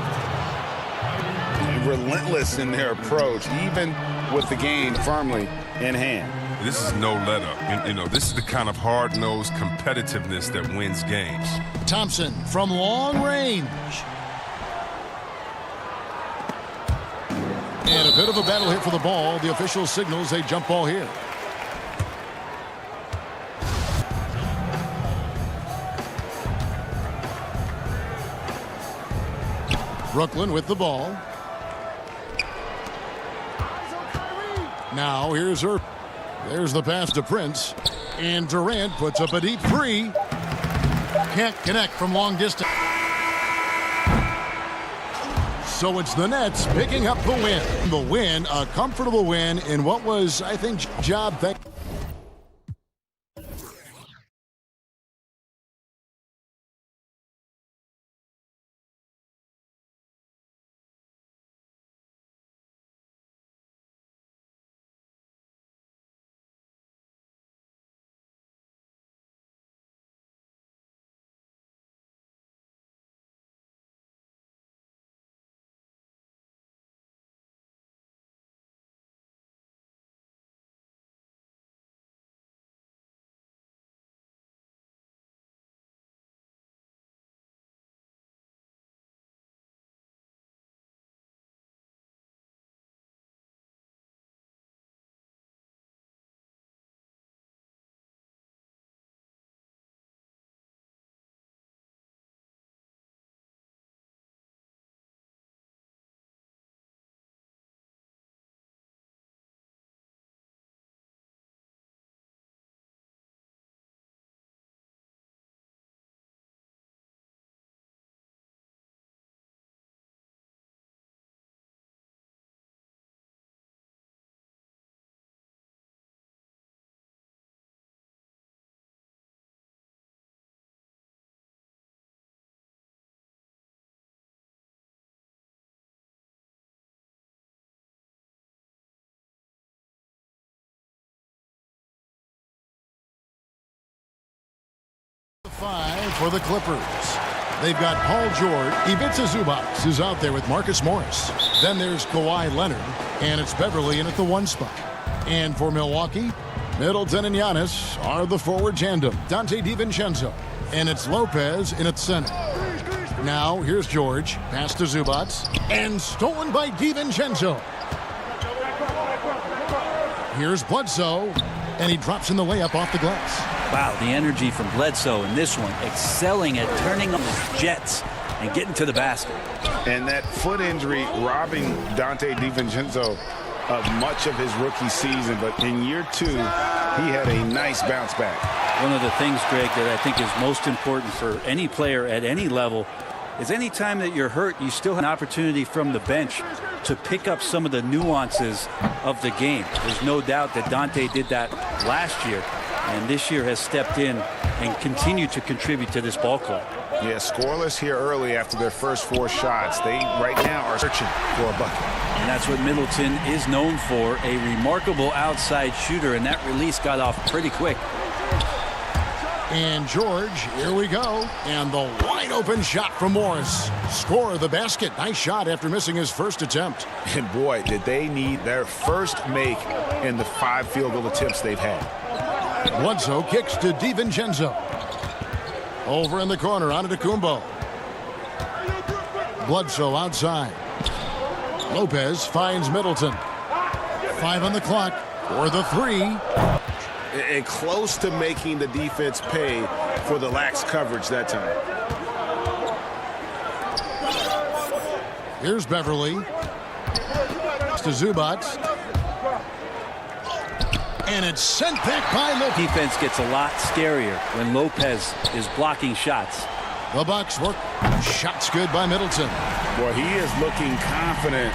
Relentless in their approach, even with the game firmly in hand. This is no let-up. You know, this is the kind of hard-nosed competitiveness that wins games. Thompson from long range. And a bit of a battle here for the ball. The official signals a jump ball here. Brooklyn with the ball. Now here's her. There's the pass to Prince. And Durant puts up a deep three. Can't connect from long distance. So it's the Nets picking up the win. The win, a comfortable win in what was, I think, job. Five for the Clippers. They've got Paul George. Ivica Zubac is out there with Marcus Morris. Then there's Kawhi Leonard, and it's Beverly in at the 1 spot. And for Milwaukee, Middleton and Giannis are the forward tandem. Dante DiVincenzo, and it's Lopez in at center. Now here's George, pass to Zubac, and stolen by DiVincenzo. Here's Bledsoe, and he drops in the layup off the glass. Wow, the energy from Bledsoe in this one, excelling at turning on his jets and getting to the basket. And that foot injury robbing Dante DiVincenzo of much of his rookie season, but in year 2, he had a nice bounce back. One of the things, Greg, that I think is most important for any player at any level is any time that you're hurt, you still have an opportunity from the bench to pick up some of the nuances of the game. There's no doubt that Dante did that last year, and this year has stepped in and continued to contribute to this ball club. Yeah, scoreless here early after their first 4 shots. They right now are searching for a bucket. And that's what Middleton is known for, a remarkable outside shooter, and that release got off pretty quick. And George, here we go. And the wide open shot from Morris. Score the basket. Nice shot after missing his first attempt. And boy, did they need their first make in the 5 field goal attempts they've had. Bledsoe kicks to DiVincenzo. Over in the corner, on to Kumbo. Bledsoe outside. Lopez finds Middleton. 5 on the clock for the 3. And close to making the defense pay for the lax coverage that time. Here's Beverly. To Zubac. And it's sent back by Lopez. Defense gets a lot scarier when Lopez is blocking shots. The Bucks work. Shots good by Middleton. Boy, he is looking confident.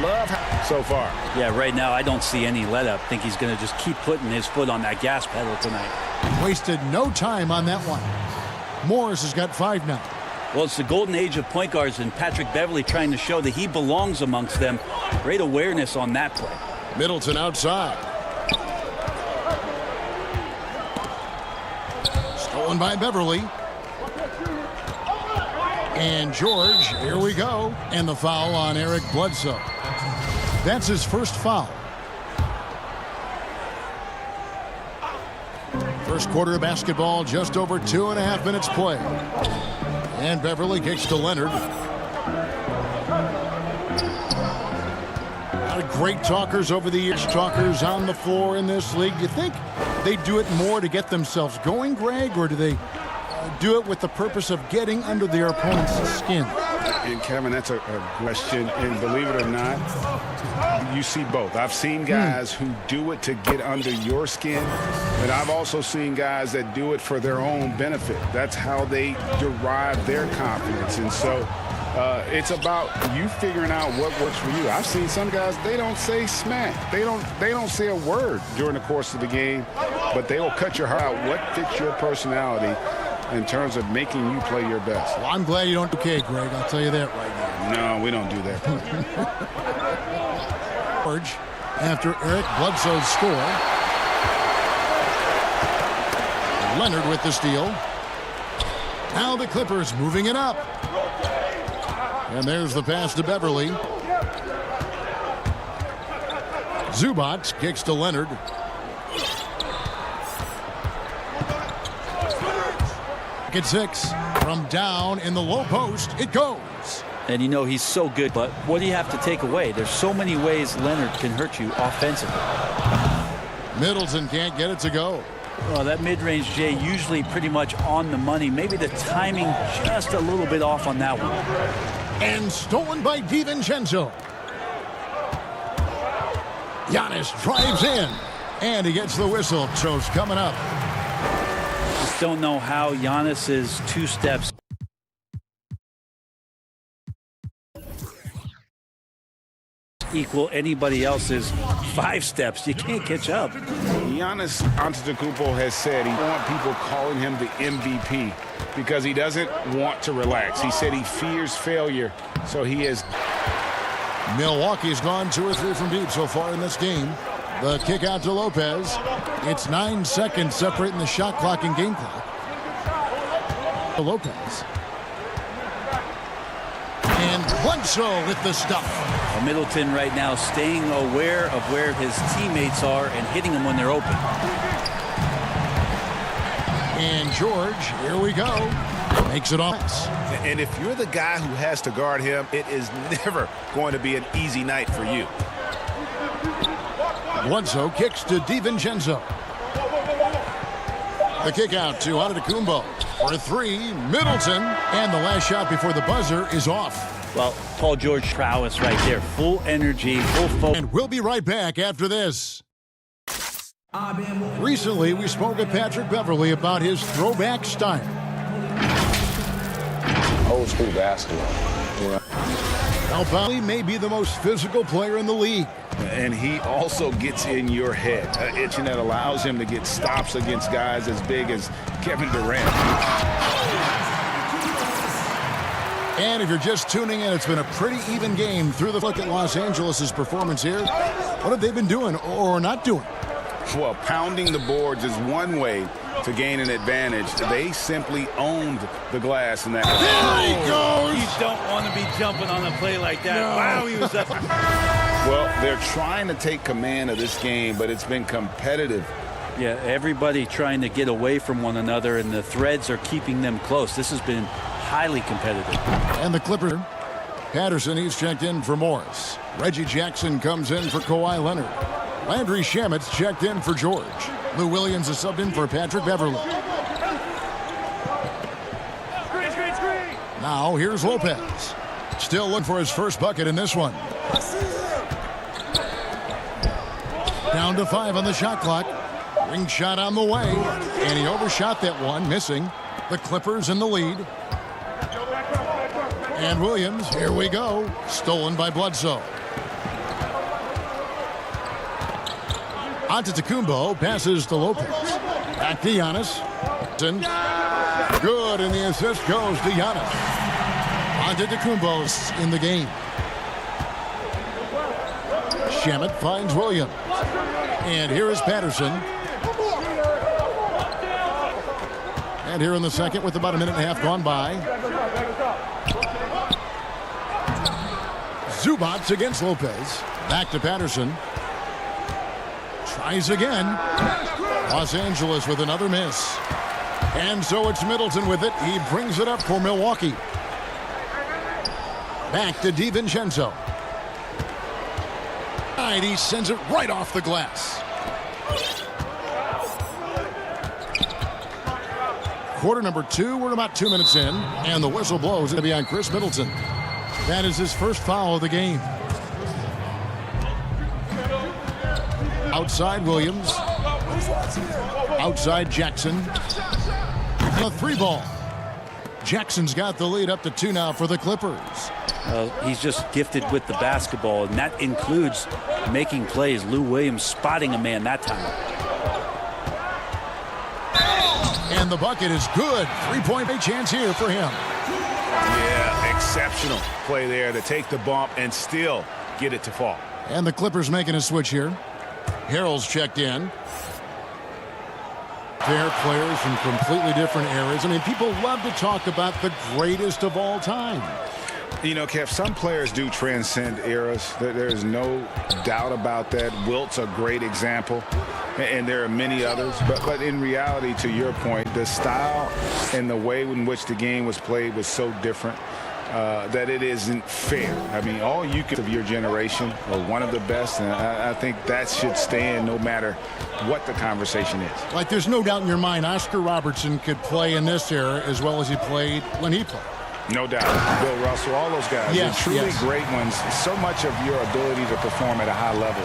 Love so far. Yeah, right now I don't see any let up. I think he's going to just keep putting his foot on that gas pedal tonight. Wasted no time on that one. Morris has got 5 now. Well, it's the golden age of point guards, and Patrick Beverley trying to show that he belongs amongst them. Great awareness on that play. Middleton outside. Stolen by Beverley. And George, here we go. And the foul on Eric Bledsoe. That's his first foul. First quarter of basketball, just over 2.5 minutes play. And Beverley kicks to Leonard. A lot of great talkers over the years, talkers on the floor in this league. Do you think they do it more to get themselves going, Greg, or do they do it with the purpose of getting under their opponent's skin? And Kevin, that's a question, and believe it or not, you see both. I've seen guys who do it to get under your skin, but I've also seen guys that do it for their own benefit. That's how they derive their confidence. And so it's about you figuring out what works for you. I've seen some guys, they don't say smack. They don't say a word during the course of the game, but they will cut your heart out what fits your personality in terms of making you play your best. Well, I'm glad you don't do okay, Greg. I'll tell you that right now. No, we don't do that. George, after Eric Bledsoe's score. Leonard with the steal. Now the Clippers moving it up. And there's the pass to Beverley. Zubac kicks to Leonard. At 6 from down in the low post, it goes. And you know he's so good, but what do you have to take away? There's so many ways Leonard can hurt you offensively. Middleton can't get it to go. Well, that mid-range, Jay, usually pretty much on the money. Maybe the timing just a little bit off on that one. And stolen by DiVincenzo. Giannis drives in, and he gets the whistle. Show's coming up. Just don't know how Giannis's 2 steps equal anybody else's 5 steps. You can't catch up. Giannis Antetokounmpo has said he wants people calling him the MVP because he doesn't want to relax. He said he fears failure, so he is. Milwaukee's gone 2 or 3 from deep so far in this game. The kick out to Lopez. It's 9 seconds separating the shot clock and game clock. Lopez. And Bledsoe with the stuff. Middleton right now staying aware of where his teammates are and hitting them when they're open. And George, here we go. Makes it off. And if you're the guy who has to guard him, it is never going to be an easy night for you. Bledsoe kicks to DiVincenzo. The kick out to Antetokounmpo for 3. Middleton, and the last shot before the buzzer is off. Well, Paul George prowess right there. Full energy, full focus. And we'll be right back after this. Recently, we spoke with Patrick Beverley about his throwback style. Old school basketball. Beverley may be the most physical player in the league. And he also gets in your head, itching that allows him to get stops against guys as big as Kevin Durant. And if you're just tuning in, it's been a pretty even game through the look at Los Angeles' performance here. What have they been doing or not doing? Well, pounding the boards is one way to gain an advantage. They simply owned the glass in that. There he goes! You don't want to be jumping on a play like that. No. Wow, he was up. Well, they're trying to take command of this game, but it's been competitive. Yeah, everybody trying to get away from one another, and the threads are keeping them close. This has been highly competitive. And the Clippers. Patterson, he's checked in for Morris. Reggie Jackson comes in for Kawhi Leonard. Landry Shamit's checked in for George. Lou Williams is subbed in for Patrick Beverley. Now here's Lopez. Still looking for his first bucket in this one. Down to 5 on the shot clock. Ring shot on the way. And he overshot that one, missing. The Clippers in the lead. And Williams, here we go. Stolen by Bledsoe. Antetokounmpo passes to Lopez. Back to Giannis. Good, and the assist goes to Giannis. Antetokounmpo's in the game. Shamet finds Williams. And here is Patterson. And here in the second with about a minute and a half gone by. Zubac against Lopez. Back to Patterson. Tries again. Los Angeles with another miss. And so it's Middleton with it. He brings it up for Milwaukee. Back to DiVincenzo. And he sends it right off the glass. Quarter number 2. We're about 2 minutes in. And the whistle blows. It'll be on Chris Middleton. That is his first foul of the game. Outside Williams. Outside Jackson. A 3-ball. Jackson's got the lead up to 2 now for the Clippers. He's just gifted with the basketball, and that includes making plays. Lou Williams spotting a man that time. And the bucket is good. 3-point chance here for him. Yeah, exceptional play there to take the bump and still get it to fall. And the Clippers making a switch here. Harrell's checked in. They're players from completely different eras. I mean, people love to talk about the greatest of all time. You know, Kev, some players do transcend eras. There's no doubt about that. Wilt's a great example, and there are many others. But in reality, to your point, the style and the way in which the game was played was so different that it isn't fair. I mean, all you can of your generation are one of the best, and I think that should stand no matter what the conversation is. Like, there's no doubt in your mind Oscar Robertson could play in this era as well as he played when he played. No doubt. Bill Russell, all those guys. Yes, truly yes. Great ones. So much of your ability to perform at a high level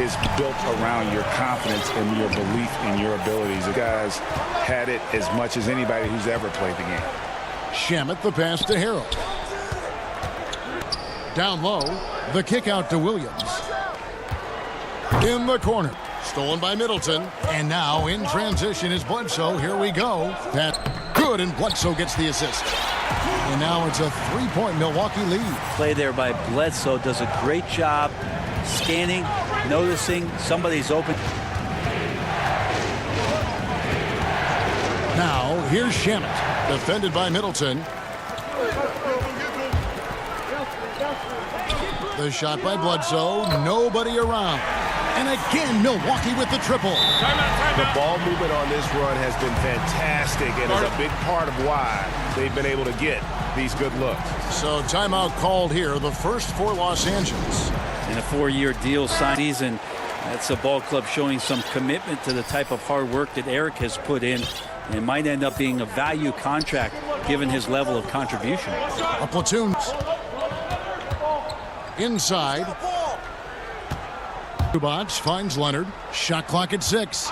is built around your confidence and your belief in your abilities. The guys had it as much as anybody who's ever played the game. Shamet, the pass to Harrell. Down low, the kick out to Williams. In the corner. Stolen by Middleton. And now in transition is Bledsoe. Here we go. That's good, and Bledsoe gets the assist. And now it's a 3-point Milwaukee lead. Play there by Bledsoe does a great job scanning, noticing somebody's open. Now here's Shamet, defended by Middleton. The shot by Bledsoe, nobody around. And again, Milwaukee with the triple. The ball movement on this run has been fantastic and is a big part of why they've been able to get these good looks. So timeout called here, the first for Los Angeles. In a 4-year deal signed season, that's a ball club showing some commitment to the type of hard work that Eric has put in. And it might end up being a value contract given his level of contribution. A platoon. Inside. Zubac finds Leonard. Shot clock at 6.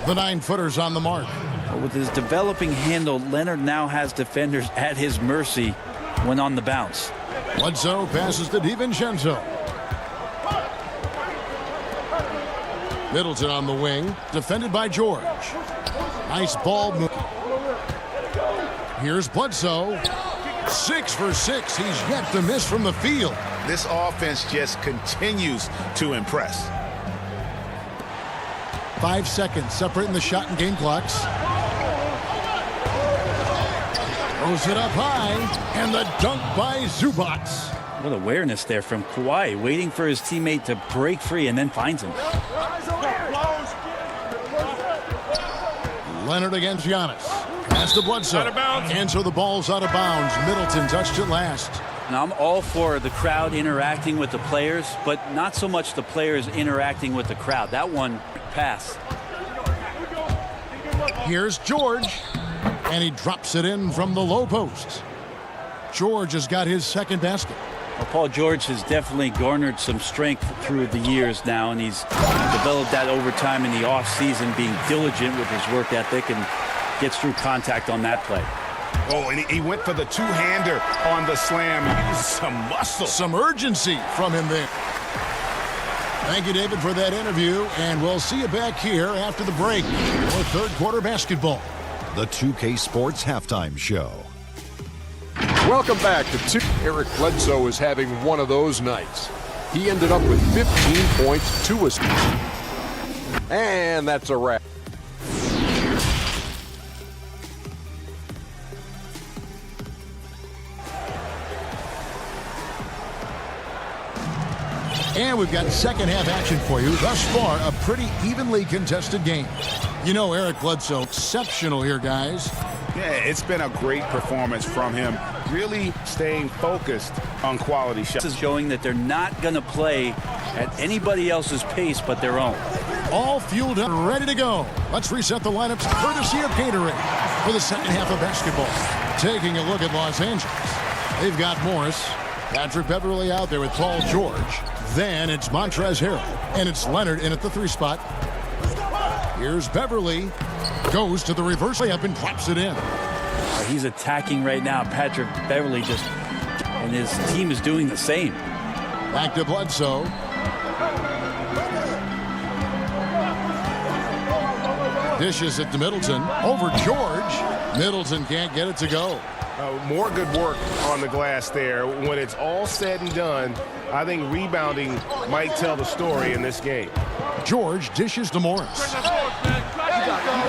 The 9-footer's on the mark. With his developing handle, Leonard now has defenders at his mercy when on the bounce. Bledsoe passes to DiVincenzo. Middleton on the wing, defended by George. Nice ball move. Here's Bledsoe. 6 for 6. He's yet to miss from the field. This offense just continues to impress. 5 seconds separating the shot and game clocks. Throws it up high, and the dunk by Zubac. What awareness there from Kawhi, waiting for his teammate to break free and then finds him. Leonard against Giannis. Pass to Bledsoe. Out of bounds. And so the ball's out of bounds. Middleton touched it last. Now, I'm all for the crowd interacting with the players, but not so much the players interacting with the crowd. That one pass. Here's George. And he drops it in from the low post. George has got his second basket. Well, Paul George has definitely garnered some strength through the years now, and he's developed that over time in the offseason, being diligent with his work ethic and gets through contact on that play. Oh, and he went for the two-hander on the slam. He used some muscle. Some urgency from him there. Thank you, David, for that interview, and we'll see you back here after the break for third quarter basketball. the 2K Sports Halftime Show. Welcome back to Eric Bledsoe is having one of those nights. He ended up with 15 points, 2 assists. And that's a wrap. And we've got second half action for you. Thus far, a pretty evenly contested game. You know Eric Bledsoe, exceptional here, guys. Yeah, it's been a great performance from him. Really staying focused on quality shots. This is showing that they're not going to play at anybody else's pace but their own. All fueled up, ready to go. Let's reset the lineups courtesy of Gatorade for the second half of basketball. Taking a look at Los Angeles. They've got Morris, Patrick Beverly out there with Paul George. Then it's Montrezl Harrell, and it's Leonard in at the 3 spot. Here's Beverly, goes to the reverse layup and drops it in. He's attacking right now. Patrick Beverly and his team is doing the same. Back to Bledsoe. Dishes it to Middleton. Over George. Middleton can't get it to go. More good work on the glass there. When it's all said and done, I think rebounding might tell the story in this game. George dishes to Morris.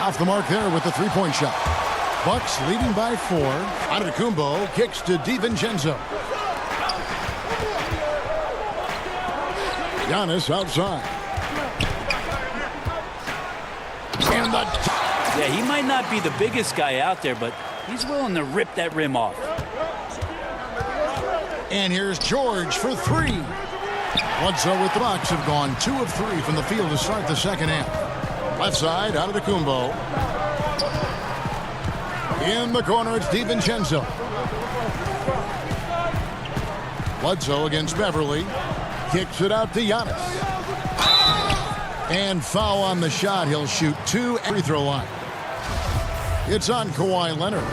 Off the mark there with the three-point shot. Bucks leading by 4. Antetokounmpo kicks to DiVincenzo. Giannis outside. And yeah, he might not be the biggest guy out there, but he's willing to rip that rim off. And here's George for 3. Bledsoe with the Bucks have gone 2 of 3 from the field to start the second half. Left side, Antetokounmpo. In the corner, it's DiVincenzo. Bledsoe against Beverly. Kicks it out to Giannis. And foul on the shot. He'll shoot 2 at free throw line. It's on Kawhi Leonard.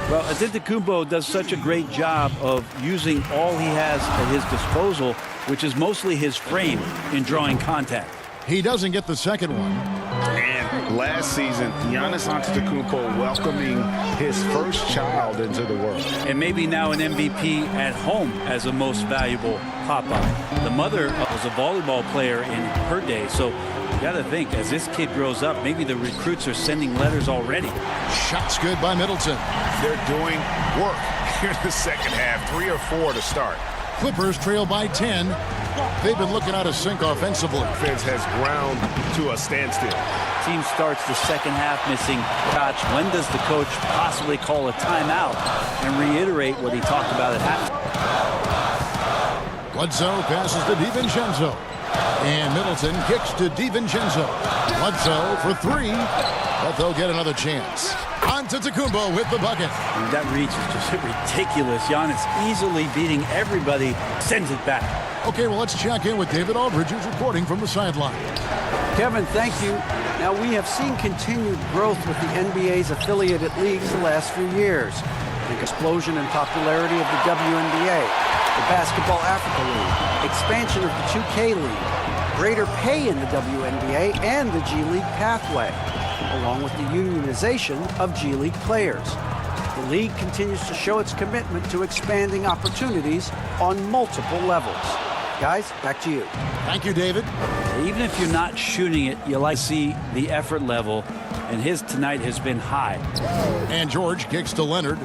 Well, Antetokounmpo does such a great job of using all he has at his disposal, which is mostly his frame in drawing contact. He doesn't get the second one. And last season, Giannis Antetokounmpo welcoming his first child into the world. And maybe now an MVP at home as a most valuable Popeye. The mother was a volleyball player in her day, so you got to think, as this kid grows up, maybe the recruits are sending letters already. Shots good by Middleton. They're doing work here in the second half, 3 or 4 to start. Clippers trail by 10. They've been looking out of sync offensively. Defense has ground to a standstill. Team starts the second half missing shots. When does the coach possibly call a timeout and reiterate what he talked about at halftime? Bledsoe passes to DiVincenzo. And Middleton kicks to DiVincenzo. Bledsoe for 3. But they'll get another chance. Antetokounmpo with the bucket. And that reach is just ridiculous. Giannis easily beating everybody, sends it back. Okay, well, let's check in with David Aldridge, who's reporting from the sideline. Kevin, thank you. Now, we have seen continued growth with the NBA's affiliated leagues the last few years. The explosion in popularity of the WNBA, the Basketball Africa League, expansion of the 2K League, greater pay in the WNBA and the G League pathway, along with the unionization of G League players. The league continues to show its commitment to expanding opportunities on multiple levels. Guys, back to you. Thank you, David. Even if you're not shooting it, you like to see the effort level, and his tonight has been high. And George kicks to Leonard.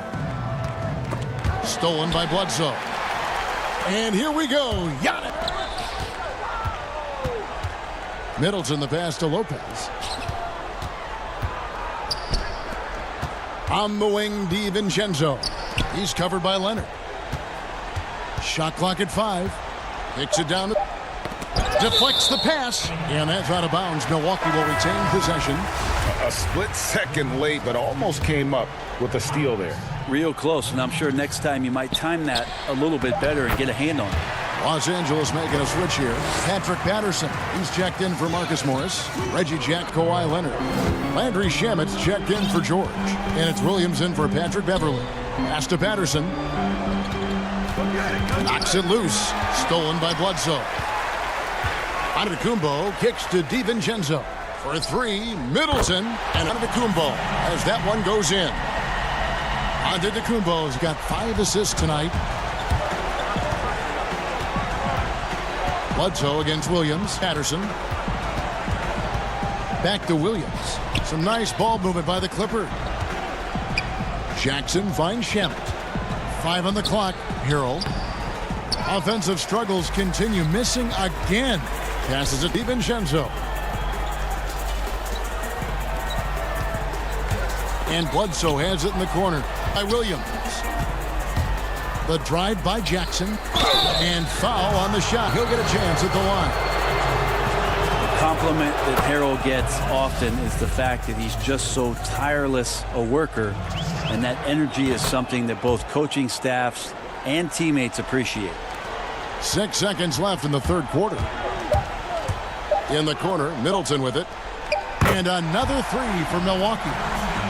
Stolen by Bledsoe. And here we go. Giannis. Middleton the pass to Lopez. On the wing, DiVincenzo. He's covered by Leonard. Shot clock at 5. Kicks it down. Deflects the pass. And that's out of bounds. Milwaukee will retain possession. A split second late, but almost came up with a steal there. Real close, and I'm sure next time you might time that a little bit better and get a hand on it. Los Angeles making a switch here. Patrick Patterson. He's checked in for Marcus Morris. Reggie Jack, Kawhi Leonard. Landry Shamit's checked in for George. And it's Williams in for Patrick Beverly. Pass to Patterson. Knocks it loose. Stolen by Bledsoe. Antetokounmpo kicks to DiVincenzo. For three, Middleton, and Antetokounmpo as that one goes in. Antetokounmpo's got 5 assists tonight. Bledsoe against Williams. Patterson. Back to Williams. Some nice ball movement by the Clipper. Jackson finds Shamet. 5 on the clock. Harrell. Offensive struggles continue. Missing again. Passes it to DiVincenzo. And Bledsoe has it in the corner by Williams. The drive by Jackson. And foul on the shot. He'll get a chance at the line. The compliment that Harrell gets often is the fact that he's just so tireless a worker. And that energy is something that both coaching staffs and teammates appreciate. 6 seconds left in the third quarter. In the corner, Middleton with it. And another three for Milwaukee.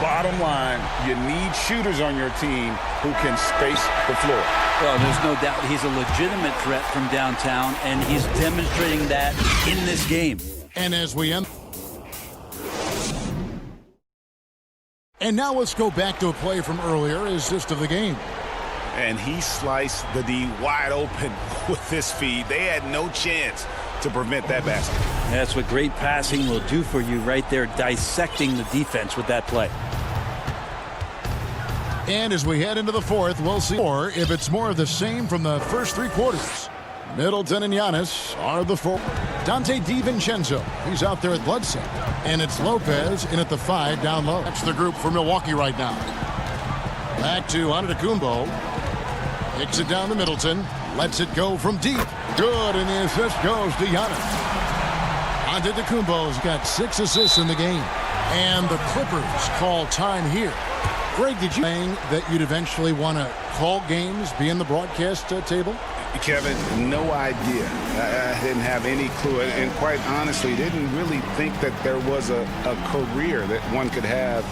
Bottom line, you need shooters on your team who can space the floor. Well, there's no doubt he's a legitimate threat from downtown, and he's demonstrating that in this game. And as we end. And now let's go back to a play from earlier, assist of the game. And he sliced the D wide open with this feed. They had no chance to prevent that basket. That's what great passing will do for you right there, dissecting the defense with that play. And as we head into the fourth, we'll see more if it's more of the same from the first 3 quarters. Middleton and Giannis are the 4. Dante DiVincenzo, he's out there at Bledsoe. And it's Lopez in at the 5 down low. That's the group for Milwaukee right now. Back to Antetokounmpo. Kicks it down to Middleton. Lets it go from deep. Good, and the assist goes to Giannis. Antetokounmpo's got 6 assists in the game. And the Clippers call time here. Greg, did you think that you'd eventually want to call games, be in the broadcast table? Kevin, no idea. I didn't have any clue. And quite honestly, didn't really think that there was a career that one could have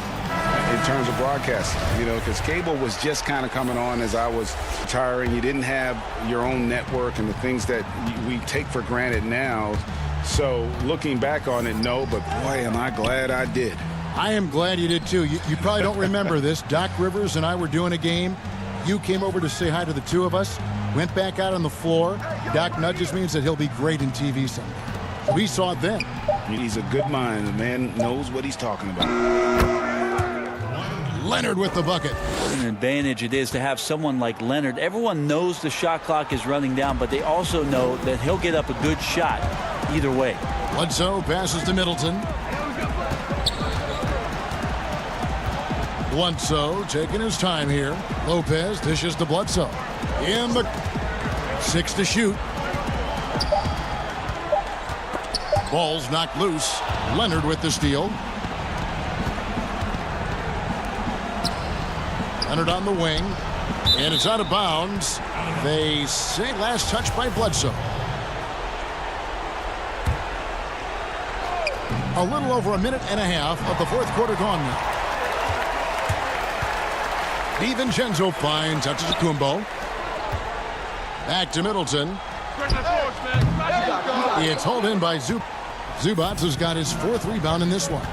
in terms of broadcasting, you know, because cable was just kind of coming on as I was retiring. You didn't have your own network and the things that we take for granted now. So looking back on it, no, but boy, am I glad I did. I am glad you did too. You probably don't remember this. Doc Rivers and I were doing a game. You came over to say hi to the 2 of us, went back out on the floor. Doc nudges me and said he'll be great in TV someday. We saw it then. He's a good mind. The man knows what he's talking about. Leonard with the bucket. What an advantage it is to have someone like Leonard. Everyone knows the shot clock is running down, but they also know that he'll get up a good shot either way. Bledsoe passes to Middleton. Bledsoe taking his time here. Lopez dishes to Bledsoe. In the 6 to shoot. Ball's knocked loose. Leonard with the steal. Leonard on the wing. And it's out of bounds. They say last touch by Bledsoe. A little over a minute and a half of the fourth quarter gone now. DiVincenzo finds Antetokounmpo. Back to Middleton. It's hauled in by Zubac. Zubac has got his 4th rebound in this one.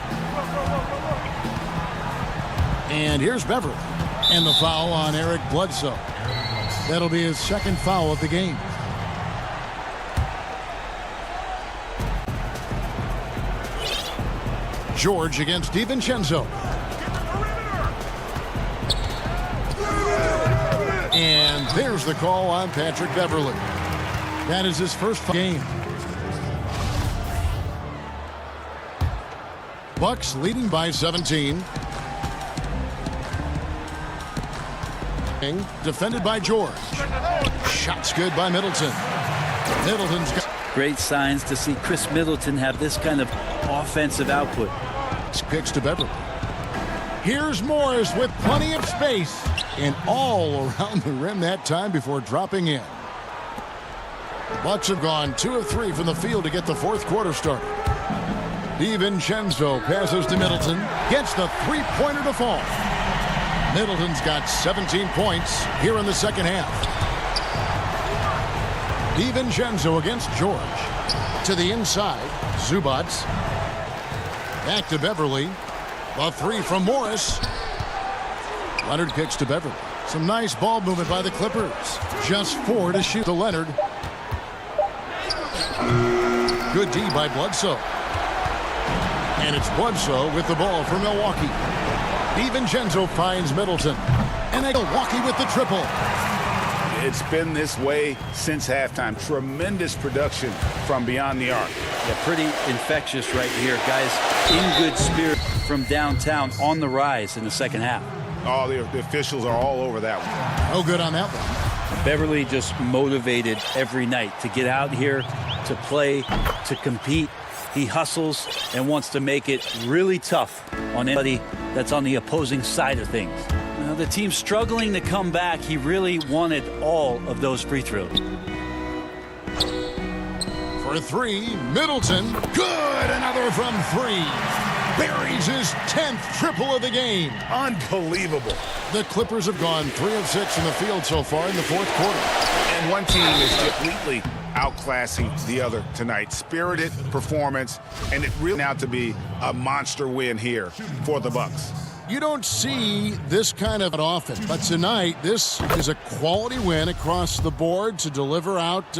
And here's Beverly. And the foul on Eric Bledsoe. That'll be his 2nd foul of the game. George against DiVincenzo. And there's the call on Patrick Beverly. That is his first game. Bucks leading by 17. Defended by George. Shots good by Middleton. Middleton's got great signs to see Chris Middleton have this kind of offensive output. Kicks to Beverly. Here's Morris with plenty of space and all around the rim that time before dropping in. The Bucks have gone 2 of 3 from the field to get the fourth quarter started. DiVincenzo passes to Middleton, gets the 3-pointer to fall. Middleton's got 17 points here in the second half. DiVincenzo against George. To the inside, Zubac. Back to Beverly. The three from Morris. Leonard kicks to Beverly. Some nice ball movement by the Clippers. Just 4 to shoot to Leonard. Good D by Bledsoe. And it's Bledsoe with the ball for Milwaukee. DiVincenzo finds Middleton. And Milwaukee with the triple. It's been this way since halftime. Tremendous production from beyond the arc. Yeah, pretty infectious right here. Guys in good spirit from downtown on the rise in the second half. Oh, the officials are all over that one. No good on that one. Beverly just motivated every night to get out here, to play, to compete. He hustles and wants to make it really tough on anybody that's on the opposing side of things. Now, the team's struggling to come back. He really wanted all of those free throws. For 3, Middleton. Good! Another from 3. Buries his 10th triple of the game. Unbelievable. The Clippers have gone 3 of 6 in the field so far in the fourth quarter. And one team is completely outclassing the other tonight. Spirited performance, and it really out to be a monster win here for the Bucks. You don't see this kind of often, but tonight this is a quality win across the board to deliver out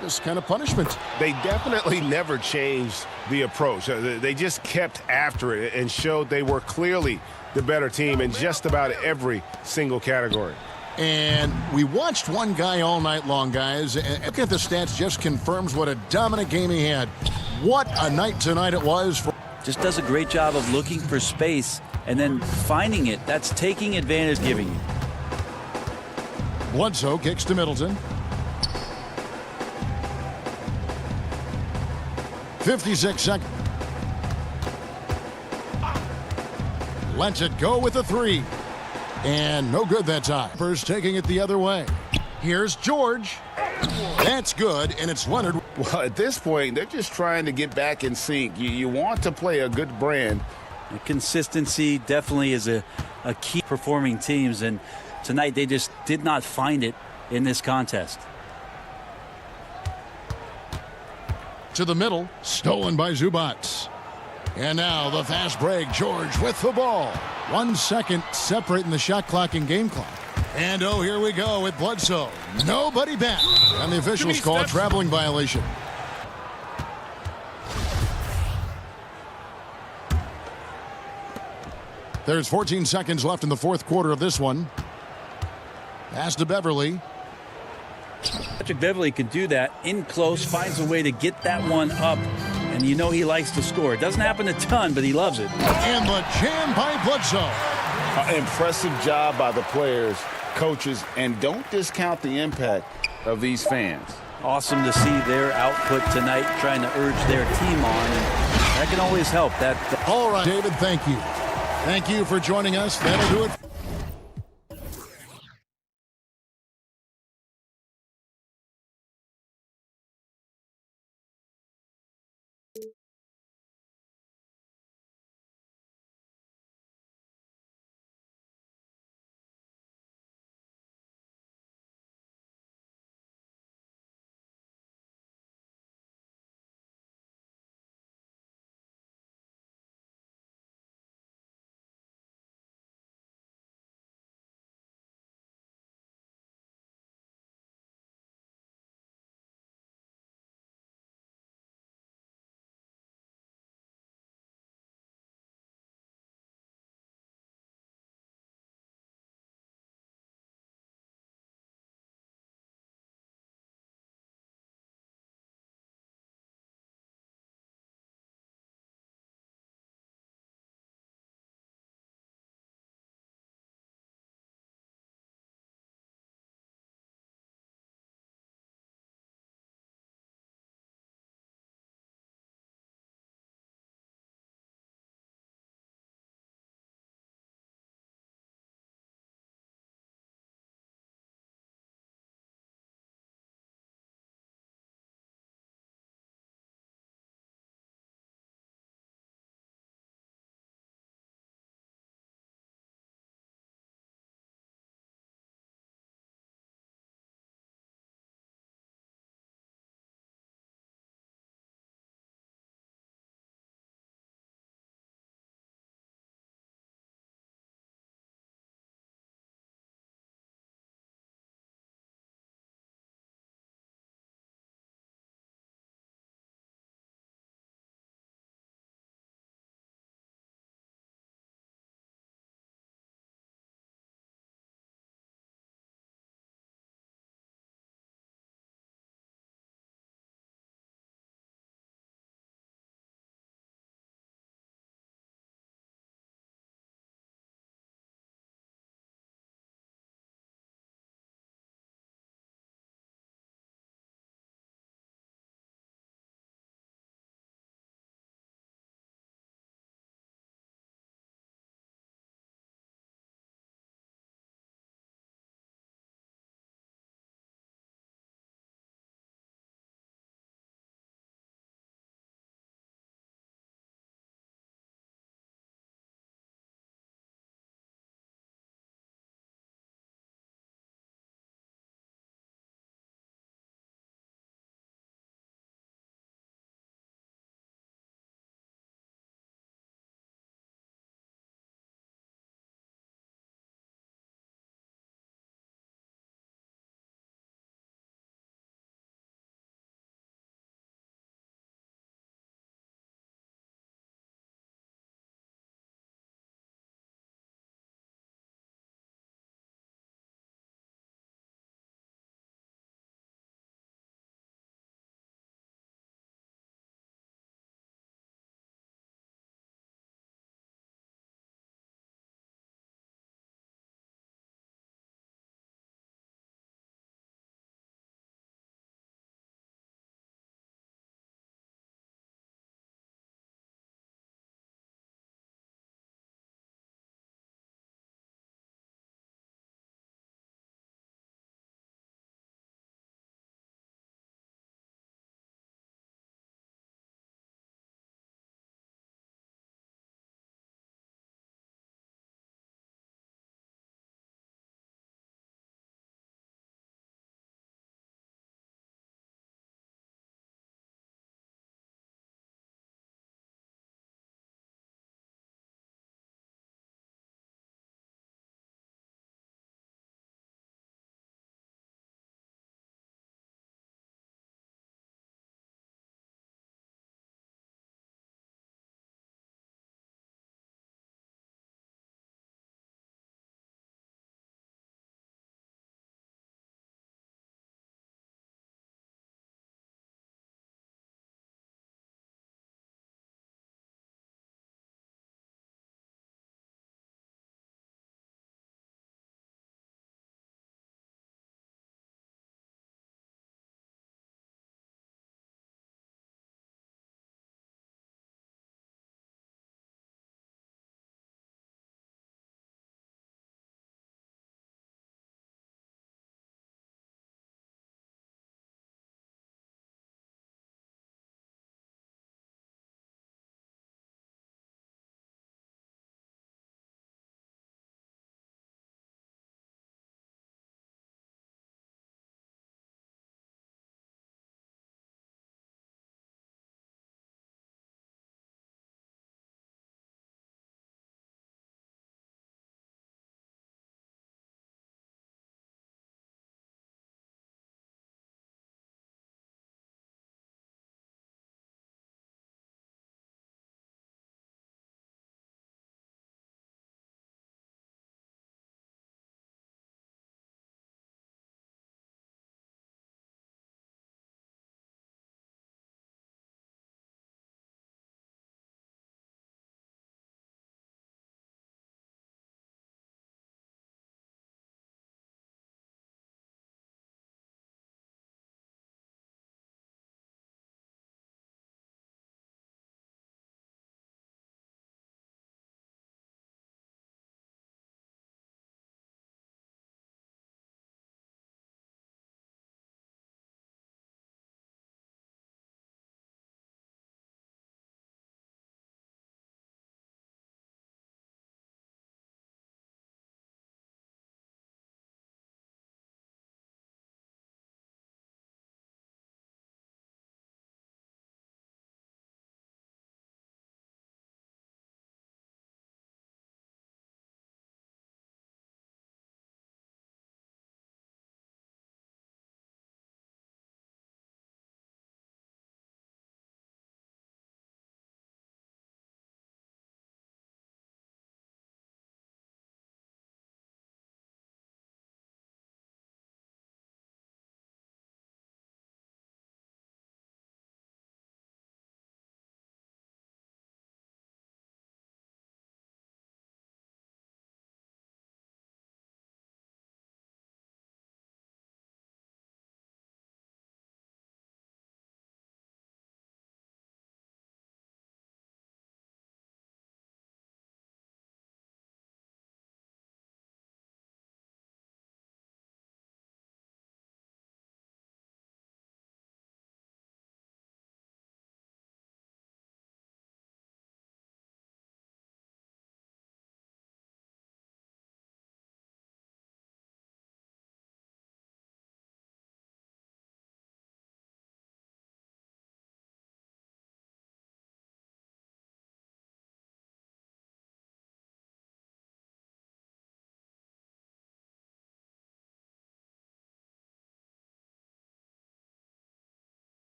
this kind of punishment. They definitely never changed the approach. They just kept after it and showed they were clearly the better team in just about every single category. And we watched one guy all night long, guys. And look at the stats, just confirms what a dominant game he had. What a night tonight it was. Just does a great job of looking for space and then finding it. That's taking advantage, giving you. Bledsoe kicks to Middleton. 56 seconds. Lets it go with a 3. And no good that time. First taking it the other way. Here's George. That's good, and it's Leonard. Well, at this point, they're just trying to get back in sync. You want to play a good brand. The consistency definitely is a key performing teams, and tonight they just did not find it in this contest. To the middle, stolen by Zubats. And now the fast break, George with the ball. 1 second separating the shot clock and game clock. And oh, here we go with Bledsoe. Nobody back. And the officials call a traveling violation. There's 14 seconds left in the fourth quarter of this one. Pass to Beverly. Patrick Beverly can do that in close, finds a way to get that one up, and you know he likes to score. It doesn't happen a ton, but he loves it. And the jam by Bledsoe. Impressive job by the players, coaches, and don't discount the impact of these fans. Awesome to see their output tonight, trying to urge their team on, and that can always help. All right, David, thank you. Thank you for joining us. That'll do it.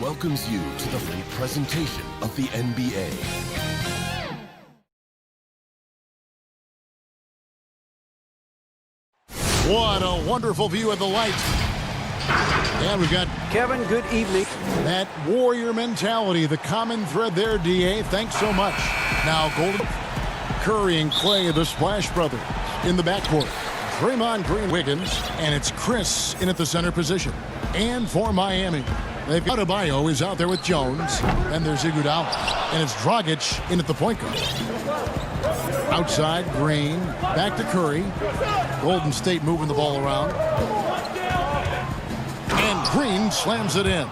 welcomes you to the free presentation of the NBA. What a wonderful view of the light. Yeah, we've got Kevin, good evening. that warrior mentality, the common thread there, DA. Thanks so much. Now, Golden Curry and Clay, the Splash Brothers, in the backcourt. Draymond Green, Wiggins, and it's Chris in at the center position. And for Miami, they've got Adebayo is out there with Jones, and there's Iguodala, and it's Dragic in at the point guard. Outside, Green, back to Curry. Golden State moving the ball around. And Green slams it in.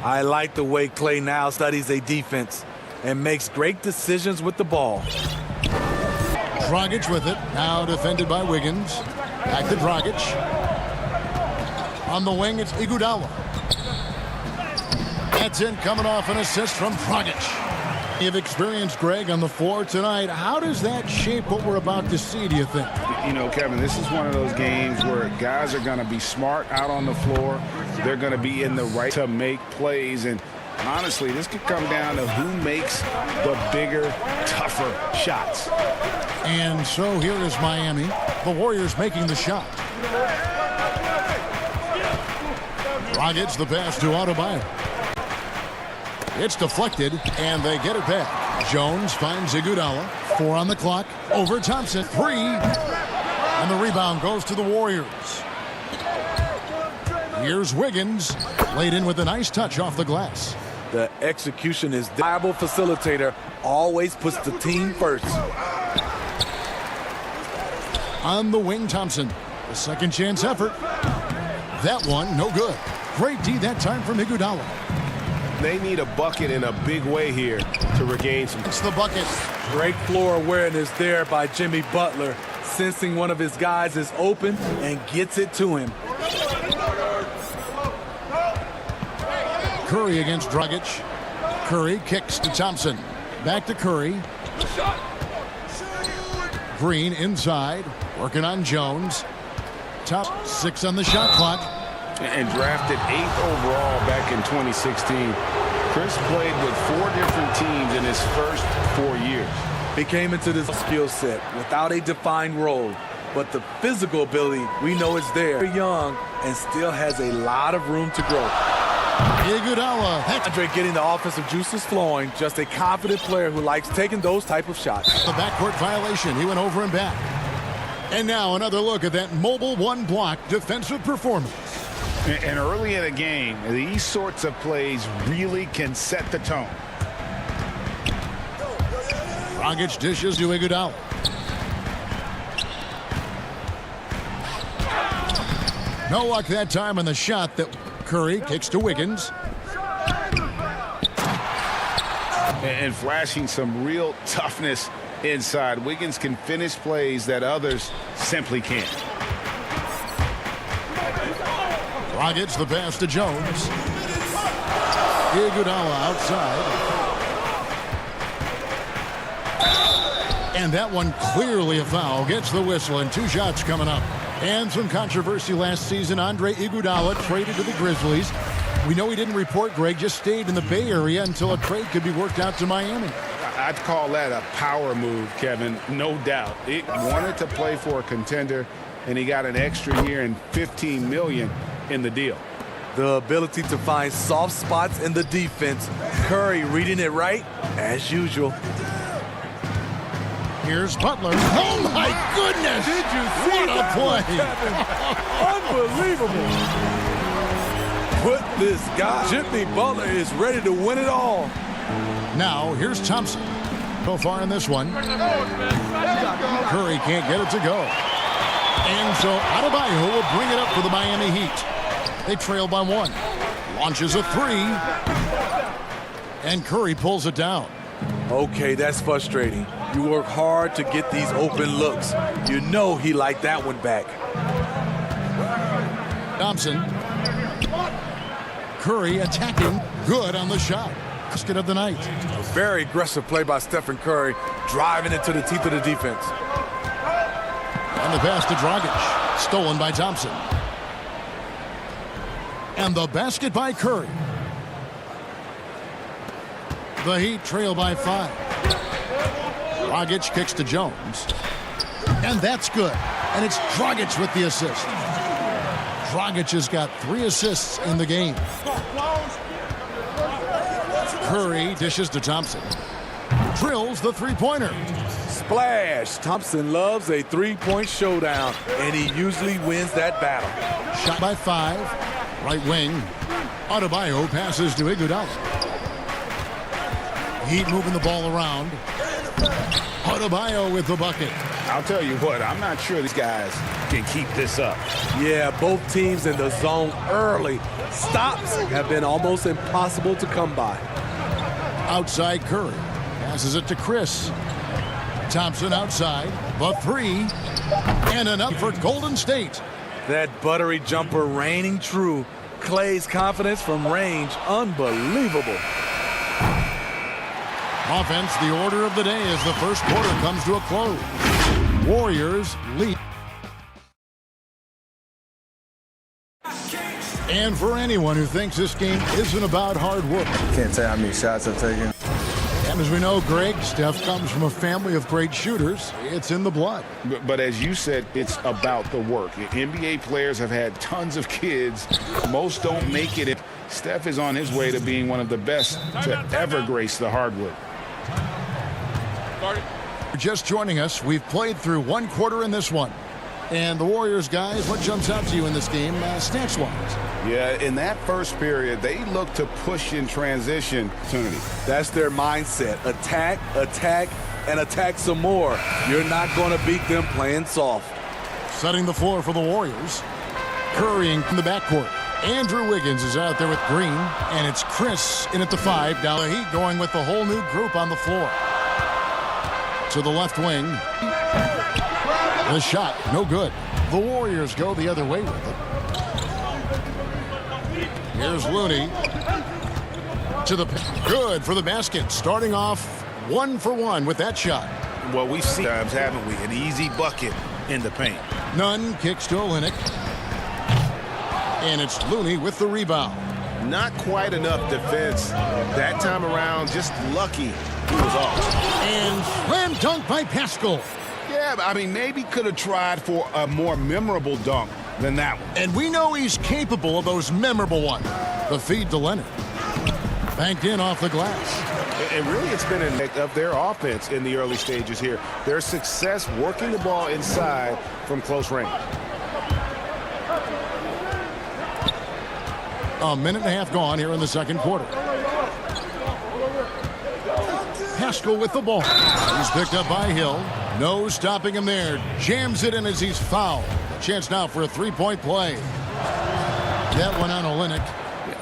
I like the way Clay now studies a defense and makes great decisions with the ball. Dragic with it, now defended by Wiggins. Back to Dragic. On the wing, it's Iguodala. That's in, coming off an assist from Dragic. You've experienced, Greg, on the floor tonight. How does that shape what we're about to see, do you think? You know, Kevin, this is one of those games where guys are going to be smart out on the floor. They're going to be in the right to make plays. And honestly, this could come down to who makes the bigger, tougher shots. And so here is Miami. The Warriors making the shot. Dragic, the pass to Adebayo. It's deflected, and they get it back. Jones finds Iguodala. 4 on the clock. Over Thompson. 3. And the rebound goes to the Warriors. Here's Wiggins. Laid in with a nice touch off the glass. The execution is viable facilitator. Always puts the team first. On the wing, Thompson. A second chance effort. That one, no good. Great D that time from Iguodala. They need a bucket in a big way here to regain some. It's the bucket. Great floor awareness there by Jimmy Butler, sensing one of his guys is open and gets it to him. Curry against Dragic. Curry kicks to Thompson. Back to Curry. Green inside, working on Jones. Top 6 on the shot clock. And drafted 8th overall back in 2016. Chris played with 4 different teams in his first 4 years. He came into this skill set without a defined role, but the physical ability we know is there. Young and still has a lot of room to grow. Iguodala. Andre getting the offensive juices flowing. Just a confident player who likes taking those type of shots. The backcourt violation. He went over and back. And now another look at that mobile one-block defensive performance. And early in a game, these sorts of plays really can set the tone. Dragic dishes to Iguodala. No luck that time on the shot that Curry kicks to Wiggins. And flashing some real toughness inside. Wiggins can finish plays that others simply can't. Dragic, the pass to Jones. Iguodala outside. And that one clearly a foul. Gets the whistle, and 2 shots coming up. And some controversy last season. Andre Iguodala traded to the Grizzlies. We know he didn't report, Greg, just stayed in the Bay Area until a trade could be worked out to Miami. I'd call that a power move, Kevin, no doubt. He wanted to play for a contender, and he got an extra year and $15 million in the deal. The ability to find soft spots in the defense. Curry reading it right, as usual. Here's Butler. Oh, my goodness! Did you see what a play? Unbelievable. Put this guy. Jimmy Butler is ready to win it all. Now, here's Thompson. So far in this one. Curry can't get it to go. And so Adebayo will bring it up for the Miami Heat. They trail by 1. Launches a 3. And Curry pulls it down. Okay, that's frustrating. You work hard to get these open looks. You know he liked that one back. Thompson. Curry attacking. Good on the shot. Basket of the night. A very aggressive play by Stephen Curry, driving it to the teeth of the defense. And the pass to Dragic. Stolen by Thompson. And the basket by Curry. The Heat trail by 5. Dragic kicks to Jones. And that's good. And it's Dragic with the assist. Dragic has got 3 assists in the game. Curry dishes to Thompson. Drills the three-pointer. Splash! Thompson loves a three-point showdown, and he usually wins that battle. Shot by 5. Right wing. Adebayo passes to Iguodala. Heat moving the ball around. Adebayo with the bucket. I'll tell you what, I'm not sure these guys can keep this up. Yeah, both teams in the zone early. Stops have been almost impossible to come by. Outside Curry. Passes it to Chris. Thompson outside. The 3. And enough for Golden State. That buttery jumper reigning true. Clay's confidence from range, unbelievable. Offense, the order of the day as the first quarter comes to a close. Warriors lead. And for anyone who thinks this game isn't about hard work. Can't tell how many shots I've taken. And as we know, Greg, Steph comes from a family of great shooters. It's in the blood. But as you said, it's about the work. NBA players have had tons of kids. Most don't make it. Steph is on his way to being one of the best to ever grace the hardwood. Just joining us, we've played through one quarter in this one. And the Warriors, guys, what jumps out to you in this game, stats-wise? Yeah, in that first period, they looked to push in transition opportunity. That's their mindset. Attack, attack, and attack some more. You're not going to beat them playing soft. Setting the floor for the Warriors. Currying from the backcourt. Andrew Wiggins is out there with Green, and it's Chris in at the 5. Now the Heat going with the whole new group on the floor. To the left wing. The shot, no good. The Warriors go the other way with it. Here's Looney. To the good for the basket. Starting off 1 for 1 with that shot. Well, we've seen times, haven't we? An easy bucket in the paint. Nunn kicks to Olynyk. And it's Looney with the rebound. Not quite enough defense that time around. Just lucky he was off. And slam dunk by Pascal. Yeah, I mean, maybe could have tried for a more memorable dunk than that one. And we know he's capable of those memorable ones. The feed to Leonard. Banked in off the glass. And really, it's been of their offense in the early stages here. Their success working the ball inside from close range. A minute and a half gone here in the second quarter. Pascal with the ball. He's picked up by Hill. No stopping him there. Jams it in as he's fouled. A chance now for a three-point play. That one on Olynyk.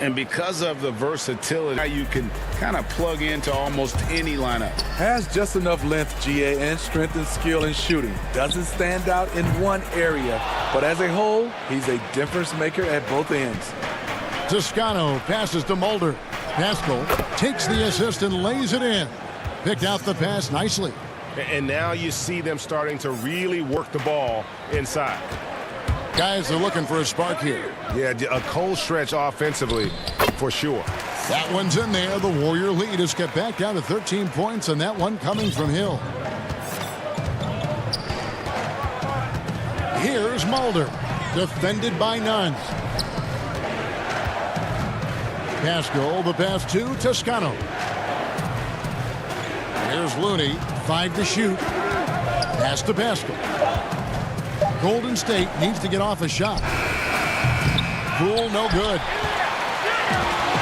And because of the versatility, you can kind of plug into almost any lineup. Has just enough length, GA, and strength and skill in shooting. Doesn't stand out in one area, but as a whole, he's a difference maker at both ends. Toscano passes to Mulder. Pascal takes the assist and lays it in. Picked out the pass nicely. And now you see them starting to really work the ball inside. Guys, they're looking for a spark here. Yeah, a cold stretch offensively, for sure. That one's in there. The Warrior lead is kept back down to 13 points, and that one coming from Hill. Here's Mulder, defended by Nunn. Pascal, the pass to Toscano. Here's Looney, 5 to shoot. Pass to Pascal. Golden State needs to get off a shot. Poole, no good.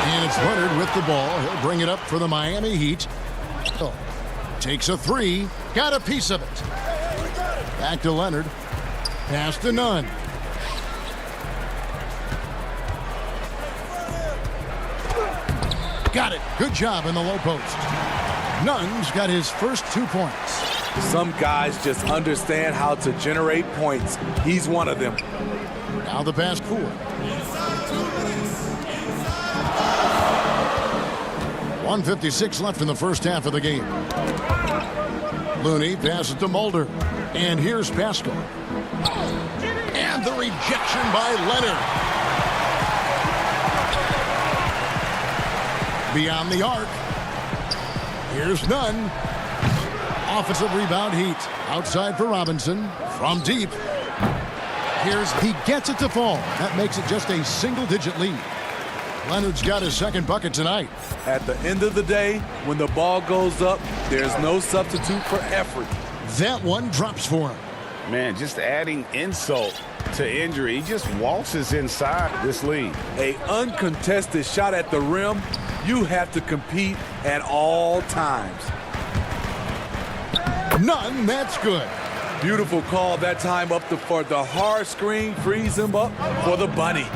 And it's Leonard with the ball. He'll bring it up for the Miami Heat. Takes a 3. Got a piece of it. Back to Leonard. Pass to Nunn. Got it. Good job in the low post. Nunn's got his first 2 points. Some guys just understand how to generate points. He's one of them. Now the pass Poole. .156 left in the first half of the game. Looney passes to Mulder. And here's Pascal. And the rejection by Leonard. Beyond the arc. Here's Nunn. Offensive rebound Heat. Outside for Robinson. From deep. He gets it to fall. That makes it just a single-digit lead. Leonard's got his second bucket tonight. At the end of the day, when the ball goes up, there's no substitute for effort. That one drops for him. Man, just adding insult to injury. He just waltzes inside this lead. A uncontested shot at the rim, you have to compete at all times. None, that's good. Beautiful call that time up for the hard screen, frees him up for the bunny.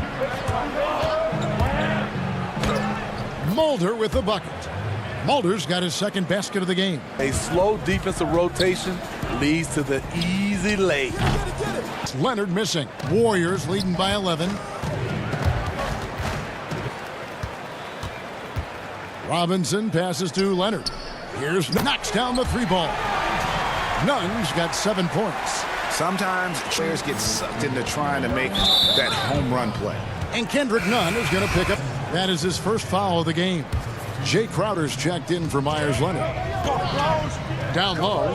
Mulder with the bucket. Mulder's got his second basket of the game. A slow defensive rotation leads to the easy lay. Leonard missing. Warriors leading by 11. Robinson passes to Leonard. Here's knocks down the three ball. Nunn's got 7 points. Sometimes players get sucked into trying to make that home run play. And Kendrick Nunn is going to pick up. That is his first foul of the game. Jay Crowder's checked in for Myers Leonard. Down low.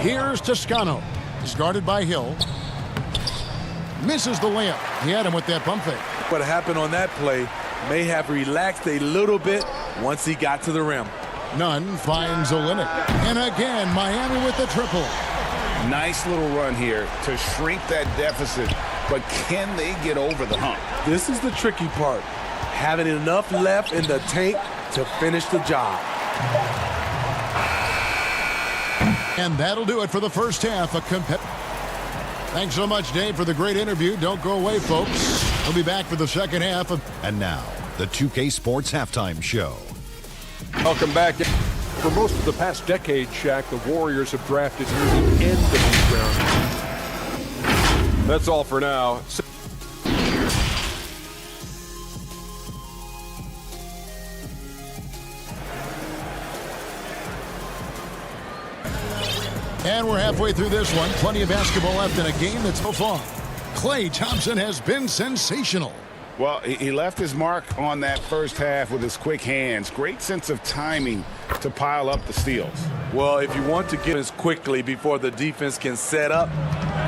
Here's Toscano. He's guarded by Hill. Misses the layup. He had him with that pump fake. What happened on that play may have relaxed a little bit once he got to the rim. Nunn finds Olynyk. And again, Miami with the triple. Nice little run here to shrink that deficit, but can they get over the hump? This is the tricky part. Having enough left in the tank to finish the job. And that'll do it for the first half. Thanks so much, Dave, for the great interview. Don't go away, folks. We'll be back for the second half. And now, the 2K Sports Halftime Show. Welcome back. For most of the past decade, Shaq, the Warriors have drafted near the end of these rounds. That's all for now. And we're halfway through this one. Plenty of basketball left in a game that's so far. Klay Thompson has been sensational. Well, he left his mark on that first half with his quick hands. Great sense of timing to pile up the steals. Well, if you want to get this quickly before the defense can set up,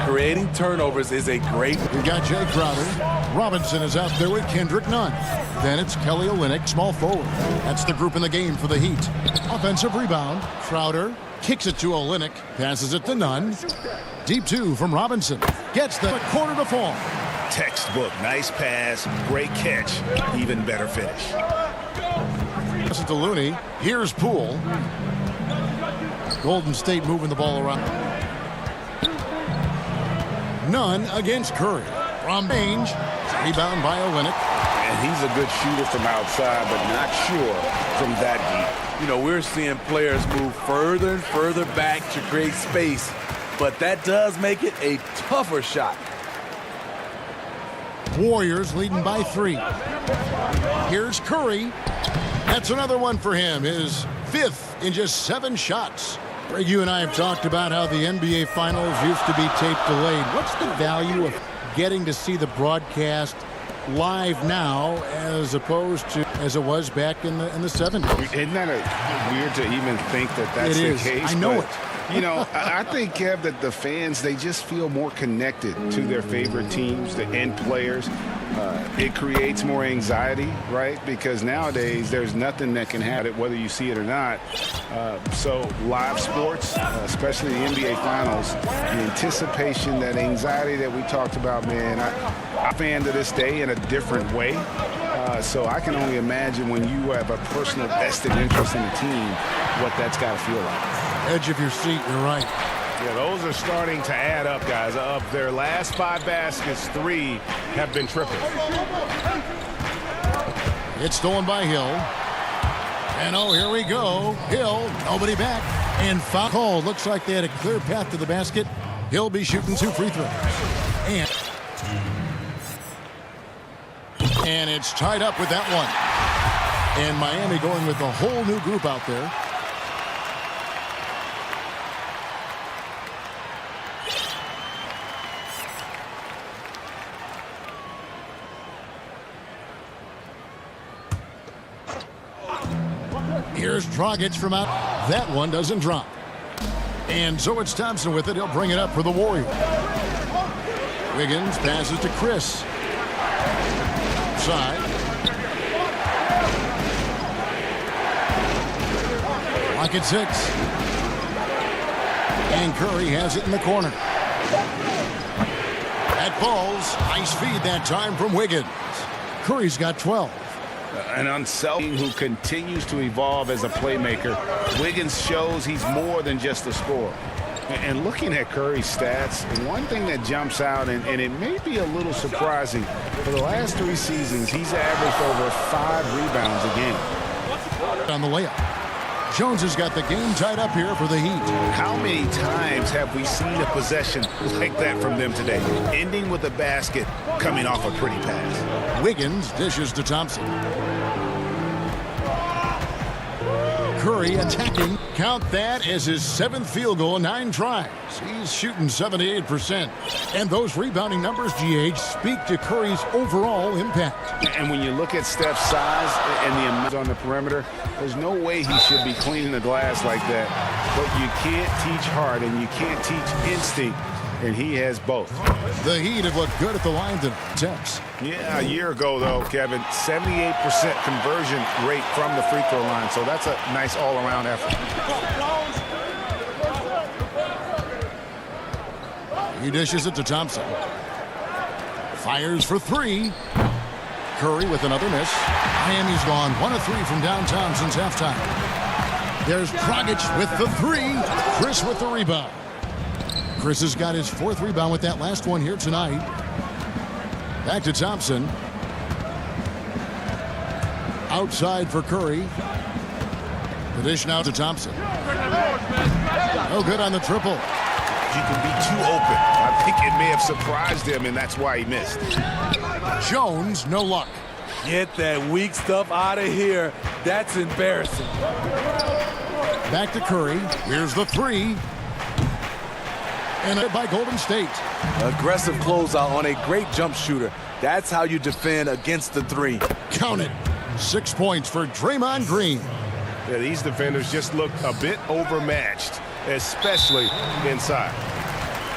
creating turnovers is a great... We got Jay Crowder. Robinson is out there with Kendrick Nunn. Then it's Kelly Olynyk, small forward. That's the group in the game for the Heat. Offensive rebound. Crowder kicks it to Olynyk. Passes it to Nunn. Deep two from Robinson. Gets the corner to fall. Textbook. Nice pass. Great catch. Even better finish. Pass it to Looney. Here's Poole. Golden State moving the ball around. Nunn against Curry. From range. Rebound by Olynyk. And he's a good shooter from outside, but not sure from that deep. You know, we're seeing players move further and further back to create space, but that does make it a tougher shot. Warriors leading by 3. Here's Curry. That's another one for him. His 5th in just 7 shots. Greg, you and I have talked about how the NBA Finals used to be tape delayed. What's the value of getting to see the broadcast live now as opposed to as it was back in the 70s? Isn't that weird to even think that that's the case? I know it. You know, I think, Kev, that the fans, they just feel more connected to their favorite teams, the end players. It creates more anxiety, right? Because nowadays there's nothing that can have it, whether you see it or not. So live sports, especially the NBA Finals, the anticipation, that anxiety that we talked about, man, I'm a fan to this day in a different way. So I can only imagine when you have a personal vested interest in the team, what that's got to feel like. Edge of your seat, you're right. Yeah, those are starting to add up, guys. Of their last 5 baskets, 3 have been triples. It's stolen by Hill. And oh, here we go. Hill, nobody back. And foul call. Looks like they had a clear path to the basket. He'll be shooting 2 free throws. And it's tied up with that one. And Miami going with a whole new group out there. Here's Dragic from out. That one doesn't drop. And so it's Thompson with it. He'll bring it up for the Warriors. Wiggins passes to Chris. Side. Lock at 6. And Curry has it in the corner. That falls. Nice feed that time from Wiggins. Curry's got 12. An unselfish who continues to evolve as a playmaker. Wiggins shows he's more than just a scorer. And looking at Curry's stats, one thing that jumps out, and it may be a little surprising, for the last 3 seasons, he's averaged over 5 rebounds a game. On the layup. Jones has got the game tied up here for the Heat. How many times have we seen a possession like that from them today? Ending with a basket, coming off a pretty pass. Wiggins dishes to Thompson. Curry attacking. Count that as his 7th field goal in 9 tries. He's shooting 78%. And those rebounding numbers, GH, speak to Curry's overall impact. And when you look at Steph's size and the amount on the perimeter, there's no way he should be cleaning the glass like that. But you can't teach heart and you can't teach instinct. And he has both. The Heat have looked good at the line to attempts. Yeah, a year ago, though, Kevin, 78% conversion rate from the free throw line. So that's a nice all-around effort. He dishes it to Thompson. Fires for 3. Curry with another miss. Miami's gone 1 of 3 from downtown since halftime. There's Dragic with the 3. Chris with the rebound. Chris has got his 4th rebound with that last one here tonight. Back to Thompson. Outside for Curry. The dish now to Thompson. No good on the triple. He can be too open. I think it may have surprised him, and that's why he missed. Jones, no luck. Get that weak stuff out of here. That's embarrassing. Back to Curry. Here's the 3. And by Golden State. Aggressive closeout on a great jump shooter. That's how you defend against the 3. Count it. 6 points for Draymond Green. Yeah, these defenders just look a bit overmatched, especially inside.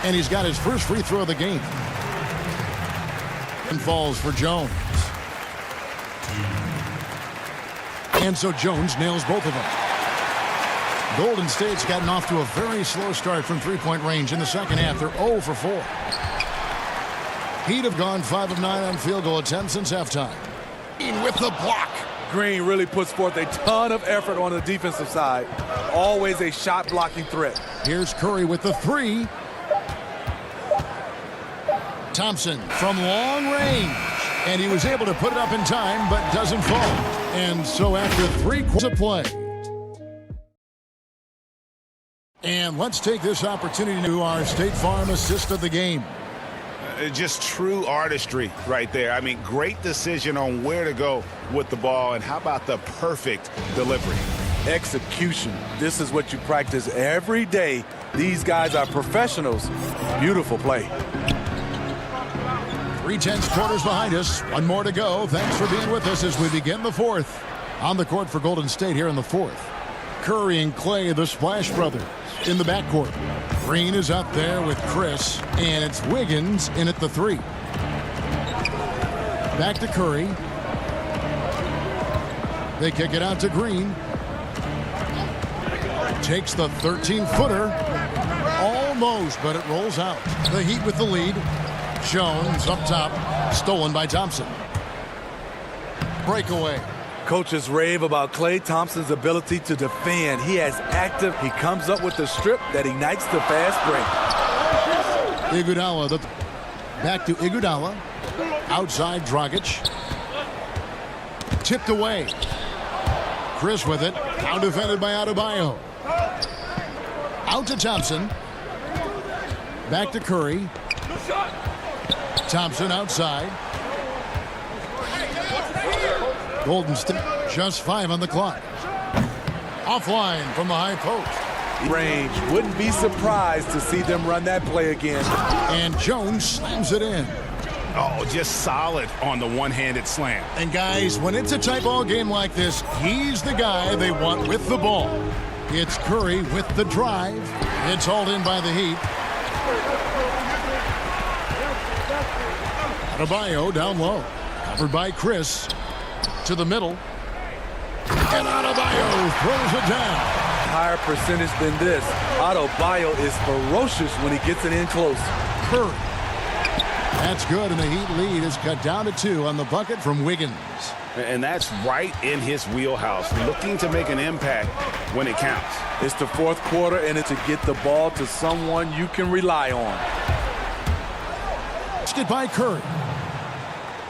And he's got his first free throw of the game. And falls for Jones. And so Jones nails both of them. Golden State's gotten off to a very slow start from 3-point range in the second half. They're 0 for 4. Heat have gone 5 of 9 on field goal attempts since halftime. With the block. Green really puts forth a ton of effort on the defensive side. Always a shot blocking threat. Here's Curry with the 3. Thompson from long range. And he was able to put it up in time, but doesn't fall. And so after 3 quarters of play. And let's take this opportunity to our State Farm assist of the game. Just true artistry right there. I mean, great decision on where to go with the ball, and how about the perfect delivery? Execution. This is what you practice every day. These guys are professionals. Beautiful play. 3/10 quarters behind us. 1 more to go. Thanks for being with us as we begin the 4th. On the court for Golden State here in the 4th. Curry and Clay, the Splash Brothers, in the backcourt. Green is up there with Chris, and it's Wiggins in at the 3. Back to Curry. They kick it out to Green. Takes the 13-footer. Almost, but it rolls out. The Heat with the lead. Jones up top. Stolen by Thompson. Breakaway. Coaches rave about Klay Thompson's ability to defend. He has active. He comes up with the strip that ignites the fast break. Iguodala. Back to Iguodala. Outside Dragic. Tipped away. Chris with it. Now defended by Adebayo. Out to Thompson. Back to Curry. Thompson outside. Golden State just 5 on the clock. Offline from the high post. Range. Wouldn't be surprised to see them run that play again. And Jones slams it in. Oh, just solid on the one-handed slam. And guys, when it's a tight ball game like this, he's the guy they want with the ball. It's Curry with the drive. It's hauled in by the Heat. Adebayo down low. Covered by Chris. To the middle. And Adebayo throws it down. Higher percentage than this. Adebayo is ferocious when he gets it in close. Curry. That's good, and the Heat lead is cut down to 2 on the bucket from Wiggins. And that's right in his wheelhouse, looking to make an impact when it counts. It's the fourth quarter, and it's to get the ball to someone you can rely on. Basket by Curry.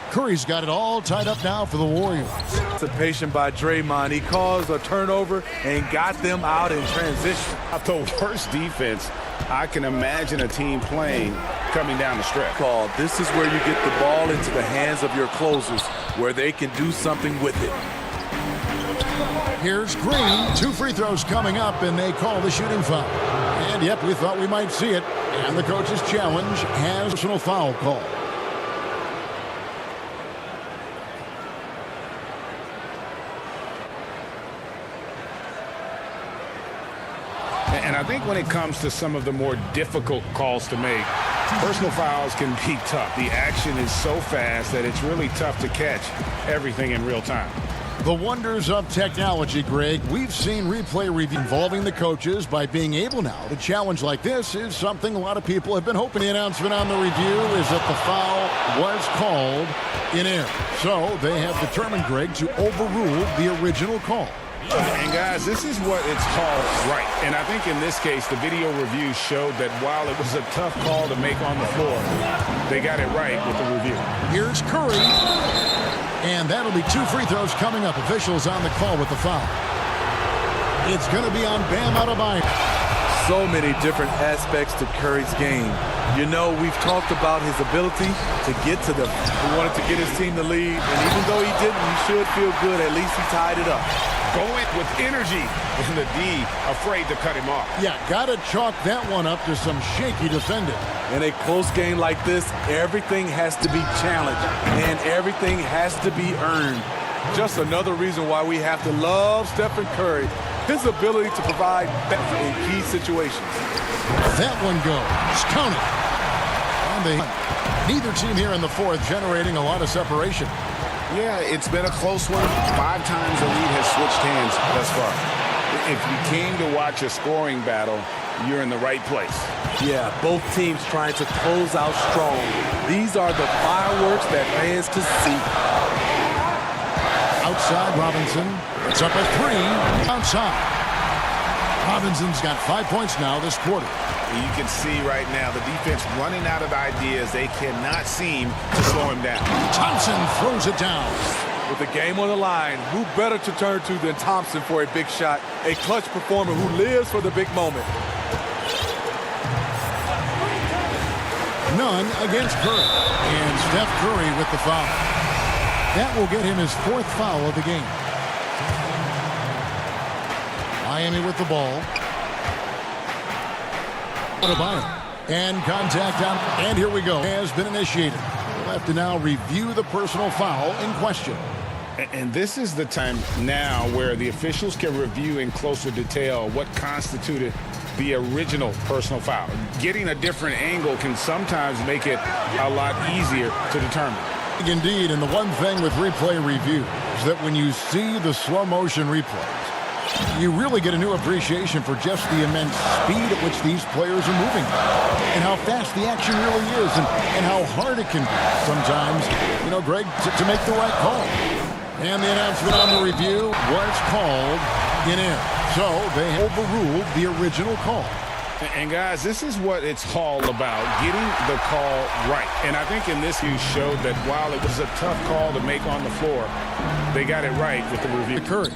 Curry's got it all tied up now for the Warriors. Anticipation by Draymond. He caused a turnover and got them out in transition. The worst defense I can imagine a team playing coming down the stretch. This is where you get the ball into the hands of your closers, where they can do something with it. Here's Green. 2 free throws coming up, and they call the shooting foul. And yep, we thought we might see it. And the coach's challenge has a personal foul call. And I think when it comes to some of the more difficult calls to make, personal fouls can be tough. The action is so fast that it's really tough to catch everything in real time. The wonders of technology, Greg. We've seen replay review involving the coaches. By being able now to challenge like this is something a lot of people have been hoping. The announcement on the review is that the foul was called in error. So they have determined, Greg, to overrule the original call. And guys, this is what it's called right. And I think in this case, the video review showed that while it was a tough call to make on the floor, they got it right with the review. Here's Curry. And that'll be 2 free throws coming up. Officials on the call with the foul. It's going to be on Bam Adebayo. So many different aspects to Curry's game. You know, we've talked about his ability to get to the... He wanted to get his team to lead, and even though he didn't, he should feel good. At least he tied it up. Going with energy, and the D afraid to cut him off. Yeah, got to chalk that one up to some shaky defending. In a close game like this, everything has to be challenged, and everything has to be earned. Just another reason why we have to love Stephen Curry. His ability to provide depth in key situations. That one goes. Count it. And neither team here in the fourth generating a lot of separation. Yeah, it's been a close one. 5 times the lead has switched hands thus far. If you came to watch a scoring battle, you're in the right place. Yeah, both teams trying to close out strong. These are the fireworks that fans can see. Outside Robinson. It's up at 3. Outside. Robinson's got 5 points now this quarter. You can see right now the defense running out of ideas. They cannot seem to slow him down. Thompson throws it down. With the game on the line, who better to turn to than Thompson for a big shot? A clutch performer who lives for the big moment. None against Curry. And Steph Curry with the foul. That will get him his 4th foul of the game. Miami with the ball. And contact on, and here we go, has been initiated. We'll have to now review the personal foul in question. And this is the time now where the officials can review in closer detail what constituted the original personal foul. Getting a different angle can sometimes make it a lot easier to determine. Indeed, and the one thing with replay review is that when you see the slow motion replays, you really get a new appreciation for just the immense speed at which these players are moving and how fast the action really is and how hard it can be sometimes, you know, Greg, to make the right call. And the announcement on the review was called in error. So they overruled the original call. And guys, this is what it's all about, getting the call right. And I think in this you showed that while it was a tough call to make on the floor, they got it right with the review. Curry.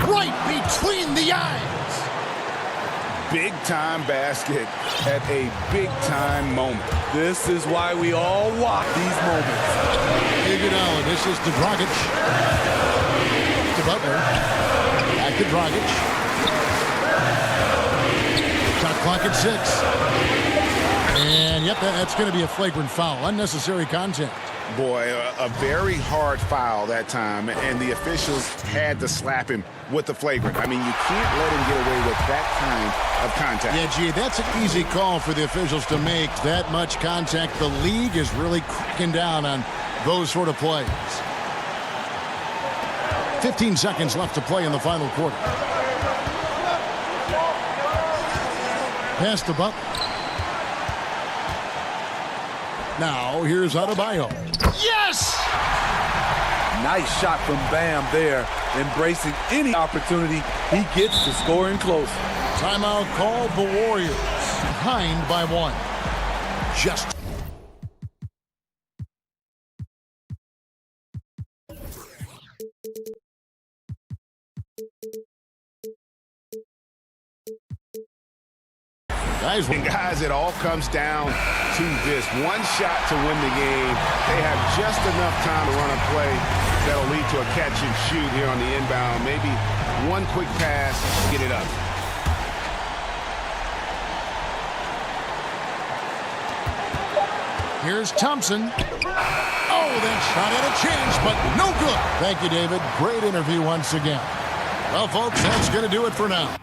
Right between the eyes. Big-time basket at a big-time moment. This is why we all watch these moments. Iguodala, this is to Dragic. To Butler. Back to Dragic. Shot clock at 6. And, yep, that's going to be a flagrant foul. Unnecessary contact. Boy, a very hard foul that time, and the officials had to slap him with the flagrant. I mean, you can't let him get away with that kind of contact. Yeah, gee, that's an easy call for the officials to make. That much contact. The league is really cracking down on those sort of plays. 15 seconds left to play in the final quarter. Pass to Butler. Now, here's Adebayo. Yes! Nice shot from Bam there, embracing any opportunity he gets to scoring close. Timeout called the Warriors. Behind by 1. Just. Guys, it all comes down to this. One shot to win the game. They have just enough time to run a play that'll lead to a catch and shoot here on the inbound. Maybe one quick pass, get it up. Here's Thompson. Oh, that shot had a chance, but no good. Thank you, David. Great interview once again. Well, folks, that's going to do it for now.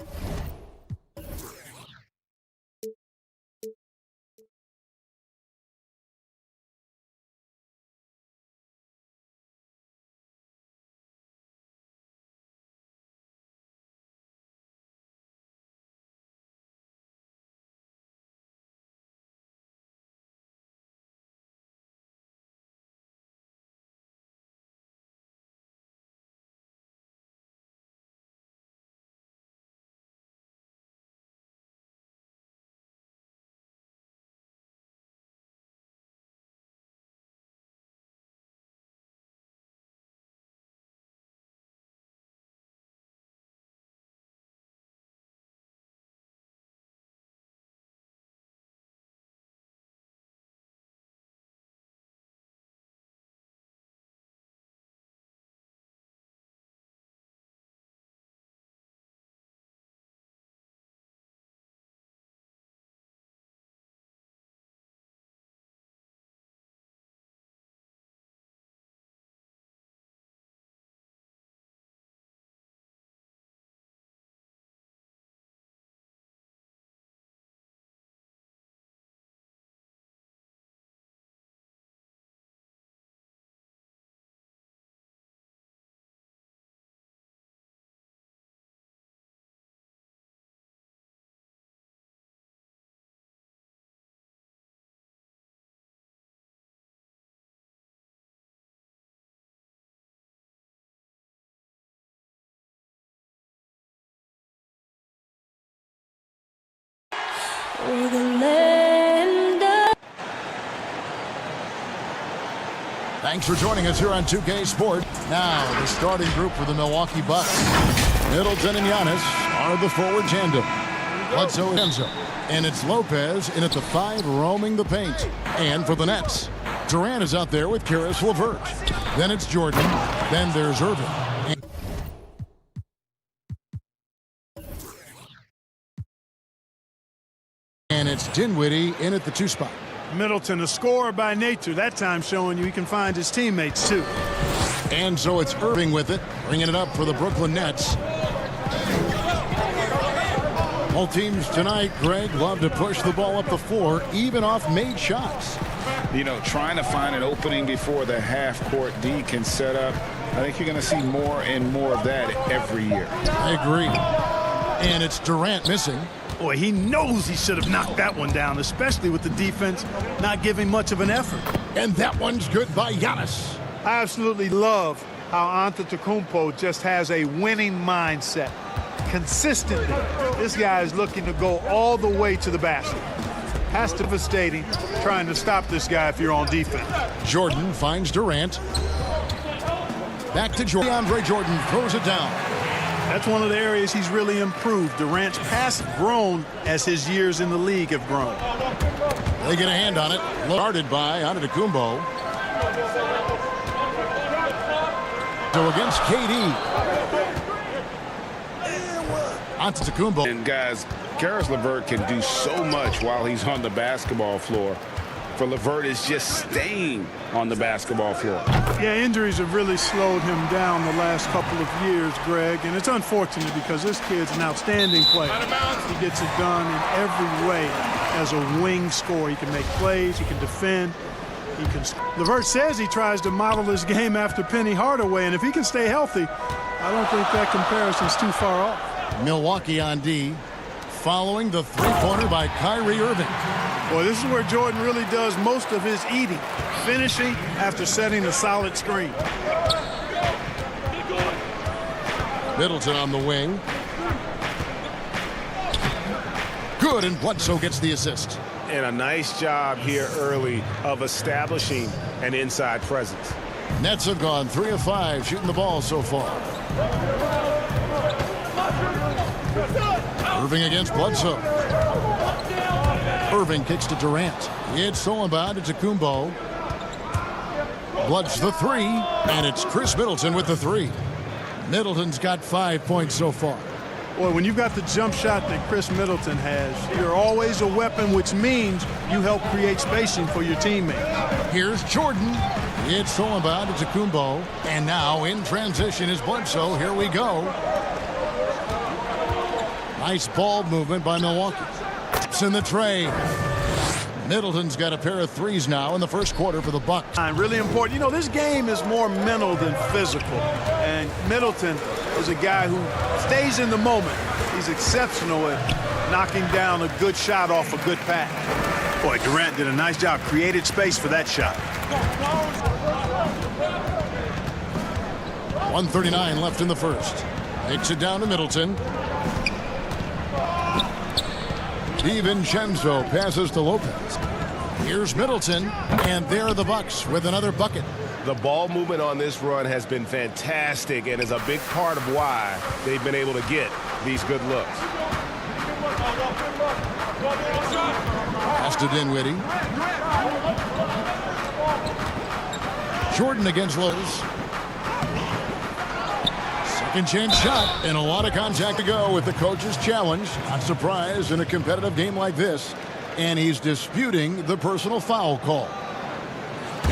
Thanks for joining us here on 2K Sport. Now, the starting group for the Milwaukee Bucks. Middleton and Giannis are the forward tandem. Bledsoe and Enzo. And it's Lopez in at the 5 roaming the paint. And for the Nets, Durant is out there with Karis LeVert. Then it's Jordan. Then there's Irving. And it's Dinwiddie in at the 2 spot. Middleton, a scorer by nature, that time showing you he can find his teammates too. And so it's Irving with it, bringing it up for the Brooklyn Nets. Both teams tonight, Greg, love to push the ball up the floor, even off made shots. You know, trying to find an opening before the half-court D can set up. I think you're going to see more and more of that every year. I agree. And it's Durant missing. Boy, he knows he should have knocked that one down, especially with the defense not giving much of an effort. And that one's good by Giannis. I absolutely love how Antetokounmpo just has a winning mindset. Consistently, this guy is looking to go all the way to the basket. Has to be devastating trying to stop this guy if you're on defense. Jordan finds Durant. Back to Jordan. DeAndre Jordan throws it down. That's one of the areas he's really improved. Durant's pass grown as his years in the league have grown. They get a hand on it. Guarded by Antetokounmpo. So against KD. Antetokounmpo. And guys, Karis LeVert can do so much while he's on the basketball floor. For LeVert is just staying on the basketball floor. Yeah, injuries have really slowed him down the last couple of years, Greg, and it's unfortunate because this kid's an outstanding player. He gets it done in every way as a wing scorer. He can make plays, he can defend, he can. LeVert says he tries to model his game after Penny Hardaway, and if he can stay healthy, I don't think that comparison's too far off. Milwaukee on D, following the three-pointer by Kyrie Irving. Boy, this is where Jordan really does most of his eating, finishing after setting a solid screen. Middleton on the wing. Good, and Bledsoe gets the assist. And a nice job here early of establishing an inside presence. Nets have gone 3 of 5 shooting the ball so far. Irving against Bledsoe. Irving kicks to Durant. It's stolen by Antetokounmpo. Bloods the three, and it's Chris Middleton with the three. Middleton's got 5 points so far. Boy, when you've got the jump shot that Chris Middleton has, you're always a weapon, which means you help create spacing for your teammates. Here's Jordan. It's stolen by Antetokounmpo. And now in transition is Bledsoe. Here we go. Nice ball movement by Milwaukee. It's in the tray. Middleton's got a pair of threes now in the first quarter for the Bucks. Really important. You know, this game is more mental than physical. And Middleton is a guy who stays in the moment. He's exceptional at knocking down a good shot off a good pass. Boy, Durant did a nice job. Created space for that shot. 1:39 left in the first. Takes it down to Middleton. DiVincenzo passes to Lopez. Here's Middleton, and there are the Bucks with another bucket. The ball movement on this run has been fantastic and is a big part of why they've been able to get these good looks. Pass to Dinwiddie. Jordan against Lopez. Second chance shot, and a lot of contact to go with the coach's challenge. Not surprised in a competitive game like this. And he's disputing the personal foul call.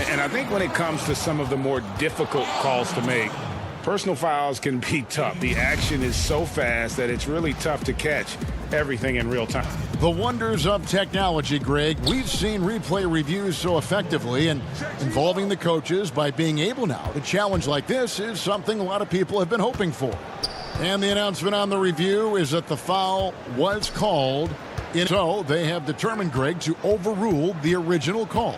And I think when it comes to some of the more difficult calls to make, personal fouls can be tough. The action is so fast that it's really tough to catch everything in real time. The wonders of technology, Greg. We've seen replay reviews so effectively, and involving the coaches by being able now to challenge like this is something a lot of people have been hoping for. And the announcement on the review is that the foul was called. So they have determined, Greg, to overrule the original call.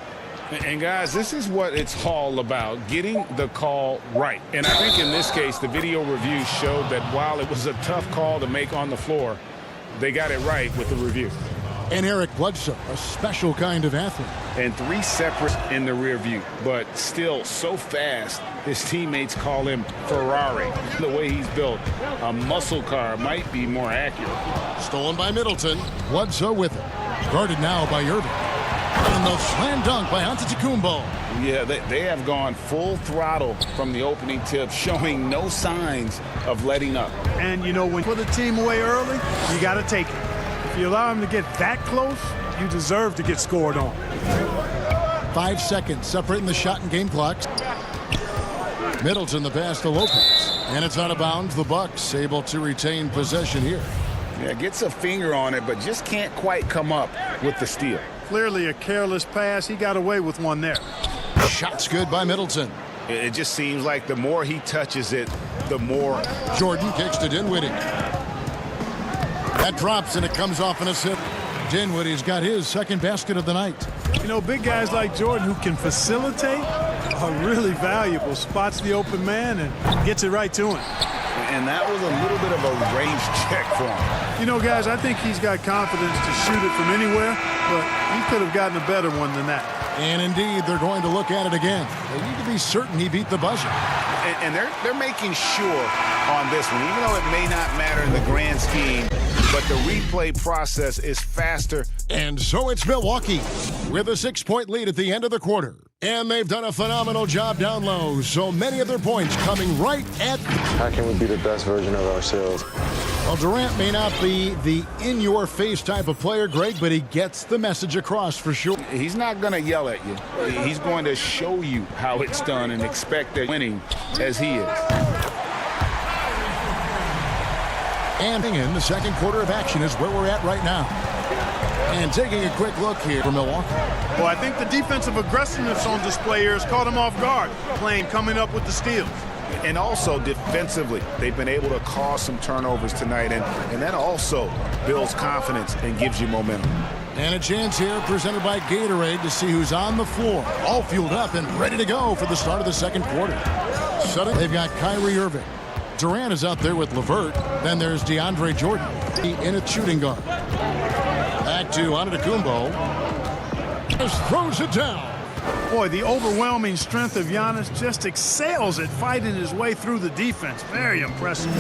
And guys, this is what it's all about, getting the call right. And I think in this case, the video review showed that while it was a tough call to make on the floor, they got it right with the review. And Eric Bledsoe, a special kind of athlete. And 3 separate in the rear view, but still so fast, his teammates call him Ferrari. The way he's built, a muscle car might be more accurate. Stolen by Middleton. Bledsoe with it. Guarded now by Irving. And the slam dunk by Antetokounmpo. Yeah, they have gone full throttle from the opening tip, showing no signs of letting up. And, you know, when you put a team away early, you got to take it. If you allow him to get that close, you deserve to get scored on. 5 seconds separating the shot and game clocks. Middleton the pass to Lopez. And it's out of bounds. The Bucks able to retain possession here. Yeah, gets a finger on it, but just can't quite come up with the steal. Clearly a careless pass. He got away with one there. Shot's good by Middleton. It just seems like the more he touches it, the more. Jordan kicks to Dinwiddie. That drops, and it comes off an assist. Dinwiddie's got his second basket of the night. You know, big guys like Jordan who can facilitate are really valuable. Spots the open man and gets it right to him. And that was a little bit of a range check for him. You know, guys, I think he's got confidence to shoot it from anywhere, but he could have gotten a better one than that. And indeed, they're going to look at it again. They need to be certain he beat the buzzer. And they're making sure on this one, even though it may not matter in the grand scheme, but the replay process is faster. And so it's Milwaukee with a 6-point lead at the end of the quarter. And they've done a phenomenal job down low. So many of their points coming right at... How can we be the best version of ourselves? Well, Durant may not be the in-your-face type of player, Greg, but he gets the message across for sure. He's not going to yell at you. He's going to show you how it's done and expect that winning as he is. And in the second quarter of action is where we're at right now. And taking a quick look here for Milwaukee. Well, I think the defensive aggressiveness on display here has caught him off guard, coming up with the steals. And also defensively, they've been able to cause some turnovers tonight, and that also builds confidence and gives you momentum. And a chance here presented by Gatorade to see who's on the floor, all fueled up and ready to go for the start of the second quarter. Suddenly, they've got Kyrie Irving. Durant is out there with LeVert. Then there's DeAndre Jordan in a shooting guard. Back to Antetokounmpo. Just throws it down. Boy, the overwhelming strength of Giannis just excels at fighting his way through the defense. Very impressive.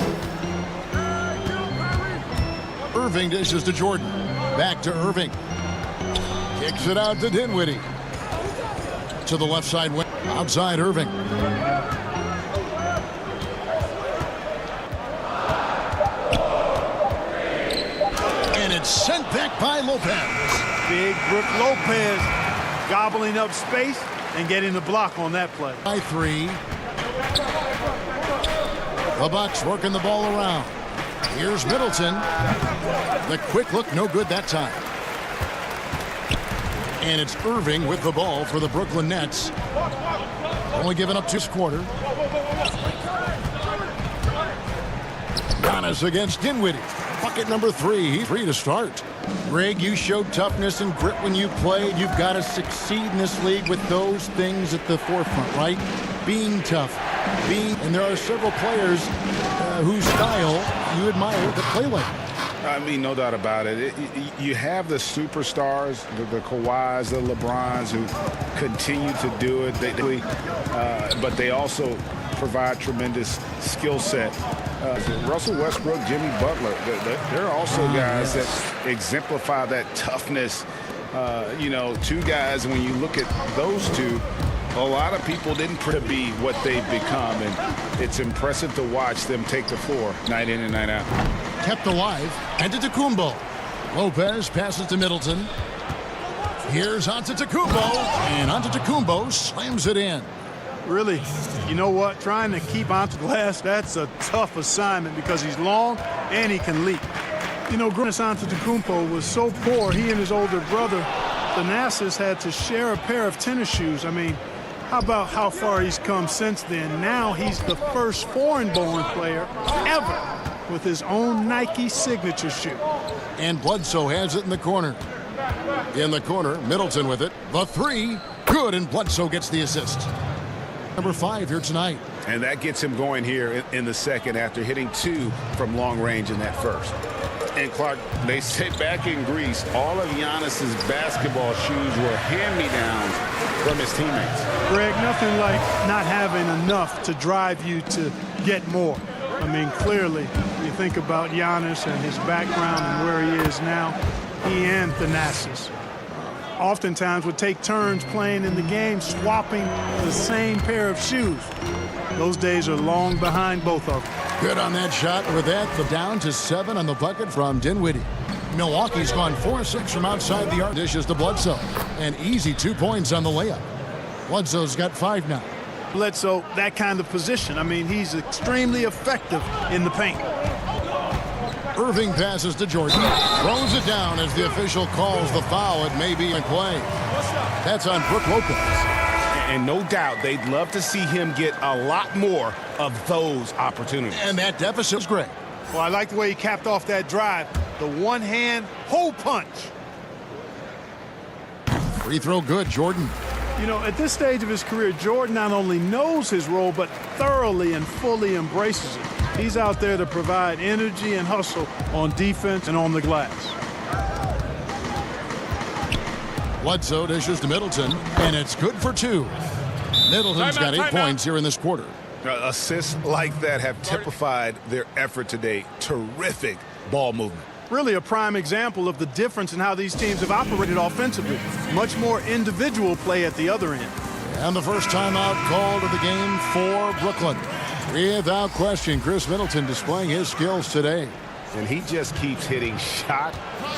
Irving dishes to Jordan. Back to Irving. Kicks it out to Dinwiddie. To the left side wing. Outside Irving. And it's sent back by Lopez. Big Brook Lopez gobbling up space and getting the block on that play. By 3. The Bucks working the ball around. Here's Middleton. The quick look, no good that time. And it's Irving with the ball for the Brooklyn Nets. Only giving up 2 quarter. Giannis against Dinwiddie. Bucket number 3. He's free to start. Greg, you showed toughness and grit when you played. You've got to succeed in this league with those things at the forefront, right? Being tough. And there are several players whose style you admire that play like that. I mean, no doubt about it. You have the superstars, the Kawhis, the LeBrons, who continue to do it. But they also provide tremendous skill set. Russell Westbrook, Jimmy Butler, they're also guys that exemplify that toughness. 2 guys, when you look at those two, a lot of people didn't be what they've become, and it's impressive to watch them take the floor night in and night out. Kept alive. Antetokounmpo. Lopez passes to Middleton. Here's Antetokounmpo, and Antetokounmpo slams it in. Really, you know what? Trying to keep onto the glass, that's a tough assignment because he's long and he can leap. Giannis Antetokounmpo was so poor, he and his older brother, Thanasis, had to share a pair of tennis shoes. I mean, how about how far he's come since then? Now he's the first foreign-born player ever with his own Nike signature shoe. And Bledsoe has it in the corner. In the corner, Middleton with it. The 3, good, and Bledsoe gets the assist. Number 5 here tonight. And that gets him going here in the second after hitting 2 from long range in that first. And Clark, they say back in Greece, all of Giannis's basketball shoes were hand-me-downs from his teammates. Greg, nothing like not having enough to drive you to get more. I mean, clearly, you think about Giannis and his background and where he is now, he and Thanasis oftentimes would take turns playing in the game, swapping the same pair of shoes. Those days are long behind both of them. Good on that shot. With that, the down to 7 on the bucket from Dinwiddie. Milwaukee's gone 4-6 from outside the arc. Dishes to Bledsoe. An easy 2 points on the layup. Bledsoe's got 5 now. Bledsoe, that kind of position. I mean, he's extremely effective in the paint. Irving passes to Jordan. Throws it down as the official calls the foul. It may be in play. That's on Brook Lopez. And no doubt they'd love to see him get a lot more of those opportunities. And that deficit's great. Well, I like the way he capped off that drive. The one-hand hole punch. Free throw good, Jordan. At this stage of his career, Jordan not only knows his role, but thoroughly and fully embraces it. He's out there to provide energy and hustle on defense and on the glass. Bledsoe dishes to Middleton, and it's good for 2. Middleton's got 8 points here in this quarter. Assists like that have typified their effort today. Terrific ball movement. Really a prime example of the difference in how these teams have operated offensively. Much more individual play at the other end. And the first timeout called of the game for Brooklyn. Without question, Chris Middleton displaying his skills today. And he just keeps hitting shot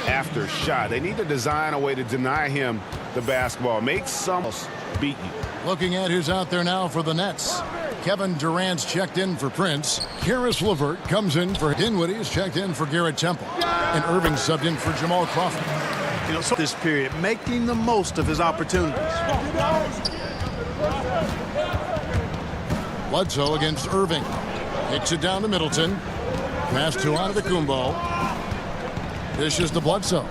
after shot. They need to design a way to deny him the basketball. Make some else beat you. Looking at who's out there now for the Nets. Kevin Durant's checked in for Prince. Karis LeVert comes in for Dinwiddie's checked in for Garrett Temple. And Irving subbed in for Jamal Crawford. You know, so this period, making the most of his opportunities. Bledsoe against Irving. Kicks it down to Middleton. Pass to Antetokounmpo. Dishes to Bledsoe.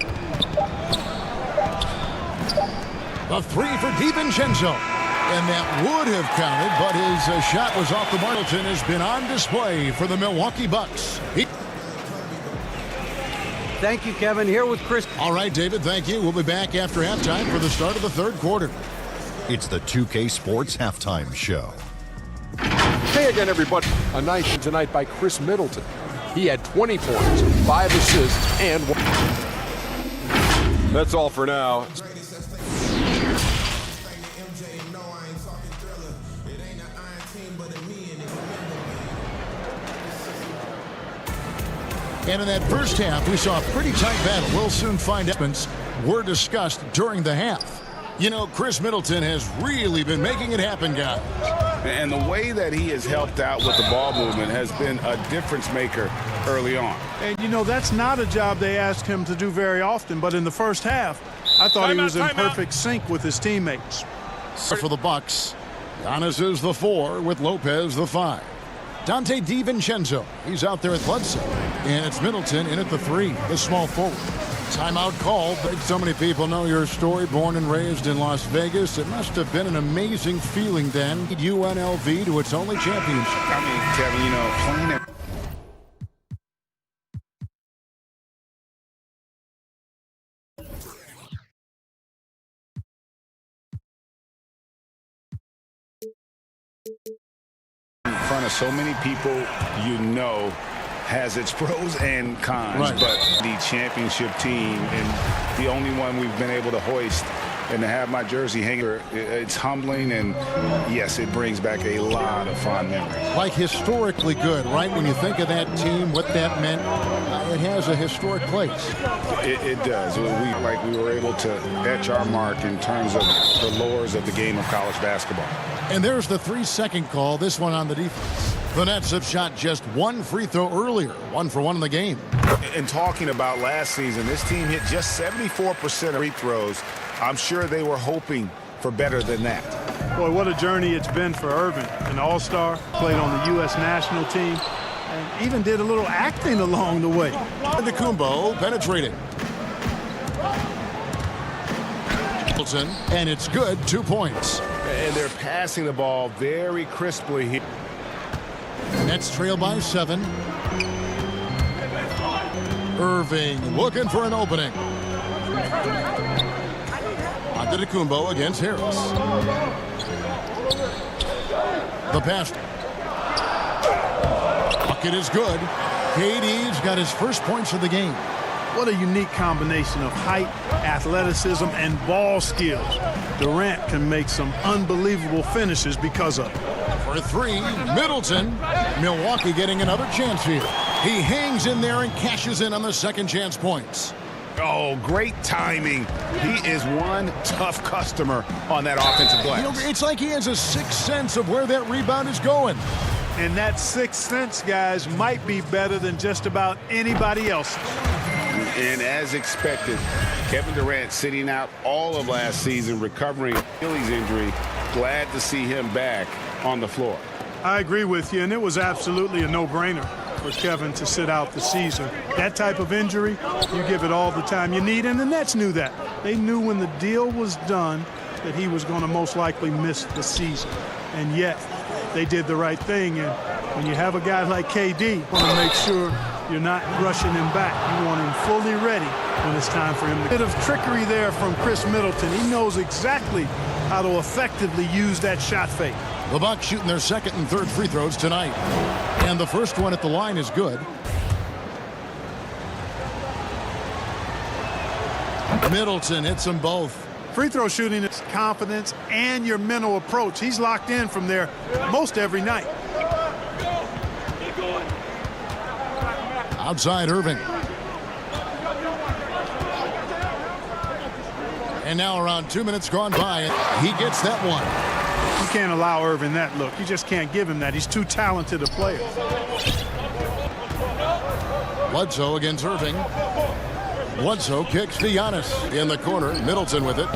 A three for DiVincenzo. And that would have counted, but his shot was off the mark. Middleton has been on display for the Milwaukee Bucks. Thank you, Kevin. Here with Chris. All right, David, thank you. We'll be back after halftime for the start of the third quarter. It's the 2K Sports Halftime Show. Hey again, everybody. A nice tonight by Chris Middleton. He had 20 points, 5 assists, and 1. That's all for now. And in that first half, we saw a pretty tight battle. We'll soon find out. Were discussed during the half. You know, Chris Middleton has really been making it happen, guys. And the way that he has helped out with the ball movement has been a difference maker early on. And, you know, that's not a job they asked him to do very often. But in the first half, I thought he was in perfect sync with his teammates. So for the Bucks, Giannis is the 4 with Lopez the 5. Dante DiVincenzo, he's out there at Bledsoe. And it's Middleton in at the 3, the small forward. Timeout called. So many people know your story. Born and raised in Las Vegas. It must have been an amazing feeling then. UNLV to its only championship. I mean, Kevin, you know, playing it. In front of so many people, you know, has its pros and cons, right. But the championship team and the only one we've been able to hoist and to have my jersey hanging, it's humbling, and yes, it brings back a lot of fond memories. Like historically good, right? When you think of that team, what that meant, it has a historic place. It does. We were able to etch our mark in terms of the lores of the game of college basketball. And there's the 3-second call, this one on the defense. The Nets have shot just one free throw earlier, 1 for 1 in the game. And talking about last season, this team hit just 74% of free throws. I'm sure they were hoping for better than that. Boy, what a journey it's been for Irving, an all-star, played on the U.S. national team, and even did a little acting along the way. Antetokounmpo penetrating. And it's good, 2 points. And they're passing the ball very crisply here. Nets trail by 7. Irving looking for an opening. Antetokounmpo against Harris. The pass. Bucket is good. KD's got his first points of the game. What a unique combination of height, athleticism, and ball skills. Durant can make some unbelievable finishes because of it. For 3, Middleton. Milwaukee getting another chance here. He hangs in there and cashes in on the second chance points. Oh, great timing. He is one tough customer on that offensive glass. You know, it's like he has a sixth sense of where that rebound is going. And that sixth sense, guys, might be better than just about anybody else. And as expected, Kevin Durant sitting out all of last season, recovering Achilles injury. Glad to see him back on the floor. I agree with you, and it was absolutely a no-brainer for Kevin to sit out the season. That type of injury, you give it all the time you need, and the Nets knew that. They knew when the deal was done that he was going to most likely miss the season. And yet, they did the right thing, and when you have a guy like KD, you want to make sure you're not rushing him back. You want him fully ready when it's time for him to. A bit of trickery there from Chris Middleton. He knows exactly how to effectively use that shot fake. The Bucks shooting their second and third free throws tonight. And the first one at the line is good. Middleton hits them both. Free throw shooting is confidence and your mental approach. He's locked in from there most every night. Outside Irving. And now around 2 minutes gone by, and he gets that one. You can't allow Irving that look. You just can't give him that. He's too talented a player. Bledsoe against Irving. Bledsoe kicks to Giannis in the corner. Middleton with it.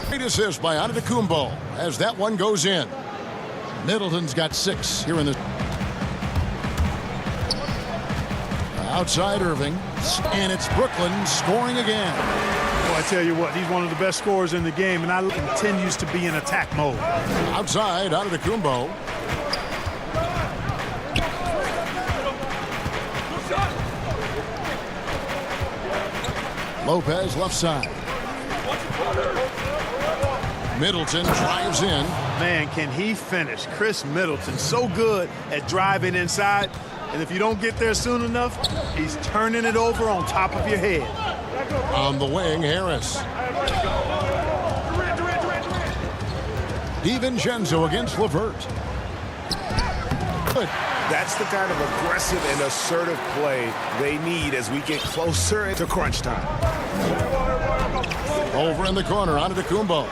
Great assist by Antetokounmpo as that one goes in. Middleton's got 6 here in the... Outside Irving, and it's Brooklyn scoring again. Well, I tell you what, he's one of the best scorers in the game, and I continues to be in attack mode. Outside, Antetokounmpo. Lopez left side. Middleton drives in. Man, can he finish? Chris Middleton, so good at driving inside. And if you don't get there soon enough, he's turning it over on top of your head. On the wing, Harris. DiVincenzo against LeVert. Good. That's the kind of aggressive and assertive play they need as we get closer to crunch time. Over in the corner, Antetokounmpo.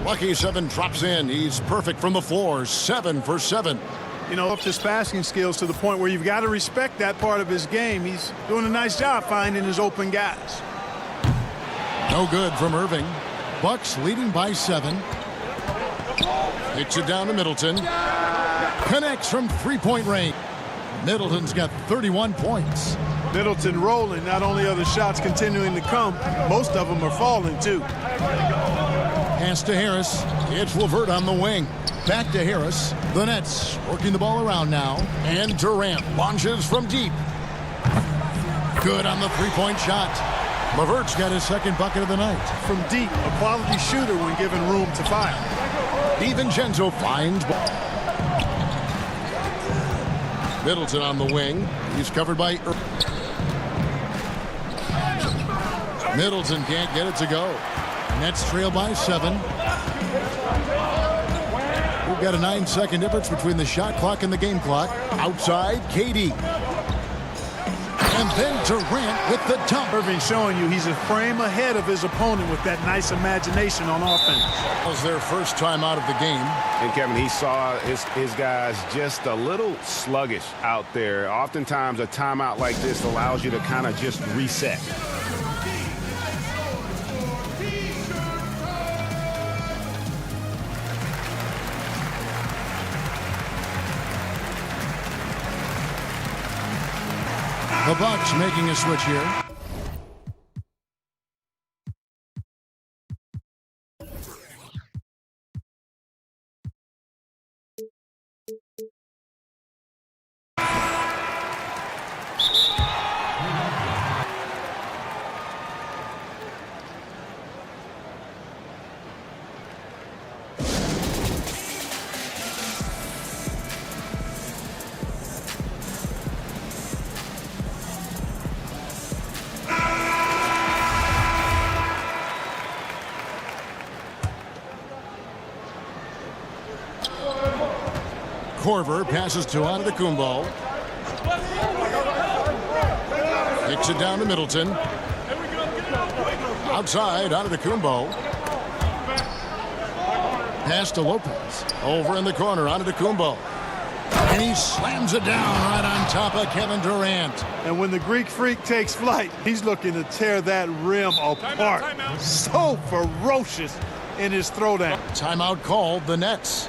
Lucky 7 drops in. He's perfect from the floor. 7 for 7. You know, up his passing skills to the point where you've got to respect that part of his game. He's doing a nice job finding his open guys. No good from Irving. Bucks leading by 7. Kicks it down to Middleton. Connects from three-point range. Middleton's got 31 points. Middleton rolling. Not only are the shots continuing to come, most of them are falling too. Pass to Harris. It's LeVert on the wing. Back to Harris. The Nets working the ball around now. And Durant launches from deep. Good on the three-point shot. LeVert's got his second bucket of the night. From deep, a quality shooter when given room to fire. DiVincenzo finds ball. Middleton on the wing. He's covered by Middleton can't get it to go. Nets trail by 7. We've got a 9-second difference between the shot clock and the game clock. Outside, KD. And then Durant with the dump. Irving showing you he's a frame ahead of his opponent with that nice imagination on offense. That was their first time out of the game. And Kevin, he saw his guys just a little sluggish out there. Oftentimes a timeout like this allows you to kind of just reset. The Bucks making a switch here. Korver passes to Antetokounmpo. Kicks it down to Middleton. Outside, Antetokounmpo. Pass to Lopez. Over in the corner, Antetokounmpo. And he slams it down right on top of Kevin Durant. And when the Greek Freak takes flight, he's looking to tear that rim apart. So ferocious in his throwdown. Timeout called, the Nets.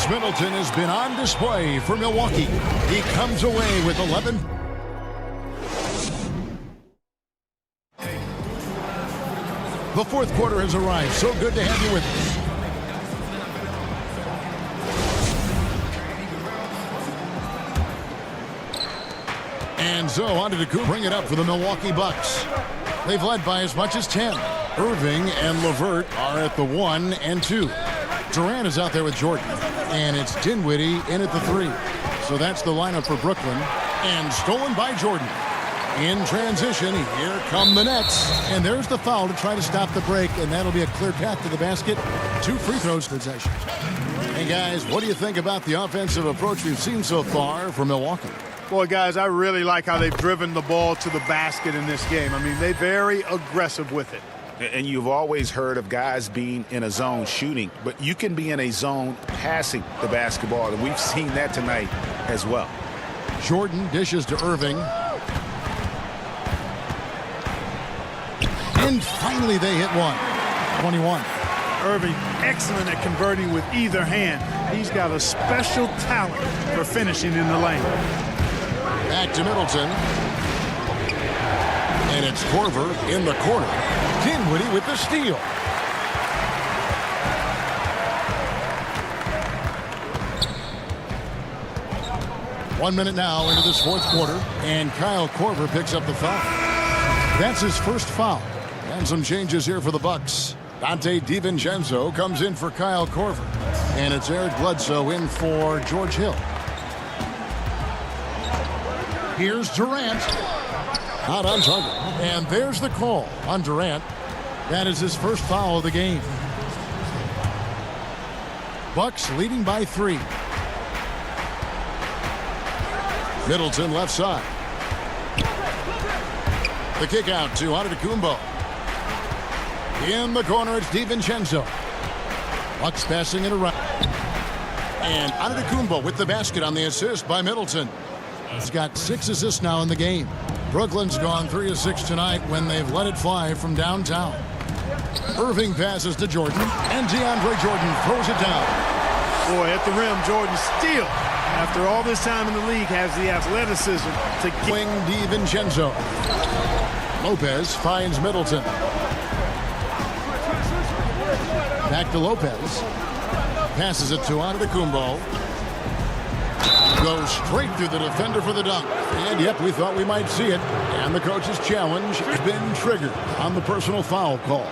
Chris Middleton has been on display for Milwaukee. He comes away with 11. The fourth quarter has arrived. So good to have you with us. And so Antetokounmpo bring it up for the Milwaukee Bucks. They've led by as much as 10. Irving and LeVert are at the 1 and 2. Durant is out there with Jordan. And it's Dinwiddie in at the 3. So that's the lineup for Brooklyn. And stolen by Jordan. In transition, here come the Nets. And there's the foul to try to stop the break, and that'll be a clear path to the basket. 2 free throws possession. Hey, guys, what do you think about the offensive approach we've seen so far for Milwaukee? Boy, guys, I really like how they've driven the ball to the basket in this game. I mean, they're very aggressive with it. And you've always heard of guys being in a zone shooting, but you can be in a zone passing the basketball, and we've seen that tonight as well. Jordan dishes to Irving. And finally they hit one. 21. Irving, excellent at converting with either hand. He's got a special talent for finishing in the lane. Back to Middleton. And it's Korver in the corner. Dinwiddie with the steal. One minute now into this fourth quarter, and Kyle Korver picks up the foul. That's his first foul. And some changes here for the Bucks. Dante DiVincenzo comes in for Kyle Korver. And it's Eric Bledsoe in for George Hill. Here's Durant. Not on target. And there's the call on Durant. That is his first foul of the game. Bucks leading by 3. Middleton left side. The kick out to Antetokounmpo. In the corner, it's DiVincenzo. Bucks passing it around. And Antetokounmpo with the basket on the assist by Middleton. He's got 6 assists now in the game. Brooklyn's gone 3 of 6 tonight when they've let it fly from downtown. Irving passes to Jordan, and DeAndre Jordan throws it down. Boy, at the rim, Jordan still, after all this time in the league, has the athleticism to wing DiVincenzo. Lopez finds Middleton. Back to Lopez. Passes it to Antetokounmpo. Goes straight through the defender for the dunk. And yep, we thought we might see it. And the coach's challenge has been triggered on the personal foul call.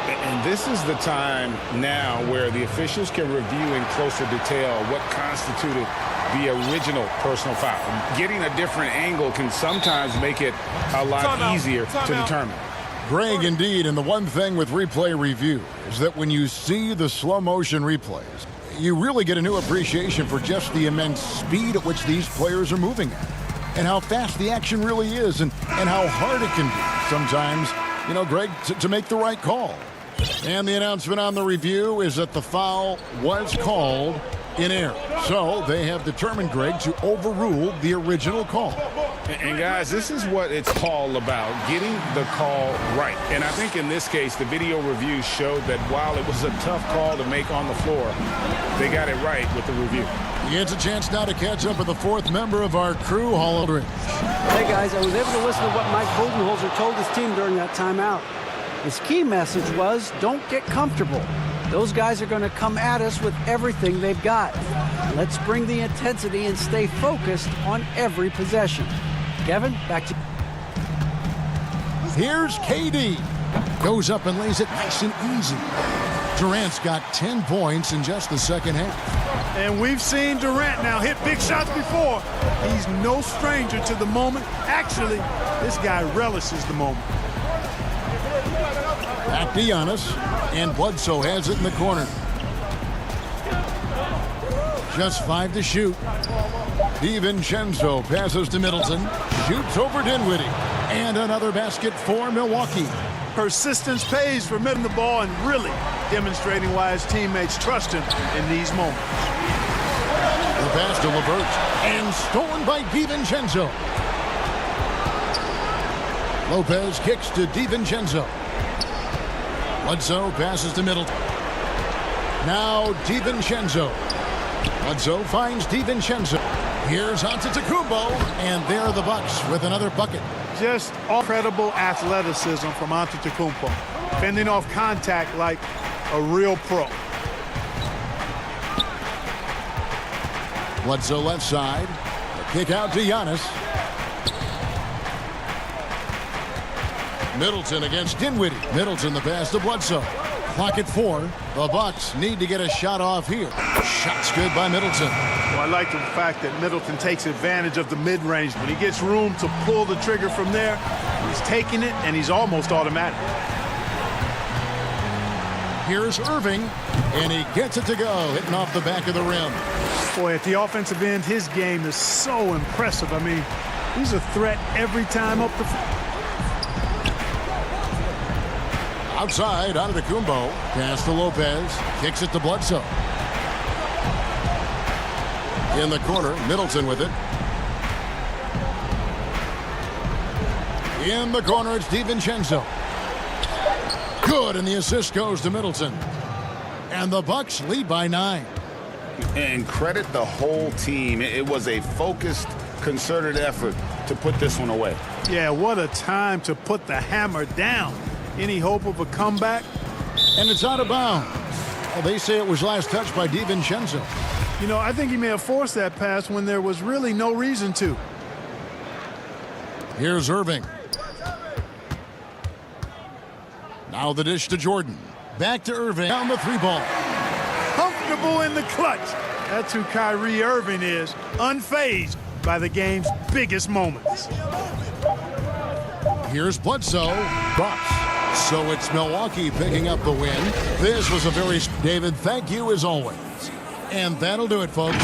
And this is the time now where the officials can review in closer detail what constituted the original personal foul. Getting a different angle can sometimes make it a lot easier to determine. Greg, indeed, and the one thing with replay review is that when you see the slow motion replays, you really get a new appreciation for just the immense speed at which these players are moving at, and how fast the action really is, and how hard it can be sometimes, you know, Greg, to make the right call. And the announcement on the review is that the foul was called in error. So they have determined, Greg, to overrule the original call. And guys, this is what it's all about, getting the call right. And I think in this case, the video review showed that while it was a tough call to make on the floor, they got it right with the review. He gets a chance now to catch up with the 4th member of our crew, Aldridge. Hey guys, I was able to listen to what Mike Budenholzer told his team during that timeout. His key message was, don't get comfortable. Those guys are going to come at us with everything they've got. Let's bring the intensity and stay focused on every possession. Kevin, back to you. Here's KD. Goes up and lays it nice and easy. Durant's got 10 points in just the second half. And we've seen Durant now hit big shots before. He's no stranger to the moment. Actually, this guy relishes the moment. Back to Giannis, and Bledsoe has it in the corner. Just 5 to shoot. DiVincenzo passes to Middleton, shoots over Dinwiddie, and another basket for Milwaukee. Persistence pays for hitting the ball and really demonstrating why his teammates trust him in these moments. The pass to LeVert, and stolen by DiVincenzo. Lopez kicks to DiVincenzo. Bledsoe passes to Middleton. Now DiVincenzo. Bledsoe finds DiVincenzo. Here's Antetokounmpo, and there are the Bucks with another bucket. Just incredible athleticism from Antetokounmpo, fending off contact like a real pro. Bledsoe left side. Kick out to Giannis. Middleton against Dinwiddie. Middleton the pass to Bledsoe. Clock at 4. The Bucks need to get a shot off here. Shot's good by Middleton. Well, I like the fact that Middleton takes advantage of the mid-range. When he gets room to pull the trigger from there, he's taking it, and he's almost automatic. Here's Irving, and he gets it to go, hitting off the back of the rim. Boy, at the offensive end, his game is so impressive. I mean, he's a threat every time up the floor. Outside, Antetokounmpo. Pass to Lopez. Kicks it to Bledsoe. In the corner, Middleton with it. In the corner, it's DiVincenzo. Good, and the assist goes to Middleton. And the Bucks lead by 9. And credit the whole team. It was a focused, concerted effort to put this one away. Yeah, what a time to put the hammer down. Any hope of a comeback? And it's out of bounds. Well, they say it was last touched by DiVincenzo. You know, I think he may have forced that pass when there was really no reason to. Here's Irving. Now the dish to Jordan. Back to Irving on the 3-ball. Comfortable in the clutch. That's who Kyrie Irving is, unfazed by the game's biggest moments. Here's Bledsoe. Bucks. So it's Milwaukee picking up the win. This was a very... David, thank you as always. And that'll do it, folks.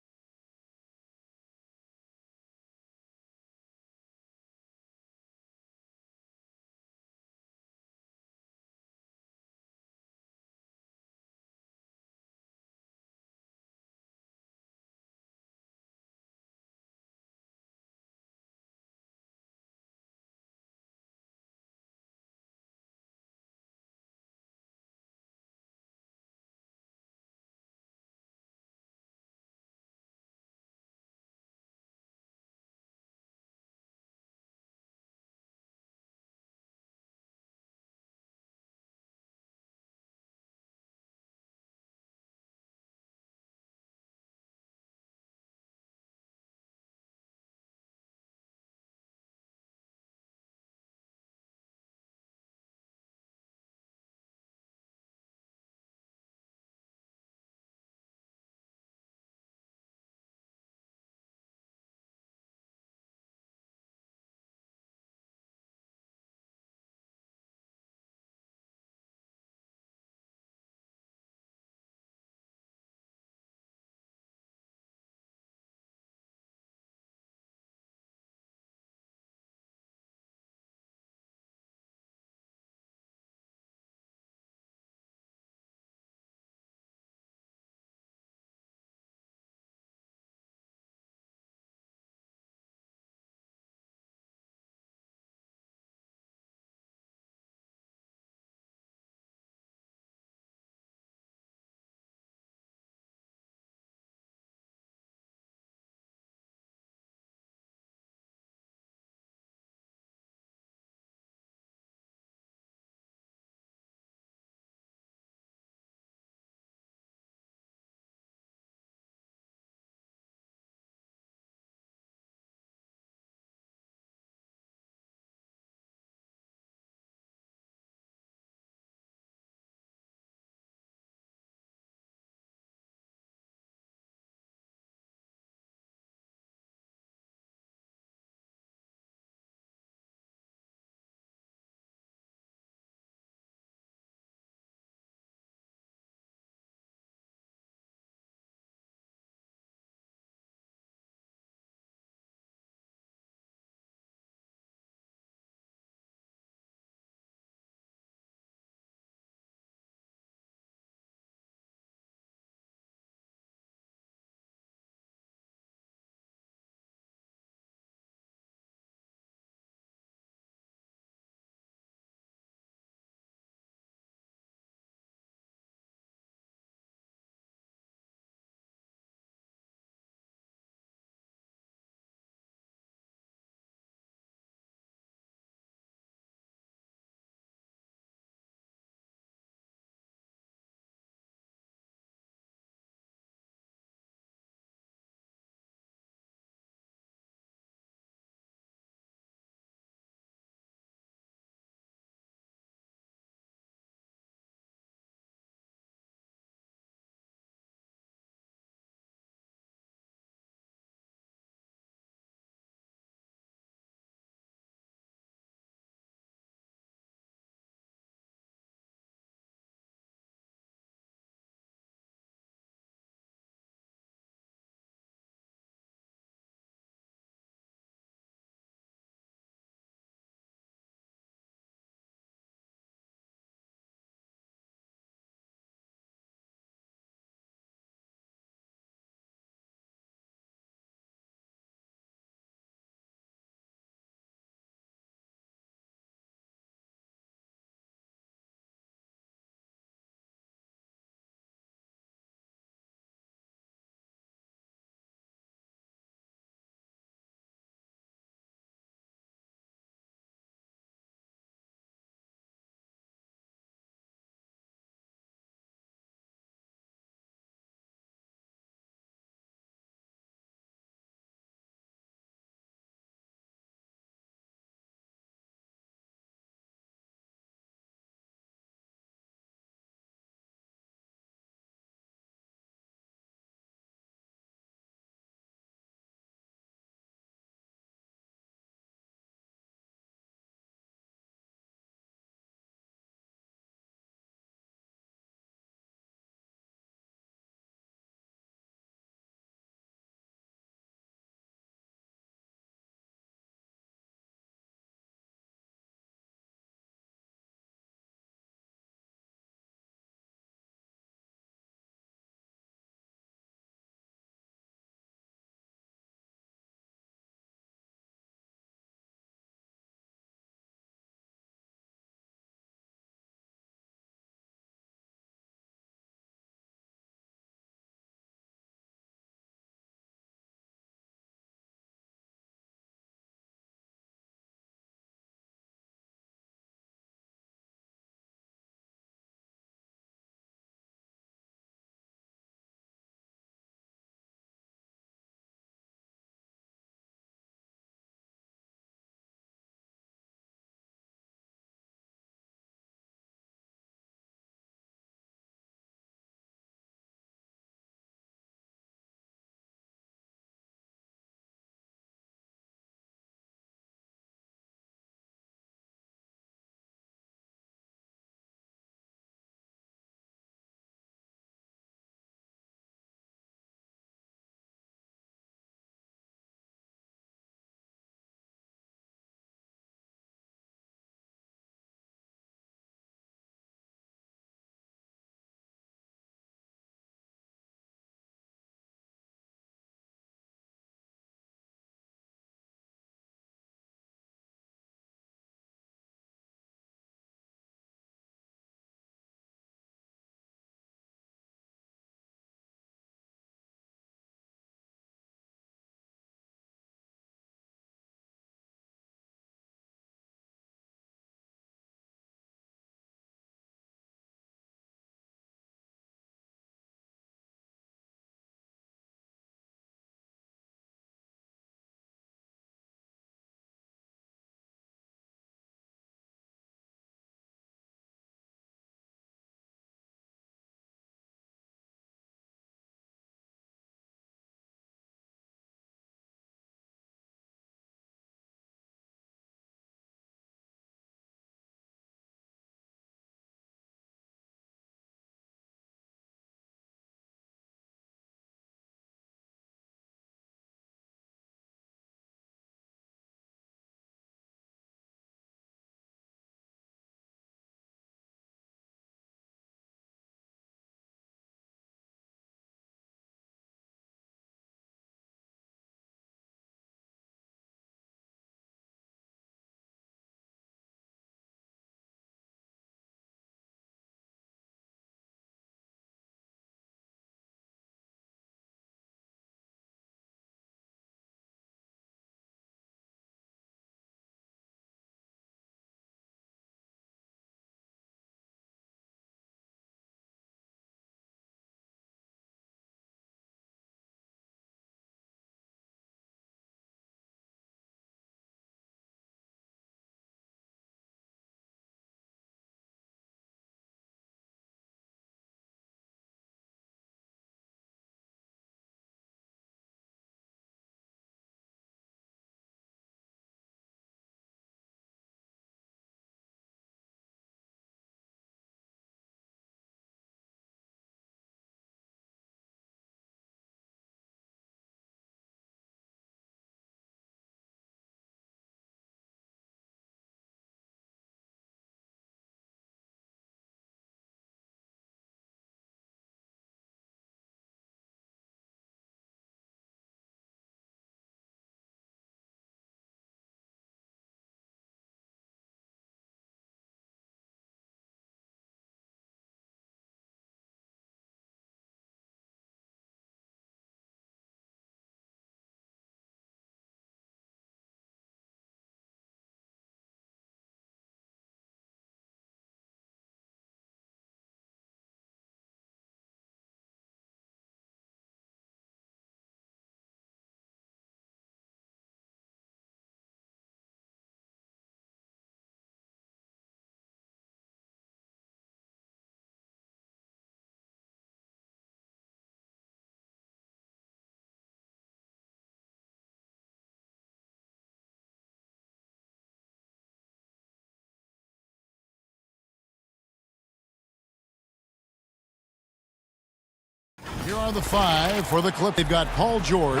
Here are the 5 for the Clip. They've got Paul George.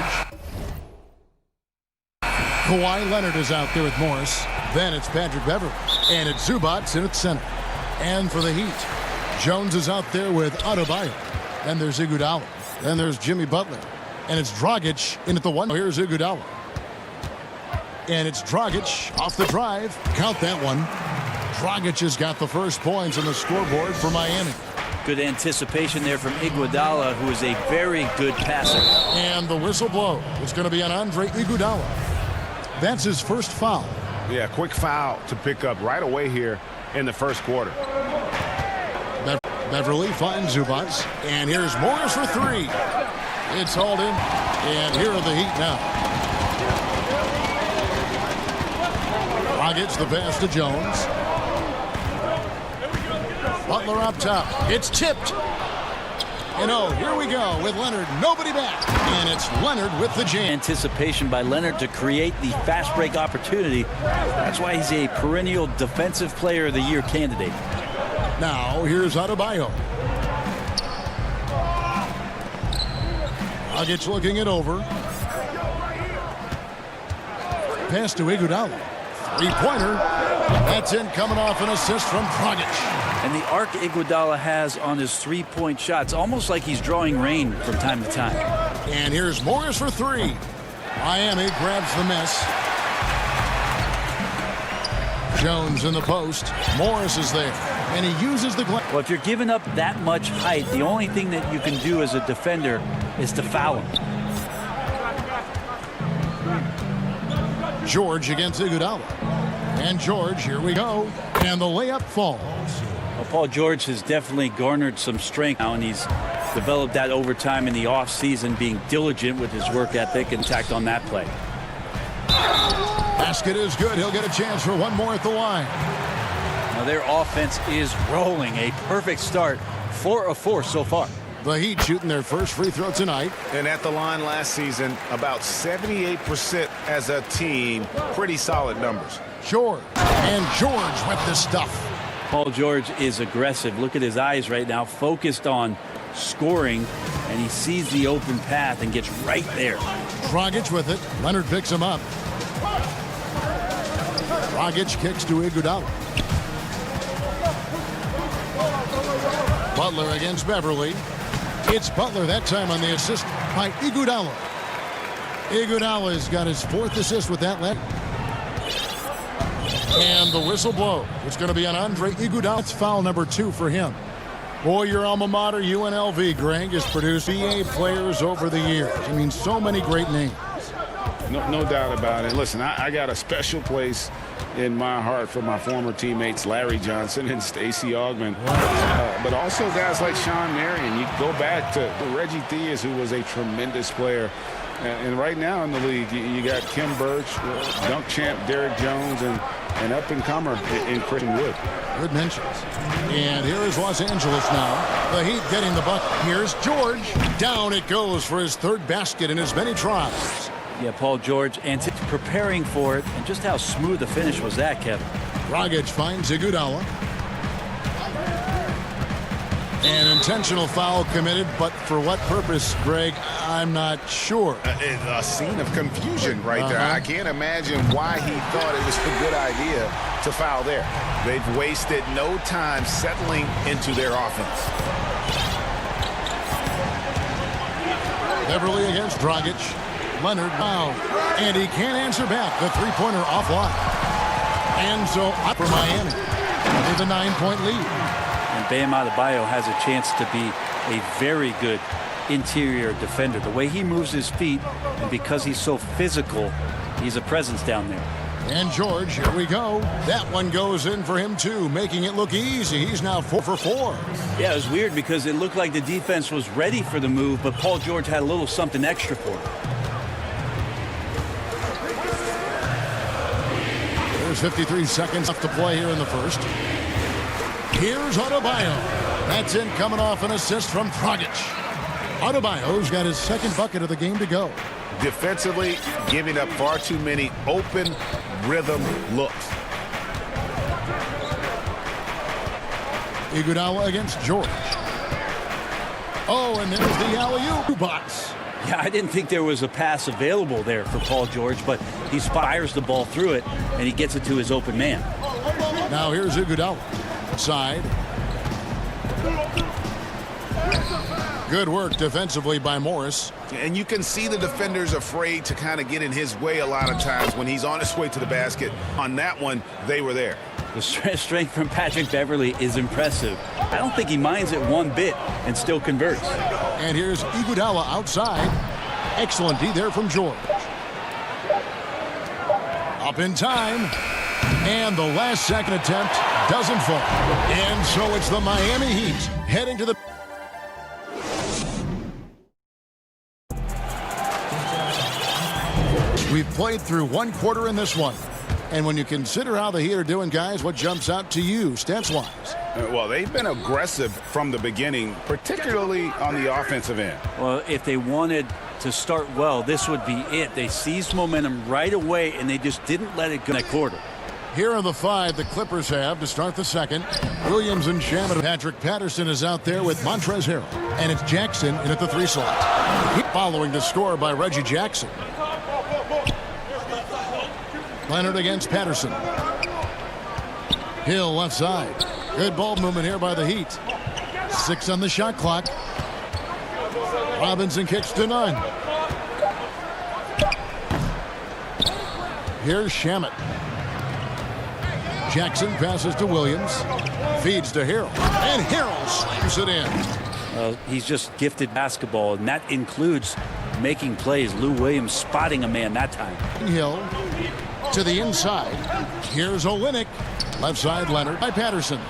Kawhi Leonard is out there with Morris. Then it's Patrick Beverley. And it's Zubats in at center. And for the Heat, Jones is out there with Adebayo. Then there's Iguodala. Then there's Jimmy Butler. And it's Dragic in at the 1. Here's Iguodala. And it's Dragic off the drive. Count that one. Dragic has got the first points on the scoreboard for Miami. Good anticipation there from Iguodala, who is a very good passer. And the whistle blow is going to be on Andre Iguodala. That's his first foul. Yeah, quick foul to pick up right away here in the first quarter. Beverly finds Zubats. And here's Morris for 3. It's hauled in. And here are the Heat now. Dragic the pass to Jones. Butler up top. It's tipped. And oh, here we go with Leonard. Nobody back. And it's Leonard with the jam. Anticipation by Leonard to create the fast break opportunity. That's why he's a perennial Defensive Player of the Year candidate. Now, here's Adebayo. Dragic looking it over. Pass to Iguodala. 3-pointer. That's in, coming off an assist from Dragic. And the arc Iguodala has on his 3-point shots, almost like he's drawing rain from time to time. And here's Morris for 3. Miami grabs the miss. Jones in the post. Morris is there. And he uses the Well, if you're giving up that much height, the only thing that you can do as a defender is to foul him. George against Iguodala. And George, here we go. And the layup falls. Well, Paul George has definitely garnered some strength now, and he's developed that over time in the offseason, being diligent with his work ethic and tacked on that play. Basket is good. He'll get a chance for one more at the line. Now their offense is rolling. A perfect start. 4 of 4 so far. The Heat shooting their first free throw tonight. And at the line last season, about 78% as a team. Pretty solid numbers. George. And George with the stuff. Paul George is aggressive. Look at his eyes right now, focused on scoring, and he sees the open path and gets right there. Dragic with it. Leonard picks him up. Dragic kicks to Iguodala. Butler against Beverly. It's Butler that time on the assist by Iguodala. Iguodala's got his 4th assist with that leg. And the whistle blow. It's going to be on Andre Iguodala. It's foul number 2 for him. Boy, your alma mater, UNLV, Greg, has produced NBA players over the years. I mean, so many great names. No doubt about it. Listen, I got a special place in my heart for my former teammates Larry Johnson and Stacey Augmon, but also guys like Sean Marion. You go back to Reggie Theus, who was a tremendous player, and right now in the league you got Kim Birch, dunk champ Derek Jones, and up-and-comer in Christian Wood. Good mentions. And here is Los Angeles now. The Heat getting the bucket. Here's George. Down it goes for his 3rd basket in as many tries. Yeah, Paul George, and preparing for it, and just how smooth the finish was that, Kevin. Dragic finds Iguodala. An intentional foul committed, but for what purpose, Greg, I'm not sure. A scene of confusion right there. I can't imagine why he thought it was a good idea to foul there. They've wasted no time settling into their offense. Beverly against Dragic. Leonard now, and he can't answer back. The 3-pointer offline. And so up for Miami with a 9-point lead. And Bam Adebayo has a chance to be a very good interior defender. The way he moves his feet, and because he's so physical, he's a presence down there. And George, here we go. That one goes in for him too, making it look easy. He's now 4 for 4. Yeah, it was weird because it looked like the defense was ready for the move, but Paul George had a little something extra for him. There's 53 seconds left to play here in the first. Here's Adebayo. That's in, coming off an assist from Dragic. Adebayo's got his 2nd bucket of the game to go. Defensively, giving up far too many open rhythm looks. Iguodala against George. Oh, and there's the alley-oop box. Yeah, I didn't think there was a pass available there for Paul George, but he fires the ball through it, and he gets it to his open man. Now here's Iguodala. Side. Good work defensively by Morris. And you can see the defenders afraid to kind of get in his way a lot of times when he's on his way to the basket. On that one, they were there. The strength from Patrick Beverly is impressive. I don't think he minds it one bit and still converts. And here's Iguodala outside. Excellent D there from George. Up in time. And the last second attempt doesn't fall. And so it's the Miami Heat heading to the... We've played through one quarter in this one. And when you consider how the Heat are doing, guys, what jumps out to you stats-wise? Well, they've been aggressive from the beginning, particularly on the offensive end. Well, if they wanted to start well, this would be it. They seized momentum right away, and they just didn't let it go in that quarter. Here are the 5 the Clippers have to start the second. Williams and Shamet. Patrick Patterson is out there with Montrezl Harrell. And it's Jackson in at the 3 slot. Following the score by Reggie Jackson. Leonard against Patterson. Hill left side. Good ball movement here by the Heat. 6 on the shot clock. Robinson kicks to none. Here's Shamet. Jackson passes to Williams. Feeds to Harrell. And Harrell slams it in. He's just gifted basketball, and that includes making plays. Lou Williams spotting a man that time. Hill to the inside. Here's Olynyk. Left side Leonard by Patterson.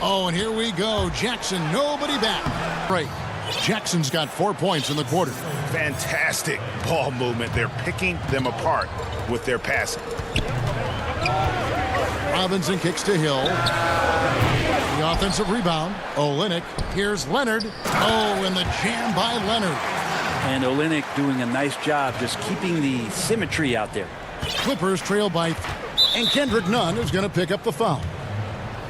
Oh, and here we go. Jackson, nobody back. Right. Jackson's got 4 points in the quarter. Fantastic ball movement. They're picking them apart with their passing. Robinson kicks to Hill. The offensive rebound. Olynyk. Here's Leonard. Oh, and the jam by Leonard. And Olynyk doing a nice job just keeping the symmetry out there. Clippers trail by, and Kendrick Nunn is going to pick up the foul.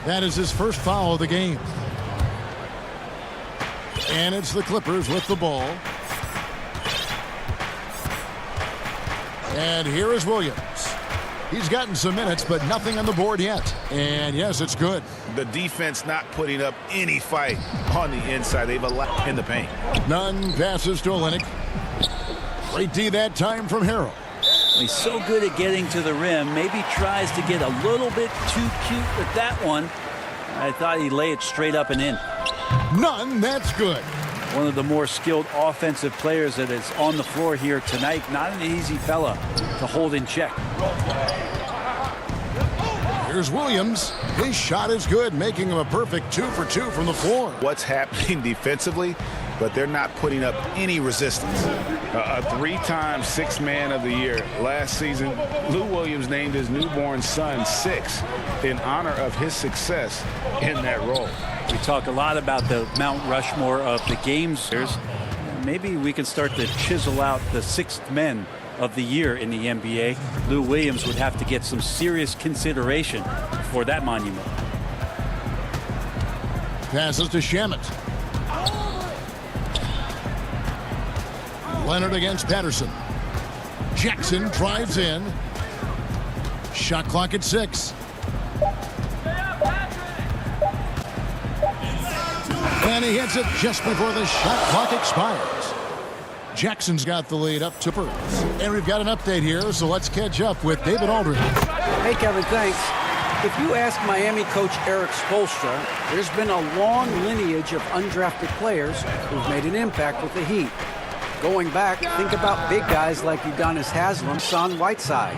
That is his first foul of the game. And it's the Clippers with the ball. And here is Williams. He's gotten some minutes, but nothing on the board yet. And yes, it's good. The defense not putting up any fight on the inside. They've allowed in the paint. Nunn passes to Olynyk. Great D that time from Harrell. He's so good at getting to the rim. Maybe tries to get a little bit too cute with that one. I thought he'd lay it straight up and in. Nunn, that's good. One of the more skilled offensive players that is on the floor here tonight. Not an easy fella to hold in check. Here's Williams. His shot is good, making him a perfect 2 for 2 from the floor. What's happening defensively, but they're not putting up any resistance. A 3-time Sixth Man of the Year. Last season, Lou Williams named his newborn son 6 in honor of his success in that role. We talk a lot about the Mount Rushmore of the games. Maybe we can start to chisel out the Sixth Men of the Year in the NBA. Lou Williams would have to get some serious consideration for that monument. Passes to Shamet. Leonard against Patterson. Jackson drives in. Shot clock at 6. And he hits it just before the shot clock expires. Jackson's got the lead up to Spurs. And we've got an update here, so let's catch up with David Aldridge. Hey, Kevin, thanks. If you ask Miami coach Eric Spoelstra, there's been a long lineage of undrafted players who've made an impact with the Heat. Going back, think about big guys like Udonis Haslem, Son Whiteside.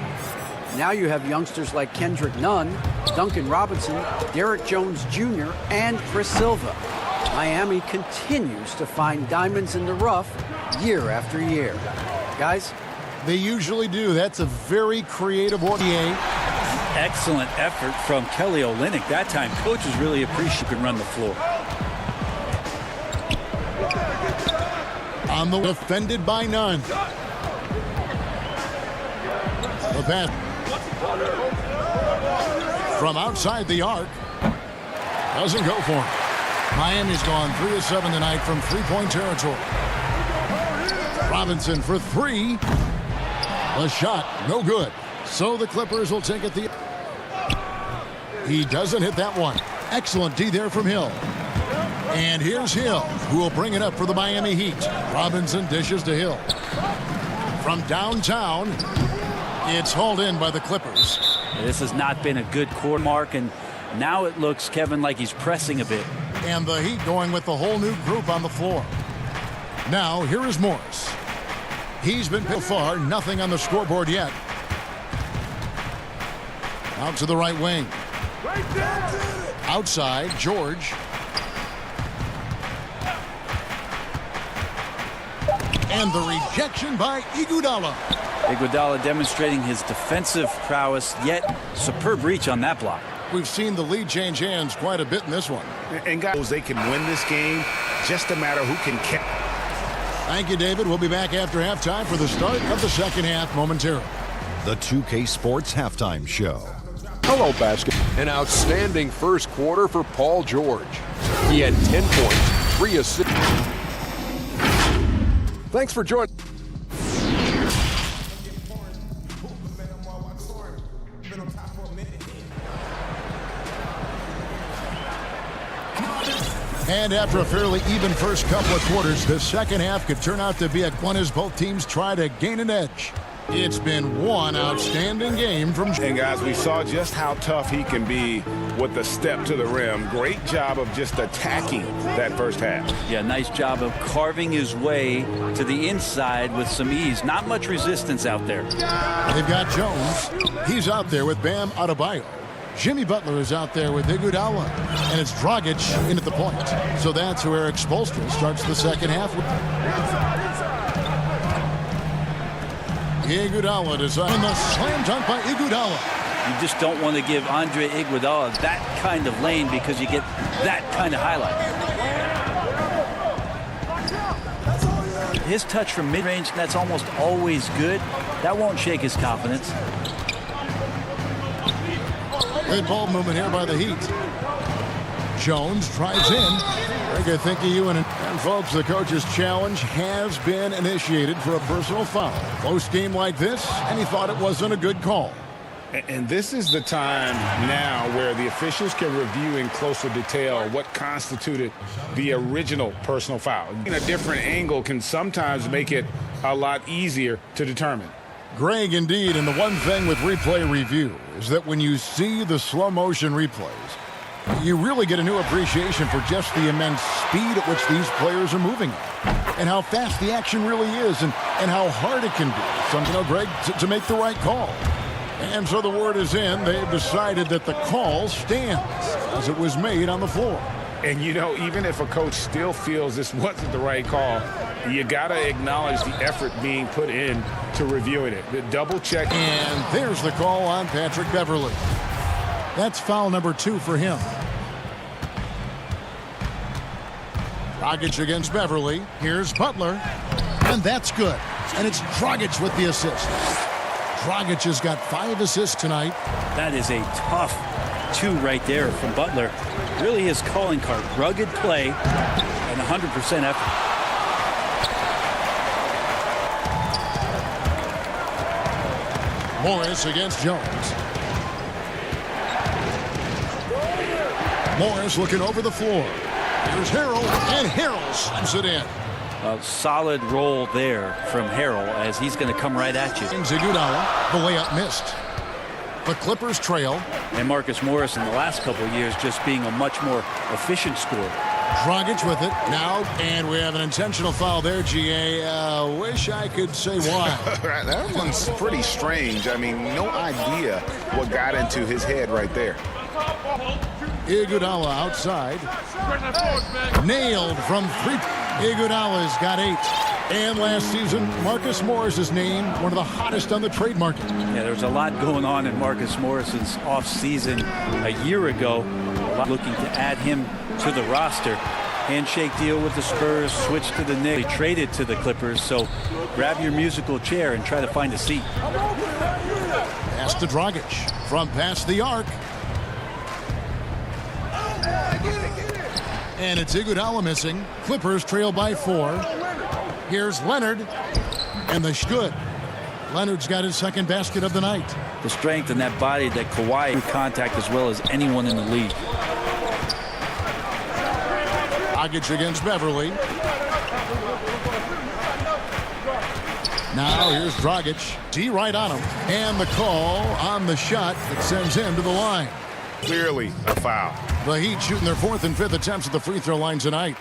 Now you have youngsters like Kendrick Nunn, Duncan Robinson, Derrick Jones Jr., and Chris Silva. Miami continues to find diamonds in the rough year after year. Guys? They usually do. That's a very creative order. Excellent effort from Kelly Olynyk. That time, coaches really appreciate he can run the floor. On the defended by Nunn. The pass from outside the arc. Doesn't go for him. Miami's gone 3 of 7 tonight from three-point territory. Robinson for three. The shot, no good. So the Clippers will take it. He doesn't hit that one. Excellent D there from Hill. And here's Hill, who will bring it up for the Miami Heat. Robinson dishes to Hill. From downtown, it's hauled in by the Clippers. This has not been a good core mark, and now it looks, Kevin, like he's pressing a bit. And the Heat going with the whole new group on the floor. Now, here is Morris. He's been so far, nothing on the scoreboard yet. Out to the right wing. Outside, George. And the rejection by Iguodala. Iguodala demonstrating his defensive prowess, yet superb reach on that block. We've seen the lead change hands quite a bit in this one. And guys, they can win this game, just a matter who can catch. Thank you, David. We'll be back after halftime for the start of the second half momentarily. The 2K Sports Halftime Show. Hello, basket. An outstanding first quarter for Paul George. He had 10 points, 3 assists. Thanks for joining. And after a fairly even first couple of quarters, the second half could turn out to be a one as both teams try to gain an edge. It's been one outstanding game from... And guys, we saw just how tough he can be with the step to the rim. Great job of just attacking that first half. Yeah, nice job of carving his way to the inside with some ease. Not much resistance out there. They've got Jones. He's out there with Bam Adebayo. Jimmy Butler is out there with Iguodala. And it's Dragic in at the point. So that's who Eric Spoelstra starts the second half with. Iguodala design the slam dunk by Iguodala. You just don't want to give Andre Iguodala that kind of lane because you get that kind of highlight. His touch from mid-range, that's almost always good. That won't shake his confidence. Good ball movement here by the Heat. Jones drives in. Very good thinking, you and folks, the coach's challenge has been initiated for a personal foul. Close game like this, and he thought it wasn't a good call. And this is the time now where the officials can review in closer detail what constituted the original personal foul. A different angle can sometimes make it a lot easier to determine. Greg, indeed, and the one thing with replay review is that when you see the slow motion replays, you really get a new appreciation for just the immense speed at which these players are moving and how fast the action really is and how hard it can be. Something, Greg, to make the right call. And so the word is in. They've decided that the call stands as it was made on the floor. And, you know, even if a coach still feels this wasn't the right call, you got to acknowledge the effort being put in to reviewing it. The double check. And there's the call on Patrick Beverley. That's foul number 2 for him. Dragic against Beverley. Here's Butler. And that's good. And it's Dragic with the assist. Dragic has got 5 assists tonight. That is a tough 2 right there from Butler. Really his calling card. Rugged play and 100% effort. Morris against Jones. Morris looking over the floor. Here's Harrell, and Harrell slams it in. A solid roll there from Harrell as he's going to come right at you. Iguodala, the layup missed. The Clippers trail. And Marcus Morris in the last couple of years just being a much more efficient scorer. Dragic with it now, and we have an intentional foul there, GA. Wish I could say why. That one's pretty strange. I mean, no idea what got into his head right there. Iguodala outside. Nailed from 3. Iguodala's got 8. And last season, Marcus Morris is named one of the hottest on the trade market. Yeah, there's a lot going on in Marcus Morris's offseason a year ago. Looking to add him to the roster. Handshake deal with the Spurs, switch to the Knicks. They traded to the Clippers, so grab your musical chair and try to find a seat. Pass to Dragic from past the arc. And it's Iguodala missing. Clippers trail by 4. Here's Leonard. And the good. Leonard's got his second basket of the night. The strength in that body that Kawhi contact as well as anyone in the league. Dragic against Beverly. Now here's Dragic. D right on him. And the call on the shot that sends him to the line. Clearly a foul. The Heat shooting their 4th and 5th attempts at the free throw line tonight.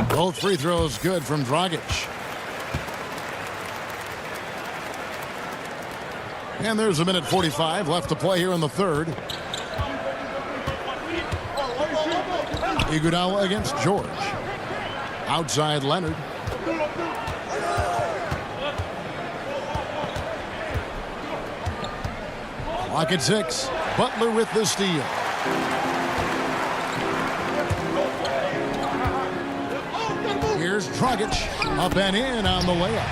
Both free throws good from Dragic. And there's 1:45 left to play here in the third. Iguodala against George. Outside Leonard. Clock at 6. Butler with the steal. Here's Dragic. Up and in on the layup.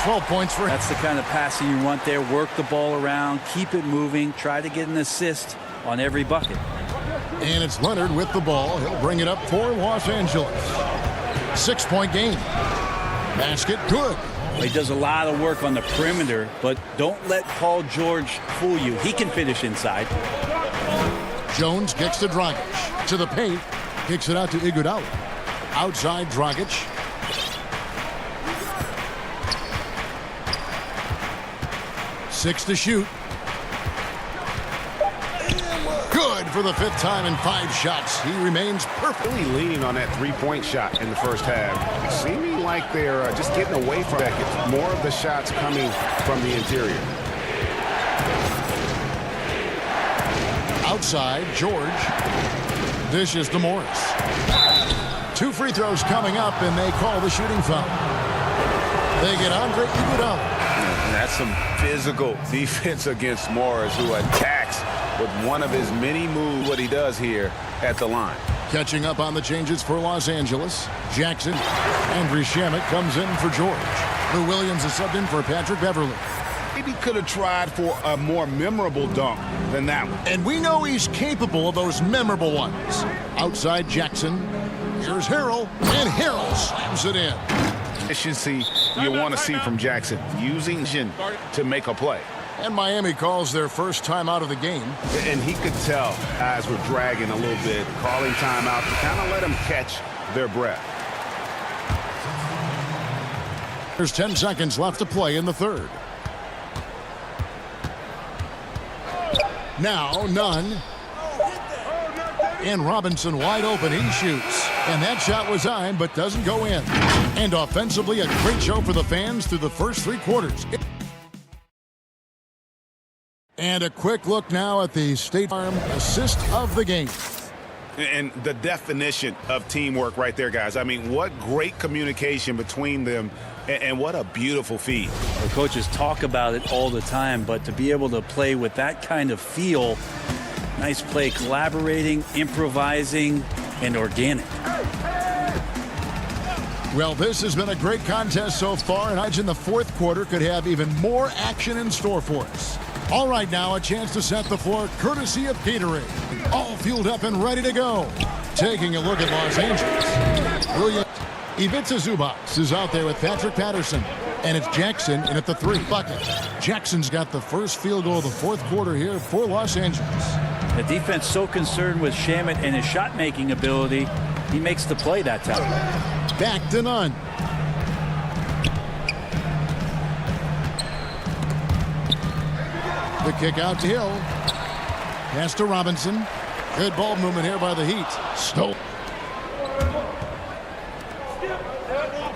12 points for him. That's the kind of passing you want there. Work the ball around, keep it moving, try to get an assist on every bucket. And it's Leonard with the ball. He'll bring it up for Los Angeles. 6-point game. Basket good. He does a lot of work on the perimeter, but don't let Paul George fool you. He can finish inside. Jones kicks to Dragic. To the paint. Kicks it out to Iguodala. Outside Dragic. Six to shoot. Good for the 5th time in 5 shots. He remains perfectly leaning on that 3-point shot in the first half. Seeming like they're just getting away from that. More of the shots coming from the interior. Outside, George. Dishes to Morris. 2 free throws coming up, and they call the shooting foul. They get Andre Iguodala. That's some physical defense against Morris, who attacks with one of his many moves, what he does here at the line. Catching up on the changes for Los Angeles. Jackson. Andrew Shamet comes in for George. Lou Williams is subbed in for Patrick Beverly. Maybe could have tried for a more memorable dunk than that one. And we know he's capable of those memorable ones. Outside Jackson. Here's Harrell. And Harrell slams it in. Efficiency you want to see from Jackson, using to make a play. And Miami calls their first time out of the game. And he could tell guys were dragging a little bit, calling timeout to kind of let them catch their breath. There's 10 seconds left to play in the third. Now, none. And Robinson wide open. He shoots. And that shot was on, but doesn't go in. And offensively, a great show for the fans through the first 3 quarters. And a quick look now at the State Farm assist of the game. And the definition of teamwork right there, guys. I mean, what great communication between them, and what a beautiful feed. The coaches talk about it all the time, but to be able to play with that kind of feel, nice play, collaborating, improvising, and organic. Well, this has been a great contest so far, and I imagine the 4th quarter could have even more action in store for us. All right, now a chance to set the floor courtesy of Gatorade. All fueled up and ready to go. Taking a look at Los Angeles. William Ivica Zubac is out there with Patrick Patterson. And it's Jackson in at the 3 bucket. Jackson's got the first field goal of the 4th quarter here for Los Angeles. The defense so concerned with Shamet and his shot-making ability, he makes the play that time. Back to none. The kick out to Hill. Pass to Robinson. Good ball movement here by the Heat. Stoke.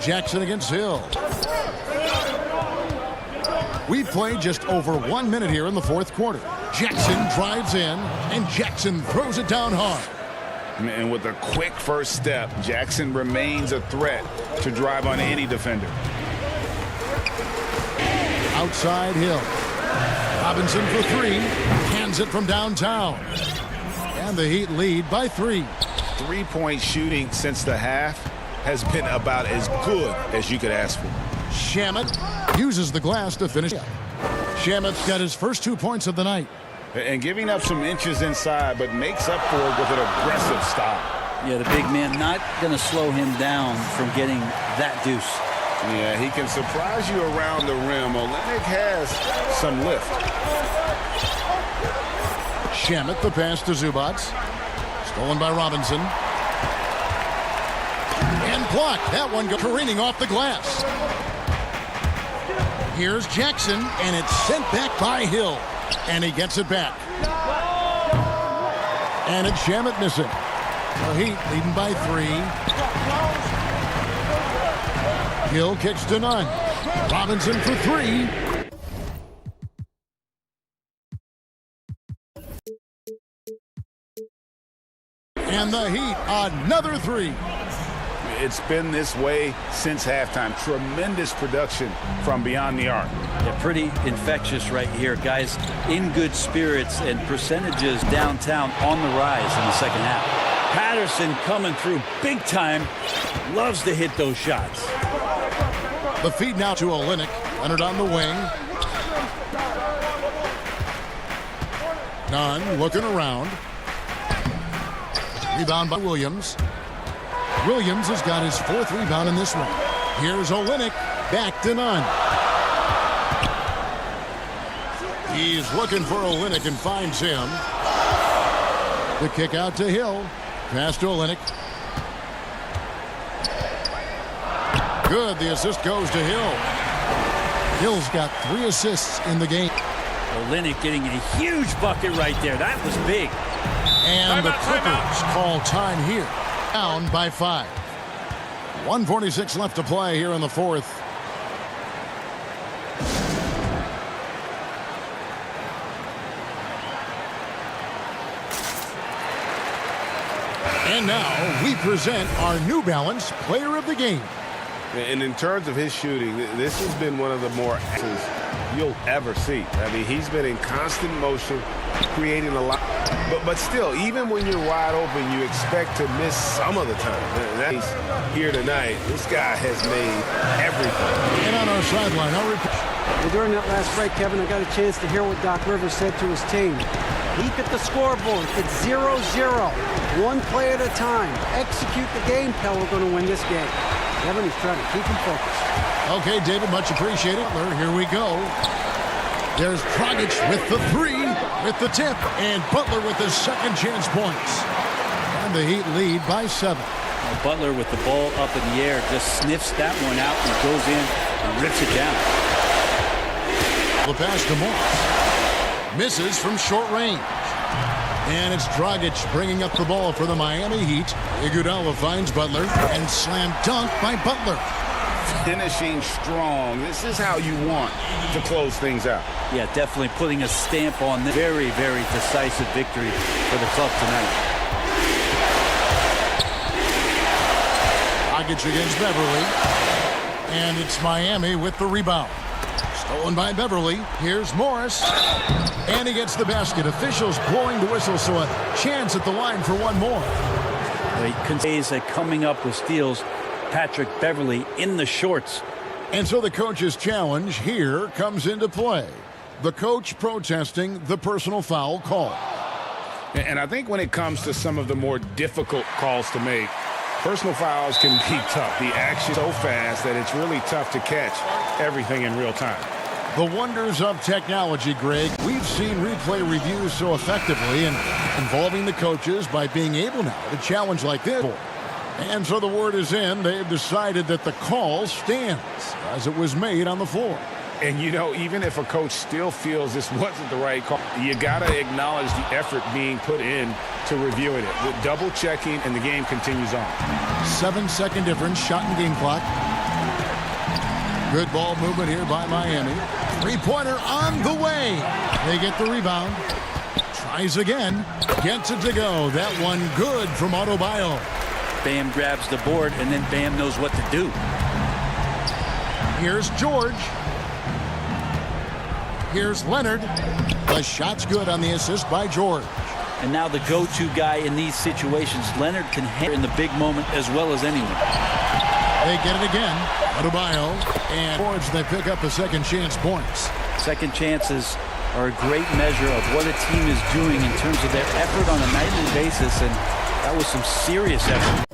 Jackson against Hill. We played just over 1 minute here in the 4th quarter. Jackson drives in, and Jackson throws it down hard. And with a quick first step, Jackson remains a threat to drive on any defender. Outside Hill. Robinson for 3. Hands it from downtown. And the Heat lead by 3. 3-point shooting since the half has been about as good as you could ask for. Shamet uses the glass to finish up. Shamet's got his first 2 points of the night. And giving up some inches inside, but makes up for it with an aggressive stop. Yeah, the big man not going to slow him down from getting that deuce. Yeah, he can surprise you around the rim. Olenek has some lift. Shamet, the pass to Zubats. Stolen by Robinson. And blocked. That one goes careening off the glass. Here's Jackson, and it's sent back by Hill. And he gets it back. And it's Shamet missing. The Heat leading by 3. Hill kicks to none. Robinson for 3. And the Heat, another 3. It's been this way since halftime. Tremendous production from beyond the arc. Yeah, pretty infectious right here. Guys in good spirits and percentages downtown on the rise in the second half. Patterson coming through big time. Loves to hit those shots. The feed now to Olenek. Leonard on the wing. Nunn looking around. Rebound by Williams. Williams has got his 4th rebound in this one. Here's Olenek. Back to Nunn. He's looking for Olenek and finds him. The kick out to Hill. Pass to Olenek. Good. The assist goes to Hill. Hill's got 3 assists in the game. Olenek getting a huge bucket right there. That was big. And the Clippers call time here. Down by 5. 1:46 left to play here in the 4th. And now we present our New Balance Player of the Game. And in terms of his shooting, this has been one of the more actions you'll ever see. I mean, he's been in constant motion, creating a lot. But still, even when you're wide open, you expect to miss some of the time. And that's here tonight. This guy has made everything. And on our sideline, I'll repeat. Well, during that last break, Kevin, I got a chance to hear what Doc Rivers said to his team. Peek at the scoreboard. It's 0-0. One play at a time. Execute the game plan. We're going to win this game. Kevin, he's trying to keep him focused. Okay, David, much appreciated. Here we go. There's Dragic with the 3, with the tip, and Butler with his second chance points. And the Heat lead by 7. Butler with the ball up in the air just sniffs that one out and goes in and rips it down. The pass to Morris. Misses from short range. And it's Dragic bringing up the ball for the Miami Heat. Iguodala finds Butler and slam dunk by Butler. Finishing strong. This is how you want to close things out. Yeah, definitely putting a stamp on this very, very decisive victory for the club tonight. Dragic against Beverly. And it's Miami with the rebound. Stolen by Beverly. Here's Morris. And he gets the basket. Officials blowing the whistle, so a chance at the line for one more. He conveys that coming up with steals. Patrick Beverly in the shorts. And so the coach's challenge here comes into play. The coach protesting the personal foul call. And I think when it comes to some of the more difficult calls to make, personal fouls can be tough. The action so fast that it's really tough to catch everything in real time. The wonders of technology, Greg. We've seen replay reviews so effectively and involving the coaches by being able now to challenge like this. And so the word is in. They've decided that the call stands as it was made on the floor. And, you know, even if a coach still feels this wasn't the right call, you got to acknowledge the effort being put in to reviewing it. With double checking, and the game continues on. 7-second difference, shot and game clock. Good ball movement here by Miami. Three-pointer on the way. They get the rebound. Tries again. Gets it to go. That one good from Adebayo. Bam grabs the board, and then Bam knows what to do. Here's George. Here's Leonard. The shot's good on the assist by George. And now the go-to guy in these situations. Leonard can hit in the big moment as well as anyone. They get it again. Adebayo and George, they pick up a second chance points. Second chances are a great measure of what a team is doing in terms of their effort on a nightly basis, and that was some serious effort.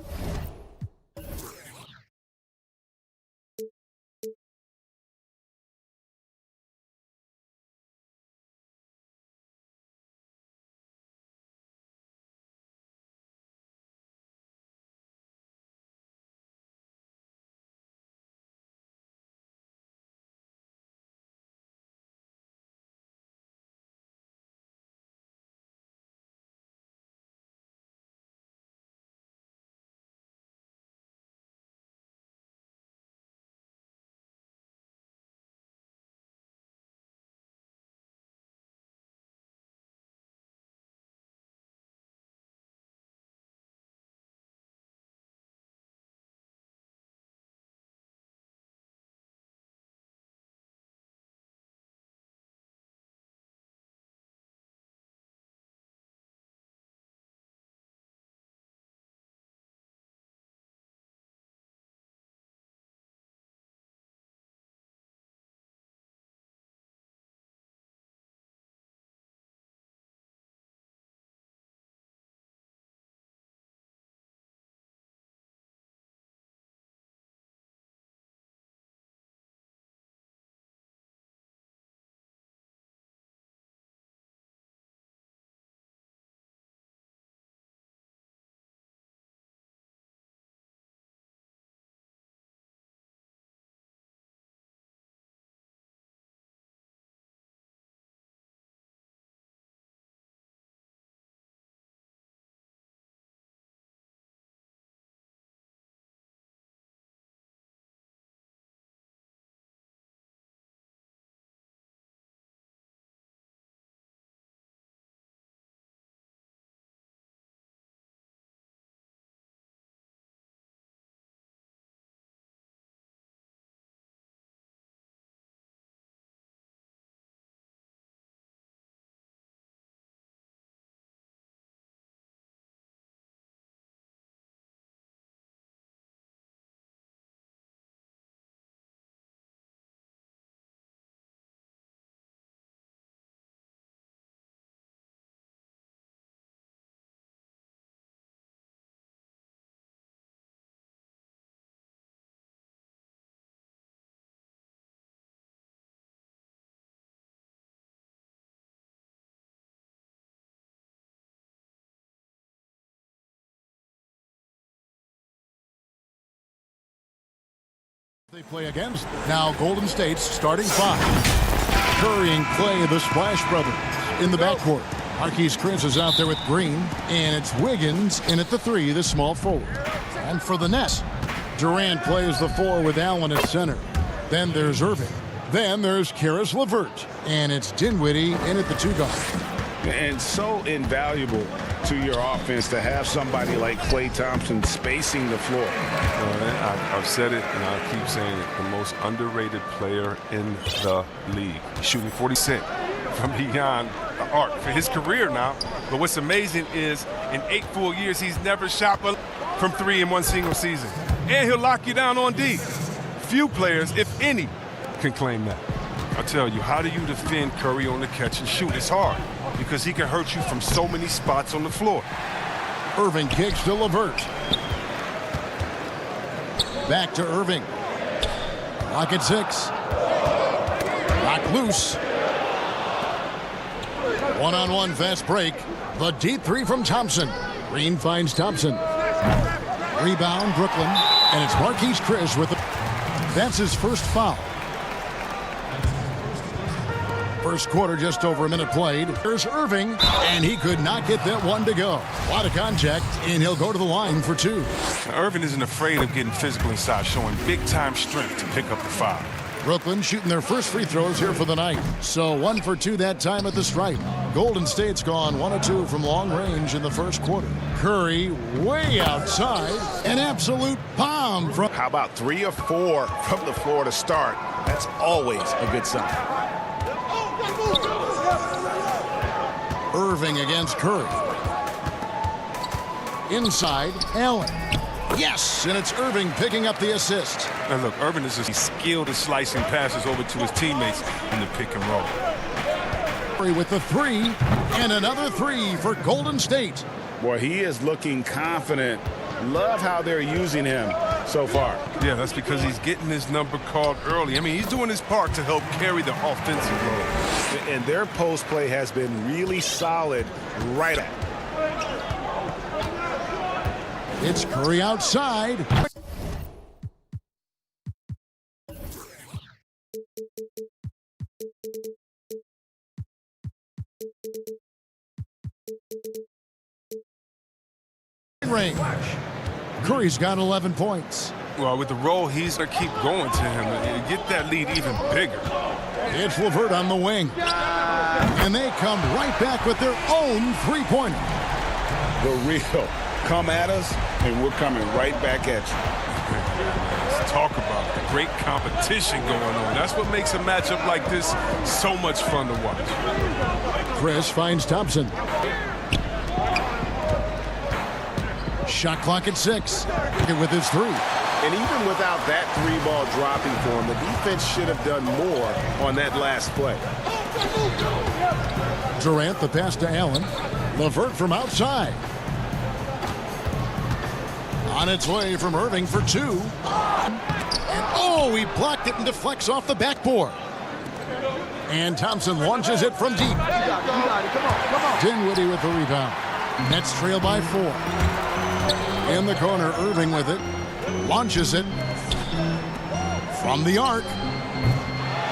They play against. Now Golden State's starting five. Curry and Clay, the Splash Brothers, in the backcourt. Marquise Chris is out there with Green, and it's Wiggins in at the three, the small forward. And for the Nets, Durant plays the four with Allen at center. Then there's Irving. Then there's Karis LeVert, and it's Dinwiddie in at the two guard. And so invaluable to your offense to have somebody like Klay Thompson spacing the floor. I've said it, and I'll keep saying it. The most underrated player in the league. Shooting 40% from beyond the arc for his career now. But what's amazing is in 8 full years, he's never shot from three in one single season. And he'll lock you down on D. Few players, if any, can claim that. I tell you, how do you defend Curry on the catch and shoot? It's hard because he can hurt you from so many spots on the floor. Irving kicks to LeVert. Back to Irving. Lock at 6. Lock loose. One-on-one fast break. The deep three from Thompson. Green finds Thompson. Rebound, Brooklyn. And it's Marquise Chris with the... That's his first foul. First quarter, just over a minute played. There's Irving, and he could not get that one to go. A lot of contact, and he'll go to the line for two. Now, Irving isn't afraid of getting physical inside, showing big-time strength to pick up the foul. Brooklyn shooting their first free throws here for the night. So 1 for 2 that time at the stripe. Golden State's gone 1 of 2 from long range in the first quarter. Curry way outside. An absolute bomb from... How about 3 or 4 from the floor to start? That's always a good sign. Irving against Curry. Inside, Allen. Yes, and it's Irving picking up the assist. And look, Irving is just skilled at slicing passes over to his teammates in the pick and roll. With the three, and another three for Golden State. Boy, he is looking confident. Love how they're using him so far. Yeah, that's because he's getting his number called early. I mean, he's doing his part to help carry the offensive load. And their post play has been really solid right at. It's Curry outside. Range. Curry's got 11 points. Well, with the roll, he's going to keep going to him and get that lead even bigger. It's LeVert on the wing. And they come right back with their own three-pointer. The real. Come at us, and we're coming right back at you. Let's talk about the great competition going on. That's what makes a matchup like this so much fun to watch. Chris finds Thompson. Shot clock at 6. With his three. And even without that three ball dropping for him, the defense should have done more on that last play. Durant, the pass to Allen. LeVert from outside. On its way from Irving for two. And oh, he blocked it and deflects off the backboard. And Thompson launches it from deep. You got it. Come on. Dinwiddie with the rebound. Nets trail by 4. In the corner, Irving with it. Launches it from the arc.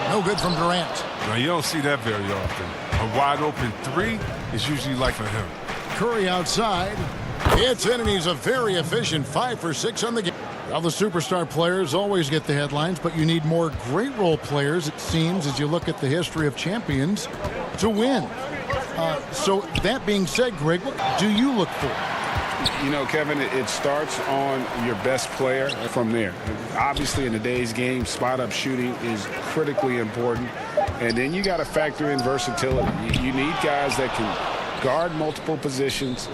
No good from Durant. Now, you don't see that very often. A wide open three is usually like for him. Curry outside. It's in, and he's a very efficient 5 for 6 on the game. Well, the superstar players always get the headlines, but you need more great role players, it seems, as you look at the history of champions, to win. So that being said, Greg, what do you look for? You know, Kevin, it starts on your best player from there. Obviously, in today's game, spot-up shooting is critically important. And then you got to factor in versatility. You need guys that can guard multiple positions,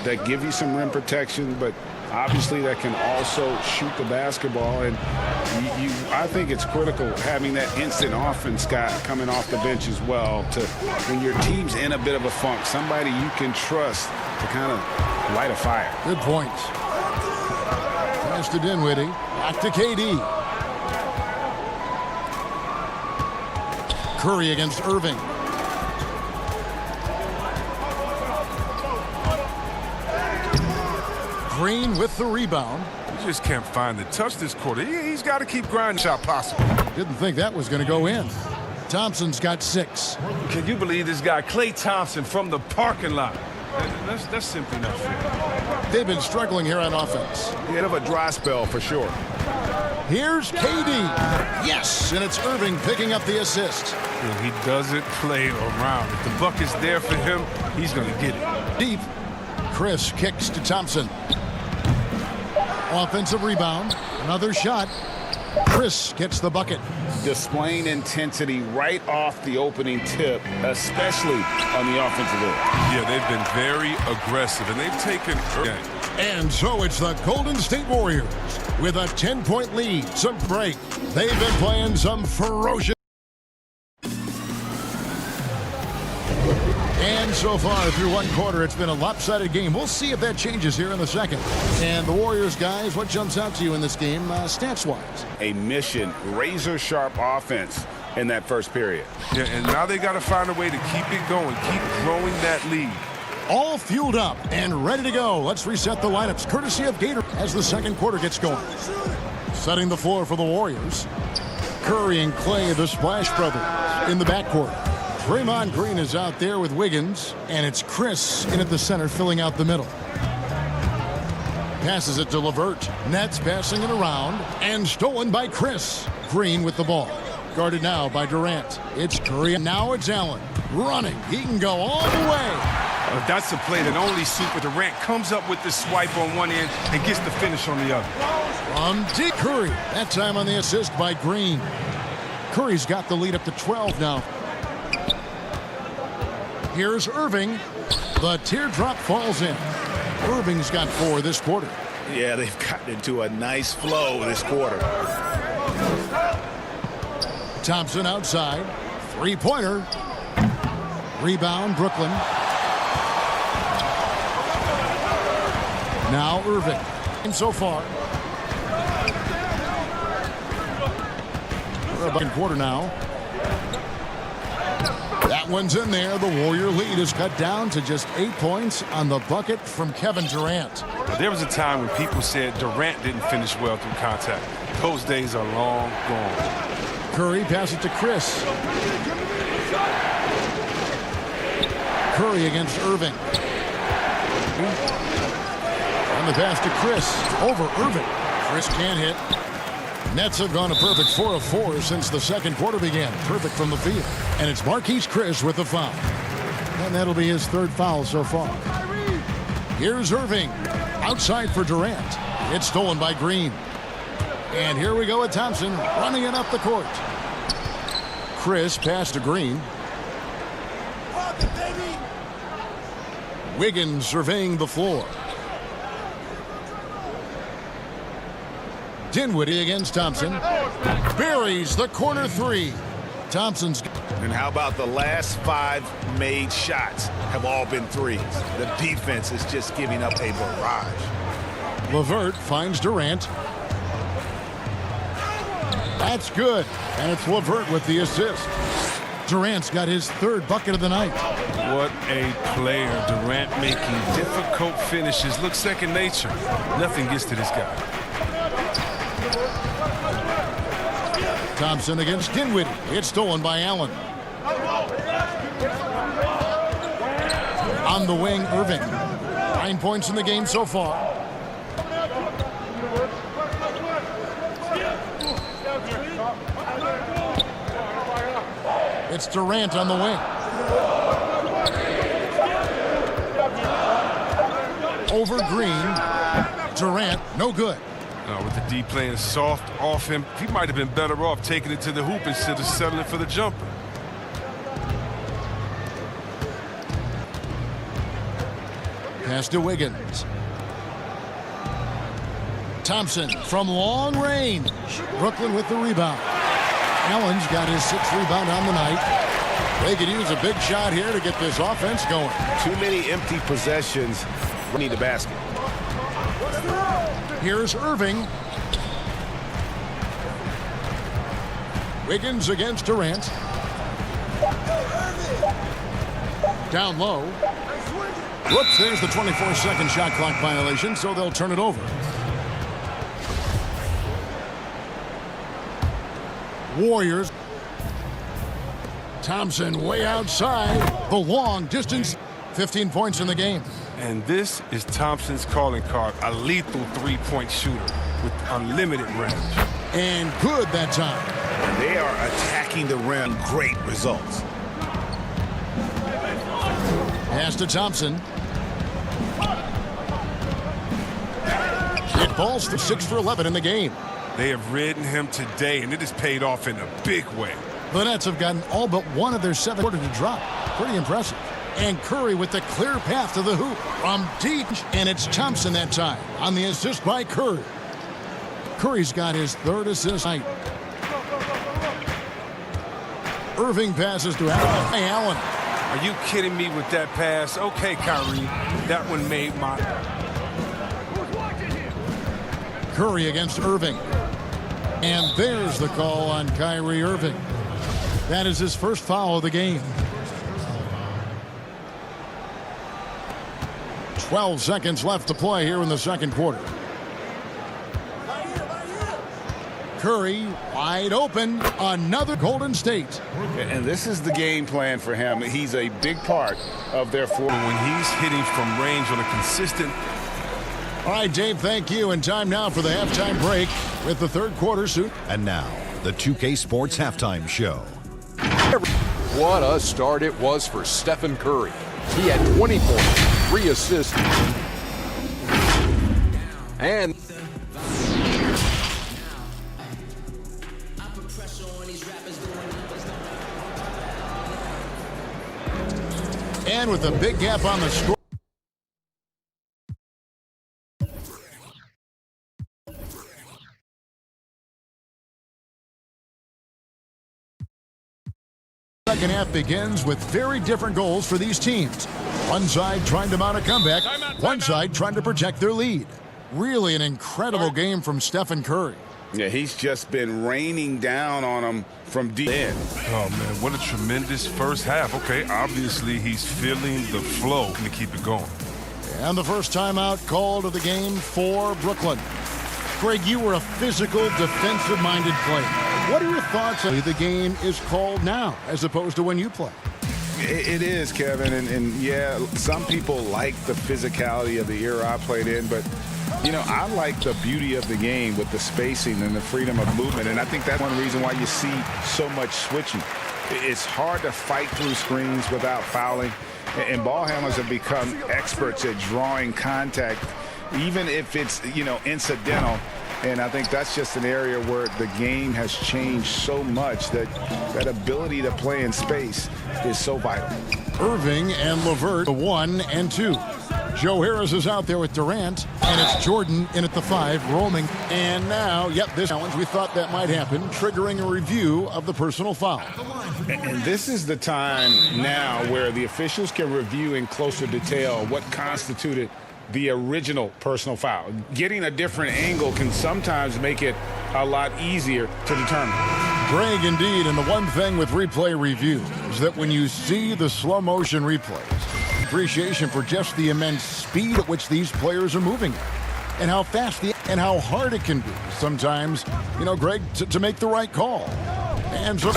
that give you some rim protection, but obviously that can also shoot the basketball. And I think it's critical having that instant offense guy coming off the bench as well, to when your team's in a bit of a funk, somebody you can trust to kind of light a fire. Good points. Pass to Dinwiddie. Back to KD. Curry against Irving. Green with the rebound. He just can't find the touch this quarter. He's got to keep grinding shot possible. Didn't think that was going to go in. Thompson's got 6. Can you believe this guy, Klay Thompson, from the parking lot? That's simply not fair. They've been struggling here on offense. Bit of a dry spell for sure. Here's KD. Yes, and it's Irving picking up the assist. Yeah, he doesn't play around. If the buck is there for him, he's going to get it. Deep. Chris kicks to Thompson. Offensive rebound. Another shot. Chris gets the bucket. Displaying intensity right off the opening tip, especially on the offensive end. Yeah, they've been very aggressive, and they've taken game. And so it's the Golden State Warriors with a 10-point lead. Some break. They've been playing some ferocious. And so far through one quarter, it's been a lopsided game. We'll see if that changes here in the second. And the Warriors, guys, what jumps out to you in this game, stats-wise? A mission, razor-sharp offense in that first period. Yeah, and now they got to find a way to keep it going, keep growing that lead. All fueled up and ready to go. Let's reset the lineups, courtesy of Gator, as the second quarter gets going. Setting the floor for the Warriors. Curry and Klay, the Splash Brothers, in the backcourt. Draymond Green is out there with Wiggins, and it's Chris in at the center filling out the middle. Passes it to LeVert. Nets passing it around, and stolen by Chris. Green with the ball. Guarded now by Durant. It's Curry, and now it's Allen. Running. He can go all the way. That's a play that only Super Durant comes up with the swipe on one end and gets the finish on the other. From deep, Curry. That time on the assist by Green. Curry's got the lead up to 12 now. Here's Irving. The teardrop falls in. Irving's got 4 this quarter. Yeah, they've gotten into a nice flow this quarter. Thompson outside. Three-pointer. Rebound, Brooklyn. Now Irving. So far. We're about in quarter now. That one's in there. The Warrior lead is cut down to just 8 points on the bucket from Kevin Durant. There was a time when people said Durant didn't finish well through contact. Those days are long gone. Curry passes it to Chris. Curry against Irving. And the pass to Chris. Over Irving. Chris can't hit. Nets have gone a perfect 4 of 4 since the second quarter began. Perfect from the field. And it's Marquise Chris with the foul. And that'll be his third foul so far. Here's Irving. Outside for Durant. It's stolen by Green. And here we go with Thompson running it up the court. Chris pass to Green. Wiggins surveying the floor. Dinwiddie against Thompson. Buries the corner three. Thompson's. And how about the last 5 made shots have all been threes? The defense is just giving up a barrage. LeVert finds Durant. That's good. And it's LeVert with the assist. Durant's got his third bucket of the night. What a player. Durant making difficult finishes look second nature. Nothing gets to this guy. Thompson against Dinwiddie. It's stolen by Allen. On the wing, Irving. 9 points in the game so far. It's Durant on the wing. Over Green. Durant, no good. With the D playing soft off him, he might have been better off taking it to the hoop instead of settling for the jumper. Pass to Wiggins. Thompson from long range. Brooklyn with the rebound. Allen's got his 6th rebound on the night. They could use a big shot here to get this offense going. Too many empty possessions. We need a basket. Here's Irving. Wiggins against Durant. Down low. Whoops, there's the 24-second shot clock violation, so they'll turn it over. Warriors. Thompson way outside. The long distance. 15 points in the game. And this is Thompson's calling card, a lethal three-point shooter with unlimited range. And good that time. And they are attacking the rim. Great results. Pass to Thompson. It falls to 6 for 11 in the game. They have ridden him today, and it has paid off in a big way. The Nets have gotten all but one of their 7 quarters to drop. Pretty impressive. And Curry with the clear path to the hoop from deep. And it's Thompson that time on the assist by Curry. Curry's got his 3rd assist night. Irving passes to Allen. Are you kidding me with that pass? Okay, Kyrie, that one made my... Curry against Irving. And there's the call on Kyrie Irving. That is his first foul of the game. 12 seconds left to play here in the second quarter. Curry wide open. Another Golden State. And this is the game plan for him. He's a big part of their floor. When he's hitting from range on a consistent... All right, Dave, thank you. And time now for the halftime break with the third quarter suit. And now, the 2K Sports Halftime Show. What a start it was for Stephen Curry. He had 20 points, 3 assists, and with a big gap on the score. Second half begins with very different goals for these teams. One side trying to mount a comeback, one side trying to protect their lead. Really an incredible game from Stephen Curry. Yeah, he's just been raining down on him from deep in. Oh, man, what a tremendous first half. Okay, obviously he's feeling the flow to keep it going. And the first timeout called of the game for Brooklyn. Greg, you were a physical, defensive-minded player. What are your thoughts on the game is called now as opposed to when you play? It is, Kevin, and yeah, some people like the physicality of the era I played in, but you know, I like the beauty of the game with the spacing and the freedom of movement, and I think that's one reason why you see so much switching. It's hard to fight through screens without fouling, and ball handlers have become experts at drawing contact, even if it's, you know, incidental. And I think that's just an area where the game has changed so much that that ability to play in space is so vital. Irving and LeVert, the 1 and 2. Joe Harris is out there with Durant, and it's Jordan in at the 5, roaming. And now, yep, this challenge, we thought that might happen, triggering a review of the personal foul. And this is the time now where the officials can review in closer detail what constituted the original personal foul. Getting a different angle can sometimes make it a lot easier to determine. Greg, indeed, and the one thing with replay review is that when you see the slow motion replays, appreciation for just the immense speed at which these players are moving and how fast and how hard it can be sometimes, you know, Greg, to make the right call. And so,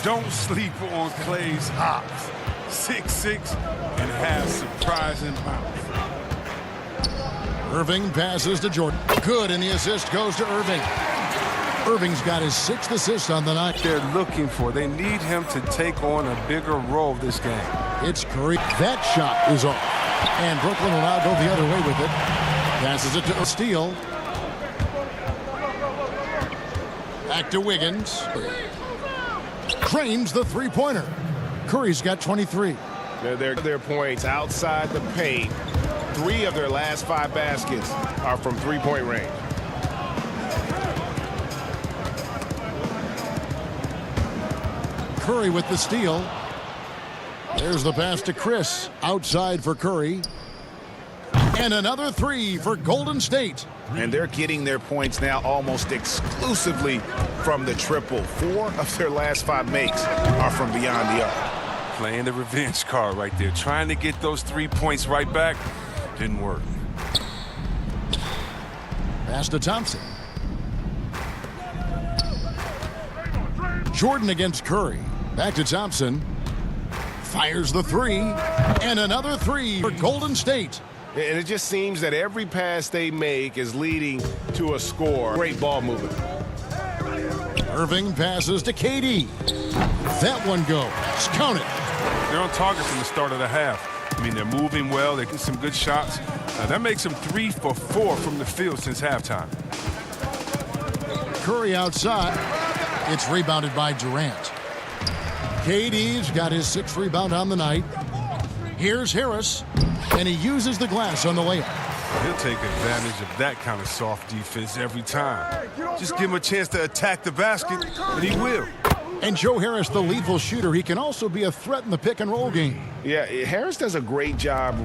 Don't sleep on Clay's hops. 6'6" and has surprising bounce. Irving passes to Jordan. Good, and the assist goes to Irving. Irving's got his 6th assist on the night. They're looking for. They need him to take on a bigger role this game. It's Curry. That shot is off. And Brooklyn will now go the other way with it. Passes it to Steele. Back to Wiggins. Cranes the three-pointer. Curry's got 23. Their points outside the paint. 3 of their last 5 baskets are from three-point range. Curry with the steal. There's the pass to Chris. Outside for Curry. And another 3 for Golden State. And they're getting their points now almost exclusively from the triple. 4 of their last 5 makes are from beyond the arc. Playing the revenge card right there. Trying to get those 3 points right back. Didn't work. Pass to Thompson. Jordan against Curry. Back to Thompson. Fires the 3. And another 3 for Golden State. And it just seems that every pass they make is leading to a score. Great ball movement. Irving passes to KD. That one goes. Count it. They're on target from the start of the half. I mean, they're moving well. They're getting some good shots. That makes them 3 for 4 from the field since halftime. Curry outside. It's rebounded by Durant. KD's got his 6th rebound on the night. Here's Harris, and he uses the glass on the layup. He'll take advantage of that kind of soft defense every time. Just give him a chance to attack the basket, and he will. And Joe Harris, the lethal shooter, he can also be a threat in the pick-and-roll game. Yeah, Harris does a great job.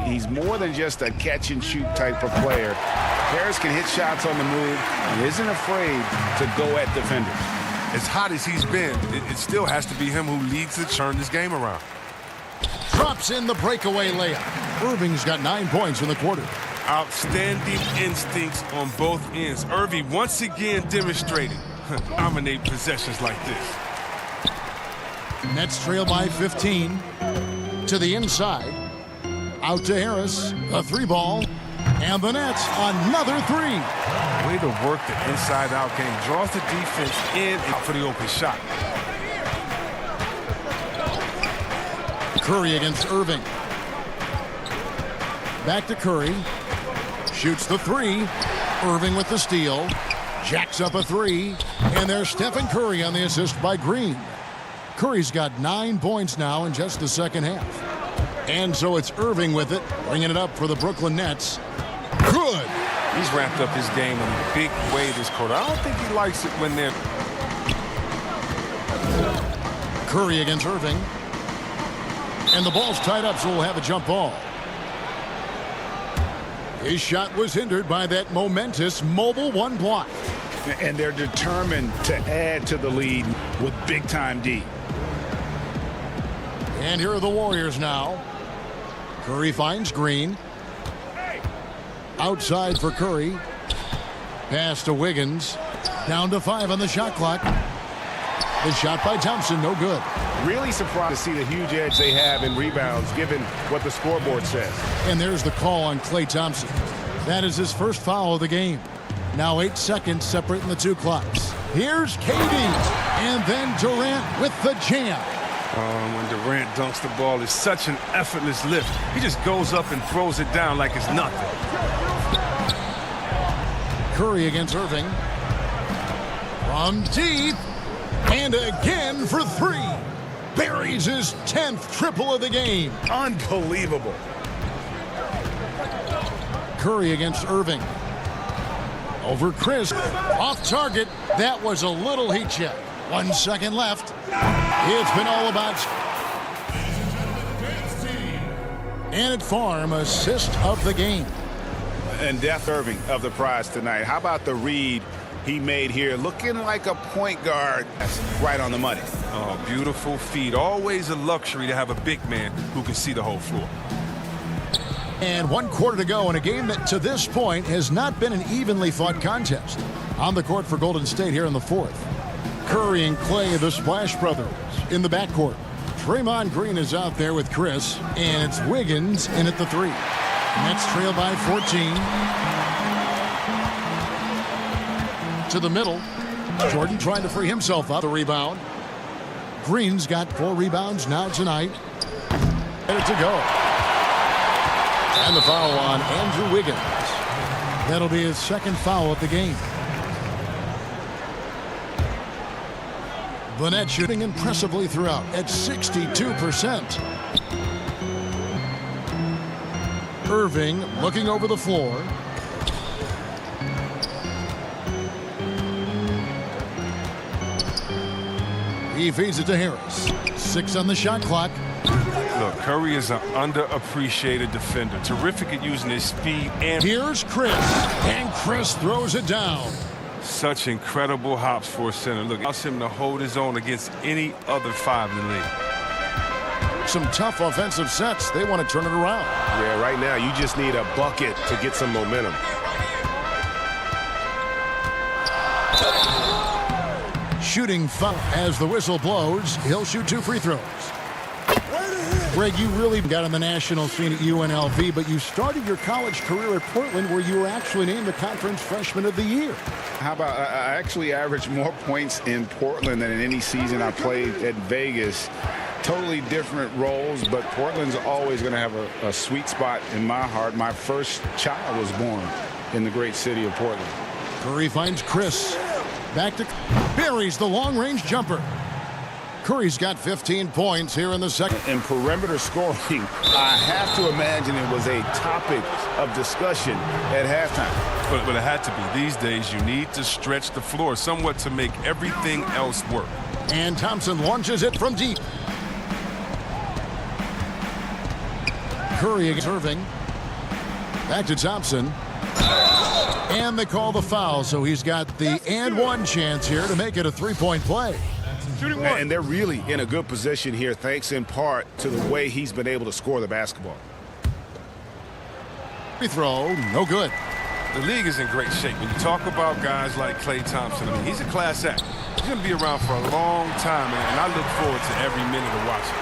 He's more than just a catch-and-shoot type of player. Harris can hit shots on the move and isn't afraid to go at defenders. As hot as he's been, it still has to be him who leads to turn this game around. Drops in the breakaway layup. Irving's got 9 points in the quarter. Outstanding instincts on both ends. Irving once again demonstrating dominate possessions like this. Nets trail by 15. To the inside. Out to Harris. A 3-ball. And the Nets, another 3. Way to work the inside-out game. Draws the defense in and for the open shot. Curry against Irving. Back to Curry. Shoots the 3. Irving with the steal. Jacks up a 3. And there's Stephen Curry on the assist by Green. Curry's got 9 points now in just the second half. And so it's Irving with it, bringing it up for the Brooklyn Nets. Good. He's ramped up his game in a big way this quarter. I don't think he likes it when they're... Curry against Irving. And the ball's tied up, so we'll have a jump ball. His shot was hindered by that momentous mobile one block. And they're determined to add to the lead with big-time D. And here are the Warriors now. Curry finds Green. Outside for Curry. Pass to Wiggins. Down to 5 on the shot clock. The shot by Thompson, no good. Really surprised to see the huge edge they have in rebounds, given what the scoreboard says. And there's the call on Klay Thompson. That is his first foul of the game. Now 8 seconds separating the two clocks. Here's KD. And then Durant with the jam. When Durant dunks the ball, it's such an effortless lift. He just goes up and throws it down like it's nothing. Curry against Irving. From deep. And again for 3. Buries his 10th triple of the game. Unbelievable. Curry against Irving. Over Chris. Off target. That was a little heat check. 1 second left. It's been all about. And at Farm, assist of the game. And deserving of the prize tonight. How about the read he made here? Looking like a point guard. That's right on the money. Oh, beautiful feed. Always a luxury to have a big man who can see the whole floor. And 1 quarter to go in a game that to this point has not been an evenly fought contest. On the court for Golden State here in the 4th. Curry and Klay, the Splash Brothers, in the backcourt. Draymond Green is out there with Chris, and it's Wiggins in at the 3. Nets trail by 14. To the middle. Jordan trying to free himself up. The rebound. Green's got 4 rebounds now tonight. Ready to go. And the foul on Andrew Wiggins. That'll be his 2nd foul of the game. The Nets shooting impressively throughout at 62%. Irving looking over the floor. He feeds it to Harris. 6 on the shot clock. Look, Curry is an underappreciated defender. Terrific at using his speed. And here's Chris. And Chris throws it down. Such incredible hops for a center. Look, it allows him to hold his own against any other 5 in the league. Some tough offensive sets. They want to turn it around. Yeah, right now you just need a bucket to get some momentum. Shooting foul as the whistle blows. He'll shoot 2 free throws. Greg, you really got on the national scene at UNLV, but you started your college career at Portland where you were actually named the Conference Freshman of the Year. How about I actually averaged more points in Portland than in any season I played at Vegas. Totally different roles, but Portland's always going to have a sweet spot in my heart. My first child was born in the great city of Portland. Curry finds Chris. Back to buries the long-range jumper. Curry's got 15 points here in the second. In perimeter scoring, I have to imagine it was a topic of discussion at halftime. But it had to be. These days, you need to stretch the floor somewhat to make everything else work. And Thompson launches it from deep. Curry against Irving. Back to Thompson. And they call the foul, so he's got the and 1 chance here to make it a 3-point play. And they're really in a good position here, thanks in part to the way he's been able to score the basketball. Free throw, no good. The league is in great shape. When you talk about guys like Klay Thompson, I mean, he's a class act. He's going to be around for a long time, and I look forward to every minute of watching.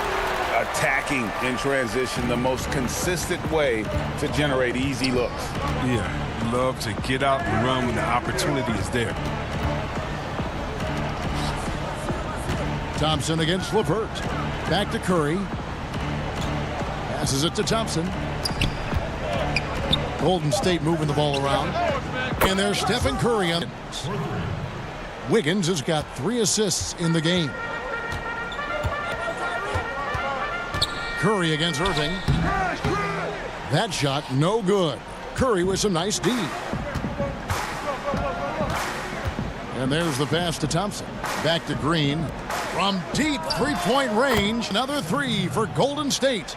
Attacking in transition, the most consistent way to generate easy looks. Yeah, love to get out and run when the opportunity is there. Thompson against LeVert. Back to Curry. Passes it to Thompson. Golden State moving the ball around. And there's Stephen Curry on it. Wiggins has got 3 assists in the game. Curry against Irving. That shot, no good. Curry with some nice D. And there's the pass to Thompson. Back to Green. From deep three-point range, another three for Golden State.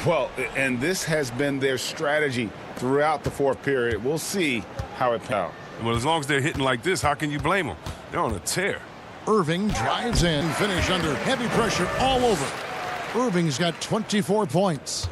Well, and this has been their strategy throughout the fourth period. We'll see how it plays out. Well, as long as they're hitting like this, how can you blame them? They're on a tear. Irving drives in, finish under heavy pressure all over. Irving's got 24 points.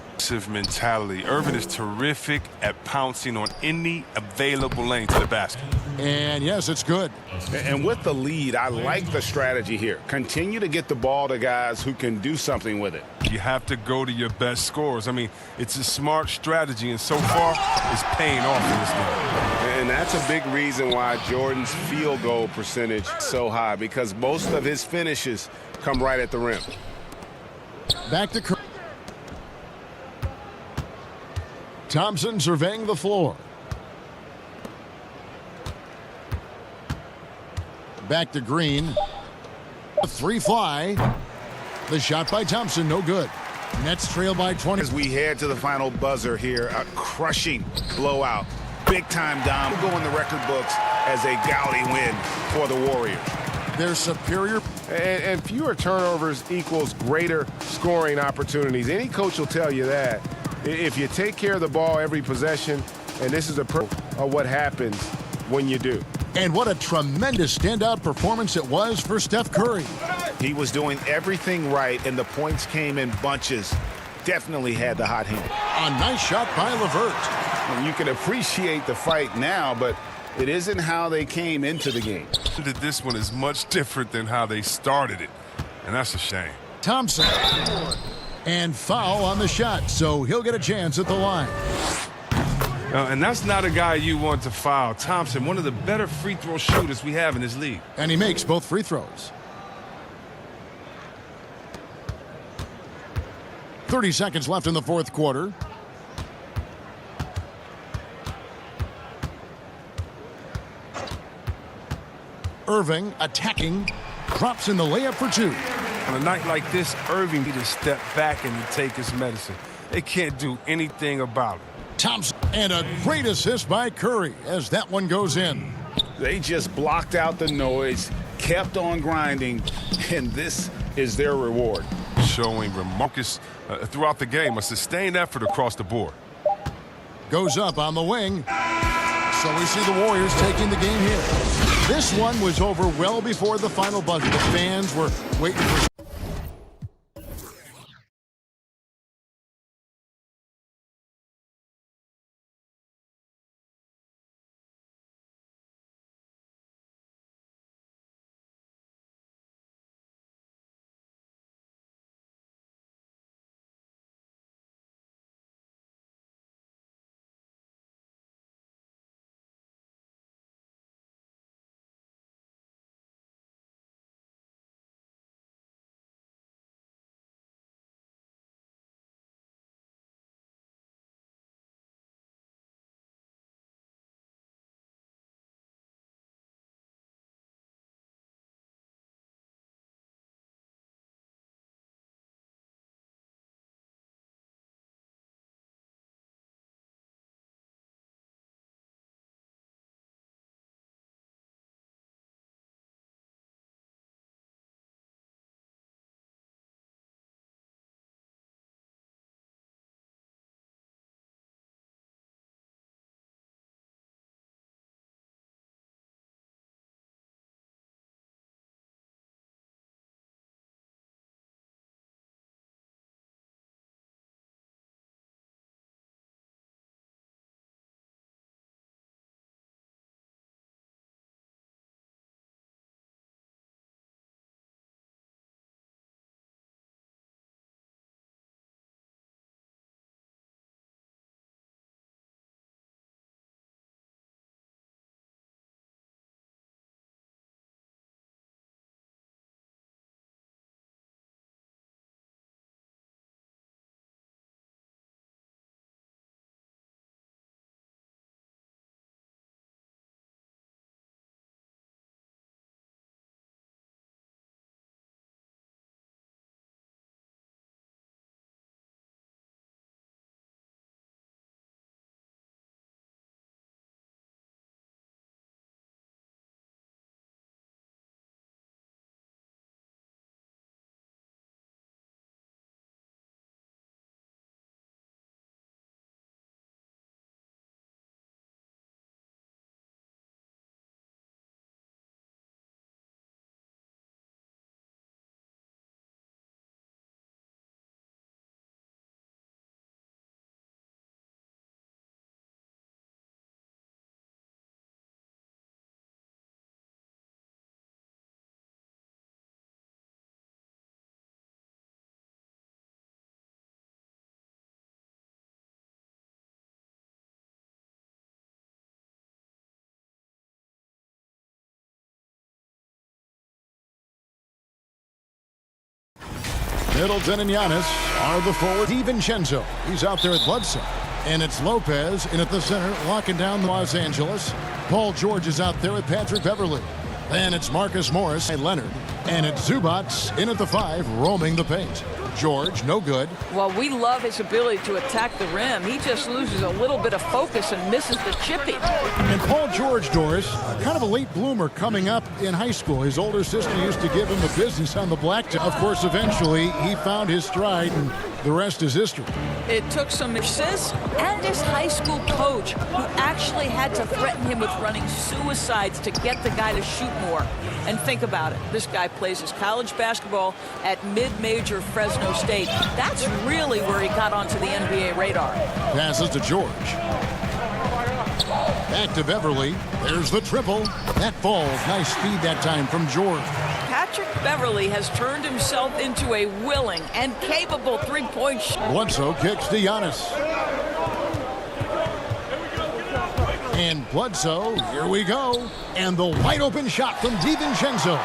Mentality. Irving is terrific at pouncing on any available lane to the basket. And yes, it's good. And with the lead, I like the strategy here. Continue to get the ball to guys who can do something with it. You have to go to your best scorers. I mean, it's a smart strategy, and so far, it's paying off in this game. And that's a big reason why Jordan's field goal percentage is so high, because most of his finishes come right at the rim. Back to Curry. Thompson surveying the floor. Back to Green. A three fly. The shot by Thompson, no good. Nets trail by 20. As we head to the final buzzer here, a crushing blowout. Big time dom. Will go in the record books as a gaudy win for the Warriors. They're superior. And fewer turnovers equals greater scoring opportunities. Any coach will tell you that. If you take care of the ball every possession, and this is a proof of what happens when you do. And what a tremendous standout performance it was for Steph Curry. He was doing everything right, and the points came in bunches. Definitely had the hot hand. A nice shot by LeVert. And you can appreciate the fight now, but it isn't how they came into the game. This one is much different than how they started it, and that's a shame. Thompson. And foul on the shot, so he'll get a chance at the line. And that's not a guy you want to foul. Thompson, one of the better free throw shooters we have in this league. And he makes both free throws. 30 seconds left in the fourth quarter. Irving attacking, drops in the layup for two. On a night like this, Irving need to step back and take his medicine. They can't do anything about it. Thompson, and a great assist by Curry as that one goes in. They just blocked out the noise, kept on grinding, and this is their reward. Showing Marcus throughout the game, a sustained effort across the board. Goes up on the wing. So we see the Warriors taking the game here. This one was over well before the final buzzer. The fans were waiting for Middleton and Giannis are the forward. DiVincenzo, he's out there at Bledsoe. And it's Lopez in at the center, locking down Los Angeles. Paul George is out there with Patrick Beverley. Then it's Marcus Morris and Leonard. And it's Zubats in at the 5, roaming the paint. George, no good. Well, we love his ability to attack the rim. He just loses a little bit of focus and misses the chipping. And Paul George, Doris, kind of a late bloomer coming up in high school. His older sister used to give him the business on the blacktop. Of course, eventually, he found his stride, and the rest is history. It took some assist and his high school coach, who actually had to threaten him with running suicides to get the guy to shoot more. And think about it. This guy plays his college basketball at mid-major Fresno State. That's really where he got onto the NBA radar. Passes to George. Back to Beverly. There's the triple. That falls. Nice speed that time from George. Patrick Beverley has turned himself into a willing and capable three-point shooter. Bledsoe kicks to Giannis. And Bledsoe, here we go. And the wide open shot from DiVincenzo.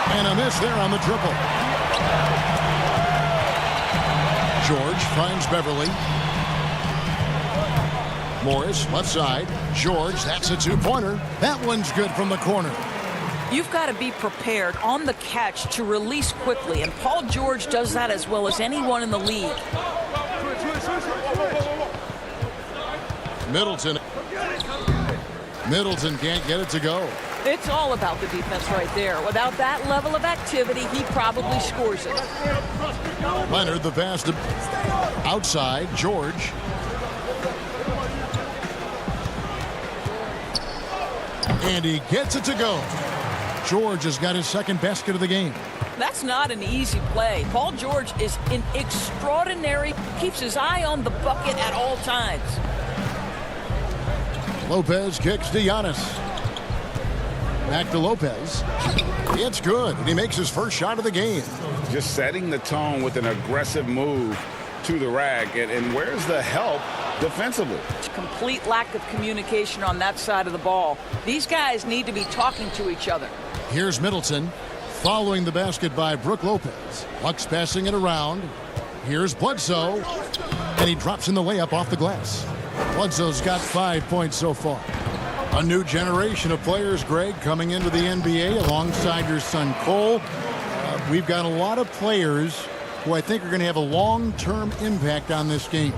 And a miss there on the triple. George finds Beverly. Morris, left side. George, that's a two-pointer. That one's good from the corner. You've got to be prepared on the catch to release quickly, and Paul George does that as well as anyone in the league. Middleton can't get it to go. It's all about the defense right there. Without that level of activity, he probably scores it. Leonard, the pass to outside. George. And he gets it to go. George has got his second basket of the game. That's not an easy play. Paul George is an extraordinary, keeps his eye on the bucket at all times. Lopez kicks to Giannis. Back to Lopez. It's good, and he makes his first shot of the game. Just setting the tone with an aggressive move to the rack. And where's the help defensively? Complete lack of communication on that side of the ball. These guys need to be talking to each other. Here's Middleton following the basket by Brook Lopez. Bucks passing it around. Here's Bledsoe, and he drops in the layup off the glass. Bledsoe's got 5 points so far. A new generation of players, Greg, coming into the NBA alongside your son Cole. We've got a lot of players who I think are going to have a long-term impact on this game.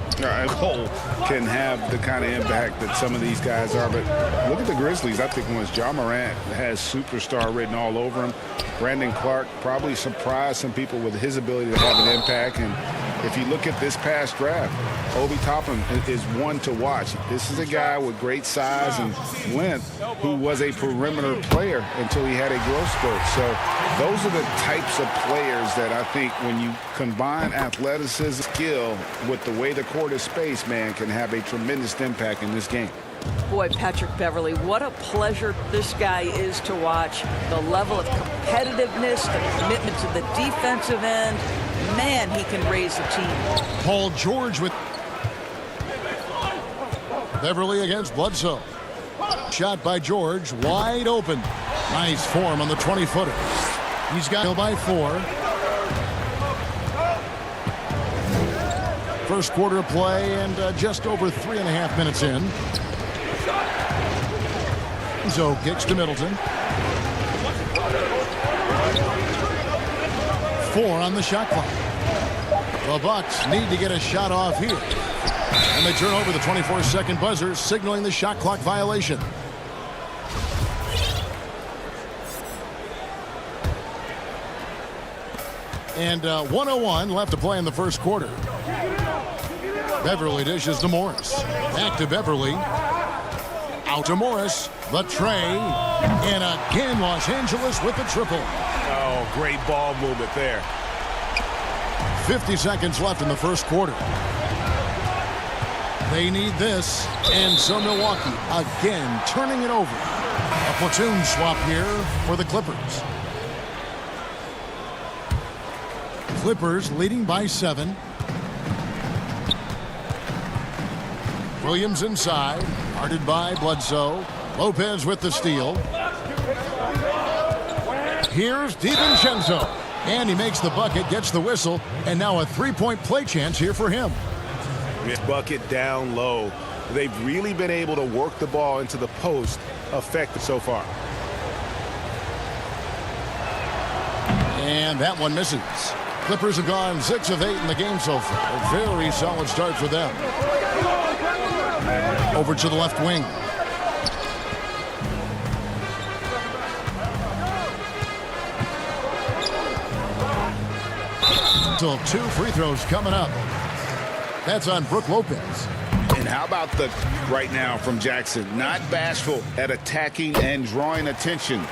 Cole can have the kind of impact that some of these guys are, but look at the Grizzlies. I think once Ja Morant has superstar written all over him, Brandon Clark probably surprised some people with his ability to have an impact. And if you look at this past draft, Obi Toppin is one to watch. This is a guy with great size and length who was a perimeter player until he had a growth spurt. So those are the types of players that I think when you combine athleticism, skill with the way the court is spaced, man, can have a tremendous impact in this game. Boy, Patrick Beverley, what a pleasure this guy is to watch. The level of competitiveness, the commitment to the defensive end. Man, he can raise the team. Paul George with Beverly against Bledsoe. Shot by George, wide open. Nice form on the 20-footer. He's got by 4. First quarter of play and just over 3.5 minutes in. Zo kicks to Middleton. 4 on the shot clock. The Bucks need to get a shot off here. And they turn over the 24-second buzzer, signaling the shot clock violation. And 1:01 left to play in the first quarter. Beverly dishes to Morris. Back to Beverly. Out to Morris. The tray. And again, Los Angeles with the triple. Oh, great ball movement there. 50 seconds left in the first quarter. They need this. And so Milwaukee again turning it over. A platoon swap here for the Clippers. Clippers leading by 7. Williams inside, guarded by Bledsoe. Lopez with the steal. Here's DiVincenzo. And he makes the bucket, gets the whistle, and now a three-point play chance here for him. Bucket down low. They've really been able to work the ball into the post effective so far. And that one misses. Clippers have gone 6 of 8 in the game so far. A very solid start for them. Over to the left wing. So 2 free throws coming up. That's on Brook Lopez. And how about the right now from Jackson? Not bashful at attacking and drawing attention.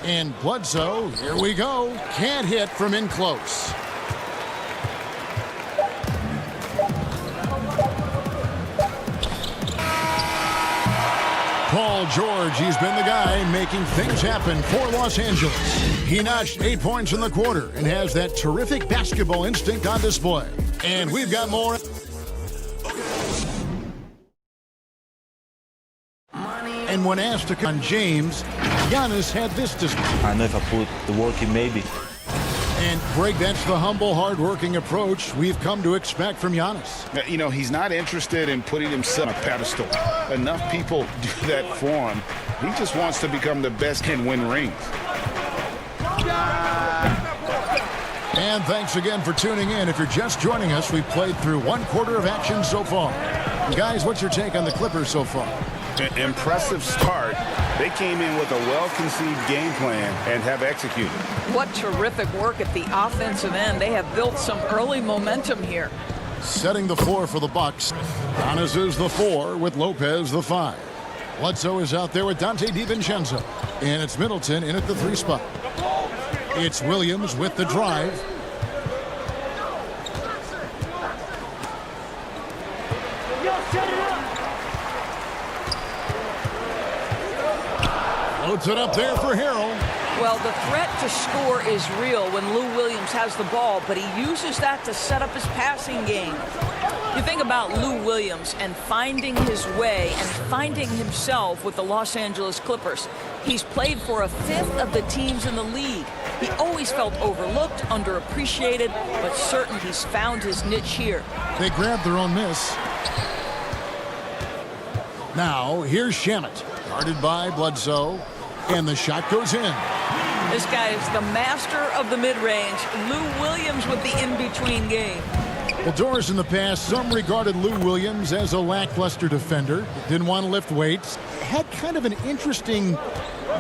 And Bledsoe, here we go. Can't hit from in close. Paul George, he's been the guy making things happen for Los Angeles. He notched 8 points in the quarter and has that terrific basketball instinct on display. And we've got more. And when asked to come on James, Giannis had this to say. I know if I put the work in, maybe. And Greg, that's the humble, hard-working approach we've come to expect from Giannis. You know, he's not interested in putting himself on a pedestal. Enough people do that for him. He just wants to become the best and win rings. And thanks again for tuning in. If you're just joining us, we've played through 1 quarter of action so far. Guys, what's your take on the Clippers so far? Impressive start. They came in with a well-conceived game plan and have executed. What terrific work at the offensive end. They have built some early momentum here. Setting the floor for the Bucks. Giannis is the 4 with Lopez the 5. Bledsoe is out there with Dante DiVincenzo. And it's Middleton in at the 3 spot. It's Williams with the drive. Loads it up there for Harrell. Well, the threat to score is real when Lou Williams has the ball, but he uses that to set up his passing game. You think about Lou Williams and finding his way and finding himself with the Los Angeles Clippers. He's played for 1/5 of the teams in the league. He always felt overlooked, underappreciated, but certain he's found his niche here. They grabbed their own miss. Now, here's Shamet, guarded by Bledsoe, and the shot goes in. This guy is the master of the mid-range. Lou Williams with the in-between game. Well, Doris, in the past, some regarded Lou Williams as a lackluster defender. Didn't want to lift weights. Had kind of an interesting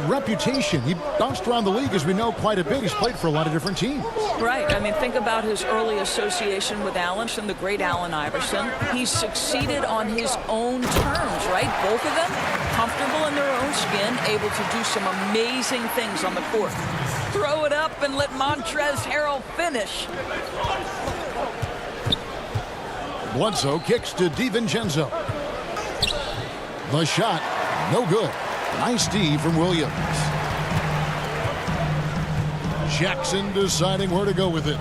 reputation. He bounced around the league, as we know, quite a bit. He's played for a lot of different teams. Right. I mean, think about his early association with Allen and the great Allen Iverson. He's succeeded on his own terms, right? Both of them comfortable in their own skin, able to do some amazing things on the court. Throw it up and let Montrezl Harrell finish. Bledsoe kicks to DiVincenzo. The shot, no good. Nice D from Williams. Jackson deciding where to go with it.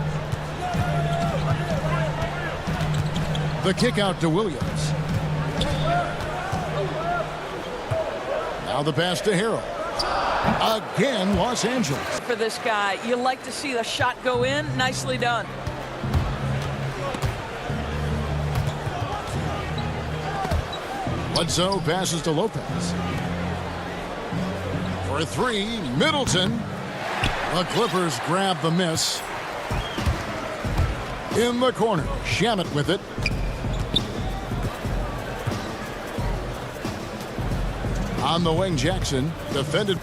The kick out to Williams. Now the pass to Harrell. Again, Los Angeles. For this guy, you like to see the shot go in. Nicely done. Bledsoe passes to Lopez. For 3, Middleton. The Clippers grab the miss. In the corner, Shamet with it. On the wing, Jackson defended.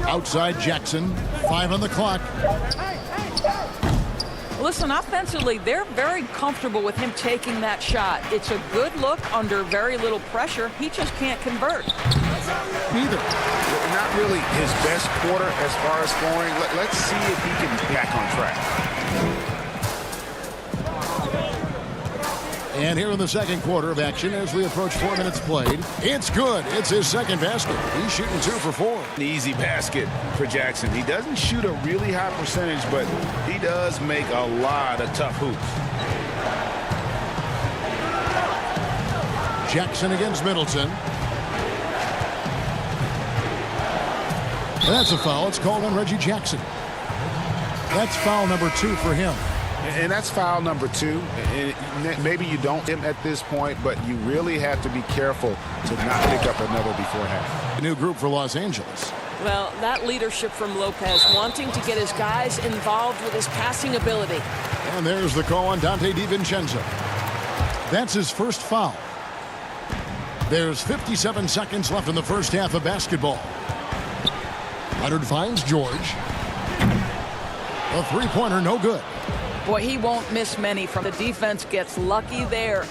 Outside Jackson, 5 on the clock. Listen, offensively, they're very comfortable with him taking that shot. It's a good look under very little pressure. He just can't convert. Neither. Not really his best quarter as far as scoring. Let's see if he can get back on track. And here in the second quarter of action, as we approach 4 minutes played, it's good. It's his second basket. He's shooting 2 for 4. An easy basket for Jackson. He doesn't shoot a really high percentage, but he does make a lot of tough hoops. Jackson against Middleton. That's a foul. It's called on Reggie Jackson. That's foul number 2 for him. And that's foul number 2. And maybe you don't him at this point, but you really have to be careful to not pick up another before half. A new group for Los Angeles. Well, that leadership from Lopez, wanting to get his guys involved with his passing ability. And there's the call on Dante DiVincenzo. That's his first foul. There's 57 seconds left in the first half of basketball. Leonard finds George. A three-pointer, no good. Boy, he won't miss many from the defense. Gets lucky there.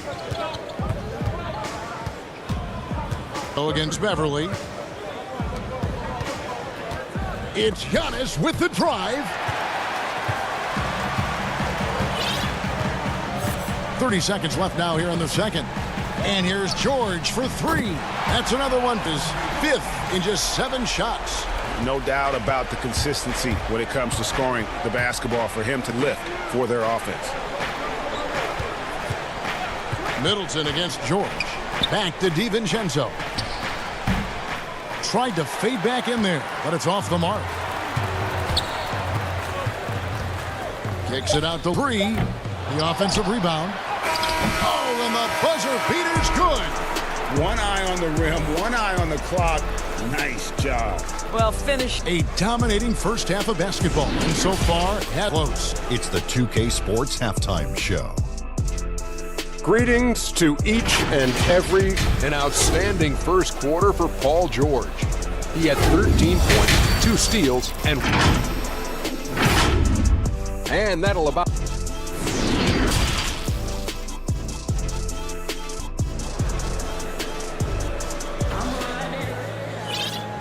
Against Beverly. It's Giannis with the drive. 30 seconds left now here in the second. And here's George for 3. That's another one. His 5th in just 7 shots. No doubt about the consistency when it comes to scoring the basketball for him to lift for their offense. Middleton against George. Back to DiVincenzo. Tried to fade back in there, but it's off the mark. Kicks it out to 3. The offensive rebound. Oh, and the buzzer beater's good. One eye on the rim, one eye on the clock. Nice job. Well, finish. A dominating first half of basketball, and so far, close. It's the 2K Sports Halftime Show. Greetings to each and every. An outstanding first quarter for Paul George. He had 13 points, 2 steals, and that'll about.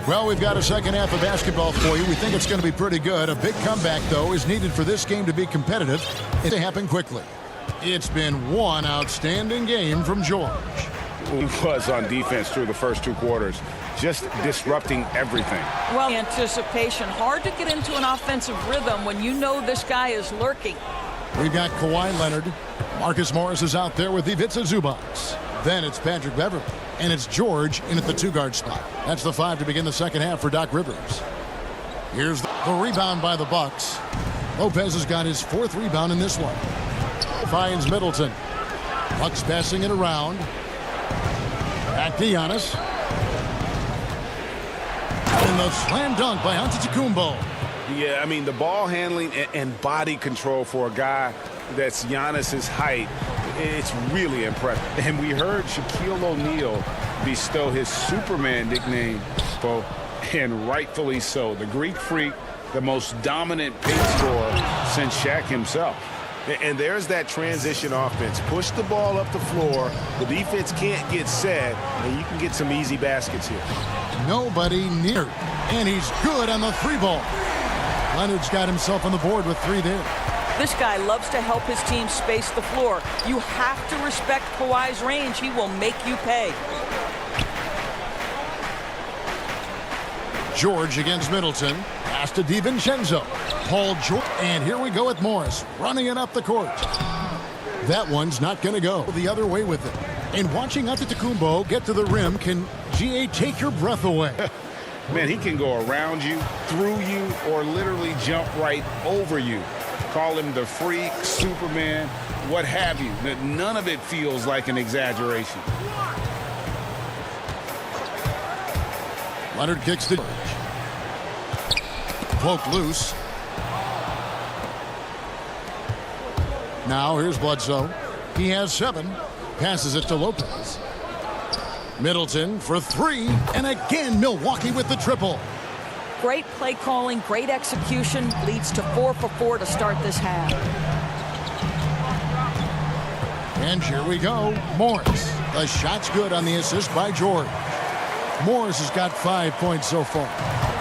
Well, we've got a second half of basketball for you. We think it's going to be pretty good. A big comeback, though, is needed for this game to be competitive and to happen quickly. It's been one outstanding game from George. He was on defense through the first 2 quarters, just disrupting everything. Well, anticipation. Hard to get into an offensive rhythm when you know this guy is lurking. We've got Kawhi Leonard. Marcus Morris is out there with Ivica Zubac. Then it's Patrick Beverly. And it's George in at the 2-guard spot. That's the 5 to begin the second half for Doc Rivers. Here's the rebound by the Bucks. Lopez has got his 4th rebound in this one. Finds Middleton. Bucks passing it around. Back to Giannis. And the slam dunk by Antetokounmpo. Yeah, I mean, the ball handling and body control for a guy that's Giannis's height, it's really impressive. And we heard Shaquille O'Neal bestow his Superman nickname, and rightfully so. The Greek Freak, the most dominant paint scorer since Shaq himself. And there's that transition offense. Push the ball up the floor. The defense can't get set, and you can get some easy baskets here. Nobody near. And he's good on the 3-ball. Leonard's got himself on the board with 3 there. This guy loves to help his team space the floor. You have to respect Kawhi's range. He will make you pay. George against Middleton. Pass to DiVincenzo. Paul George. And here we go with Morris running it up the court. That one's not going to go the other way with it. And watching Antetokounmpo get to the rim can, GA, take your breath away. Man, he can go around you, through you, or literally jump right over you. Call him the freak, Superman, what have you. None of it feels like an exaggeration. Leonard kicks to George. Poke loose. Now here's Bledsoe. He has 7. Passes it to Lopez. Middleton for 3. And again, Milwaukee with the triple. Great play calling, great execution, leads to 4 for 4 to start this half. And here we go. Morris. The shot's good on the assist by George. Morris has got 5 points so far.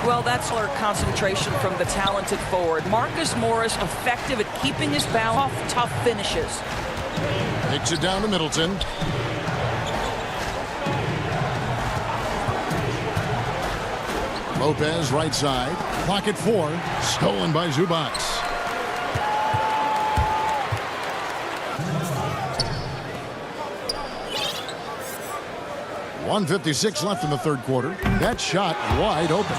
Well, that's our concentration from the talented forward. Marcus Morris effective at keeping his balance off tough finishes. Takes it down to Middleton. Lopez right side. Clock at 4. Stolen by Zubac. 1:56 left in the third quarter. That shot wide open.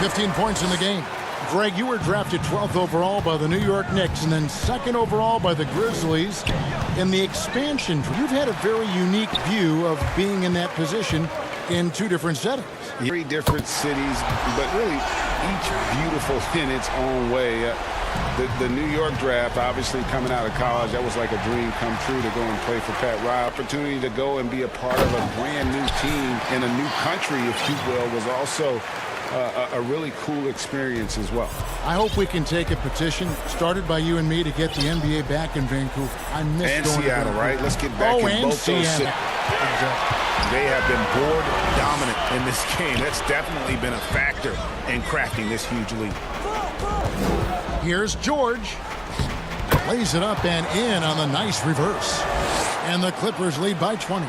15 points in the game. Greg, you were drafted 12th overall by the New York Knicks and then 2nd overall by the Grizzlies in the expansion. You've had a very unique view of being in that position in two different settings. Very different cities, but really each beautiful in its own way. The New York draft, obviously coming out of college, that was like a dream come true to go and play for Pat Riley. Opportunity to go and be a part of a brand new team in a new country, if you will, was also a really cool experience as well. I hope we can take a petition started by you and me to get the NBA back in Vancouver. I miss and going Seattle, to right? Let's get back in both those cities. Exactly. They have been board dominant in this game. That's definitely been a factor in crafting this huge lead. Here's George. Lays it up and in on the nice reverse. And the Clippers lead by 20.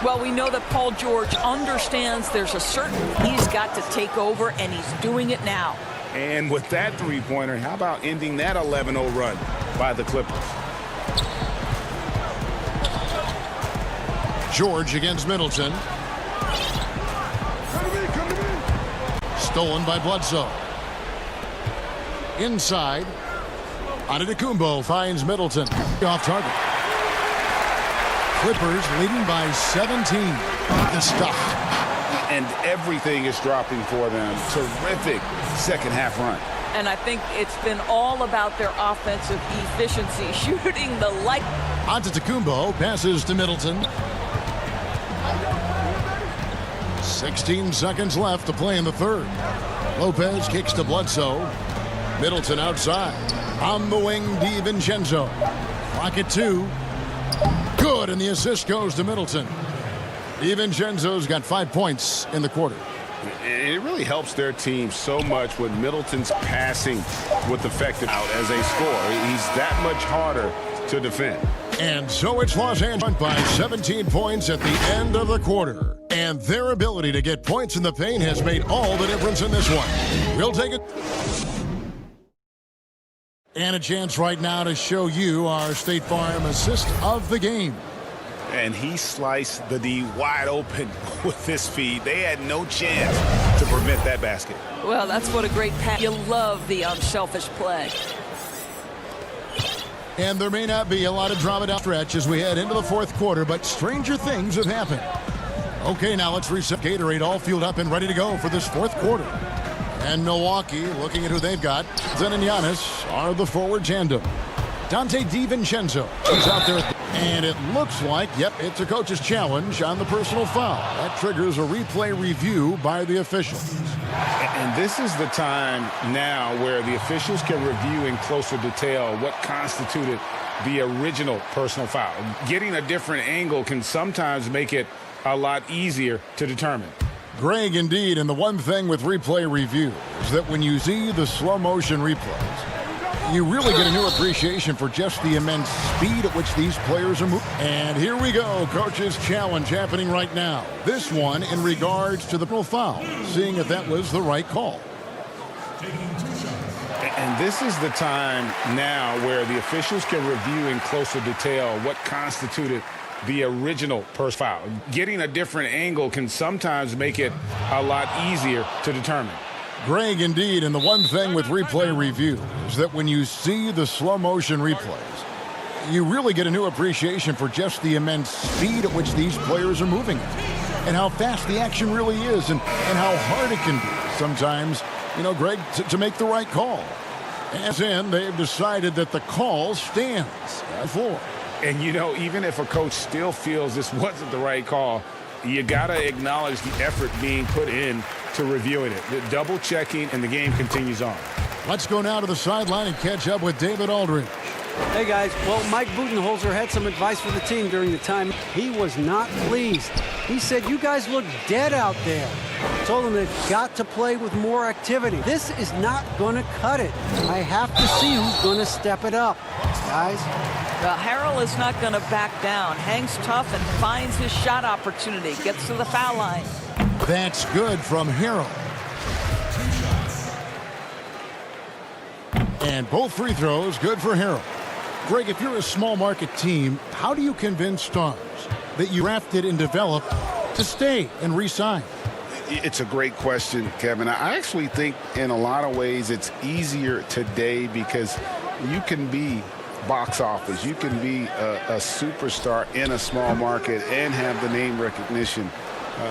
Well, we know that Paul George understands there's a certain he's got to take over, and he's doing it now. And with that three-pointer, how about ending that 11-0 run by the Clippers? George against Middleton. Stolen by Bledsoe. Inside. Antetokounmpo finds Middleton. Off target. Clippers leading by 17. Good stuff. And everything is dropping for them. Terrific second half run. And I think it's been all about their offensive efficiency, shooting the light. Antetokounmpo passes to Middleton. 16 seconds left to play in the third. Lopez kicks to Bledsoe. Middleton outside. On the wing, DiVincenzo. Clock at 2. Good, and the assist goes to Middleton. DiVincenzo's got 5 points in the quarter. And it really helps their team so much with Middleton's passing with effective out as a scorer. He's that much harder to defend. And so it's Los Angeles by 17 points at the end of the quarter. And their ability to get points in the paint has made all the difference in this one. We'll take it. And a chance right now to show you our State Farm assist of the game. And he sliced the D wide open with his feed. They had no chance to prevent that basket. Well, that's what a great pass. You love the unselfish play. And there may not be a lot of drama down stretch as we head into the fourth quarter, but stranger things have happened. Okay, now let's reset. Gatorade all fueled up and ready to go for this fourth quarter. And Milwaukee, looking at who they've got, Zen and Giannis are the forward tandem. Dante DiVincenzo, he's out there. And it looks like, yep, it's a coach's challenge on the personal foul. That triggers a replay review by the officials. And this is the time now where the officials can review in closer detail what constituted the original personal foul. Getting a different angle can sometimes make it a lot easier to determine. Greg, indeed, and the one thing with replay review is that when you see the slow motion replays, you really get a new appreciation for just the immense speed at which these players are moving. And here we go, coach's challenge happening right now. This one in regards to the foul, seeing if that was the right call. And this is the time now where the officials can review in closer detail what constituted the original personal foul. Getting a different angle can sometimes make it a lot easier to determine. Greg, indeed, and the one thing with replay review is that when you see the slow motion replays, you really get a new appreciation for just the immense speed at which these players are moving and how fast the action really is and how hard it can be sometimes, you know, Greg, to make the right call. As in, they've decided that the call stands for. And, you know, even if a coach still feels this wasn't the right call, you got to acknowledge the effort being put in to reviewing it. The double checking, and the game continues on. Let's go now to the sideline and catch up with David Aldridge. Hey, guys. Well, Mike Budenholzer had some advice for the team during the time. He was not pleased. He said, you guys look dead out there. Told them they've got to play with more activity. This is not going to cut it. I have to see who's going to step it up. Guys. Well, Harrell is not going to back down. Hangs tough and finds his shot opportunity. Gets to the foul line. That's good from Harrell. And both free throws good for Harrell. Greg, if you're a small market team, how do you convince stars that you drafted and developed to stay and re-sign? It's a great question, Kevin. I actually think in a lot of ways it's easier today because you can be box office. You can be a superstar in a small market and have the name recognition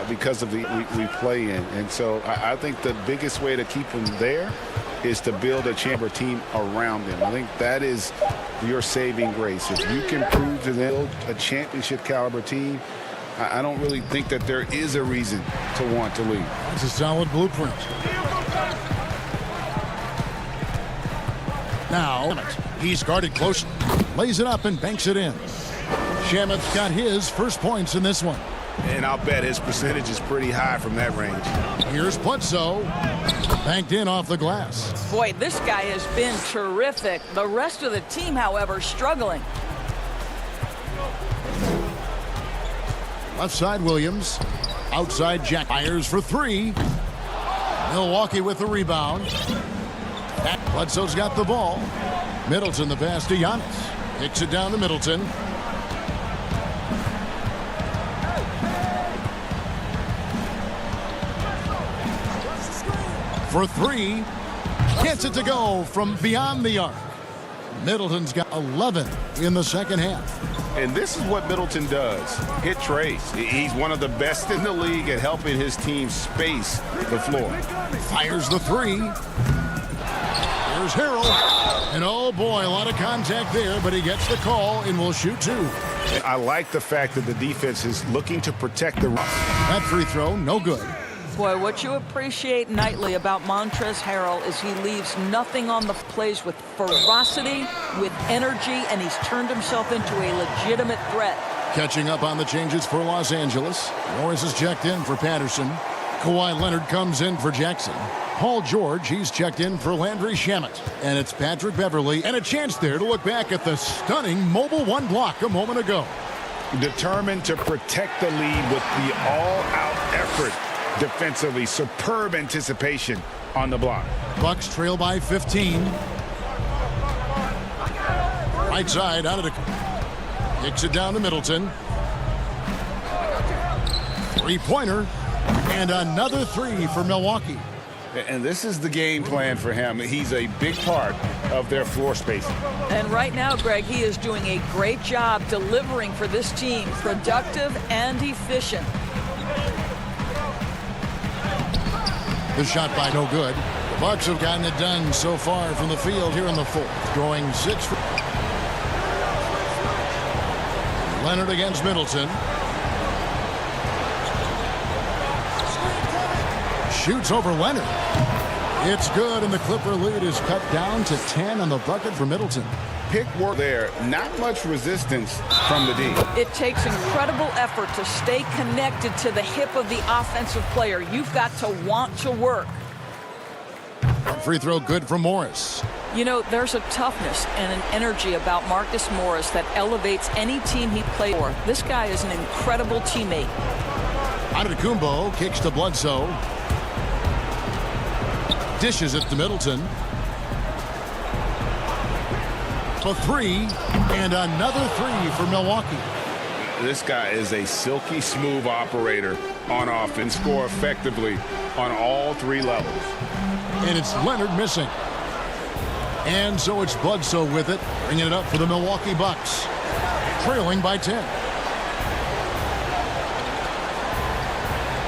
because of the we play in. And so I think the biggest way to keep them there is to build a chamber team around them. I think that is your saving grace. If you can prove to them build a championship caliber team, I don't really think that there is a reason to want to leave. It's a solid blueprint. Now, he's guarded closely. Lays it up and banks it in. Shamet's got his first points in this one. And I'll bet his percentage is pretty high from that range. Here's Bledsoe. Banked in off the glass. Boy, this guy has been terrific. The rest of the team, however, struggling. Left side, Williams. Outside, Jack fires for three. Milwaukee with the rebound. Bledsoe's got the ball. Middleton the pass to Giannis. Kicks it down to Middleton. For three. Gets it to go from beyond the arc. Middleton's got 11 in the second half. And this is what Middleton does. Hit trades. He's one of the best in the league at helping his team space the floor. Fires the three. Here's Harrell. And oh boy, a lot of contact there, but he gets the call and will shoot two. I like the fact that the defense is looking to protect the... That free throw, no good. Boy, what you appreciate nightly about Montrezl Harrell is he leaves nothing on the plays with ferocity, with energy, and he's turned himself into a legitimate threat. Catching up on the changes for Los Angeles. Morris is checked in for Patterson. Kawhi Leonard comes in for Jackson. Paul George, he's checked in for Landry Shamet. And it's Patrick Beverly, and a chance there to look back at the stunning mobile one block a moment ago. Determined to protect the lead with the all-out effort. Defensively, superb anticipation on the block. Bucks trail by 15. Right side, out of the... Kicks it down to Middleton. Three-pointer. And another three for Milwaukee. And this is the game plan for him. He's a big part of their floor spacing. And right now, Greg, he is doing a great job delivering for this team. Productive and efficient. The shot by no good. The Bucks have gotten it done so far from the field here in the fourth. Throwing six. Leonard against Middleton. Shoots over Leonard. It's good, and the Clipper lead is cut down to 10 on the bucket for Middleton. Pick work there. Not much resistance from the D. It takes incredible effort to stay connected to the hip of the offensive player. You've got to want to work. Free throw good from Morris. You know, there's a toughness and an energy about Marcus Morris that elevates any team he plays for. This guy is an incredible teammate. Antetokounmpo kicks to Bledsoe. Dishes it to Middleton. A three, and another three for Milwaukee. This guy is a silky smooth operator on offense, score effectively on all three levels. And it's Leonard missing. And so it's Bledsoe with it, bringing it up for the Milwaukee Bucks. Trailing by 10.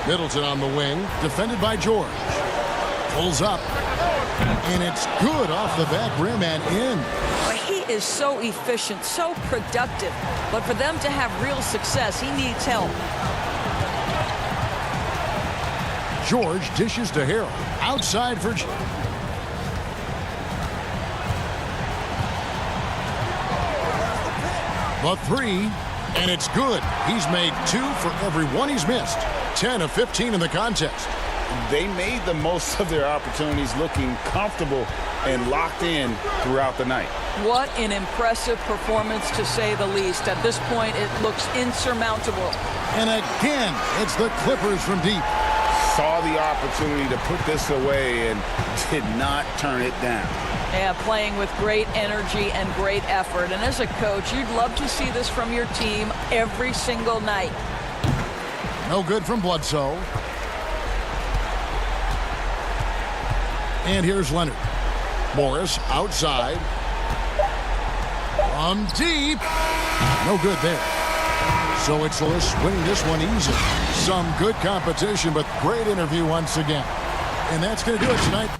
Middleton on the wing, defended by George. Pulls up, and it's good off the back rim and in. He is so efficient, so productive. But for them to have real success, he needs help. George dishes to Harrell. Outside for... The three, and it's good. He's made two for every one he's missed. 10 of 15 in the contest. They made the most of their opportunities, looking comfortable and locked in throughout the night. What an impressive performance, to say the least. At this point, it looks insurmountable. And again, it's the Clippers from deep. Saw the opportunity to put this away and did not turn it down. Yeah, playing with great energy and great effort. And as a coach, you'd love to see this from your team every single night. No good from Bledsoe. And here's Leonard. Morris outside. From deep. No good there. So it's Lewis winning this one easy. Some good competition, but great interview once again. And that's going to do it tonight.